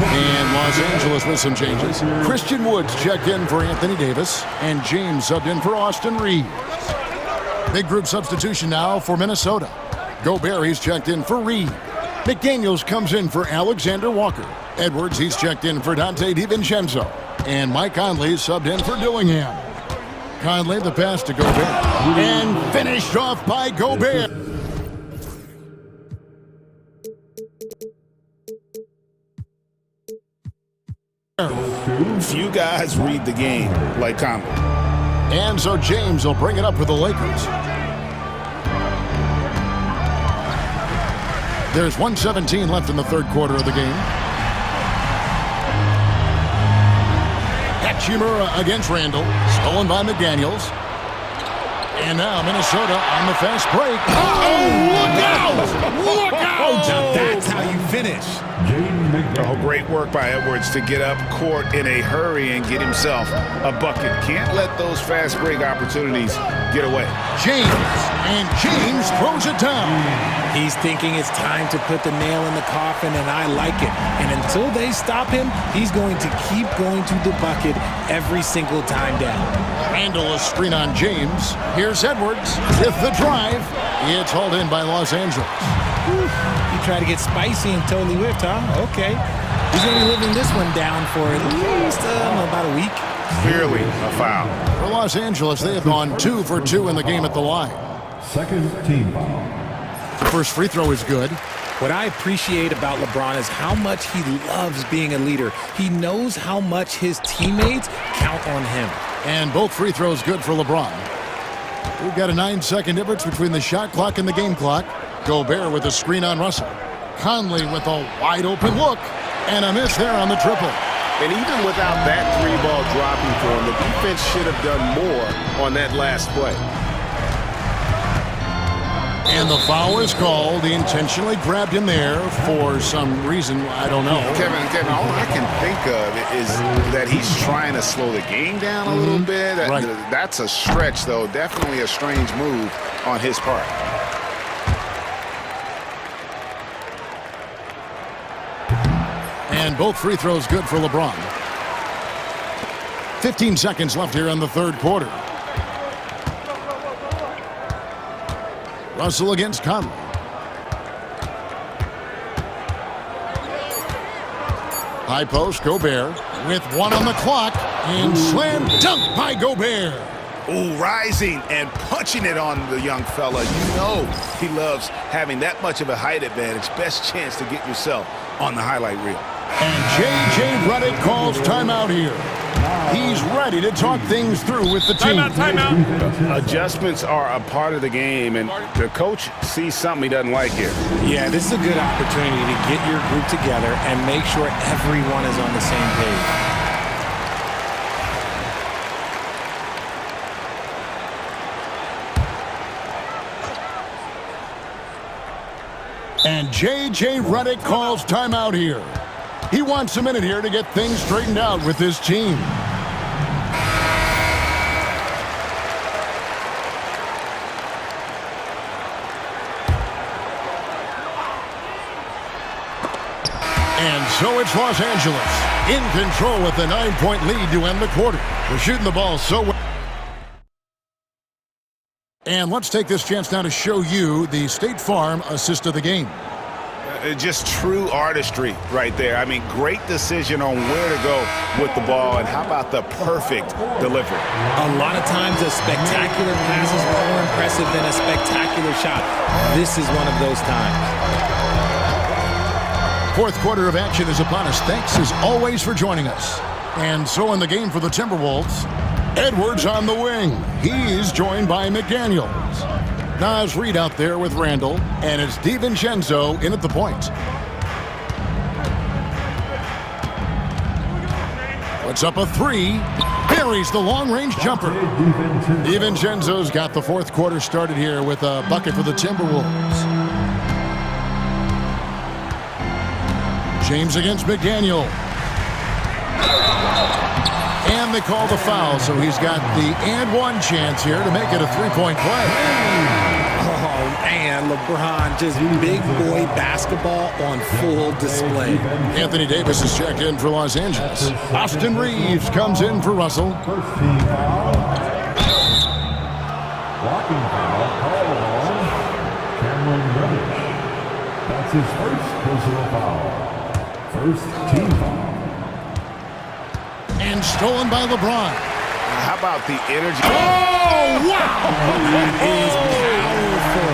And Los Angeles with some changes. Christian Woods checked in for Anthony Davis, and James subbed in for Austin Reeves. Big group substitution now for Minnesota. Gobert, he's checked in for Reed. McDaniels comes in for Alexander Walker. Edwards, he's checked in for Dante DiVincenzo. And Mike Conley subbed in for Dillingham. Conley the pass to Gobert. And finished off by Gobert. Few guys read the game like Conley. And so James will bring it up for the Lakers. There's 1:17 left in the third quarter of the game. Hachimura against Randall. Stolen by McDaniels. And now Minnesota on the fast break. Look out! Look out! Now that's how you finish. Oh, great work by Edwards to get up court in a hurry and get himself a bucket. Can't let those fast break opportunities get away. James throws it down. He's thinking it's time to put the nail in the coffin, and I like it. And until they stop him, he's going to keep going to the bucket every single time down. Randall a screen on James. Here's Edwards with the drive. It's hauled in by Los Angeles. You try to get spicy and totally whipped, huh? Okay. He's going to be living this one down for at least about a week. Clearly a foul. For Los Angeles, they have gone 2 for 2 in the game at the line. Second team foul. The first free throw is good. What I appreciate about LeBron is how much he loves being a leader. He knows how much his teammates count on him. And both free throws good for LeBron. We've got a 9-second difference between the shot clock and the game clock. Gobert with a screen on Russell. Conley with a wide open look. And a miss there on the triple. And even without that 3-ball dropping for him, the defense should have done more on that last play. And the foul is called. He intentionally grabbed him there for some reason. I don't know. Kevin, all I can think of is that he's trying to slow the game down a little bit. Right. That's a stretch, though. Definitely a strange move on his part. And both free throws good for LeBron. 15 seconds left here in the third quarter. Russell against Conley. High post, Gobert with 1 on the clock. And slam dunk by Gobert. Ooh, rising and punching it on the young fella. You know he loves having that much of a height advantage. Best chance to get yourself on the highlight reel. And J.J. Redick calls timeout here. He's ready to talk things through with the team. Timeout. Adjustments are a part of the game, and the coach sees something he doesn't like here. Yeah, this is a good opportunity to get your group together and make sure everyone is on the same page. And J.J. Redick calls timeout here. He wants a minute here to get things straightened out with his team. And so it's Los Angeles in control with a 9-point lead to end the quarter. We're shooting the ball so well. And let's take this chance now to show you the State Farm assist of the game. Just true artistry right there. I mean, great decision on where to go with the ball, and how about the perfect delivery? A lot of times a spectacular pass is more impressive than a spectacular shot. This is one of those times. Fourth quarter of action is upon us. Thanks as always for joining us. And so in the game for the Timberwolves, Edwards on the wing. He's joined by McDaniels. Naz Reid out there with Randall, and it's DiVincenzo in at the point. Puts up a 3, buries the long-range jumper. DiVincenzo's got the fourth quarter started here with a bucket for the Timberwolves. James against McDaniel. And they call the foul, so he's got the and-one chance here to make it a three-point play. Oh, man, LeBron, just big boy basketball on full display. Anthony Davis is checked in for Los Angeles. Austin Reeves comes in for Russell. First team foul. Blocking foul called on Cameron Reddish. That's his first personal foul. First team foul. And stolen by LeBron. How about the energy? Oh, wow! That is powerful.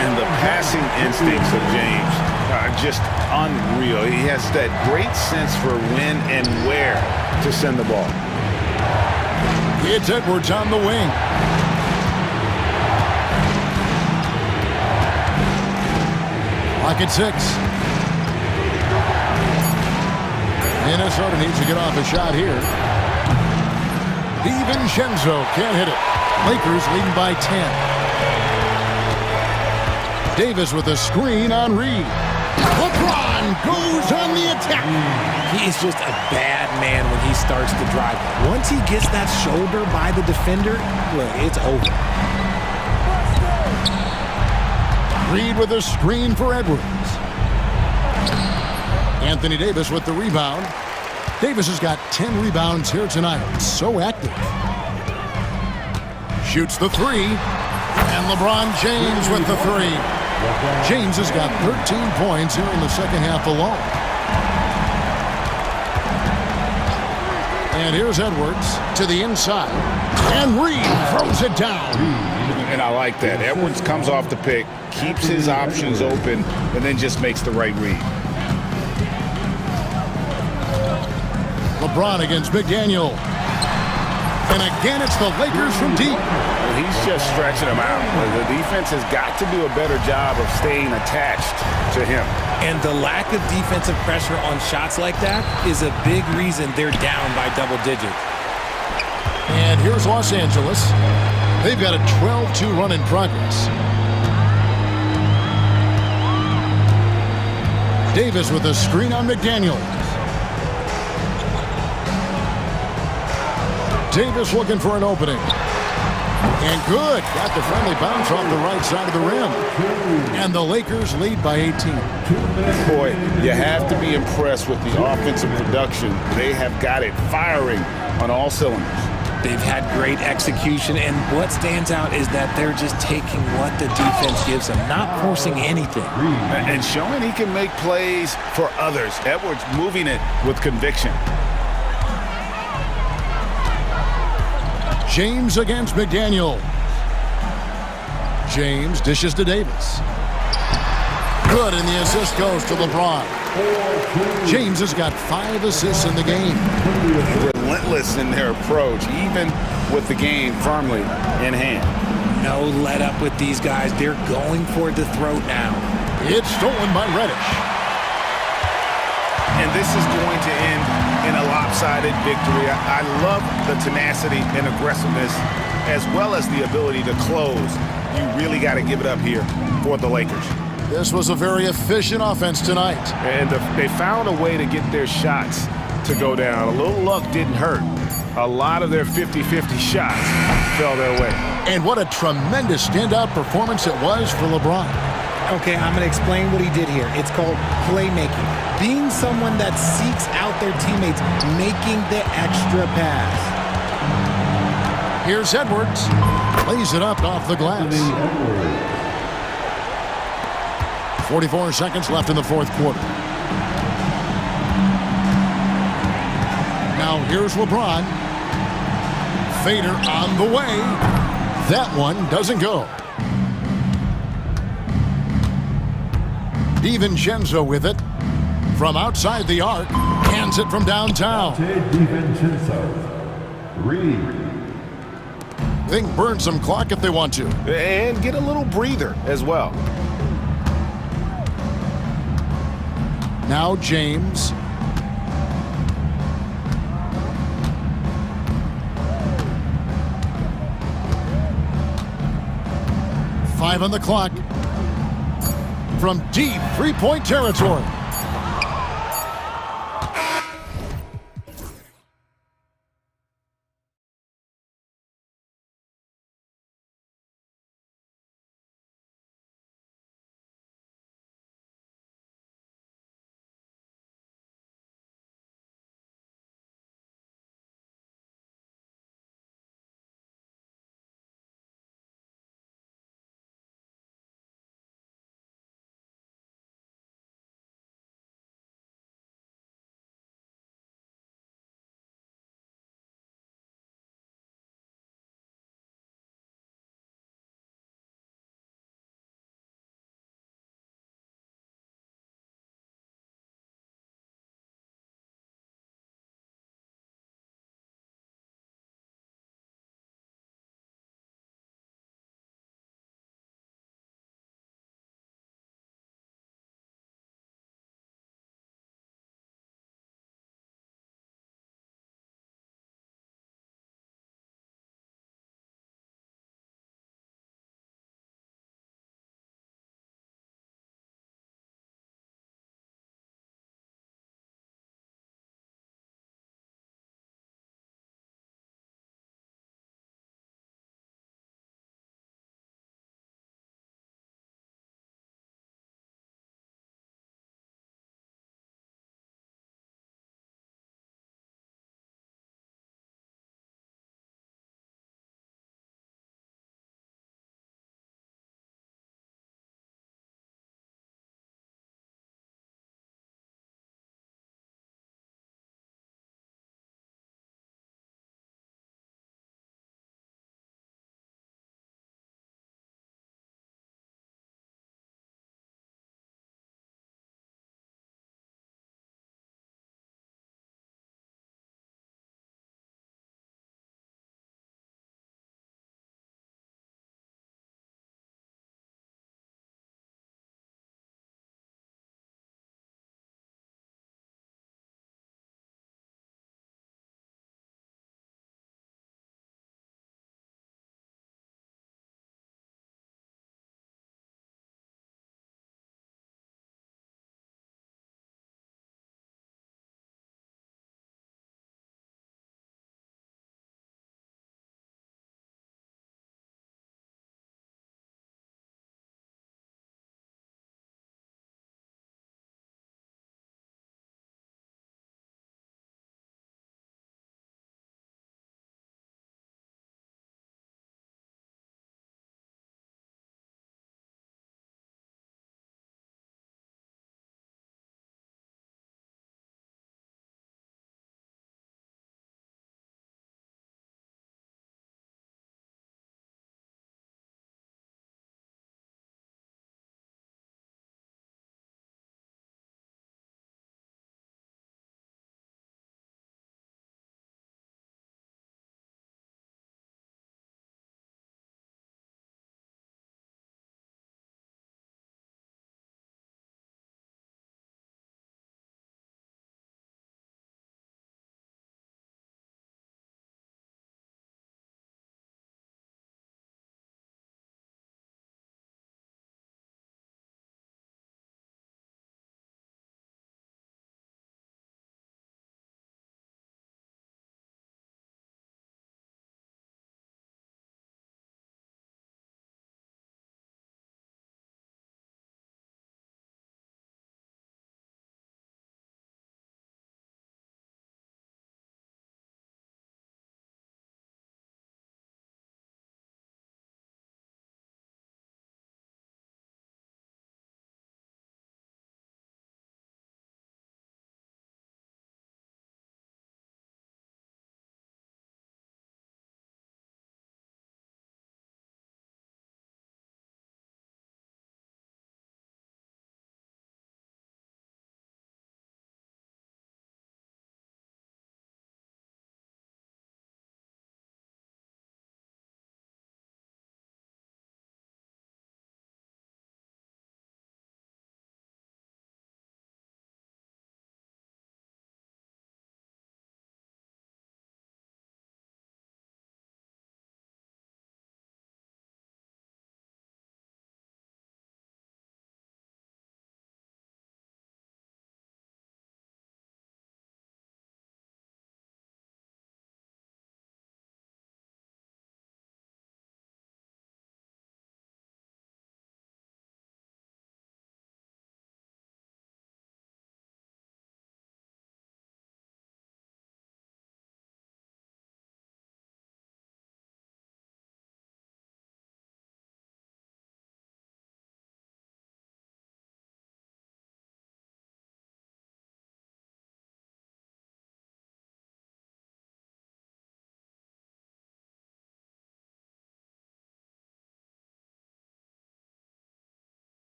And the passing instincts of James are just unreal. He has that great sense for when and where to send the ball. It's Edwards on the wing. Lock at 6. Minnesota needs to get off a shot here. DiVincenzo can't hit it. Lakers leading by 10. Davis with a screen on Reed. LeBron goes on the attack. He is just a bad man when he starts to drive. Once he gets that shoulder by the defender, look, it's over. Reed with a screen for Edwards. Anthony Davis with the rebound. Davis has got 10 rebounds here tonight. So active. Shoots the 3. And LeBron James with the three. James has got 13 points here in the second half alone. And here's Edwards to the inside. And Reed throws it down. And I like that. Edwards comes off the pick, keeps his options open, and then just makes the right read. LeBron against McDaniel. And again, it's the Lakers from deep. Well, he's just stretching them out. The defense has got to do a better job of staying attached to him. And the lack of defensive pressure on shots like that is a big reason they're down by double digits. And here's Los Angeles. They've got a 12-2 run in progress. Davis with a screen on McDaniel. Davis looking for an opening. And good. Got the friendly bounce off the right side of the rim. And the Lakers lead by 18. Boy, you have to be impressed with the offensive production. They have got it firing on all cylinders. They've had great execution, and what stands out is that they're just taking what the defense gives them, not forcing anything. And showing he can make plays for others. Edwards moving it with conviction. James against McDaniel. James dishes to Davis. Good, and the assist goes to LeBron. James has got 5 assists in the game. Relentless in their approach, even with the game firmly in hand. No let up with these guys. They're going for the throat now. It's stolen by Reddish. And this is going to end in a lopsided victory. I love the tenacity and aggressiveness, as well as the ability to close. You really got to give it up here for the Lakers. This was a very efficient offense tonight. And they found a way to get their shots to go down. A little luck didn't hurt. A lot of their 50-50 shots fell their way. And what a tremendous standout performance it was for LeBron. Okay, I'm going to explain what he did here. It's called playmaking. Being someone that seeks out their teammates, making the extra pass. Here's Edwards. Lays it up off the glass. 44 seconds left in the fourth quarter. Now here's LeBron. Fader on the way. That one doesn't go. DiVincenzo with it. From outside the arc. Hands it from downtown. DiVincenzo. Reed. They can burn some clock if they want to. And get a little breather as well. Now James. Five on the clock. From deep three-point territory.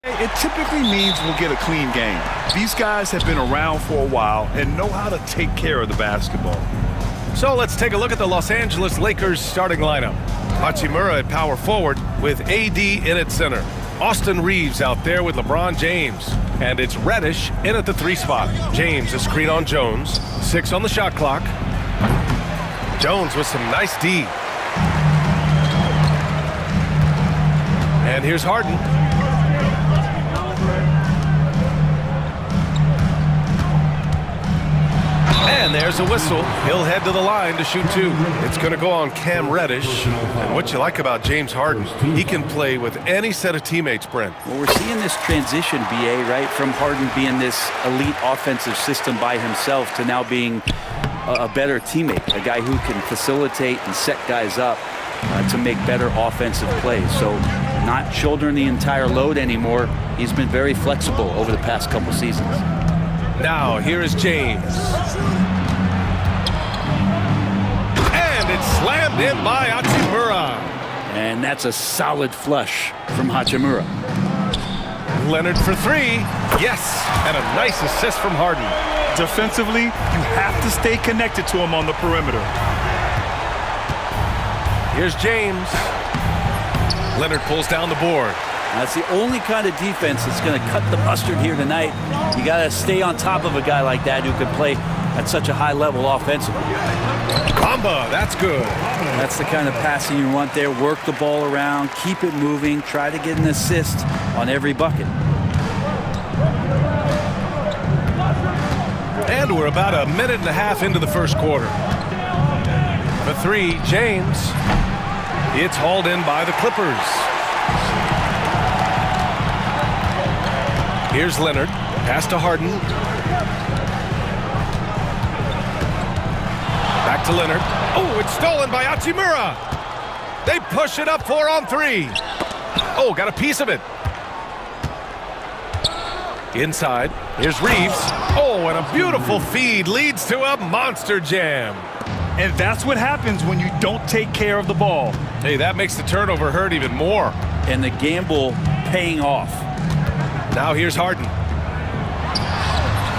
It typically means we'll get a clean game. These guys have been around for a while and know how to take care of the basketball. So let's take a look at the Los Angeles Lakers starting lineup. Hachimura at power forward with AD in at center. Austin Reeves out there with LeBron James. And it's Reddish in at the 3 spot. James a screen on Jones. 6 on the shot clock. Jones with some nice D. And here's Harden. And there's a whistle. He'll head to the line to shoot 2. It's going to go on Cam Reddish. And what you like about James Harden, he can play with any set of teammates, Brent. Well, we're seeing this transition, BA, right, from Harden being this elite offensive system by himself to now being a better teammate, a guy who can facilitate and set guys up to make better offensive plays. So not shouldering the entire load anymore. He's been very flexible over the past couple seasons. Now, here is James. And it's slammed in by Hachimura. And that's a solid flush from Hachimura. Leonard for 3. Yes, and a nice assist from Harden. Defensively, you have to stay connected to him on the perimeter. Here's James. Leonard pulls down the board. That's the only kind of defense that's going to cut the mustard here tonight. You got to stay on top of a guy like that who can play at such a high level offensively. Bamba, that's good. That's the kind of passing you want there. Work the ball around, keep it moving, try to get an assist on every bucket. And we're about a minute and a half into the first quarter. For 3, James. It's hauled in by the Clippers. Here's Leonard. Pass to Harden. Back to Leonard. Oh, it's stolen by Hachimura. They push it up 4 on 3. Oh, got a piece of it. Inside. Here's Reeves. Oh, and a beautiful feed leads to a monster jam. And that's what happens when you don't take care of the ball. Hey, that makes the turnover hurt even more. And the gamble paying off. Now here's Harden.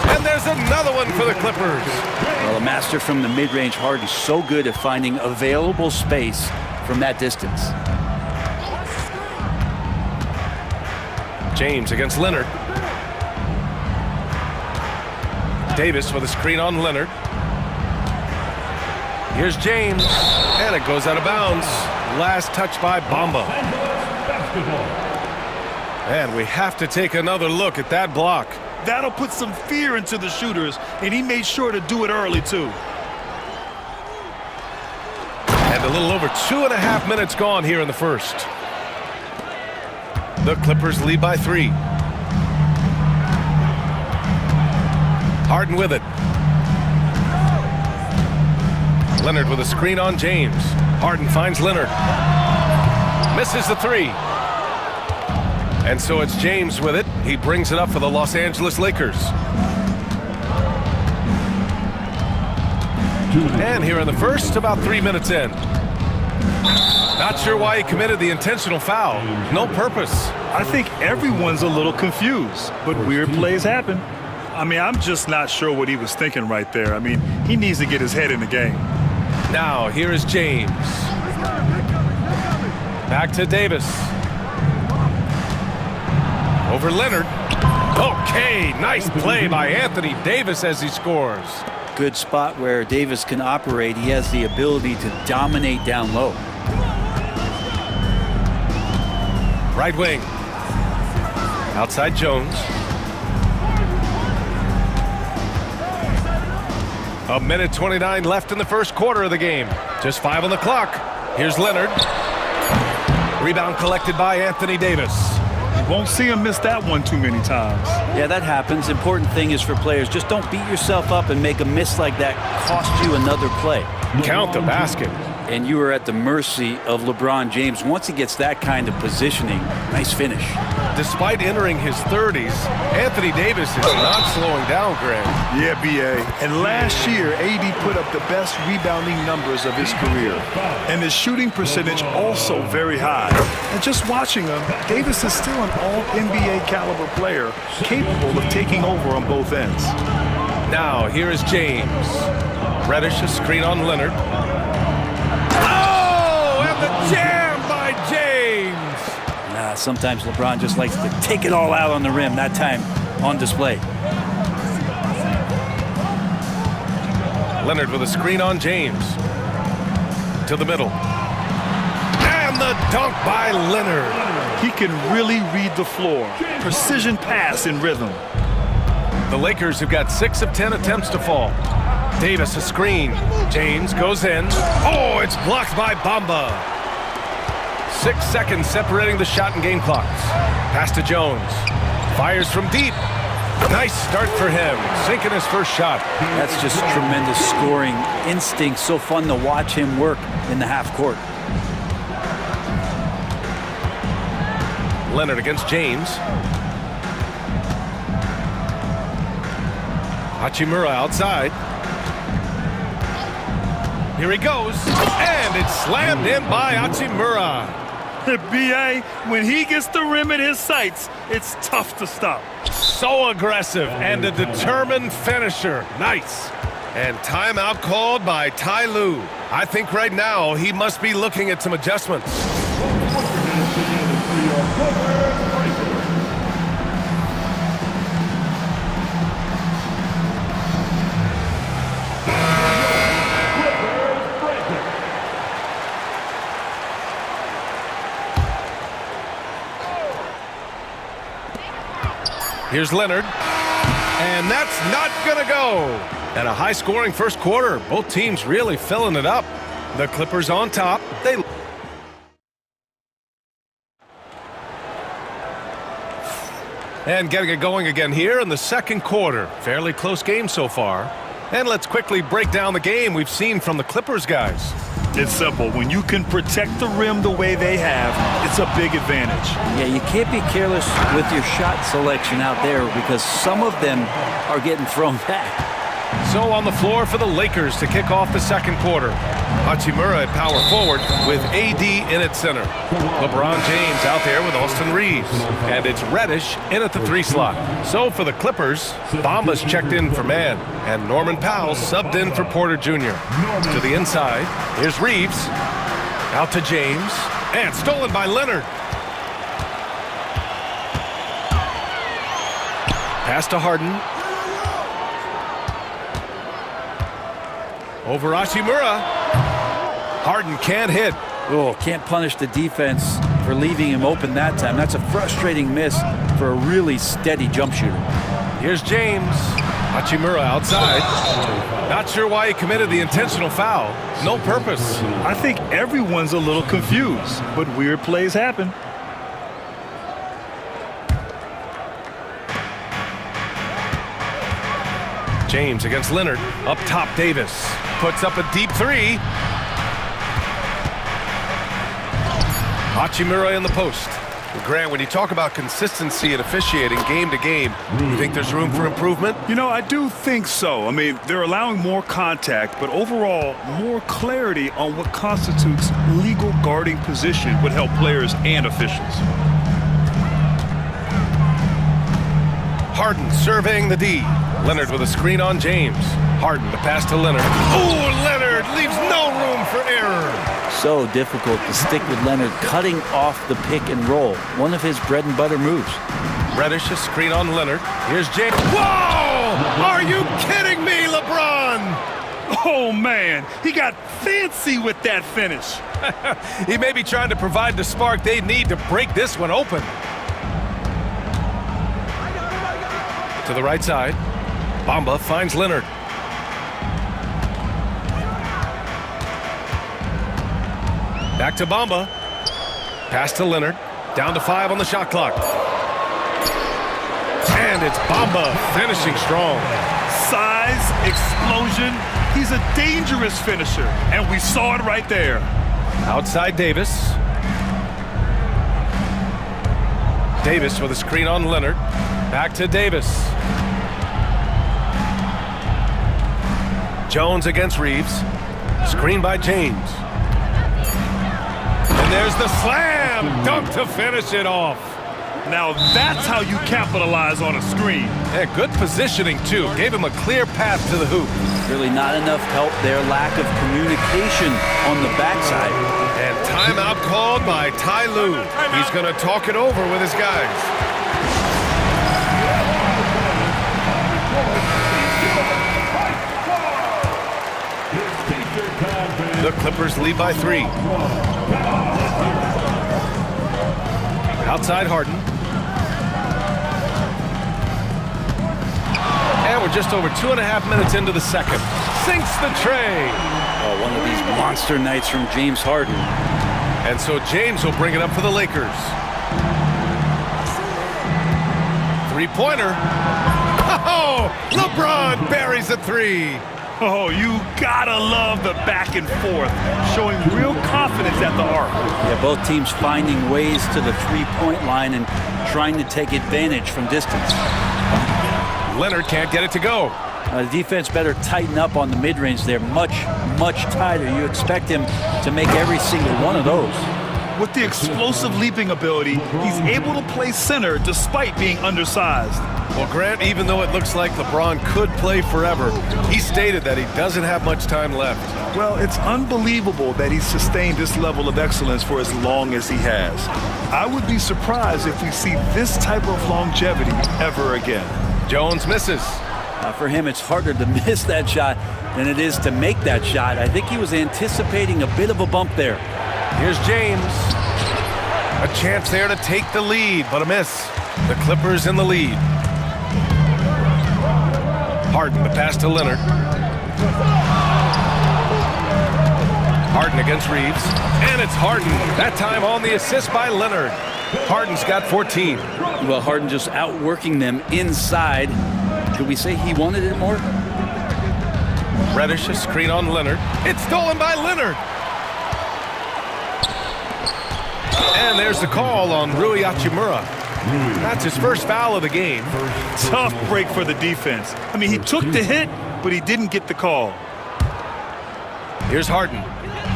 And there's another one for the Clippers. Well, a master from the mid-range. Harden so good at finding available space from that distance. James against Leonard. Davis with a screen on Leonard. Here's James, and it goes out of bounds. Last touch by Bamba. And we have to take another look at that block. That'll put some fear into the shooters, and he made sure to do it early, too. And a little over 2.5 minutes gone here in the first. The Clippers lead by 3. Harden with it. Leonard with a screen on James. Harden finds Leonard. Misses the 3. And so it's James with it. He brings it up for the Los Angeles Lakers. And here in the first, about 3 minutes in. Not sure why he committed the intentional foul. No purpose. I think everyone's a little confused, but weird plays happen. I mean, I'm just not sure what he was thinking right there. I mean, he needs to get his head in the game. Now, here is James. Back to Davis. Over Leonard. Okay, nice play by Anthony Davis as he scores. Good spot where Davis can operate. He has the ability to dominate down low. Right wing. Outside Jones. A minute 29 left in the first quarter of the game. Just 5 on the clock. Here's Leonard. Rebound collected by Anthony Davis. You won't see him miss that one too many times. Yeah, that happens. Important thing is for players, just don't beat yourself up and make a miss like that cost you another play. Count the basket. And you are at the mercy of LeBron James. Once he gets that kind of positioning, nice finish. Despite entering his 30s, Anthony Davis is not slowing down, Grant. Yeah, B.A. And last year, AD put up the best rebounding numbers of his career. And his shooting percentage also very high. And just watching him, Davis is still an all-NBA caliber player, capable of taking over on both ends. Now, here is James. Reddish, a screen on Leonard. Oh, and the jam by James! Sometimes LeBron just likes to take it all out on the rim, that time on display. Leonard with a screen on James. To the middle. And the dunk by Leonard. He can really read the floor. Precision pass in rhythm. The Lakers have got 6 of 10 attempts to fall. Davis a screen. James goes in. Oh, it's blocked by Bamba. 6 seconds separating the shot and game clocks. Pass to Jones. Fires from deep. Nice start for him. Sinking his first shot. That's just tremendous scoring instinct. So fun to watch him work in the half court. Leonard against James. Hachimura outside. Here he goes. And it's slammed in by Hachimura. B.A., when he gets the rim in his sights, it's tough to stop. So aggressive and a determined finisher. Nice. And timeout called by Ty Lue. I think right now he must be looking at some adjustments. Here's Leonard, and that's not gonna go. And a high-scoring first quarter. Both teams really filling it up. The Clippers on top. And getting it going again here in the second quarter. Fairly close game so far. And let's quickly break down the game we've seen from the Clippers guys. It's simple. When you can protect the rim the way they have, it's a big advantage. Yeah, you can't be careless with your shot selection out there because some of them are getting thrown back. So on the floor for the Lakers to kick off the second quarter. Hachimura at power forward with AD in at center. LeBron James out there with Austin Reeves. And it's Reddish in at the 3 slot. So for the Clippers, Bamba's checked in for man. And Norman Powell subbed in for Porter Jr. To the inside, here's Reeves. Out to James. And stolen by Leonard. Pass to Harden. Over Hachimura. Harden can't hit. Oh, can't punish the defense for leaving him open that time. That's a frustrating miss for a really steady jump shooter. Here's James. Hachimura outside. Not sure why he committed the intentional foul. No purpose. I think everyone's a little confused, but weird plays happen. James against Leonard. Up top, Davis. Puts up a deep 3. Hachimura in the post. Grant, when you talk about consistency and officiating game to game, you think there's room for improvement? You know, I do think so. I mean, they're allowing more contact, but overall, more clarity on what constitutes legal guarding position would help players and officials. Harden surveying the D. Leonard with a screen on James. Harden the pass to Leonard. Oh, Leonard leaves no room for error. So difficult to stick with Leonard cutting off the pick and roll. One of his bread and butter moves. Reddish a screen on Leonard. Here's James. Whoa! Are you kidding me, LeBron? Oh, man. He got fancy with that finish. He may be trying to provide the spark they need to break this one open. To the right side. Bamba finds Leonard. Back to Bamba. Pass to Leonard. Down to 5 on the shot clock. And it's Bamba finishing strong. Size, explosion. He's a dangerous finisher, and we saw it right there. Outside Davis. Davis with a screen on Leonard. Back to Davis. Jones against Reeves. Screen by James. And there's the slam dunk to finish it off. Now that's how you capitalize on a screen. Yeah, good positioning, too. Gave him a clear path to the hoop. Really not enough help there. Lack of communication on the backside. And timeout called by Ty Lue. He's going to talk it over with his guys. The Clippers lead by 3. Outside Harden. And we're just over 2.5 minutes into the second. Sinks the tray. Oh, one of these monster nights from James Harden. And so James will bring it up for the Lakers. Three-pointer. Oh, LeBron buries a 3. Oh, you gotta love the back and forth, showing real confidence at the arc. Yeah, both teams finding ways to the three-point line and trying to take advantage from distance. Leonard can't get it to go. The defense better tighten up on the mid-range. They're much tighter. You expect him to make every single one of those. With the explosive leaping ability, he's able to play center despite being undersized. Well, Grant, even though it looks like LeBron could play forever, he stated that he doesn't have much time left. Well, it's unbelievable that he's sustained this level of excellence for as long as he has. I would be surprised if we see this type of longevity ever again. Jones misses. For him, it's harder to miss that shot than it is to make that shot. I think he was anticipating a bit of a bump there. Here's James. A chance there to take the lead, but a miss. The Clippers in the lead. Harden, the pass to Leonard. Harden against Reeves. And it's Harden. That time on the assist by Leonard. Harden's got 14. Well, Harden just outworking them inside. Could we say he wanted it more? Reddish, a screen on Leonard. It's stolen by Leonard. And there's the call on Rui Hachimura. That's his first foul of the game. Tough break for the defense. I mean, he took the hit, but he didn't get the call. Here's Harden.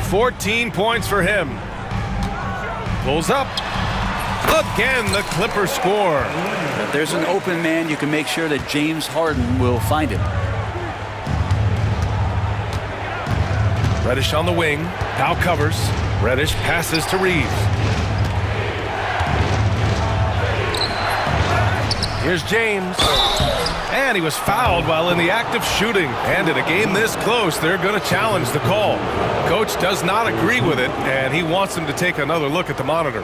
14 points for him. Pulls up. Again, the Clippers score. If there's an open man, you can make sure that James Harden will find it. Reddish on the wing. Powell covers. Reddish passes to Reeves. Here's James. And he was fouled while in the act of shooting. And in a game this close, they're going to challenge the call. Coach does not agree with it, and he wants him to take another look at the monitor.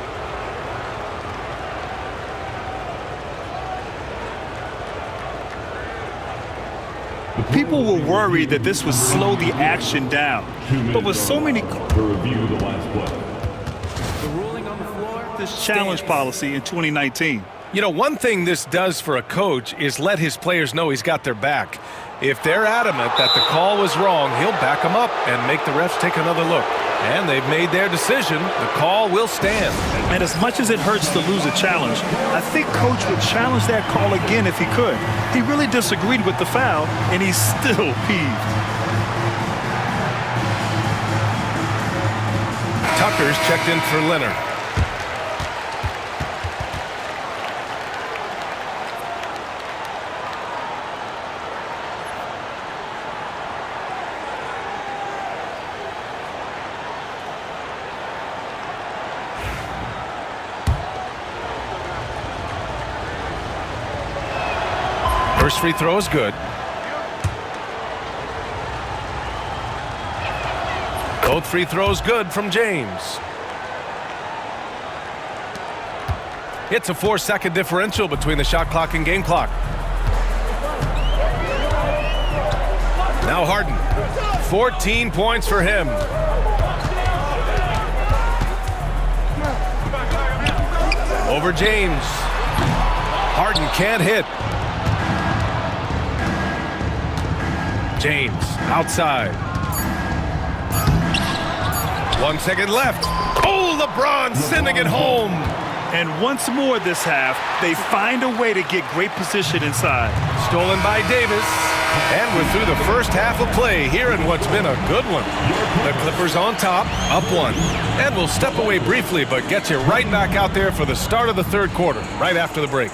People were worried that this would slow the action down. But with so many... To review the last play. The ruling on the floor, this challenge policy in 2019. You know, one thing this does for a coach is let his players know he's got their back. If they're adamant that the call was wrong, he'll back them up and make the refs take another look. And they've made their decision. The call will stand. And as much as it hurts to lose a challenge, I think Coach would challenge that call again if he could. He really disagreed with the foul, and he's still peeved. Tucker's checked in for Leonard. First free throw is good. Both free throws good from James. It's a 4-second differential between the shot clock and game clock. Now Harden. 14 points for him. Over James. Harden can't hit. James outside. 1 second left. Oh, LeBron sending it home. And once more this half, they find a way to get great position inside. Stolen by Davis. And we're through the first half of play here in what's been a good one. The Clippers on top, up one. And we'll step away briefly, but get you right back out there for the start of the third quarter, right after the break.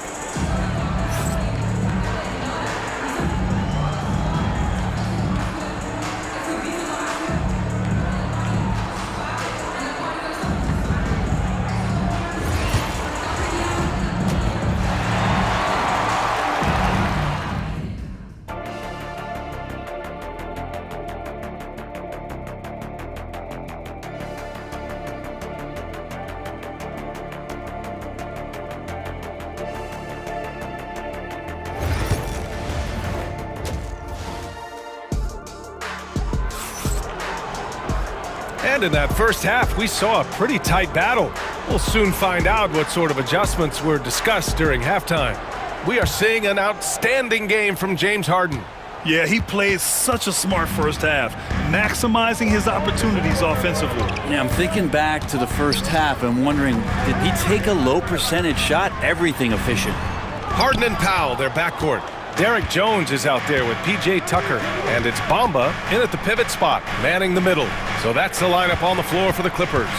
And in that first half, we saw a pretty tight battle. We'll soon find out what sort of adjustments were discussed during halftime. We are seeing an outstanding game from James Harden. Yeah, he played such a smart first half, maximizing his opportunities offensively. Yeah, I'm thinking back to the first half and wondering, did he take a low percentage shot? Everything efficient. Harden and Powell, their backcourt. Derek Jones is out there with P.J. Tucker, and it's Bamba in at the pivot spot, manning the middle. So that's the lineup on the floor for the Clippers.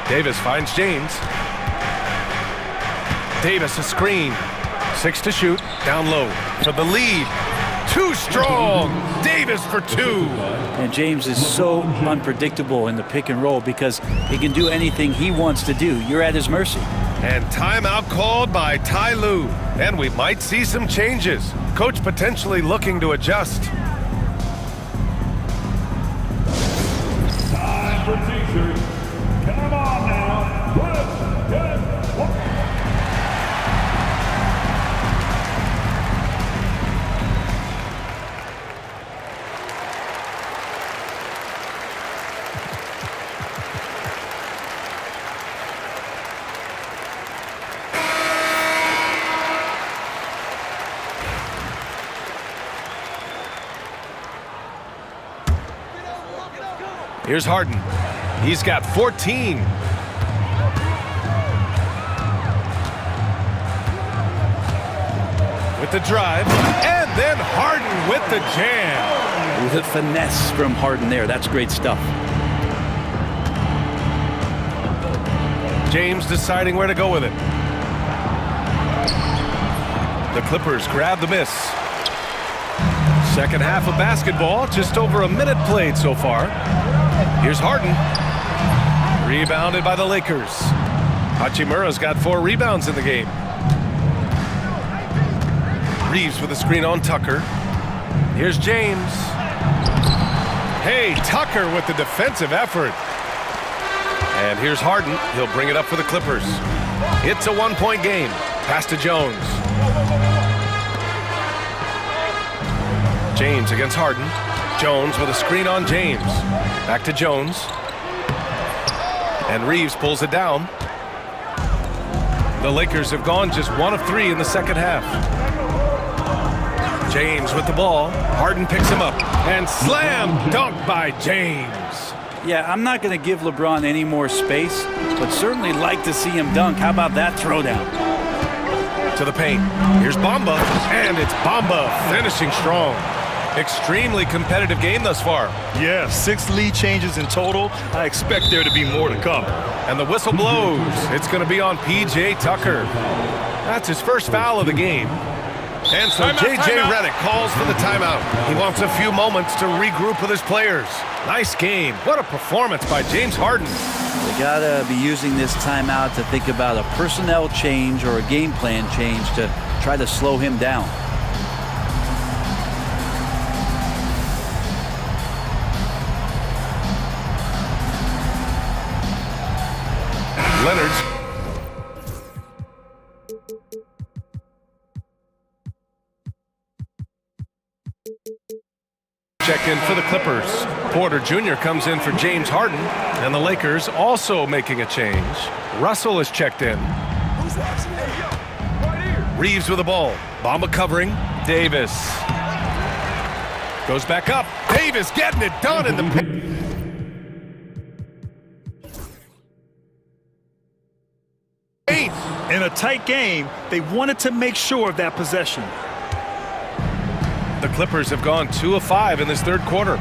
Davis finds James. Davis a screen. 6 to shoot, down low for the lead. Too strong. Davis for 2. And James is so unpredictable in the pick and roll because he can do anything he wants to do. You're at his mercy. And timeout called by Ty Lue. And we might see some changes. Coach potentially looking to adjust. Time for t-shirts. Come on now. Let's get one. Here's Harden. He's got 14. With the drive, and then Harden with the jam. The finesse from Harden there. That's great stuff. James deciding where to go with it. The Clippers grab the miss. Second half of basketball, just over a minute played so far. Here's Harden. Rebounded by the Lakers. Hachimura's got 4 rebounds in the game. Reeves with a screen on Tucker. Here's James. Hey, Tucker with the defensive effort. And here's Harden. He'll bring it up for the Clippers. It's a 1-point game. Pass to Jones. James against Harden. Jones with a screen on James. Back to Jones. And Reeves pulls it down. The Lakers have gone just 1 of 3 in the second half. James with the ball. Harden picks him up. And slam dunk by James. Yeah, I'm not going to give LeBron any more space, but certainly like to see him dunk. How about that throwdown? To the paint. Here's Bamba. And it's Bamba finishing strong. Extremely competitive game thus far. Yeah, 6 lead changes in total. I expect there to be more to come. And the whistle blows. It's going to be on P.J. Tucker. That's his first foul of the game. And so J.J. Redick calls for the timeout. He wants a few moments to regroup with his players. Nice game. What a performance by James Harden. They got to be using this timeout to think about a personnel change or a game plan change to try to slow him down. Leonard's. Check in for the Clippers. Porter Jr. comes in for James Harden, and the Lakers also making a change. Russell is checked in. Reeves with the ball. Bamba covering. Davis. Goes back up. Davis getting it done in the paint. In a tight game, they wanted to make sure of that possession. The Clippers have gone 2 of 5 in this third quarter.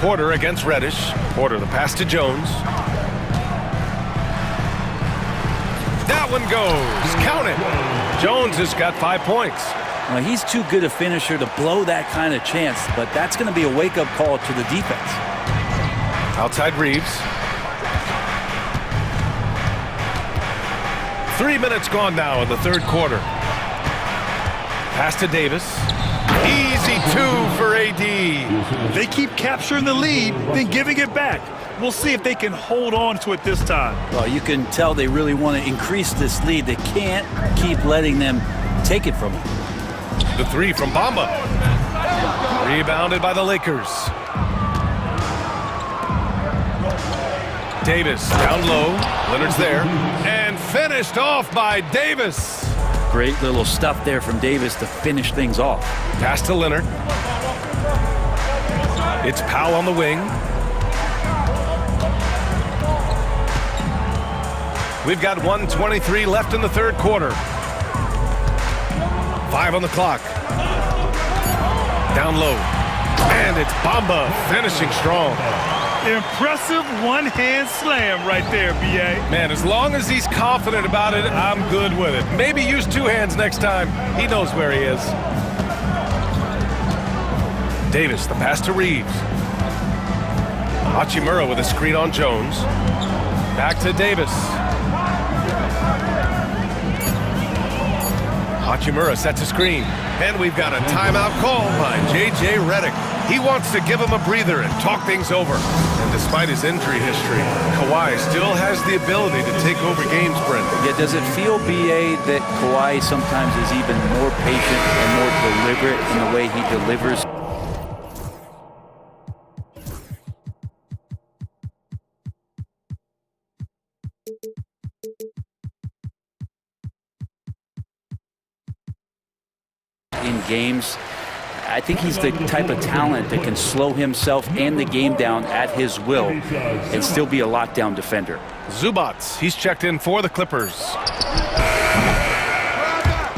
Porter against Reddish. Porter, the pass to Jones. That one goes. Count it. Jones has got 5 points. Well, he's too good a finisher to blow that kind of chance, but that's going to be a wake-up call to the defense. Outside Reeves. 3 minutes gone now in the third quarter. Pass to Davis. Easy 2 for AD. They keep capturing the lead, then giving it back. We'll see if they can hold on to it this time. Well, you can tell they really want to increase this lead. They can't keep letting them take it from them. The 3 from Bamba. Rebounded by the Lakers. Davis down low. Leonard's there. And finished off by Davis. Great little stuff there from Davis to finish things off. Pass to Leonard. It's Powell on the wing. We've got 1:23 left in the third quarter. 5 on the clock. Down low. And it's Bamba finishing strong. Impressive one-hand slam right there, B.A. Man, as long as he's confident about it, I'm good with it. Maybe use 2 hands next time. He knows where he is. Davis, the pass to Reeves. Hachimura with a screen on Jones. Back to Davis. Hachimura sets a screen. And we've got a timeout call by J.J. Redick. He wants to give him a breather and talk things over. And despite his injury history, Kawhi still has the ability to take over games, Brent. Yeah, does it feel, B.A., that Kawhi sometimes is even more patient and more deliberate in the way he delivers? In games, I think he's the type of talent that can slow himself and the game down at his will and still be a lockdown defender. Zubac, he's checked in for the Clippers.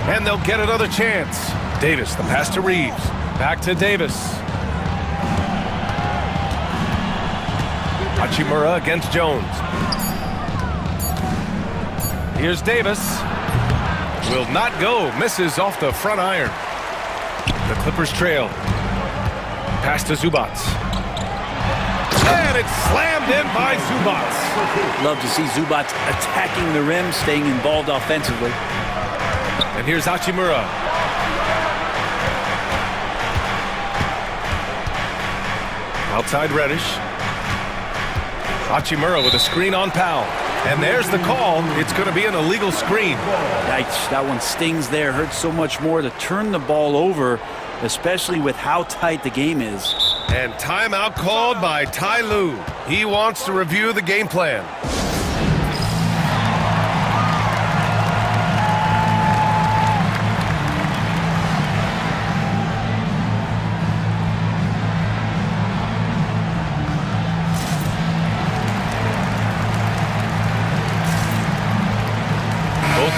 And they'll get another chance. Davis, the pass to Reeves. Back to Davis. Hachimura against Jones. Here's Davis. Will not go. Misses off the front iron. The Clippers trail. Pass to Zubac. And it's slammed in by Zubac. Love to see Zubac attacking the rim, staying involved offensively. And here's Hachimura. Outside Reddish. Hachimura with a screen on Powell. And there's the call. It's going to be an illegal screen. Yikes, that one stings there. Hurts so much more to turn the ball over, especially with how tight the game is. And timeout called by Ty Lue. He wants to review the game plan.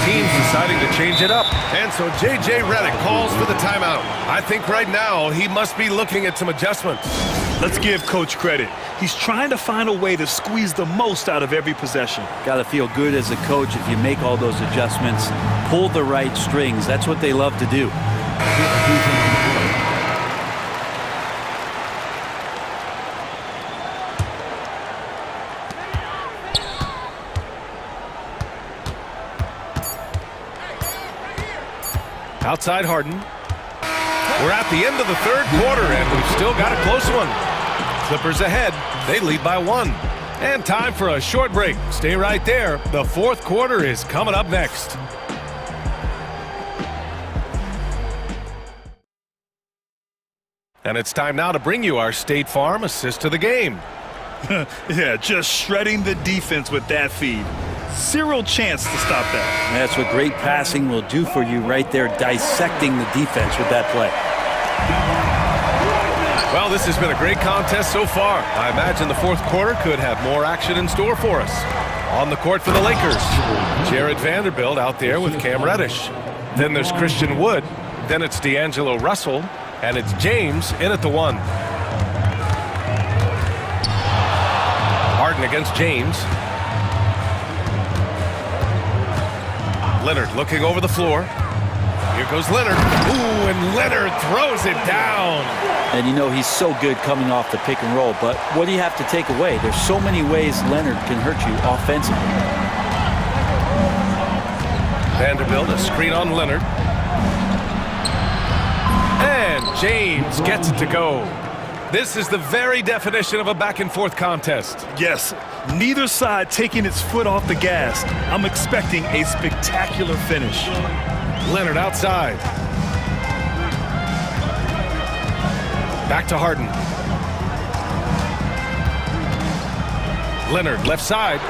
Teams deciding to change it up. And so J.J. Redick calls for the timeout. I think right now he must be looking at some adjustments. Let's give Coach credit. He's trying to find a way to squeeze the most out of every possession. Got to feel good as a coach if you make all those adjustments, pull the right strings. That's what they love to do. Outside Harden. We're at the end of the third quarter, and we've still got a close one. Clippers ahead. They lead by 1. And time for a short break. Stay right there. The fourth quarter is coming up next. And it's time now to bring you our State Farm assist to the game. Yeah, just shredding the defense with that feed. Zero chance to stop that. That's what great passing will do for you right there, dissecting the defense with that play. Well, this has been a great contest so far. I imagine the fourth quarter could have more action in store for us. On the court for the Lakers, Jared Vanderbilt out there with Cam Reddish. Then there's Christian Wood. Then it's D'Angelo Russell. And it's James in at the 1. Harden against James. Leonard looking over the floor. Here goes Leonard. Ooh, and Leonard throws it down. And you know he's so good coming off the pick and roll, but what do you have to take away? There's so many ways Leonard can hurt you offensively. Vanderbilt, a screen on Leonard. And James gets it to go. This is the very definition of a back-and-forth contest. Yes, neither side taking its foot off the gas. I'm expecting a spectacular finish. Leonard outside. Back to Harden. Leonard left side.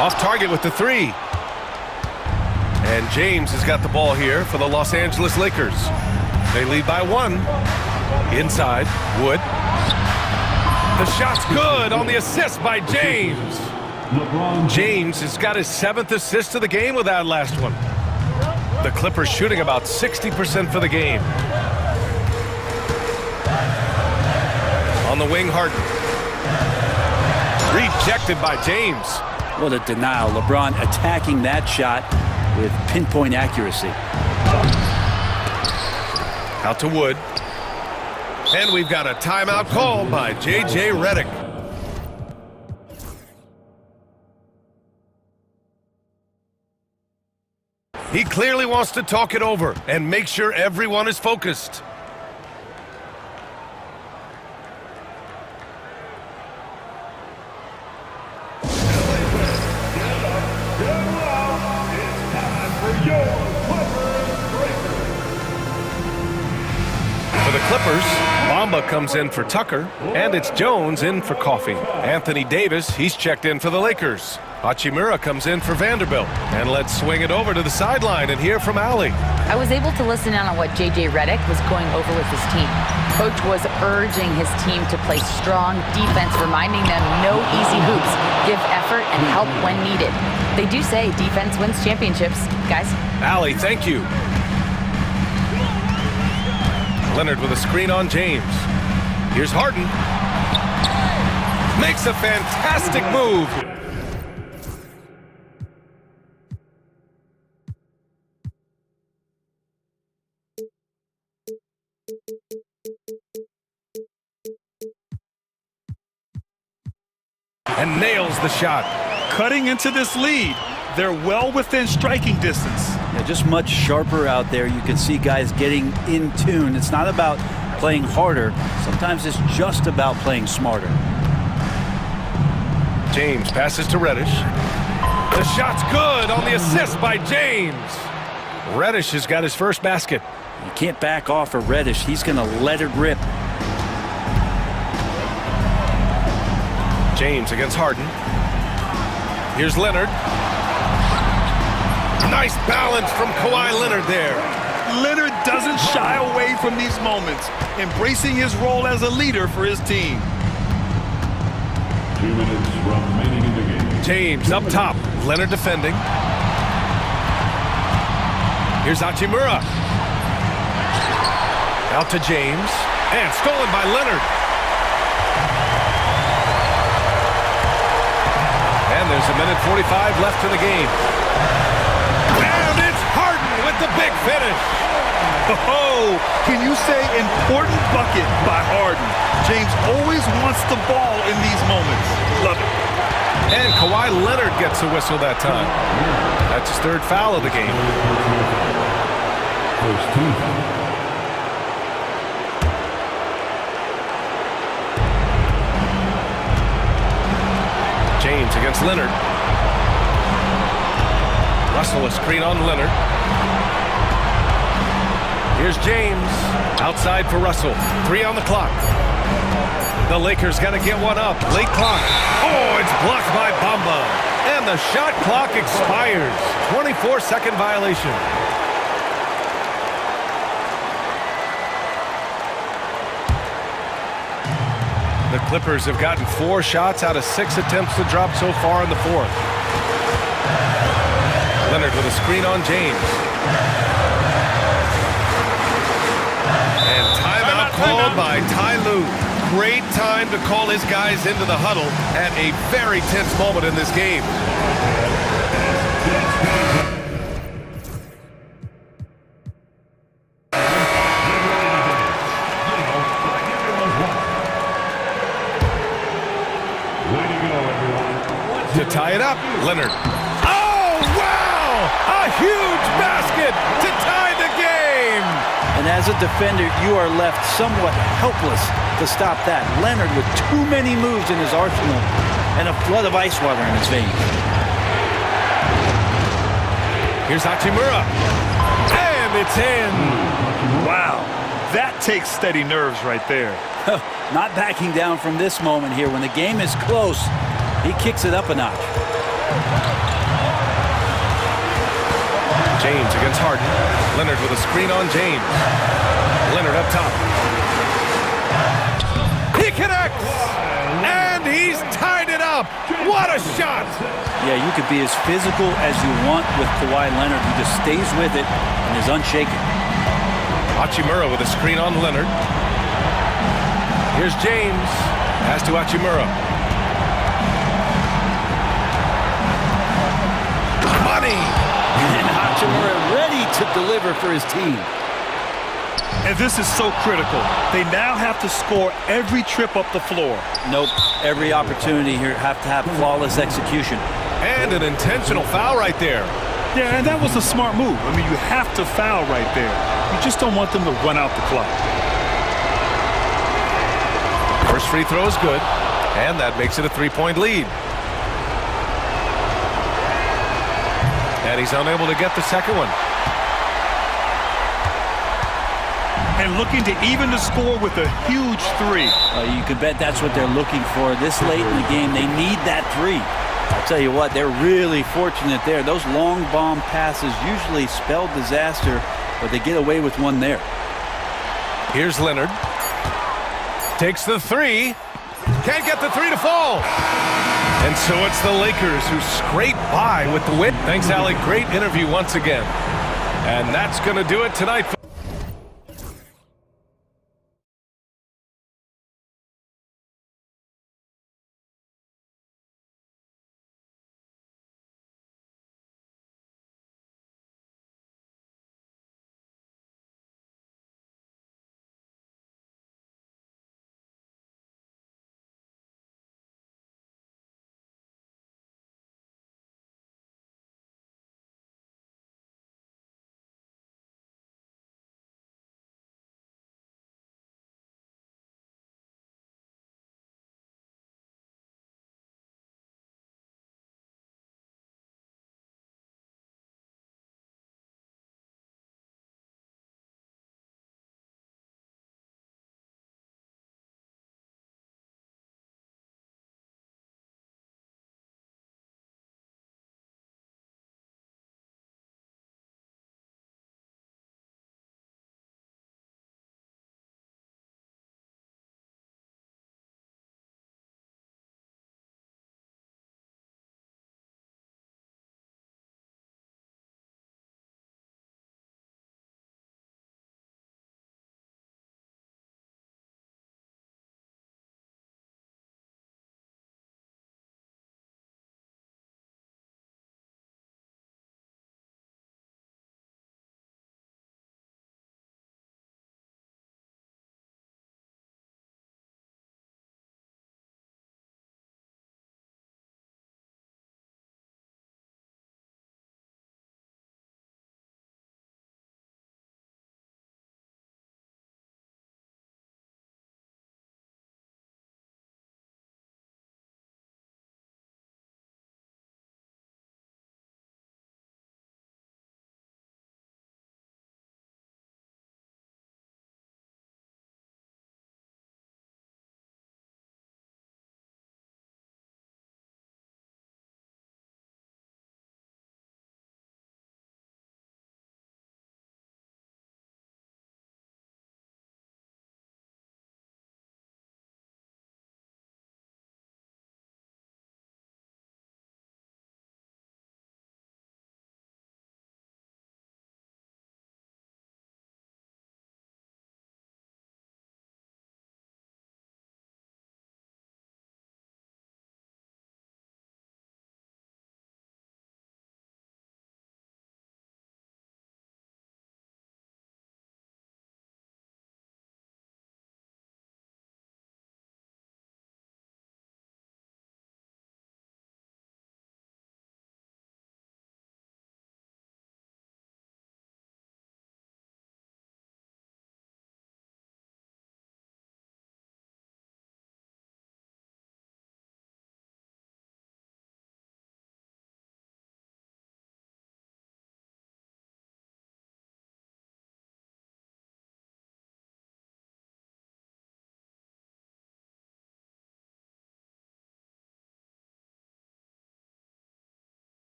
Off target with the 3. And James has got the ball here for the Los Angeles Lakers. They lead by 1. Inside, Wood. The shot's good on the assist by James. James has got his 7th assist of the game with that last one. The Clippers shooting about 60% for the game. On the wing, Harden. Rejected by James. What a denial. LeBron attacking that shot with pinpoint accuracy. Out to Wood. And we've got a timeout call by J.J. Redick. He clearly wants to talk it over and make sure everyone is focused. For the Clippers, Bamba comes in for Tucker, and it's Jones in for Coffee. Anthony Davis, he's checked in for the Lakers. Hachimura comes in for Vanderbilt. And let's swing it over to the sideline and hear from Allie. I was able to listen in on what J.J. Redick was going over with his team. Coach was urging his team to play strong defense, reminding them no easy hoops, give effort, and help when needed. They do say defense wins championships, guys. Allie, thank you. Leonard with a screen on James. Here's Harden. Makes a fantastic move. And nails the shot. Cutting into this lead. They're well within striking distance. Yeah, just much sharper out there. You can see guys getting in tune. It's not about playing harder. Sometimes it's just about playing smarter. James passes to Reddish. The shot's good on the assist by James. Reddish has got his first basket. You can't back off of Reddish. He's going to let it rip. James against Harden. Here's Leonard. Nice balance from Kawhi Leonard there. Leonard doesn't shy away from these moments, embracing his role as a leader for his team. 2 minutes remaining in the game. James up top. Leonard defending. Here's Hachimura. Out to James. And stolen by Leonard. And there's a minute 45 left in the game. And it's Harden with the big finish. Oh, can you say important bucket by Harden? James always wants the ball in these moments. Love it. And Kawhi Leonard gets a whistle that time. That's his 3rd foul of the game. First team foul. James against Leonard. Russell a screen on Leonard. Here's James. Outside for Russell. 3 on the clock. The Lakers got to get one up. Late clock. Oh, it's blocked by Bamba. And the shot clock expires. 24-second violation. Clippers have gotten 4 shots out of 6 attempts to drop so far in the fourth. Leonard with a screen on James. And timeout called by Ty Lue. Great time to call his guys into the huddle at a very tense moment in this game. To tie it up, Leonard. Oh, wow! A huge basket to tie the game! And as a defender, you are left somewhat helpless to stop that. Leonard with too many moves in his arsenal and a flood of ice water in his veins. Here's Hachimura. And it's in. Wow, that takes steady nerves right there. Not backing down from this moment here. When the game is close, he kicks it up a notch. James against Harden. Leonard with a screen on James. Leonard up top. He connects! And he's tied it up! What a shot! Yeah, you could be as physical as you want with Kawhi Leonard. He just stays with it and is unshaken. Hachimura with a screen on Leonard. Here's James. Pass to Hachimura. Money! And Hachimura ready to deliver for his team. And this is so critical. They now have to score every trip up the floor. Nope. Every opportunity here have to have flawless execution. And an intentional foul right there. Yeah, and that was a smart move. I mean, you have to foul right there. You just don't want them to run out the clock. First free throw is good, and that makes it a 3-point lead. And he's unable to get the second one. And looking to even the score with a huge three. You could bet that's what they're looking for. This late in the game, they need that three. I'll tell you what, they're really fortunate there. Those long bomb passes usually spell disaster, but they get away with one there. Here's Leonard. Takes the three. Can't get the three to fall. And so it's the Lakers who scrape by with the win. Thanks, Allie. Great interview once again. And that's going to do it tonight.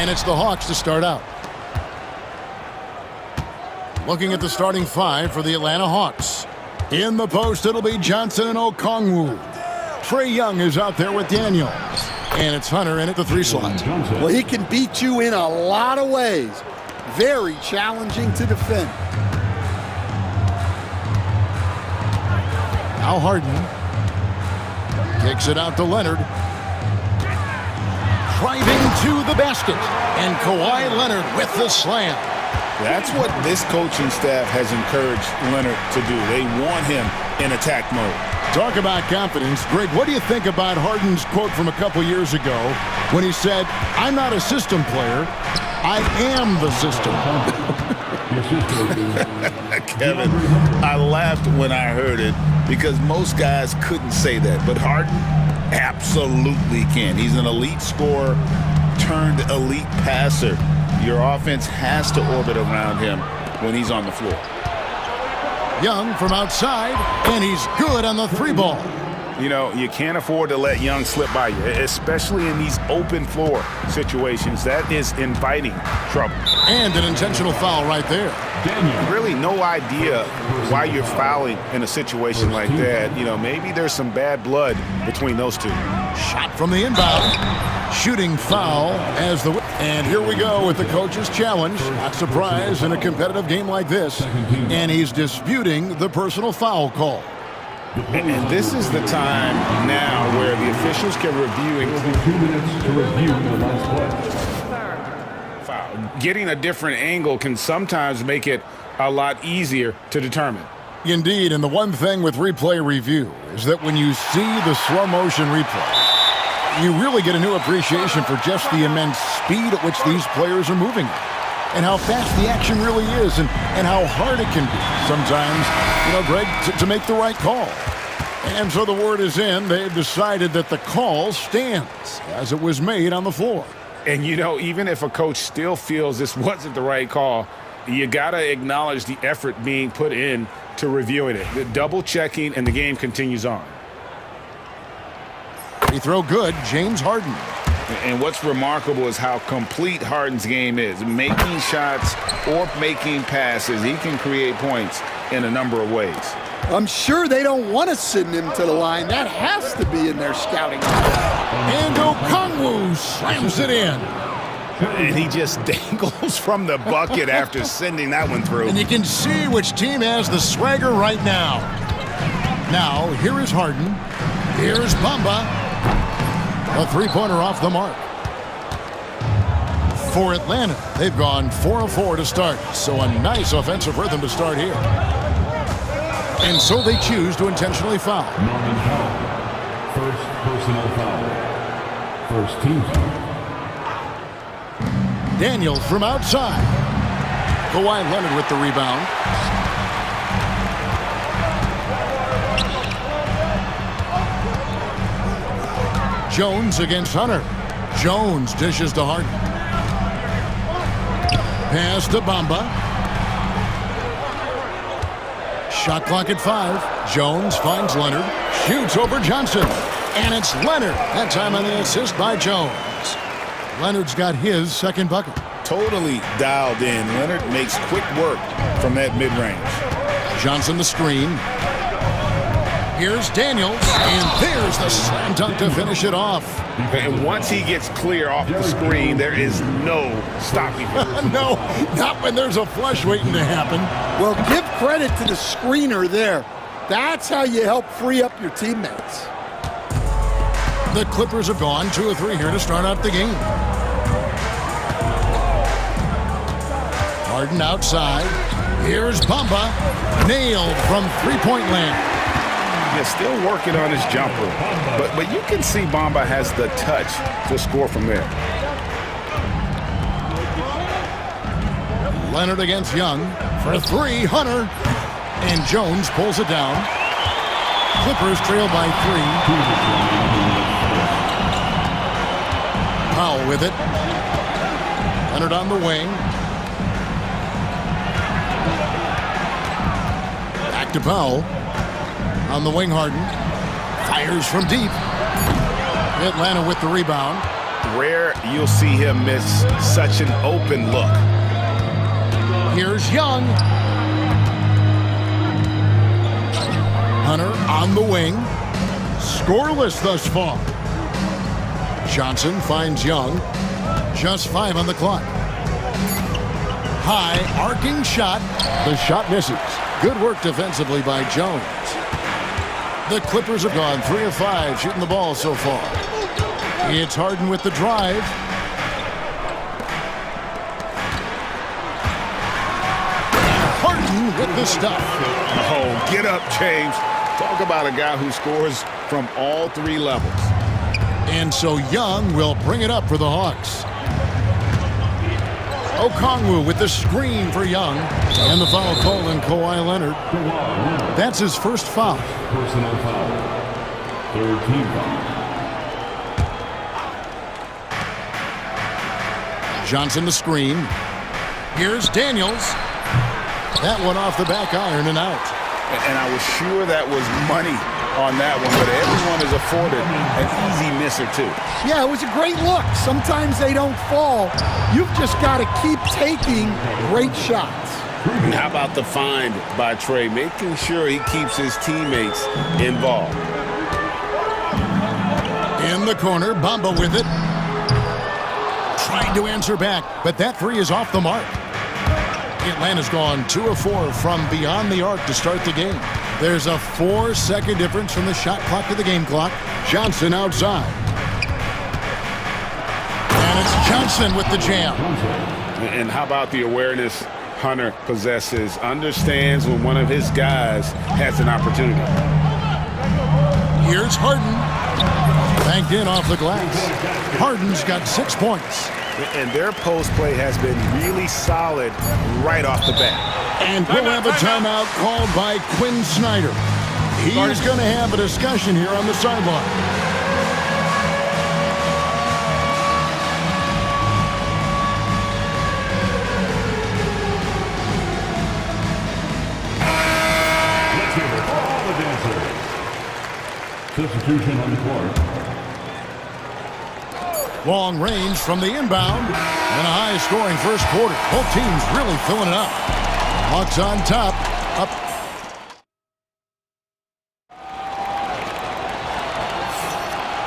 And it's the Hawks to start out. Looking at the starting five for the Atlanta Hawks. In the post, it'll be Johnson and Okongwu. Trae Young is out there with Daniels. And it's Hunter in at the 3 slot. Well, he can beat you in a lot of ways. Very challenging to defend. Now Harden kicks it out to Leonard. Driving to the basket. And Kawhi Leonard with the slam. That's what this coaching staff has encouraged Leonard to do. They want him in attack mode. Talk about confidence. Greg, what do you think about Harden's quote from a couple years ago when he said, "I'm not a system player, I am the system"? Kevin, I laughed when I heard it because most guys couldn't say that. But Harden absolutely can. He's an elite scorer turned elite passer. Your offense has to orbit around him when he's on the floor. Young from outside, and he's good on the 3 ball. You know, you can't afford to let Young slip by you, especially in these open floor situations. That is inviting trouble. And an intentional foul right there. Really no idea why you're fouling in a situation like that. You know, maybe there's some bad blood between those two. Shot from the inbound. Shooting foul as the... And here we go with the coach's challenge. Not surprised in a competitive game like this. And he's disputing the personal foul call. And this is the time now where the officials can review. 2 minutes to review the last play. Foul. Getting a different angle can sometimes make it a lot easier to determine. Indeed, and the one thing with replay review is that when you see the slow motion replay, you really get a new appreciation for just the immense speed at which these players are moving and how fast the action really is and how hard it can be sometimes, you know, Greg, to make the right call. And so the word is in. They've decided that the call stands as it was made on the floor. And, you know, even if a coach still feels this wasn't the right call, you got to acknowledge the effort being put in to reviewing it. The double checking, and the game continues on. Free throw good, James Harden. And what's remarkable is how complete Harden's game is. Making shots or making passes, he can create points in a number of ways. I'm sure they don't want to send him to the line. That has to be in their scouting. And Okongwu slams it in. And he just dangles from the bucket after sending that one through. And you can see which team has the swagger right now. Now, here is Harden. Here's Bamba. A 3-pointer off the mark. For Atlanta, they've gone 4 of 4 to start. So a nice offensive rhythm to start here. And so they choose to intentionally foul. Norman foul. First personal foul. First team foul. Daniels from outside. Kawhi Leonard with the rebound. Jones against Hunter. Jones dishes to Harden. Pass to Bamba. Shot clock at 5. Jones finds Leonard. Shoots over Johnson. And it's Leonard. That time on the assist by Jones. Leonard's got his second bucket. Totally dialed in. Leonard makes quick work from that mid-range. Johnson the screen. Here's Daniels, and there's the slam dunk to finish it off. And once he gets clear off the screen, there is no stopping him. No, not when there's a flush waiting to happen. Well, give credit to the screener there. That's how you help free up your teammates. The Clippers have gone 2 of 3 here to start out the game. Harden outside. Here's Bamba. Nailed from 3-point land. Yeah, still working on his jumper. But you can see Bamba has the touch to score from there. Leonard against Young. For 3, Hunter. And Jones pulls it down. Clippers trail by 3. Powell with it. Leonard on the wing. Back to Powell. On the wing, Harden. Fires from deep. Atlanta with the rebound. rare you'll see him miss such an open look. Here's Young. Hunter on the wing. Scoreless thus far. Johnson finds Young. Just 5 on the clock. High arcing shot. The shot misses. Good work defensively by Jones. The Clippers have gone 3 of 5 shooting the ball so far. It's Harden with the drive. Harden with the stuff. Oh, get up, James. Talk about a guy who scores from all 3 levels. And so Young will bring it up for the Hawks. Okongwu with the screen for Young. And the foul call on Kawhi Leonard. That's his first foul. Personal foul. 3rd team foul. Johnson the screen. Here's Daniels. That one off the back iron and out. And I was sure that was money on that one, but everyone is afforded an easy miss or 2. Yeah, it was a great look. Sometimes they don't fall. You've just got to keep taking great shots. And how about the find by Trey, making sure he keeps his teammates involved. In the corner, Bamba with it. Trying to answer back, but that 3 is off the mark. Atlanta's gone 2 of 4 from beyond the arc to start the game. There's a 4-second difference from the shot clock to the game clock. Johnson outside. And it's Johnson with the jam. And how about the awareness Hunter possesses? Understands when one of his guys has an opportunity. Here's Harden. Banked in off the glass. Harden's got 6 points. And their post play has been really solid right off the bat. And we'll have a timeout called by Quinn Snyder. He's going to have a discussion here on the sideline. Let's hear it for all the dancers. Substitution on the court. Long range from the inbound. And a high-scoring first quarter. Both teams really filling it up. Hawks on top. Up.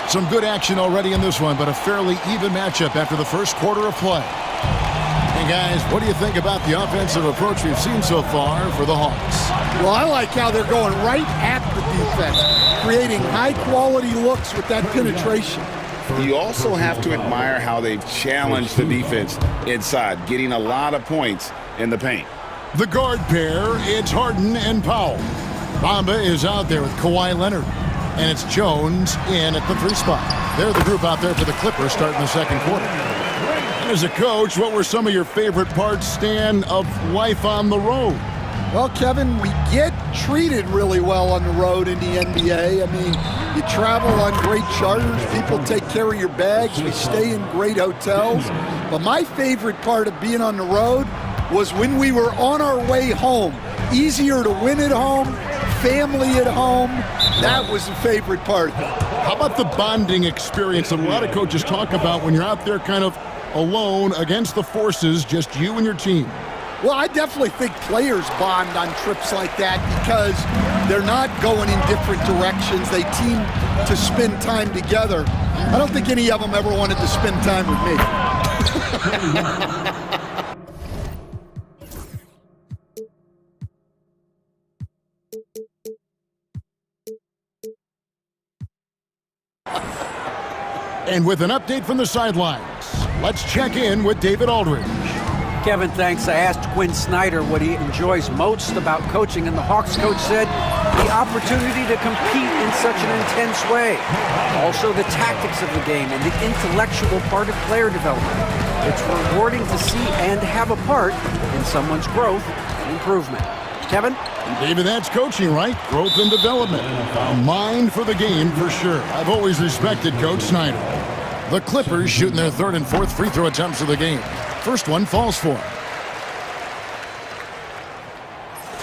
Some good action already in this one, but a fairly even matchup after the first quarter of play. Hey, guys, what do you think about the offensive approach we've seen so far for the Hawks? Well, I like how they're going right at the defense, creating high-quality looks with that penetration. You also have to admire how they've challenged the defense inside, getting a lot of points in the paint. The guard pair, it's Harden and Powell. Bamba is out there with Kawhi Leonard. And it's Jones in at the 3 spot. They're the group out there for the Clippers starting the second quarter. As a coach, what were some of your favorite parts, Stan, of life on the road? Well, Kevin, we get treated really well on the road in the NBA. I mean, you travel on great charters. People take care of your bags. We stay in great hotels. But my favorite part of being on the road was when we were on our way home. Easier to win at home, family at home. That was the favorite part. How about the bonding experience that a lot of coaches talk about when you're out there kind of alone against the forces, just you and your team? Well, I definitely think players bond on trips like that because they're not going in different directions. They team to spend time together. I don't think any of them ever wanted to spend time with me. And with an update from the sidelines, let's check in with David Aldridge. Kevin, thanks. I asked Quinn Snyder what he enjoys most about coaching, and the Hawks coach said the opportunity to compete in such an intense way. Also, the tactics of the game and the intellectual part of player development. It's rewarding to see and have a part in someone's growth and improvement. Kevin? David, that's coaching, right? Growth and development. A mind for the game, for sure. I've always respected Coach Snyder. The Clippers shooting their 3rd and 4th free throw attempts of the game. First one falls for him.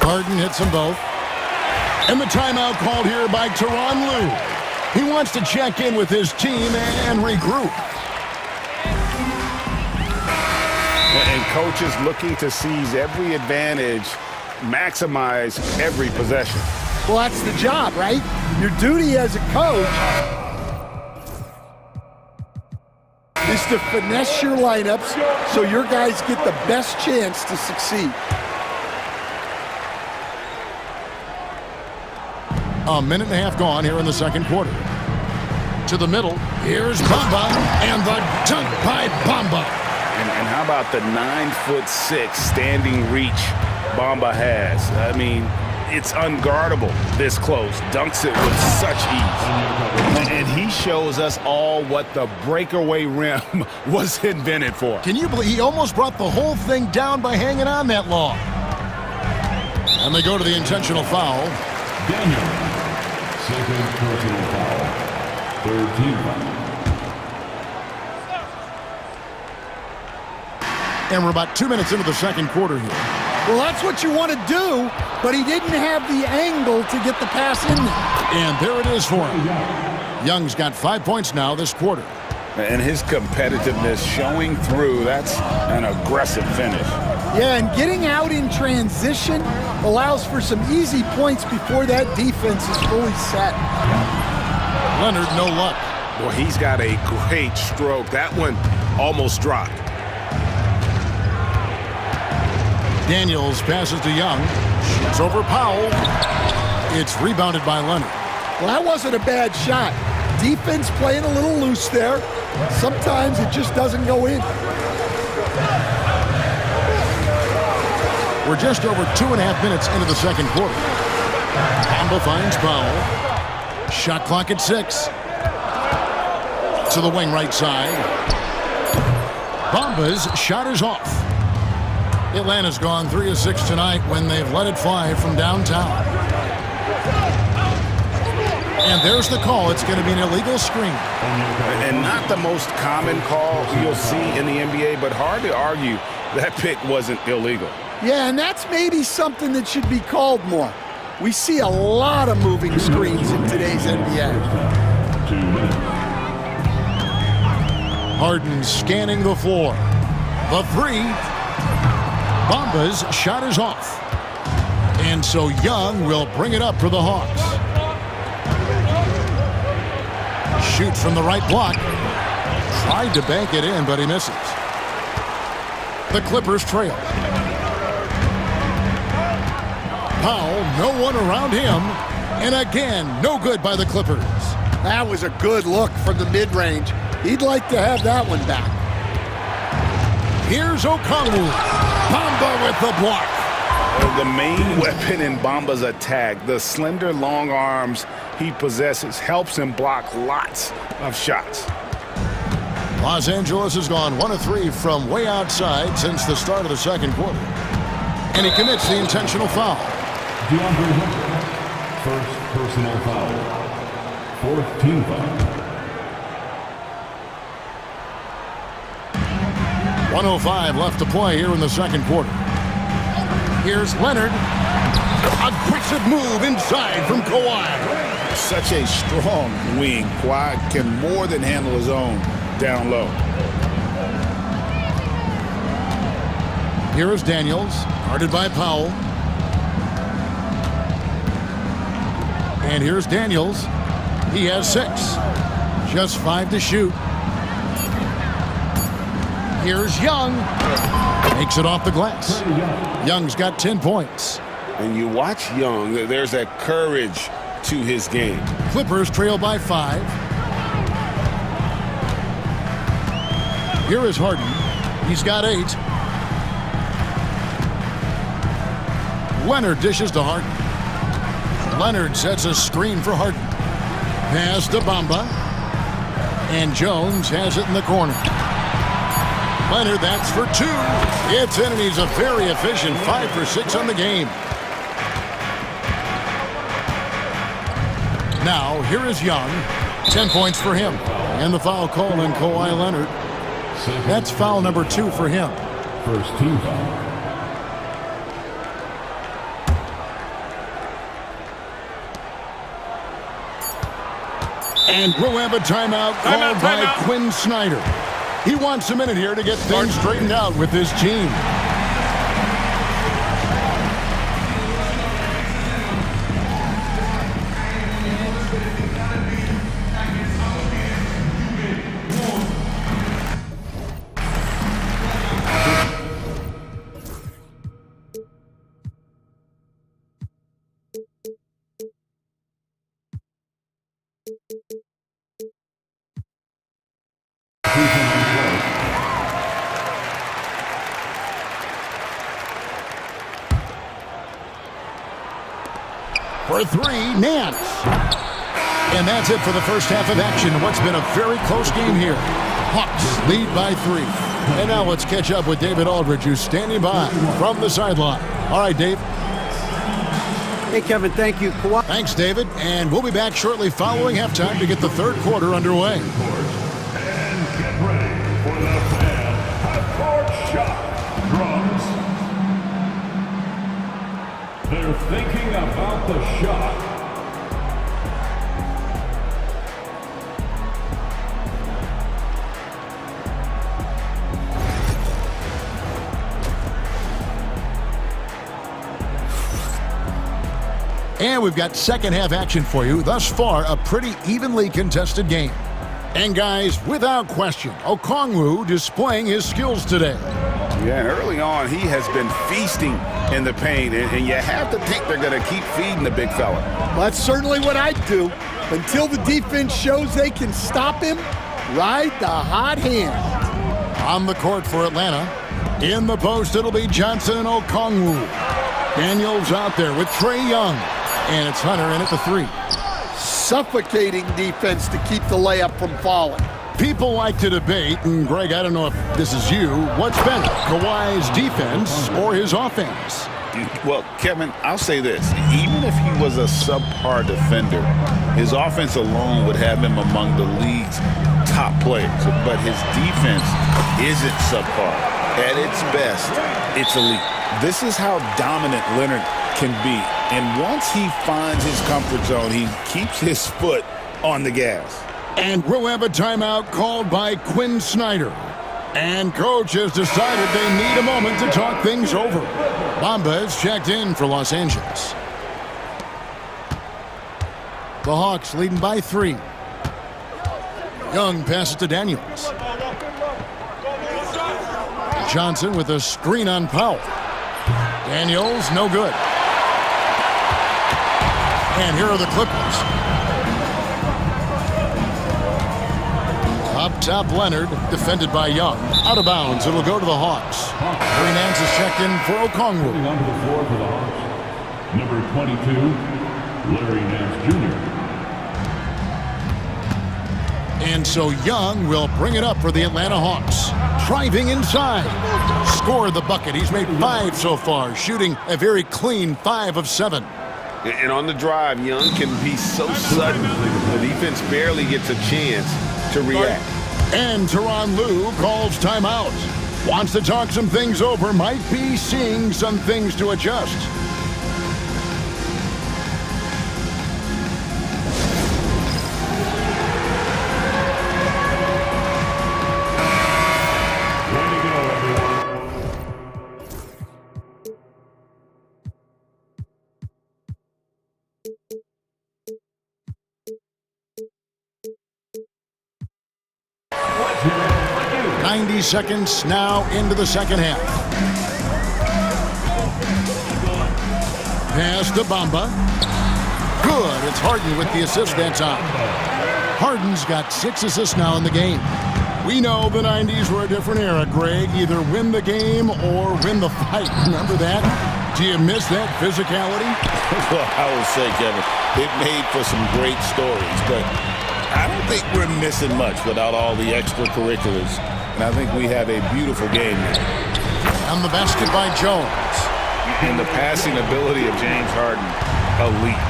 Harden hits them both. And the timeout called here by Tyronn Lue. He wants to check in with his team and regroup. coaches looking to seize every advantage, maximize every possession. Well, that's the job, right? Your duty as a coach is to finesse your lineups so your guys get the best chance to succeed. A minute and a half gone here in the second quarter. To the middle, here's Bamba, and the dunk by Bamba. And how about the 9'6" standing reach Bamba has? I mean, it's unguardable this close. Dunks it with such ease. And he shows us all what the breakaway rim was invented for. Can you believe he almost brought the whole thing down by hanging on that long? And they go to the intentional foul. Daniel, second personal foul. Third team foul. And we're about 2 minutes into the second quarter here. Well, that's what you want to do, but he didn't have the angle to get the pass in there. And there it is for him. Young's got 5 points now this quarter. And his competitiveness showing through. That's an aggressive finish. Yeah, and getting out in transition allows for some easy points before that defense is fully set. Leonard, no luck. Well, he's got a great stroke. That one almost dropped. Daniels passes to Young. Shoots over Powell. It's rebounded by Leonard. Well, that wasn't a bad shot. Defense playing a little loose there. Sometimes it just doesn't go in. We're just over 2.5 minutes into the second quarter. Bamba finds Powell. Shot clock at 6. To the wing right side. Bamba's shot is off. Atlanta's gone 3 of 6 tonight when they've let it fly from downtown. And there's the call. It's going to be an illegal screen. And not the most common call you'll see in the NBA, but hard to argue that pick wasn't illegal. Yeah, and that's maybe something that should be called more. We see a lot of moving screens in today's NBA. Harden scanning the floor. The three. Bamba's shot is off. And so Young will bring it up for the Hawks. Shoots from the right block. Tried to bank it in, but he misses. The Clippers trail. Powell, no one around him. And again, no good by the Clippers. That was a good look from the mid-range. He'd like to have that one back. Here's Okongwu. Bamba with the block. The main weapon in Bamba's attack, the slender long arms he possesses, helps him block lots of shots. Los Angeles has gone 1 of 3 from way outside since the start of the second quarter. And he commits the intentional foul. DeAndre Hunter, first personal foul. Fourth team foul. 1:05 left to play here in the second quarter. Here's Leonard. Aggressive move inside from Kawhi. Such a strong wing. Kawhi can more than handle his own down low. Here is Daniels, guarded by Powell. And here's Daniels. He has 6. Just 5 to shoot. Here's Young. Makes it off the glass. Young's got 10 points. And you watch Young, there's that courage to his game. Clippers trail by 5. Here is Harden. He's got 8. Leonard dishes to Harden. Leonard sets a screen for Harden. Pass to Bamba. And Jones has it in the corner. Leonard, that's for 2. It's in, and he's a very efficient 5 for 6 on the game. Now, here is Young. 10 points for him. And the foul call on Kawhi Leonard. That's foul number 2 for him. First team foul. And we'll have a timeout called by Quinn Snyder. He wants a minute here to get things straightened out with his team. For three, Nance. And that's it for the first half of action. What's been a very close game here. Hawks lead by 3. And now let's catch up with David Aldridge, who's standing by from the sideline. All right, Dave. Hey, Kevin, thank you. Thanks, David. And we'll be back shortly following halftime to get the third quarter underway. And get ready for the fan half-court shot. Drums. They're thinking about the shot. And we've got second half action for you. Thus far, a pretty evenly contested game. And guys, without question, Okongwu displaying his skills today. Yeah, and early on, he has been feasting in the paint, and you have to think they're going to keep feeding the big fella. Well, that's certainly what I'd do. Until the defense shows they can stop him, ride the hot hand. On the court for Atlanta. In the post, it'll be Johnson and Okongwu. Daniels out there with Trae Young. And it's Hunter in at the 3. Suffocating defense to keep the layup from falling. People like to debate, and Greg, I don't know if this is you, what's better, Kawhi's defense or his offense? Well, Kevin, I'll say this. Even if he was a subpar defender, his offense alone would have him among the league's top players. But his defense isn't subpar. At its best, it's elite. This is how dominant Leonard can be. And once he finds his comfort zone, he keeps his foot on the gas. And we'll have a timeout called by Quinn Snyder. And coach has decided they need a moment to talk things over. Bamba is checked in for Los Angeles. The Hawks leading by 3. Young passes to Daniels. Johnson with a screen on Powell. Daniels, no good. And here are the Clippers. Up top, Leonard, defended by Young. Out of bounds, it'll go to the Hawks. Larry Nance is checked in for Okongwu. Onto the floor for the Hawks, number 22, Larry Nance Jr. And so Young will bring it up for the Atlanta Hawks. Driving inside. Scored the bucket. He's made 5 so far, shooting a very clean 5 of 7. And on the drive, Young can be so sudden. The defense barely gets a chance to react. And Tyronn Lue calls timeout. Wants to talk some things over. Might be seeing some things to adjust. Seconds now into the second half. Pass to Bamba. Good. It's Harden with the assist that time. Harden's got 6 assists now in the game. We know the 90s were a different era, Greg. Either win the game or win the fight. Remember that? Do you miss that physicality? Well, I would say, Kevin, it made for some great stories, but I don't think we're missing much without all the extracurriculars. And I think we have a beautiful game here. On the basket by Jones. And the passing ability of James Harden, elite.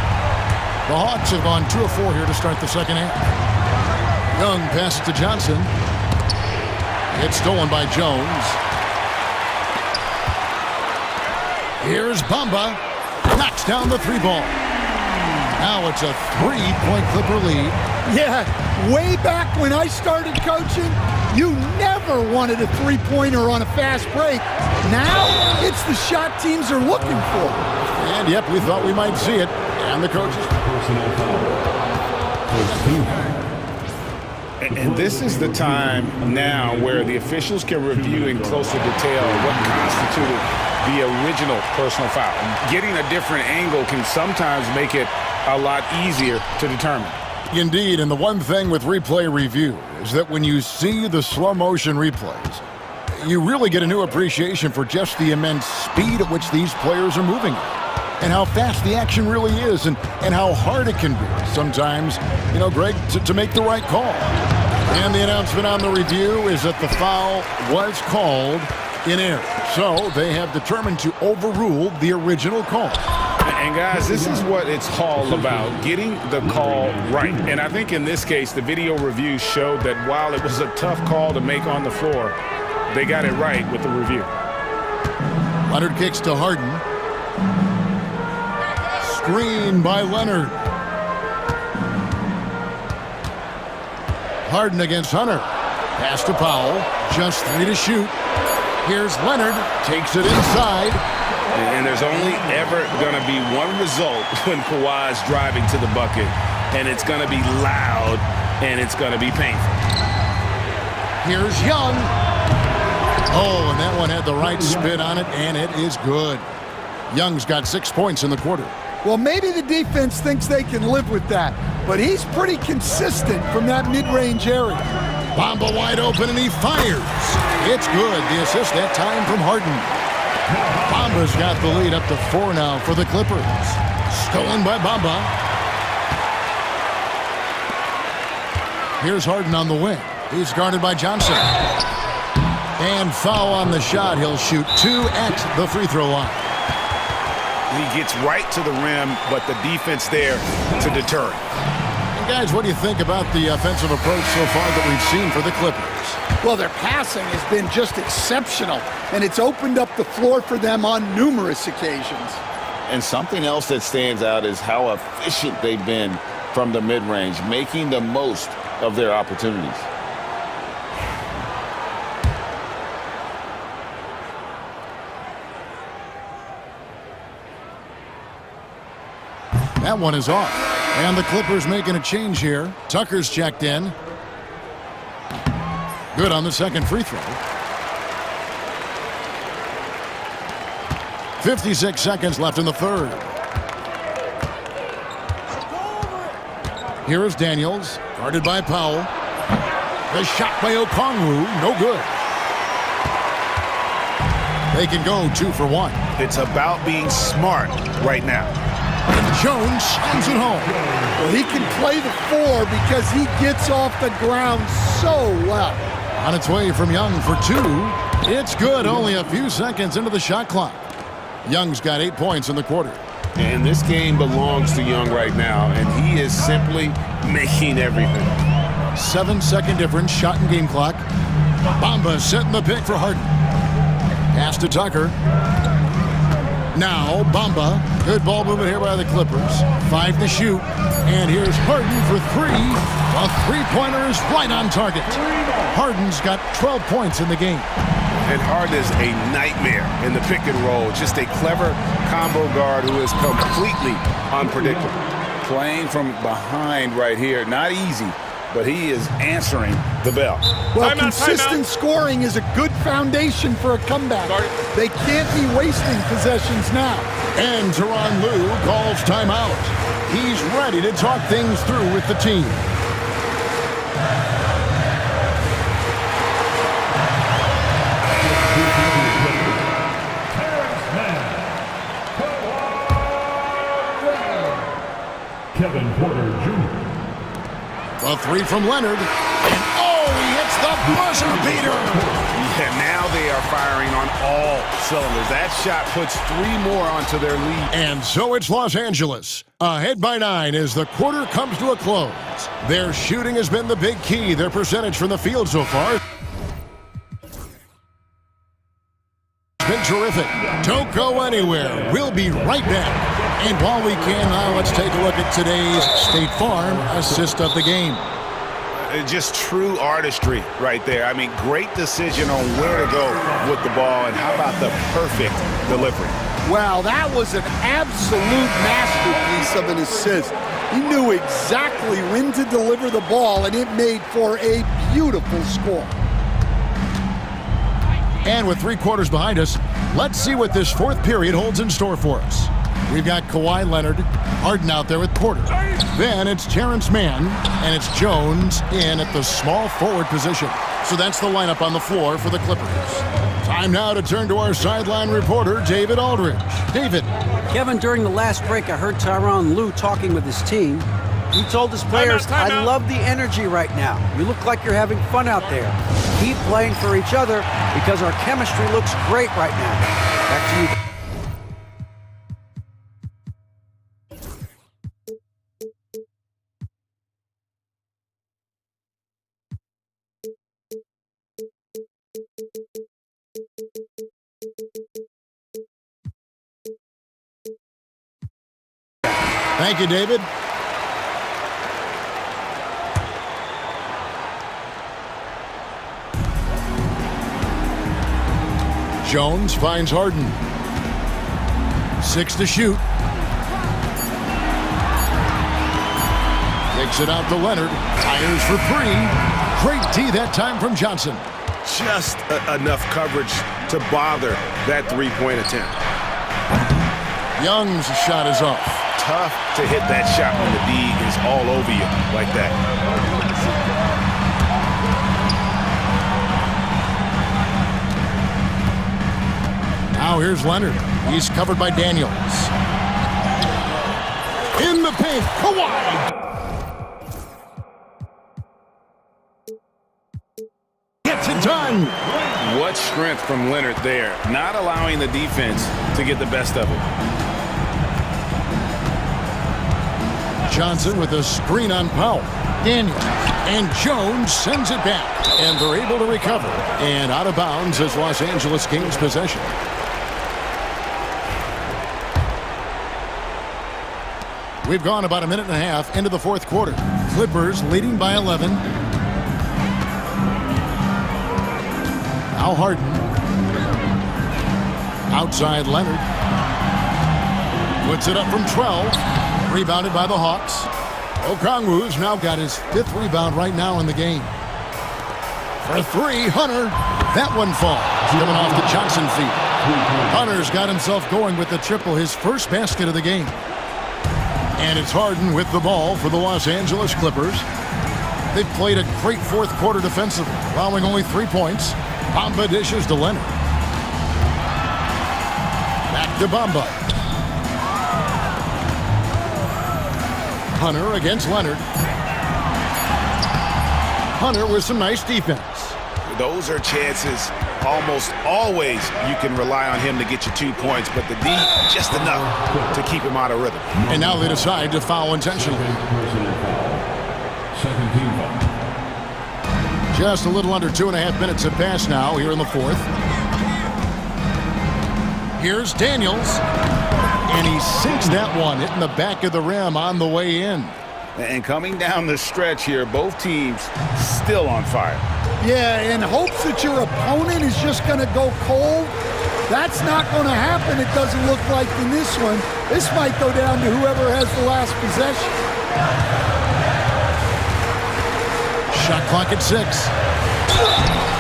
The Hawks have gone 2 of 4 here to start the second half. Young passes to Johnson. It's stolen by Jones. Here's Bamba. Knocks down the 3-ball. Now it's a 3-point Clipper lead. Yeah, way back when I started coaching, you never never wanted a three-pointer on a fast break. Now, it's the shot teams are looking for. And, yep, we thought we might see it. And the coaches. And this is the time now where the officials can review in closer detail what constituted the original personal foul. Getting a different angle can sometimes make it a lot easier to determine. Indeed, and the one thing with replay review is that when you see the slow motion replays, you really get a new appreciation for just the immense speed at which these players are moving at, and how fast the action really is, and how hard it can be sometimes, you know, Greg, to make the right call. And the announcement on the review is that the foul was called in error. So they have determined to overrule the original call. And guys, this is what it's all about, getting the call right. And I think in this case, the video review showed that while it was a tough call to make on the floor, they got it right with the review. Leonard kicks to Harden. Screen by Leonard. Harden against Hunter. Pass to Powell. Just 3 to shoot. Here's Leonard. Takes it inside. And there's only ever going to be one result when Kawhi's driving to the bucket. And it's going to be loud, and it's going to be painful. Here's Young. Oh, and that one had the right spin on it, and it is good. Young's got 6 points in the quarter. Well, maybe the defense thinks they can live with that, but he's pretty consistent from that mid-range area. Bamba wide open, and he fires. It's good. The assist that time from Harden. Bamba's got the lead up to 4 now for the Clippers. Stolen by Bamba. Here's Harden on the wing. He's guarded by Johnson. And foul on the shot. He'll shoot 2 at the free throw line. He gets right to the rim, but the defense there to deter him. And guys, what do you think about the offensive approach so far that we've seen for the Clippers? Well, their passing has been just exceptional, and it's opened up the floor for them on numerous occasions. And something else that stands out is how efficient they've been from the mid-range, making the most of their opportunities. That one is off. And the Clippers making a change here. Tucker's checked in. Good on the second free throw. 56 seconds left in the third. Here is Daniels, guarded by Powell. The shot by Okongwu, no good. They can go 2 for 1. It's about being smart right now. And Jones slams it home. Well, he can play the 4 because he gets off the ground so well. On its way from Young for 2. It's good, only a few seconds into the shot clock. Young's got 8 points in the quarter. And this game belongs to Young right now, and he is simply making everything. 7-second difference, shot and game clock. Bamba setting the pick for Harden. Pass to Tucker. Now Bamba. Good ball movement here by the Clippers. 5 to shoot. And here's Harden for 3. A three-pointer is right on target. Harden's got 12 points in the game. And Harden is a nightmare in the pick and roll. Just a clever combo guard who is completely unpredictable. Playing from behind right here, not easy, but he is answering the bell. Well, consistent scoring is a good foundation for a comeback. They can't be wasting possessions now. And Tyronn Lue calls timeout. He's ready to talk things through with the team. Kevin Porter Jr. A 3 from Leonard. And he hits the buzzer beater. Yeah, now they are firing on all cylinders. That shot puts 3 more onto their lead. And so it's Los Angeles. Ahead by 9 as the quarter comes to a close. Their shooting has been the big key. Their percentage from the field so far has been terrific. Don't go anywhere. We'll be right back. And while we can now, let's take a look at today's State Farm assist of the game. just true artistry right there. I mean, great decision on where to go with the ball, and how about the perfect delivery? Wow, that was an absolute masterpiece of an assist. He knew exactly when to deliver the ball, and it made for a beautiful score. And with 3 quarters behind us, let's see what this fourth period holds in store for us. We've got Kawhi Leonard, Harden out there with Porter. Then it's Terrence Mann, and it's Jones in at the small forward position. So that's the lineup on the floor for the Clippers. Time now to turn to our sideline reporter, David Aldridge. David. Kevin, during the last break, I heard Tyronn Lue talking with his team. He told his players, I love the energy right now. You look like you're having fun out there. Keep playing for each other because our chemistry looks great right now. Back to you. Thank you, David. Jones finds Harden. 6 to shoot. Takes it out to Leonard. Tires for 3. Great D that time from Johnson. Just enough coverage to bother that three-point attempt. Young's shot is off. Tough to hit that shot when the D is all over you like that. Now here's Leonard. He's covered by Daniels. In the paint, Kawhi. Gets it done. What strength from Leonard there, not allowing the defense to get the best of it. Johnson with a screen on Powell. Daniels. And Jones sends it back. And they're able to recover. And out of bounds as Los Angeles gains possession. We've gone about a minute and a half into the fourth quarter. Clippers leading by 11. Now Harden. Outside Leonard. Puts it up from 12. Rebounded by the Hawks. Okongwu's now got his 5th rebound right now in the game. For 3, Hunter. That one falls. Coming off the Johnson feed. Hunter's got himself going with the triple, his first basket of the game. And it's Harden with the ball for the Los Angeles Clippers. They've played a great fourth quarter defensively, allowing only 3 points. Bamba dishes to Leonard. Back to Bamba. Hunter against Leonard. Hunter with some nice defense. Those are chances almost always you can rely on him to get you 2 points, but the D just enough to keep him out of rhythm. And now they decide to foul intentionally. Just a little under 2.5 minutes have passed now here in the fourth. Here's Daniels. And he sinks that one, hitting the back of the rim on the way in. And coming down the stretch here, both teams still on fire. Yeah, in hopes that your opponent is just going to go cold. That's not going to happen, it doesn't look like in this one. This might go down to whoever has the last possession. Shot clock at 6.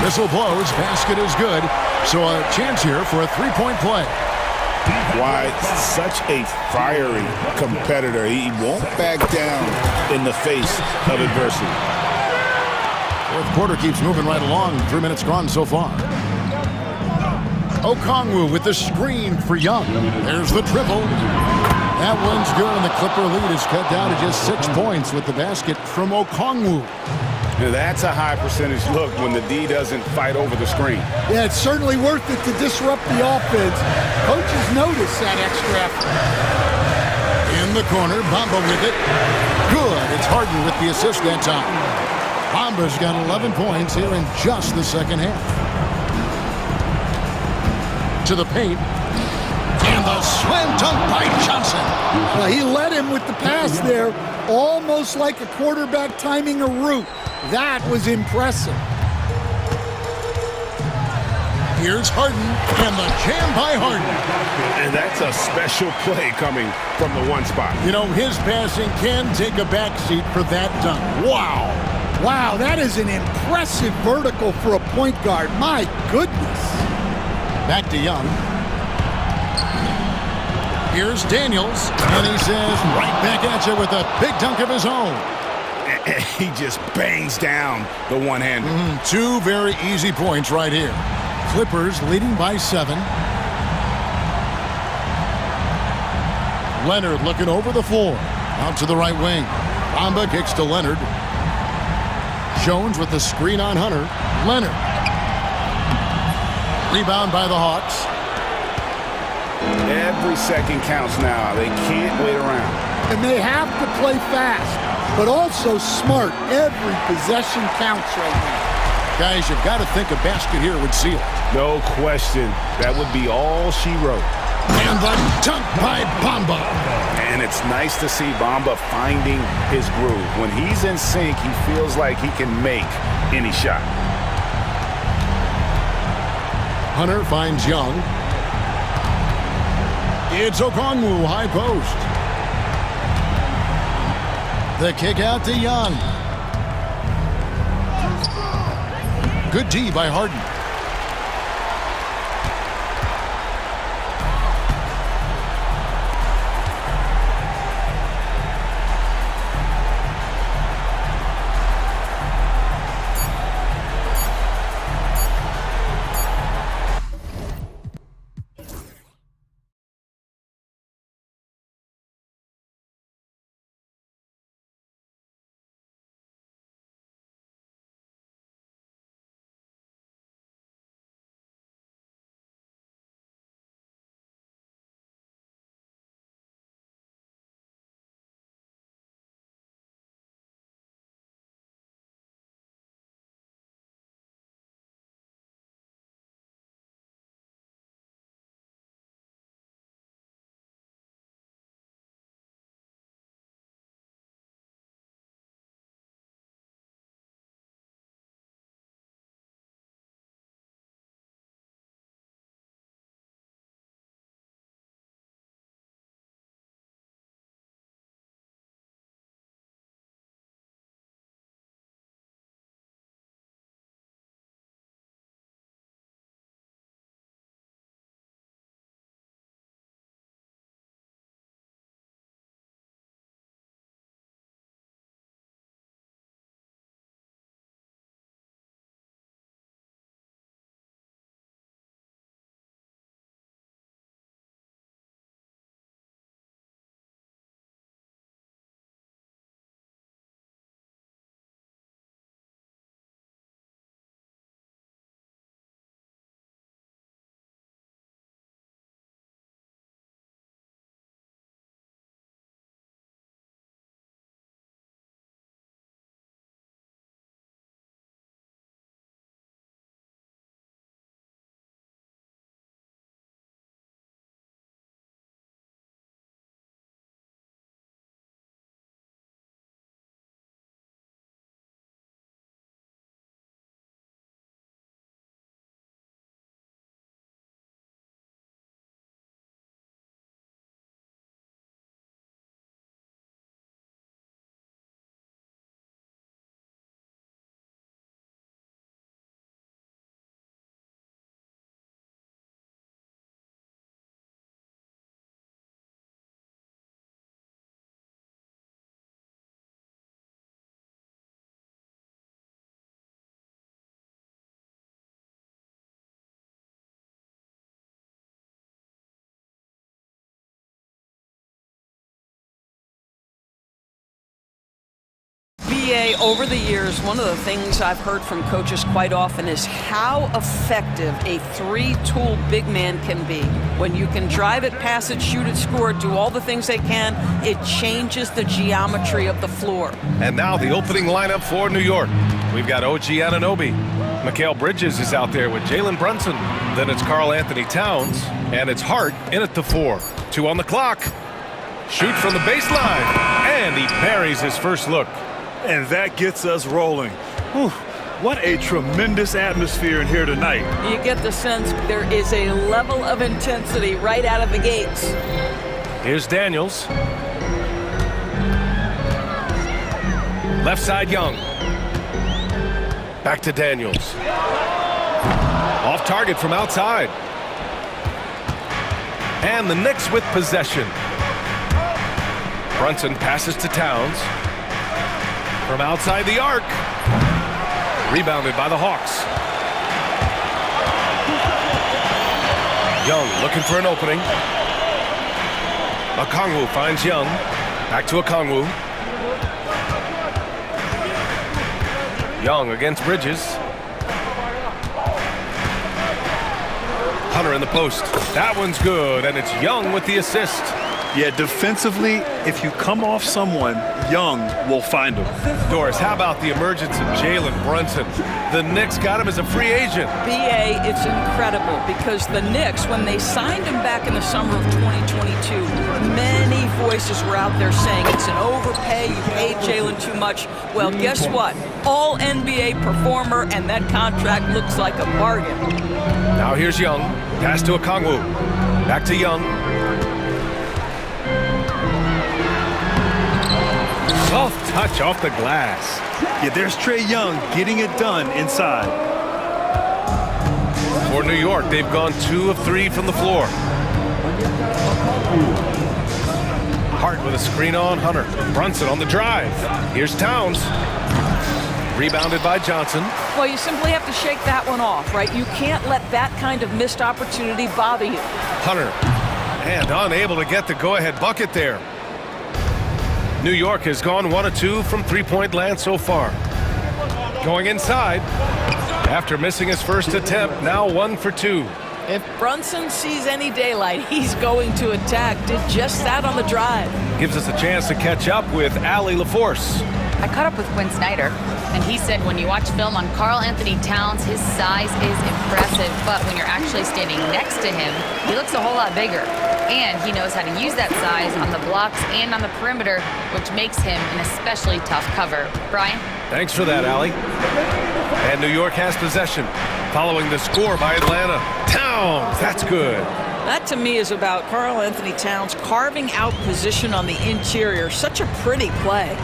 Whistle blows, basket is good. So a chance here for a 3-point play. Why, such a fiery competitor. He won't back down in the face of adversity. Fourth quarter keeps moving right along. 3 minutes gone so far. Okongwu with the screen for Young. There's the triple. That one's good, and the Clipper lead is cut down to just 6 points with the basket from Okongwu. Now that's a high percentage look when the D doesn't fight over the screen. Yeah, it's certainly worth it to disrupt the offense. Coaches notice that extra effort. In the corner, Bamba with it. Good. It's Harden with the assist that time. Bamba's got 11 points here in just the second half. To the paint. And the slam dunk by Johnson. He led him with the pass there, almost like a quarterback timing a route. That was impressive. Here's Harden, and the jam by Harden. And that's a special play coming from the one spot. You know, his passing can take a backseat for that dunk. Wow. Wow, that is an impressive vertical for a point guard. My goodness. Back to Young. Here's Daniels, and he says right back at you with a big dunk of his own. He just bangs down the one-hander. Two very easy points right here. Clippers leading by 7. Leonard looking over the floor. Out to the right wing. Bamba kicks to Leonard. Jones with the screen on Hunter. Leonard. Rebound by the Hawks. Every second counts now. They can't wait around. And they have to play fast, but also smart. Every possession counts right now. Guys, you've got to think a basket here would seal. No question. That would be all she wrote. And the dunk by Bamba. And it's nice to see Bamba finding his groove. When he's in sync, he feels like he can make any shot. Hunter finds Young. It's Okongwu, high post. The kick out to Young. Good D by Harden. NBA over the years, one of the things I've heard from coaches quite often is how effective a three-tool big man can be. When you can drive it, pass it, shoot it, score it, do all the things they can, it changes the geometry of the floor. And now the opening lineup for New York. We've got OG Anunoby. Mikal Bridges is out there with Jalen Brunson. Then it's Karl Anthony Towns, and it's Hart in at the 4. 2 on the clock. Shoot from the baseline, and he buries his first look. And that gets us rolling. Whew. What a tremendous atmosphere in here tonight. You get the sense there is a level of intensity right out of the gates. Here's Daniels. Left side, Young. Back to Daniels. Off target from outside. And the Knicks with possession. Brunson passes to Towns. From outside the arc. Rebounded by the Hawks. Young looking for an opening. Okongwu finds Young. Back to Okongwu. Young against Bridges. Hunter in the post. That one's good, and it's Young with the assist. Yeah, defensively, if you come off someone, Young will find him. Doris, how about the emergence of Jalen Brunson? The Knicks got him as a free agent. BA, it's incredible because the Knicks, when they signed him back in the summer of 2022, many voices were out there saying it's an overpay, you paid Jalen too much. Well, guess what? All NBA performer, and that contract looks like a bargain. Now here's Young. Pass to Okongwu. Back to Young. Soft touch off the glass. Yeah, there's Trae Young getting it done inside. For New York, they've gone 2 of 3 from the floor. Hart with a screen on Hunter. Brunson on the drive. Here's Towns. Rebounded by Johnson. Well, you simply have to shake that one off, right? You can't let that kind of missed opportunity bother you. Hunter, and unable to get the go-ahead bucket there. New York has gone 1 of 2 from three-point land so far. Going inside. After missing his first attempt, now 1 for 2. If Brunson sees any daylight, he's going to attack. Did just that on the drive. Gives us a chance to catch up with Allie LaForce. I caught up with Quinn Snyder, and he said when you watch film on Karl Anthony Towns, his size is impressive, but when you're actually standing next to him, he looks a whole lot bigger. And he knows how to use that size on the blocks and on the perimeter, which makes him an especially tough cover. Brian? Thanks for that, Allie. And New York has possession, following the score by Atlanta. Towns, that's good. That to me is about Karl Anthony Towns carving out position on the interior. Such a pretty play.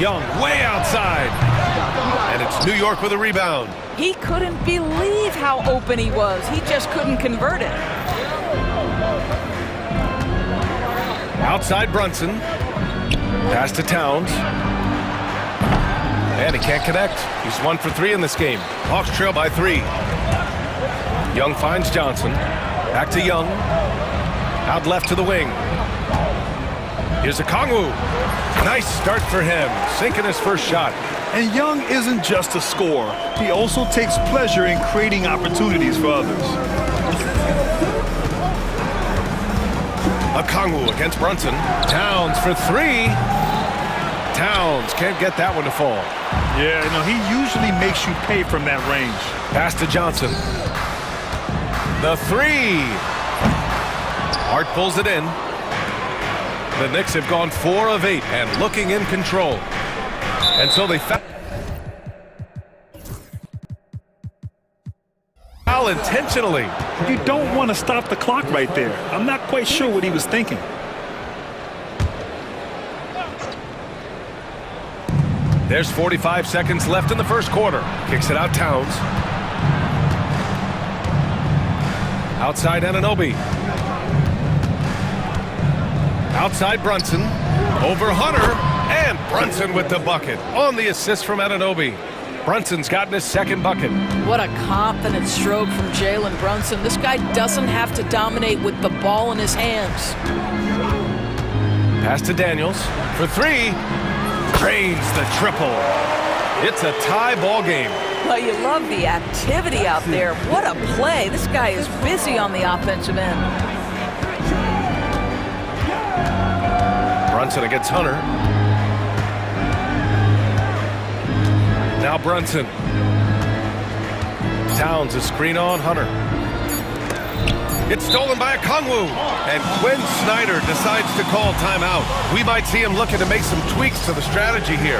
Young way outside. And it's New York with a rebound. He couldn't believe how open he was. He just couldn't convert it. Outside Brunson. Pass to Towns. And he can't connect. He's 1 for 3 in this game. Hawks trail by 3. Young finds Johnson. Back to Young. Out left to the wing. Here's Okongwu. Nice start for him. Sinking his first shot. And Young isn't just a scorer. He also takes pleasure in creating opportunities for others. Okongwu against Brunson. Towns for 3. Towns can't get that one to fall. Yeah, no, he usually makes you pay from that range. Pass to Johnson. The 3. Hart pulls it in. The Knicks have gone 4 of 8 and looking in control. And so they foul intentionally. You don't want to stop the clock right there. I'm not quite sure what he was thinking. There's 45 seconds left in the first quarter. Kicks it out Towns. Outside Anunoby. Outside Brunson. Over Hunter. And Brunson with the bucket. On the assist from Anunoby. Brunson's gotten his second bucket. What a confident stroke from Jalen Brunson. This guy doesn't have to dominate with the ball in his hands. Pass to Daniels for 3. Drains the triple. It's a tie ball game. Well, you love the activity out there. What a play. This guy is busy on the offensive end. Brunson against Hunter. Now Brunson. Towns, a screen on Hunter. It's stolen by Okongwu, and Quinn Snyder decides to call timeout. We might see him looking to make some tweaks to the strategy here.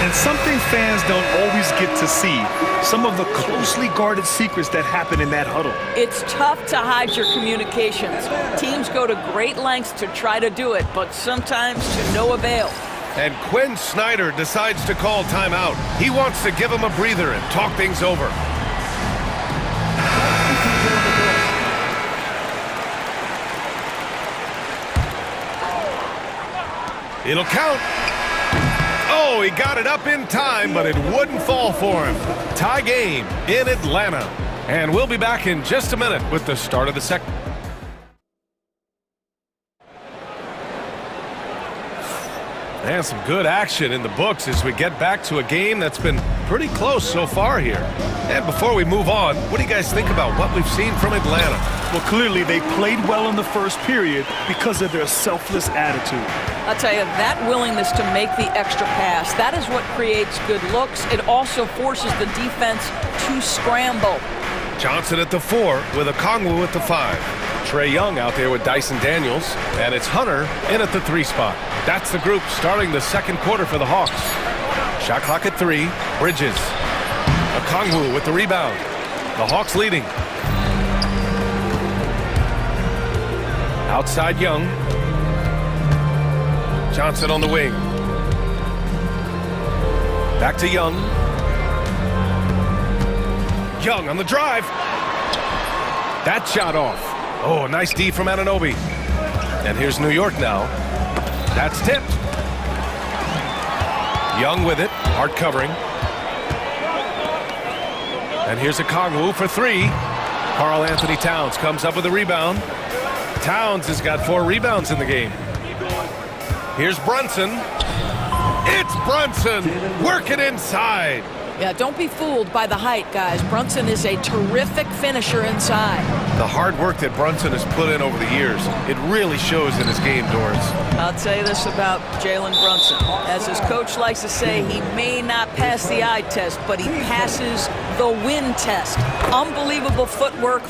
And something fans don't always get to see, some of the closely guarded secrets that happen in that huddle. It's tough to hide your communications. Teams go to great lengths to try to do it, but sometimes to no avail. And Quinn Snyder decides to call timeout. He wants to give him a breather and talk things over. It'll count. Oh, he got it up in time, but it wouldn't fall for him. Tie game in Atlanta. And we'll be back in just a minute with the start of the second. And some good action in the books as we get back to a game that's been pretty close so far here. And before we move on, what do you guys think about what we've seen from Atlanta? Well, clearly they played well in the first period because of their selfless attitude. I'll tell you, that willingness to make the extra pass, that is what creates good looks. It also forces the defense to scramble. Johnson at the 4 with Okongwu at the 5. Trae Young out there with Dyson Daniels, and it's Hunter in at the 3 spot. That's the group starting the second quarter for the Hawks. Shot clock at 3. Bridges. Okongwu with the rebound. The Hawks leading. Outside Young. Johnson on the wing. Back to Young. Young on the drive. That shot off. Oh, nice D from Anunoby. And here's New York now. That's tipped. Young with it. Hard covering. And here's Okongwu for 3. Karl Anthony Towns comes up with a rebound. Towns has got 4 rebounds in the game. Here's Brunson. It's Brunson working inside. Yeah, don't be fooled by the height, guys. Brunson is a terrific finisher inside. The hard work that Brunson has put in over the years, it really shows in his game, Doris. I'll tell you this about Jalen Brunson. As his coach likes to say, he may not pass the eye test, but he passes the win test. Unbelievable footwork,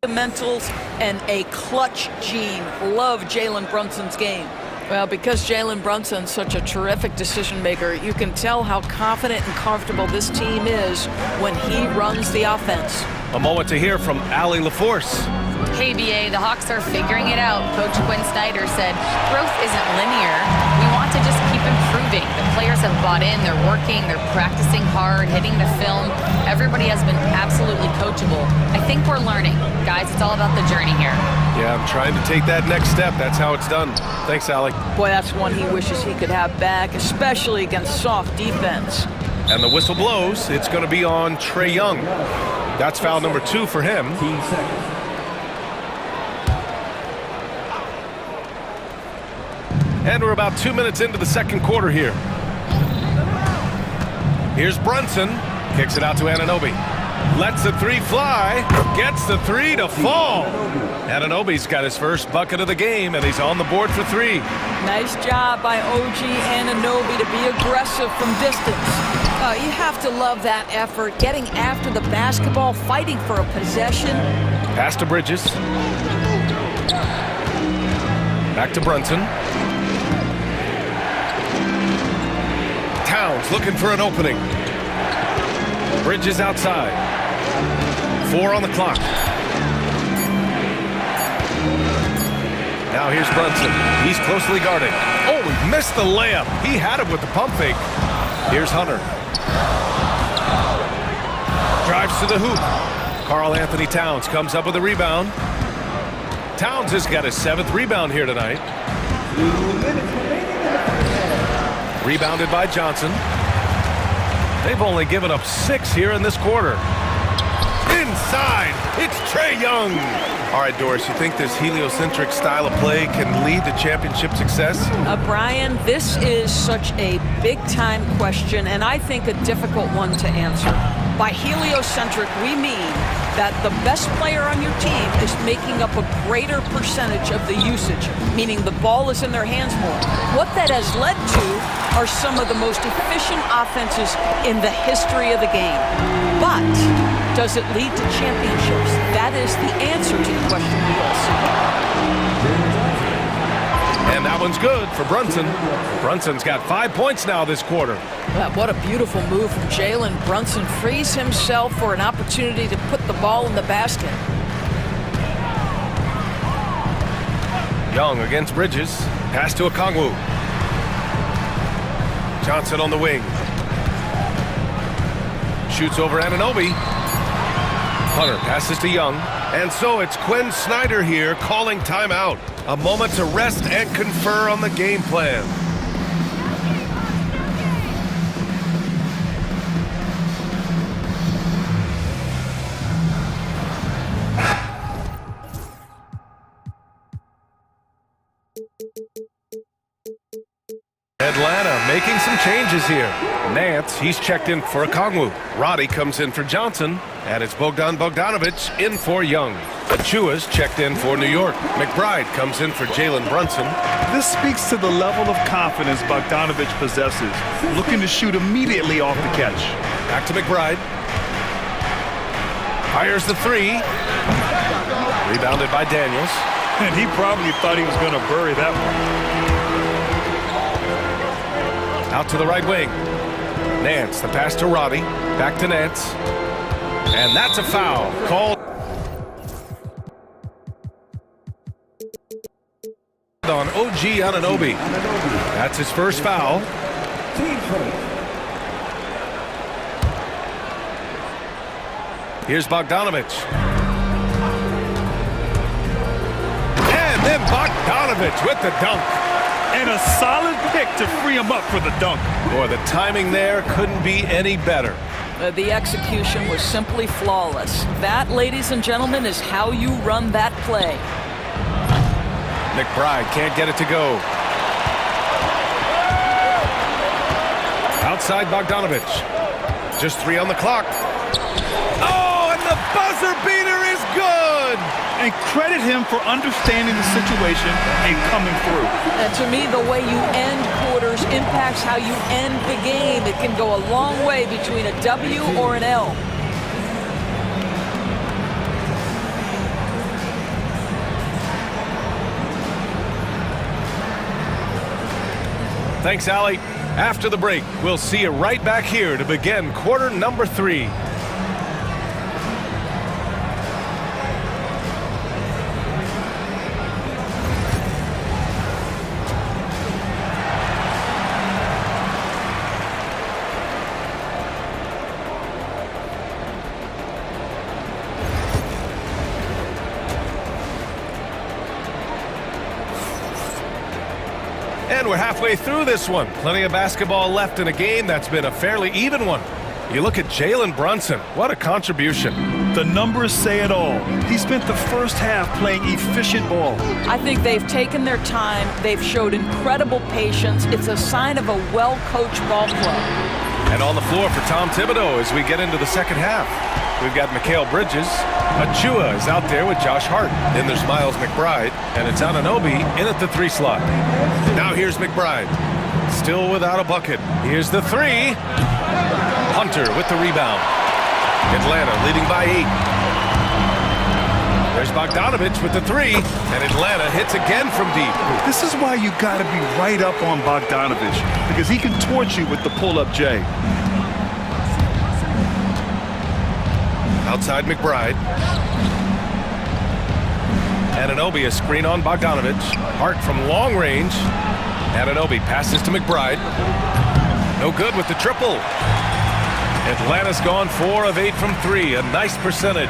fundamentals, and a clutch gene. Love Jalen Brunson's game. Well, because Jalen Brunson's such a terrific decision maker, you can tell how confident and comfortable this team is when he runs the offense. A moment to hear from Allie LaForce. Hey, BA, the Hawks are figuring it out. Coach Quinn Snyder said, growth isn't linear. We want to just keep improving. The players have bought in, they're working, they're practicing hard, hitting the film. Everybody has been absolutely coachable. I think we're learning. Guys, it's all about the journey here. Yeah, I'm trying to take that next step. That's how it's done. Thanks, Allie. Boy, that's one he wishes he could have back, especially against soft defense. And the whistle blows. It's going to be on Trae Young. That's foul number 2 for him. And we're about 2 minutes into the second quarter here. Here's Brunson. Kicks it out to Anunoby. Lets the 3 fly. Gets the 3 to fall. Anunoby's got his first bucket of the game, and he's on the board for 3. Nice job by OG Anunoby to be aggressive from distance. You have to love that effort, getting after the basketball, fighting for a possession. Pass to Bridges. Back to Brunson. Towns looking for an opening. Bridges outside. 4 on the clock. Now here's Brunson. He's closely guarded. Oh, he missed the layup. He had it with the pump fake. Here's Hunter. Drives to the hoop. Karl Anthony Towns comes up with a rebound. Towns has got his 7th rebound here tonight. Rebounded by Johnson. They've only given up 6 here in this quarter. Inside, it's Trae Young. All right, Doris, you think this heliocentric style of play can lead to championship success? Brian, this is such a big-time question, and I think a difficult one to answer. By heliocentric, we mean that the best player on your team is making up a greater percentage of the usage, meaning the ball is in their hands more. What that has led to are some of the most efficient offenses in the history of the game. But does it lead to championships? That is the answer to the question we all see. And that one's good for Brunson. Brunson's got 5 points now this quarter. What a beautiful move from Jalen Brunson. Frees himself for an opportunity to put the ball in the basket. Young against Bridges. Pass to Okongwu. Johnson on the wing. Shoots over Anunoby. Hunter passes to Young. And so it's Quinn Snyder here calling timeout. A moment to rest and confer on the game plan. Atlanta making some changes here. Nance, he's checked in for Okongwu. Roddy comes in for Johnson. And it's Bogdan Bogdanovic in for Young. Achua's checked in for New York. McBride comes in for Jalen Brunson. This speaks to the level of confidence Bogdanovic possesses, looking to shoot immediately off the catch. Back to McBride. Fires the three. Rebounded by Daniels. And he probably thought he was going to bury that one. Out to the right wing. Nance, the pass to Roddy. Back to Nance. And that's a foul. Called on OG Anunoby. That's his first foul. Here's Bogdanovic. And then Bogdanovic with the dunk. And a solid pick to free him up for the dunk. Boy, the timing there couldn't be any better. The execution was simply flawless. That, ladies and gentlemen, is how you run that play. McBride can't get it to go. Outside Bogdanovic. Just 3 on the clock. Oh, and the buzzer beater is good! And credit him for understanding the situation and coming through. And to me, the way you end quarters impacts how you end the game. It can go a long way between a W or an L. Thanks, Allie. After the break, we'll see you right back here to begin quarter number 3. And we're halfway through this one. Plenty of basketball left in a game that's been a fairly even one. You look at Jalen Brunson. What a contribution. The numbers say it all. He spent the first half playing efficient ball. I think they've taken their time. They've showed incredible patience. It's a sign of a well-coached ball club. And on the floor for Tom Thibodeau as we get into the second half. We've got Mikal Bridges. Achua is out there with Josh Hart. Then there's Miles McBride. And it's Anunoby in at the 3 slot. Now here's McBride. Still without a bucket. Here's the 3. Hunter with the rebound. Atlanta leading by 8. There's Bogdanovic with the 3. And Atlanta hits again from deep. This is why you got to be right up on Bogdanovic, because he can torch you with the pull-up J. Outside McBride. Anunoby a screen on Bogdanovic. Hart from long range. Anunoby passes to McBride. No good with the triple. Atlanta's gone 4 of 8 from 3. A nice percentage.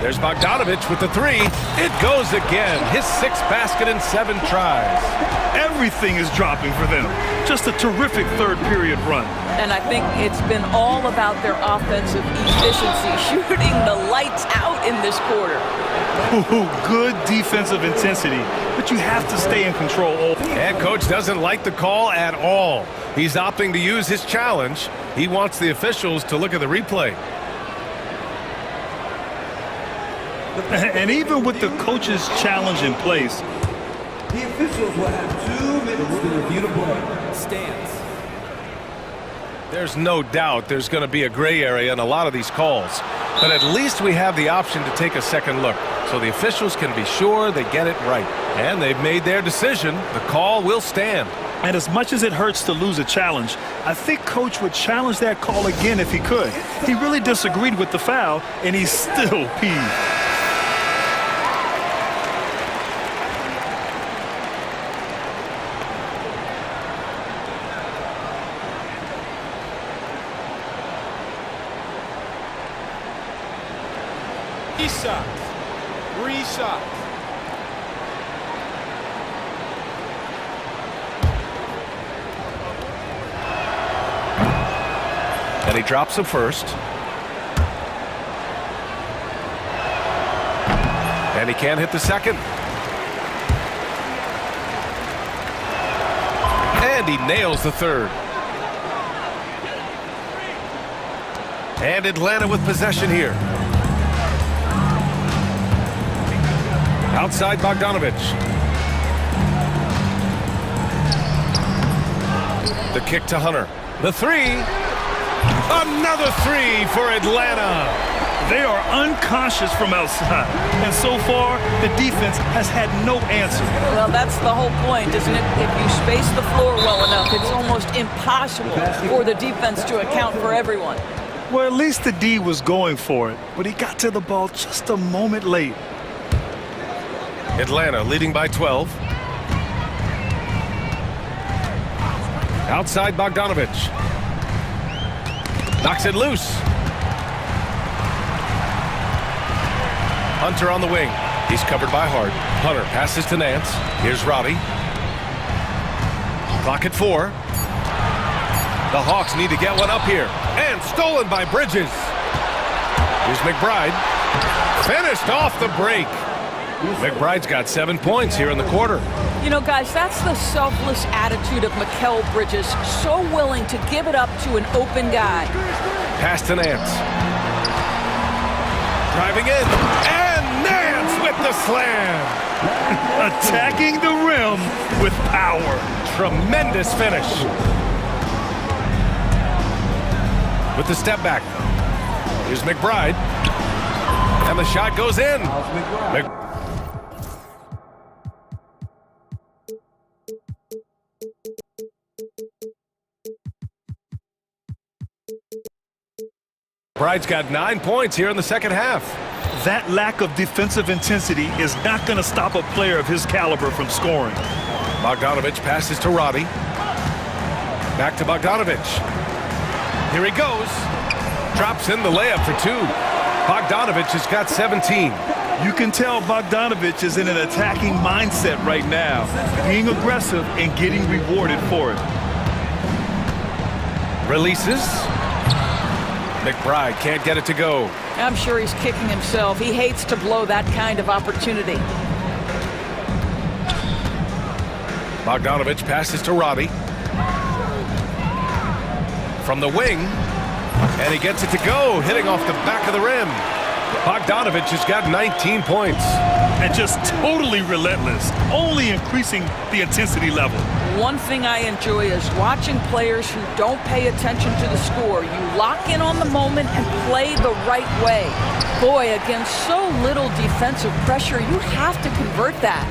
There's Bogdanovich with the three. It goes again. His 6th basket in 7 tries. Everything is dropping for them. Just a terrific third period run. And I think it's been all about their offensive efficiency, shooting the lights out in this quarter. Ooh, good defensive intensity, but you have to stay in control. And coach doesn't like the call at all. He's opting to use his challenge. He wants the officials to look at the replay. And even with the coach's challenge in place, The officials will have 2 minutes to review the play. Stance. There's no doubt there's going to be a gray area in a lot of these calls. But at least we have the option to take a second look, so the officials can be sure they get it right. And they've made their decision. The call will stand. and as much as it hurts to lose a challenge, I think Coach would challenge that call again if he could. He really disagreed with the foul, and he's still peeved. Three shots. And he drops the first. And he can't hit the second. And he nails the third. And Atlanta with possession here. Outside Bogdanovich. The kick to Hunter. The three. Another three for Atlanta. They are unconscious from outside. And so far, the defense has had no answer. Well, that's the whole point, isn't it? If you space the floor well enough, it's almost impossible for the defense to account for everyone. Well, at least the D was going for it, but he got to the ball just a moment late. Atlanta leading by 12. Outside Bogdanovich. Knocks it loose. Hunter on the wing. He's covered by Hart. Hunter passes to Nance. Here's Roddy. Clock at 4. The Hawks need to get one up here. And stolen by Bridges. Here's McBride. Finished off the break. McBride's got 7 points here in the quarter. You know, guys, that's the selfless attitude of Mikal Bridges. So willing to give it up to an open guy. Pass to Nance. Driving in. And Nance with the slam. Attacking the rim with power. Tremendous finish. With the step back. Here's McBride. And the shot goes in. McBride's got 9 points here in the second half. That lack of defensive intensity is not going to stop a player of his caliber from scoring. Bogdanovich passes to Roddy. Back to Bogdanovich. Here he goes. Drops in the layup for 2. Bogdanovich has got 17. You can tell Bogdanovich is in an attacking mindset right now, being aggressive and getting rewarded for it. Releases. McBride can't get it to go. I'm sure he's kicking himself. He hates to blow that kind of opportunity. Bogdanovich passes to Roddy. From the wing. And he gets it to go, hitting off the back of the rim. Bogdanovich has got 19 points. And just totally relentless, only increasing the intensity level. One thing I enjoy is watching players who don't pay attention to the score. You lock in on the moment and play the right way. Boy, against so little defensive pressure, you have to convert that.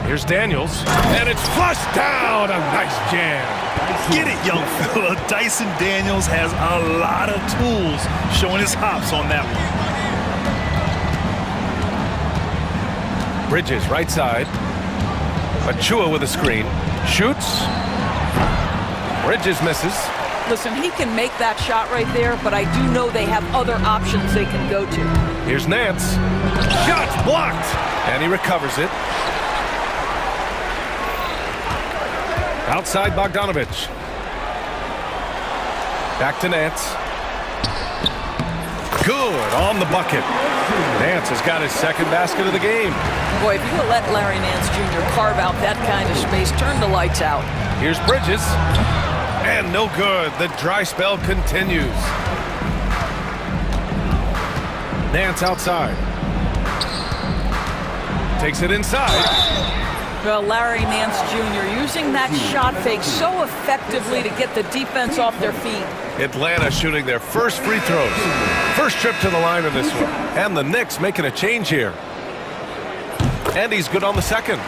Here's Daniels, and it's flushed down. A nice jam. Get it, young fella. Dyson Daniels has a lot of tools, showing his hops on that one. Bridges, right side. Achua with a screen. Shoots. Bridges misses. Listen, he can make that shot right there, but I do know they have other options they can go to. Here's Nance. Shot's blocked, and he recovers it. Outside Bogdanovich. Back to Nance. Good on the bucket. Nance has got his second basket of the game. Boy, if you let Larry Nance Jr. carve out that kind of space, turn the lights out. Here's Bridges. And no good. The dry spell continues. Nance outside. Takes it inside. Well, Larry Nance Jr. using that shot fake so effectively to get the defense off their feet. Atlanta shooting their first free throws. First trip to the line of this one. And the Knicks making a change here. And he's good on the second.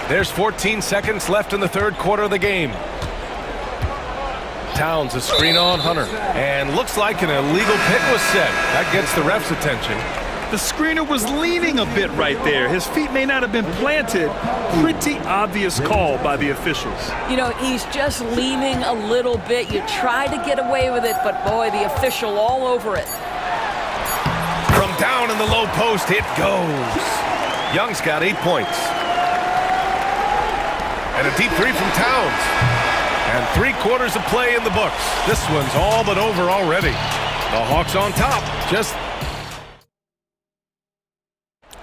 There's 14 seconds left in the third quarter of the game. Towns a screen on Hunter. And looks like an illegal pick was set. That gets the ref's attention. The screener was leaning a bit right there. His feet may not have been planted. Pretty obvious call by the officials. You know, he's just leaning a little bit. You try to get away with it, but boy, the official all over it. From down in the low post, it goes. Young's got 8 points. And a deep three from Towns. And 3/4 of play in the books. This one's all but over already. The Hawks on top.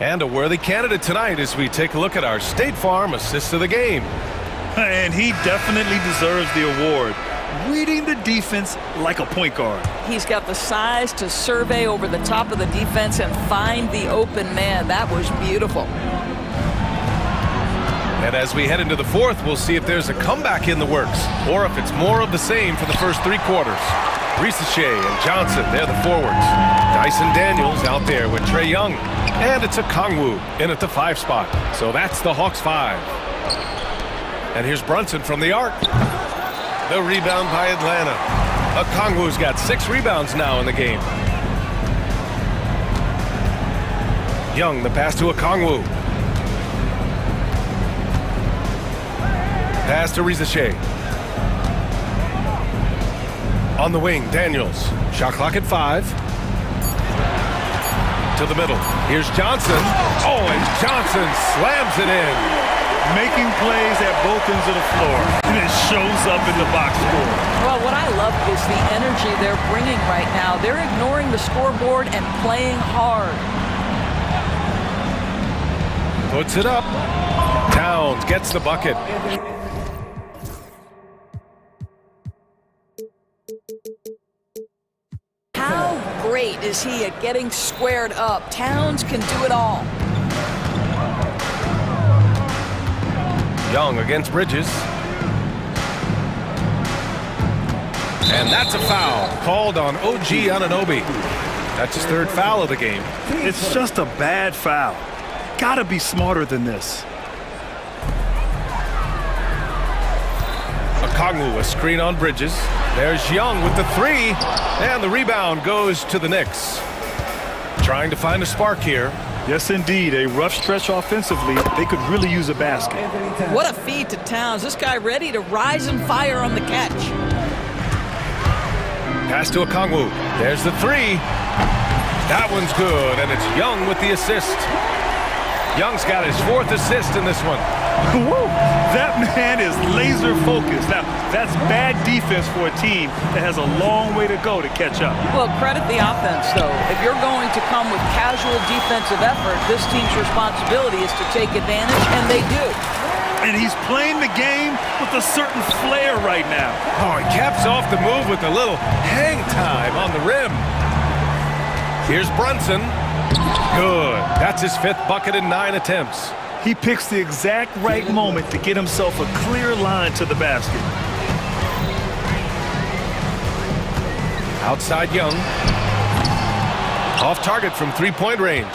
And a worthy candidate tonight as we take a look at our State Farm assist of the game. And he definitely deserves the award. Reading the defense like a point guard. He's got the size to survey over the top of the defense and find the open man. That was beautiful. And as we head into the fourth, we'll see if there's a comeback in the works or if it's more of the same for the first 3 quarters. Ricochet and Johnson, they're the forwards. Dyson Daniels out there with Trae Young. And it's a Kongwu in at the 5 spot. So that's the Hawks 5. And here's Brunson from the arc. The rebound by Atlanta. Okongwu's got 6 rebounds now in the game. Young, the pass to Okongwu. Pass to Ricochet. On the wing, Daniels. Shot clock at 5. To the middle. Here's Johnson. Oh, and Johnson slams it in. Making plays at both ends of the floor. And it shows up in the box score. Well, what I love is the energy they're bringing right now. They're ignoring the scoreboard and playing hard. Puts it up. Towns gets the bucket. How great is he at getting squared up? Towns can do it all. Young against Bridges. And that's a foul called on OG Anunoby. That's his 3rd foul of the game. It's just a bad foul. Gotta be smarter than this. Okongwu, a screen on Bridges. There's Young with the 3. And the rebound goes to the Knicks. Trying to find a spark here. Yes, indeed. A rough stretch offensively. They could really use a basket. What a feed to Towns. This guy ready to rise and fire on the catch. Pass to Okongwu. There's the 3. That one's good, and it's Young with the assist. Young's got his 4th assist in this one. Woo! That man is laser focused. Now, that's bad defense for a team that has a long way to go to catch up. Well, credit the offense, though. If you're going to come with casual defensive effort, this team's responsibility is to take advantage, and they do. And he's playing the game with a certain flair right now. Oh, he caps off the move with a little hang time on the rim. Here's Brunson. Good. That's his 5th bucket in 9 attempts. He picks the exact right moment to get himself a clear line to the basket. Outside Young. Off target from 3-point range.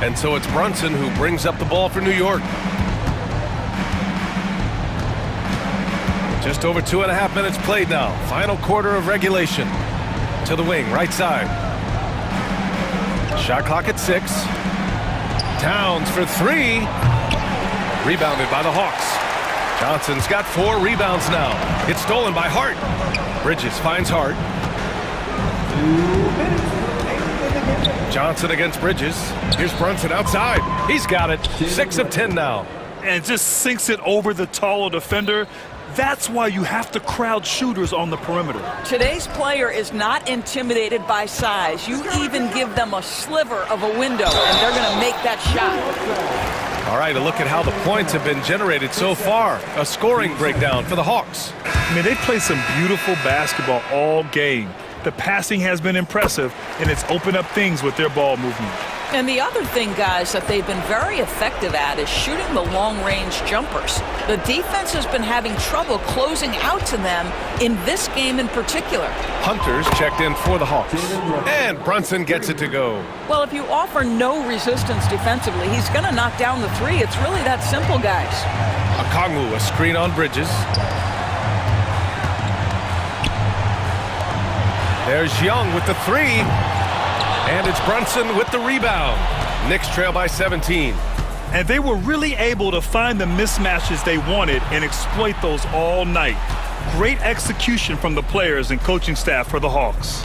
And so it's Brunson who brings up the ball for New York. Just over 2.5 minutes played now. Final quarter of regulation. To the wing, right side. Shot clock at 6. Towns for 3. Rebounded by the Hawks. Johnson's got 4 rebounds now. It's stolen by Hart. Bridges finds Hart. Johnson against Bridges. Here's Brunson outside. He's got it. 6 of 10 now. And just sinks it over the taller defender. That's why you have to crowd shooters on the perimeter. Today's player is not intimidated by size. You even give them a sliver of a window, and they're going to make that shot. All right, a look at how the points have been generated so far. A scoring breakdown for the Hawks. I mean, they play some beautiful basketball all game. The passing has been impressive, and it's opened up things with their ball movement. And the other thing, guys, that they've been very effective at is shooting the long-range jumpers. The defense has been having trouble closing out to them in this game in particular. Hunter's checked in for the Hawks. And Brunson gets it to go. Well, if you offer no resistance defensively, he's going to knock down the three. It's really that simple, guys. Okongwu, a screen on Bridges. There's Young with the 3. And it's Brunson with the rebound. Knicks trail by 17. And they were really able to find the mismatches they wanted and exploit those all night. Great execution from the players and coaching staff for the Hawks.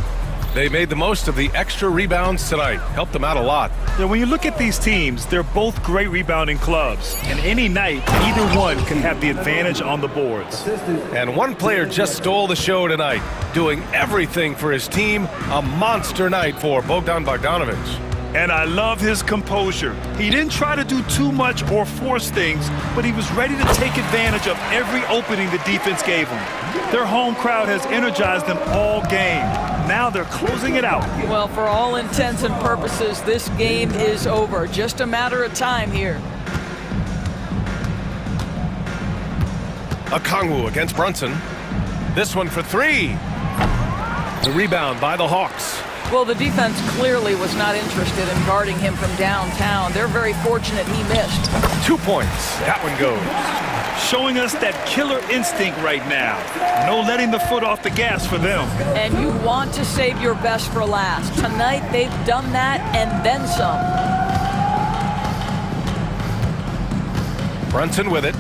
They made the most of the extra rebounds tonight. Helped them out a lot. Yeah, when you look at these teams, they're both great rebounding clubs. And any night, either one can have the advantage on the boards. And one player just stole the show tonight, doing everything for his team. A monster night for Bogdan Bogdanovic. And I love his composure. He didn't try to do too much or force things, but he was ready to take advantage of every opening the defense gave him. Their home crowd has energized them all game. Now they're closing it out. Well, for all intents and purposes, this game is over. Just a matter of time here. Okongwu against Brunson. This one for 3. The rebound by the Hawks. Well, the defense clearly was not interested in guarding him from downtown. They're very fortunate he missed. 2 points. That one goes. Showing us that killer instinct right now. No letting the foot off the gas for them. And you want to save your best for last. Tonight, they've done that and then some. Brunson with it.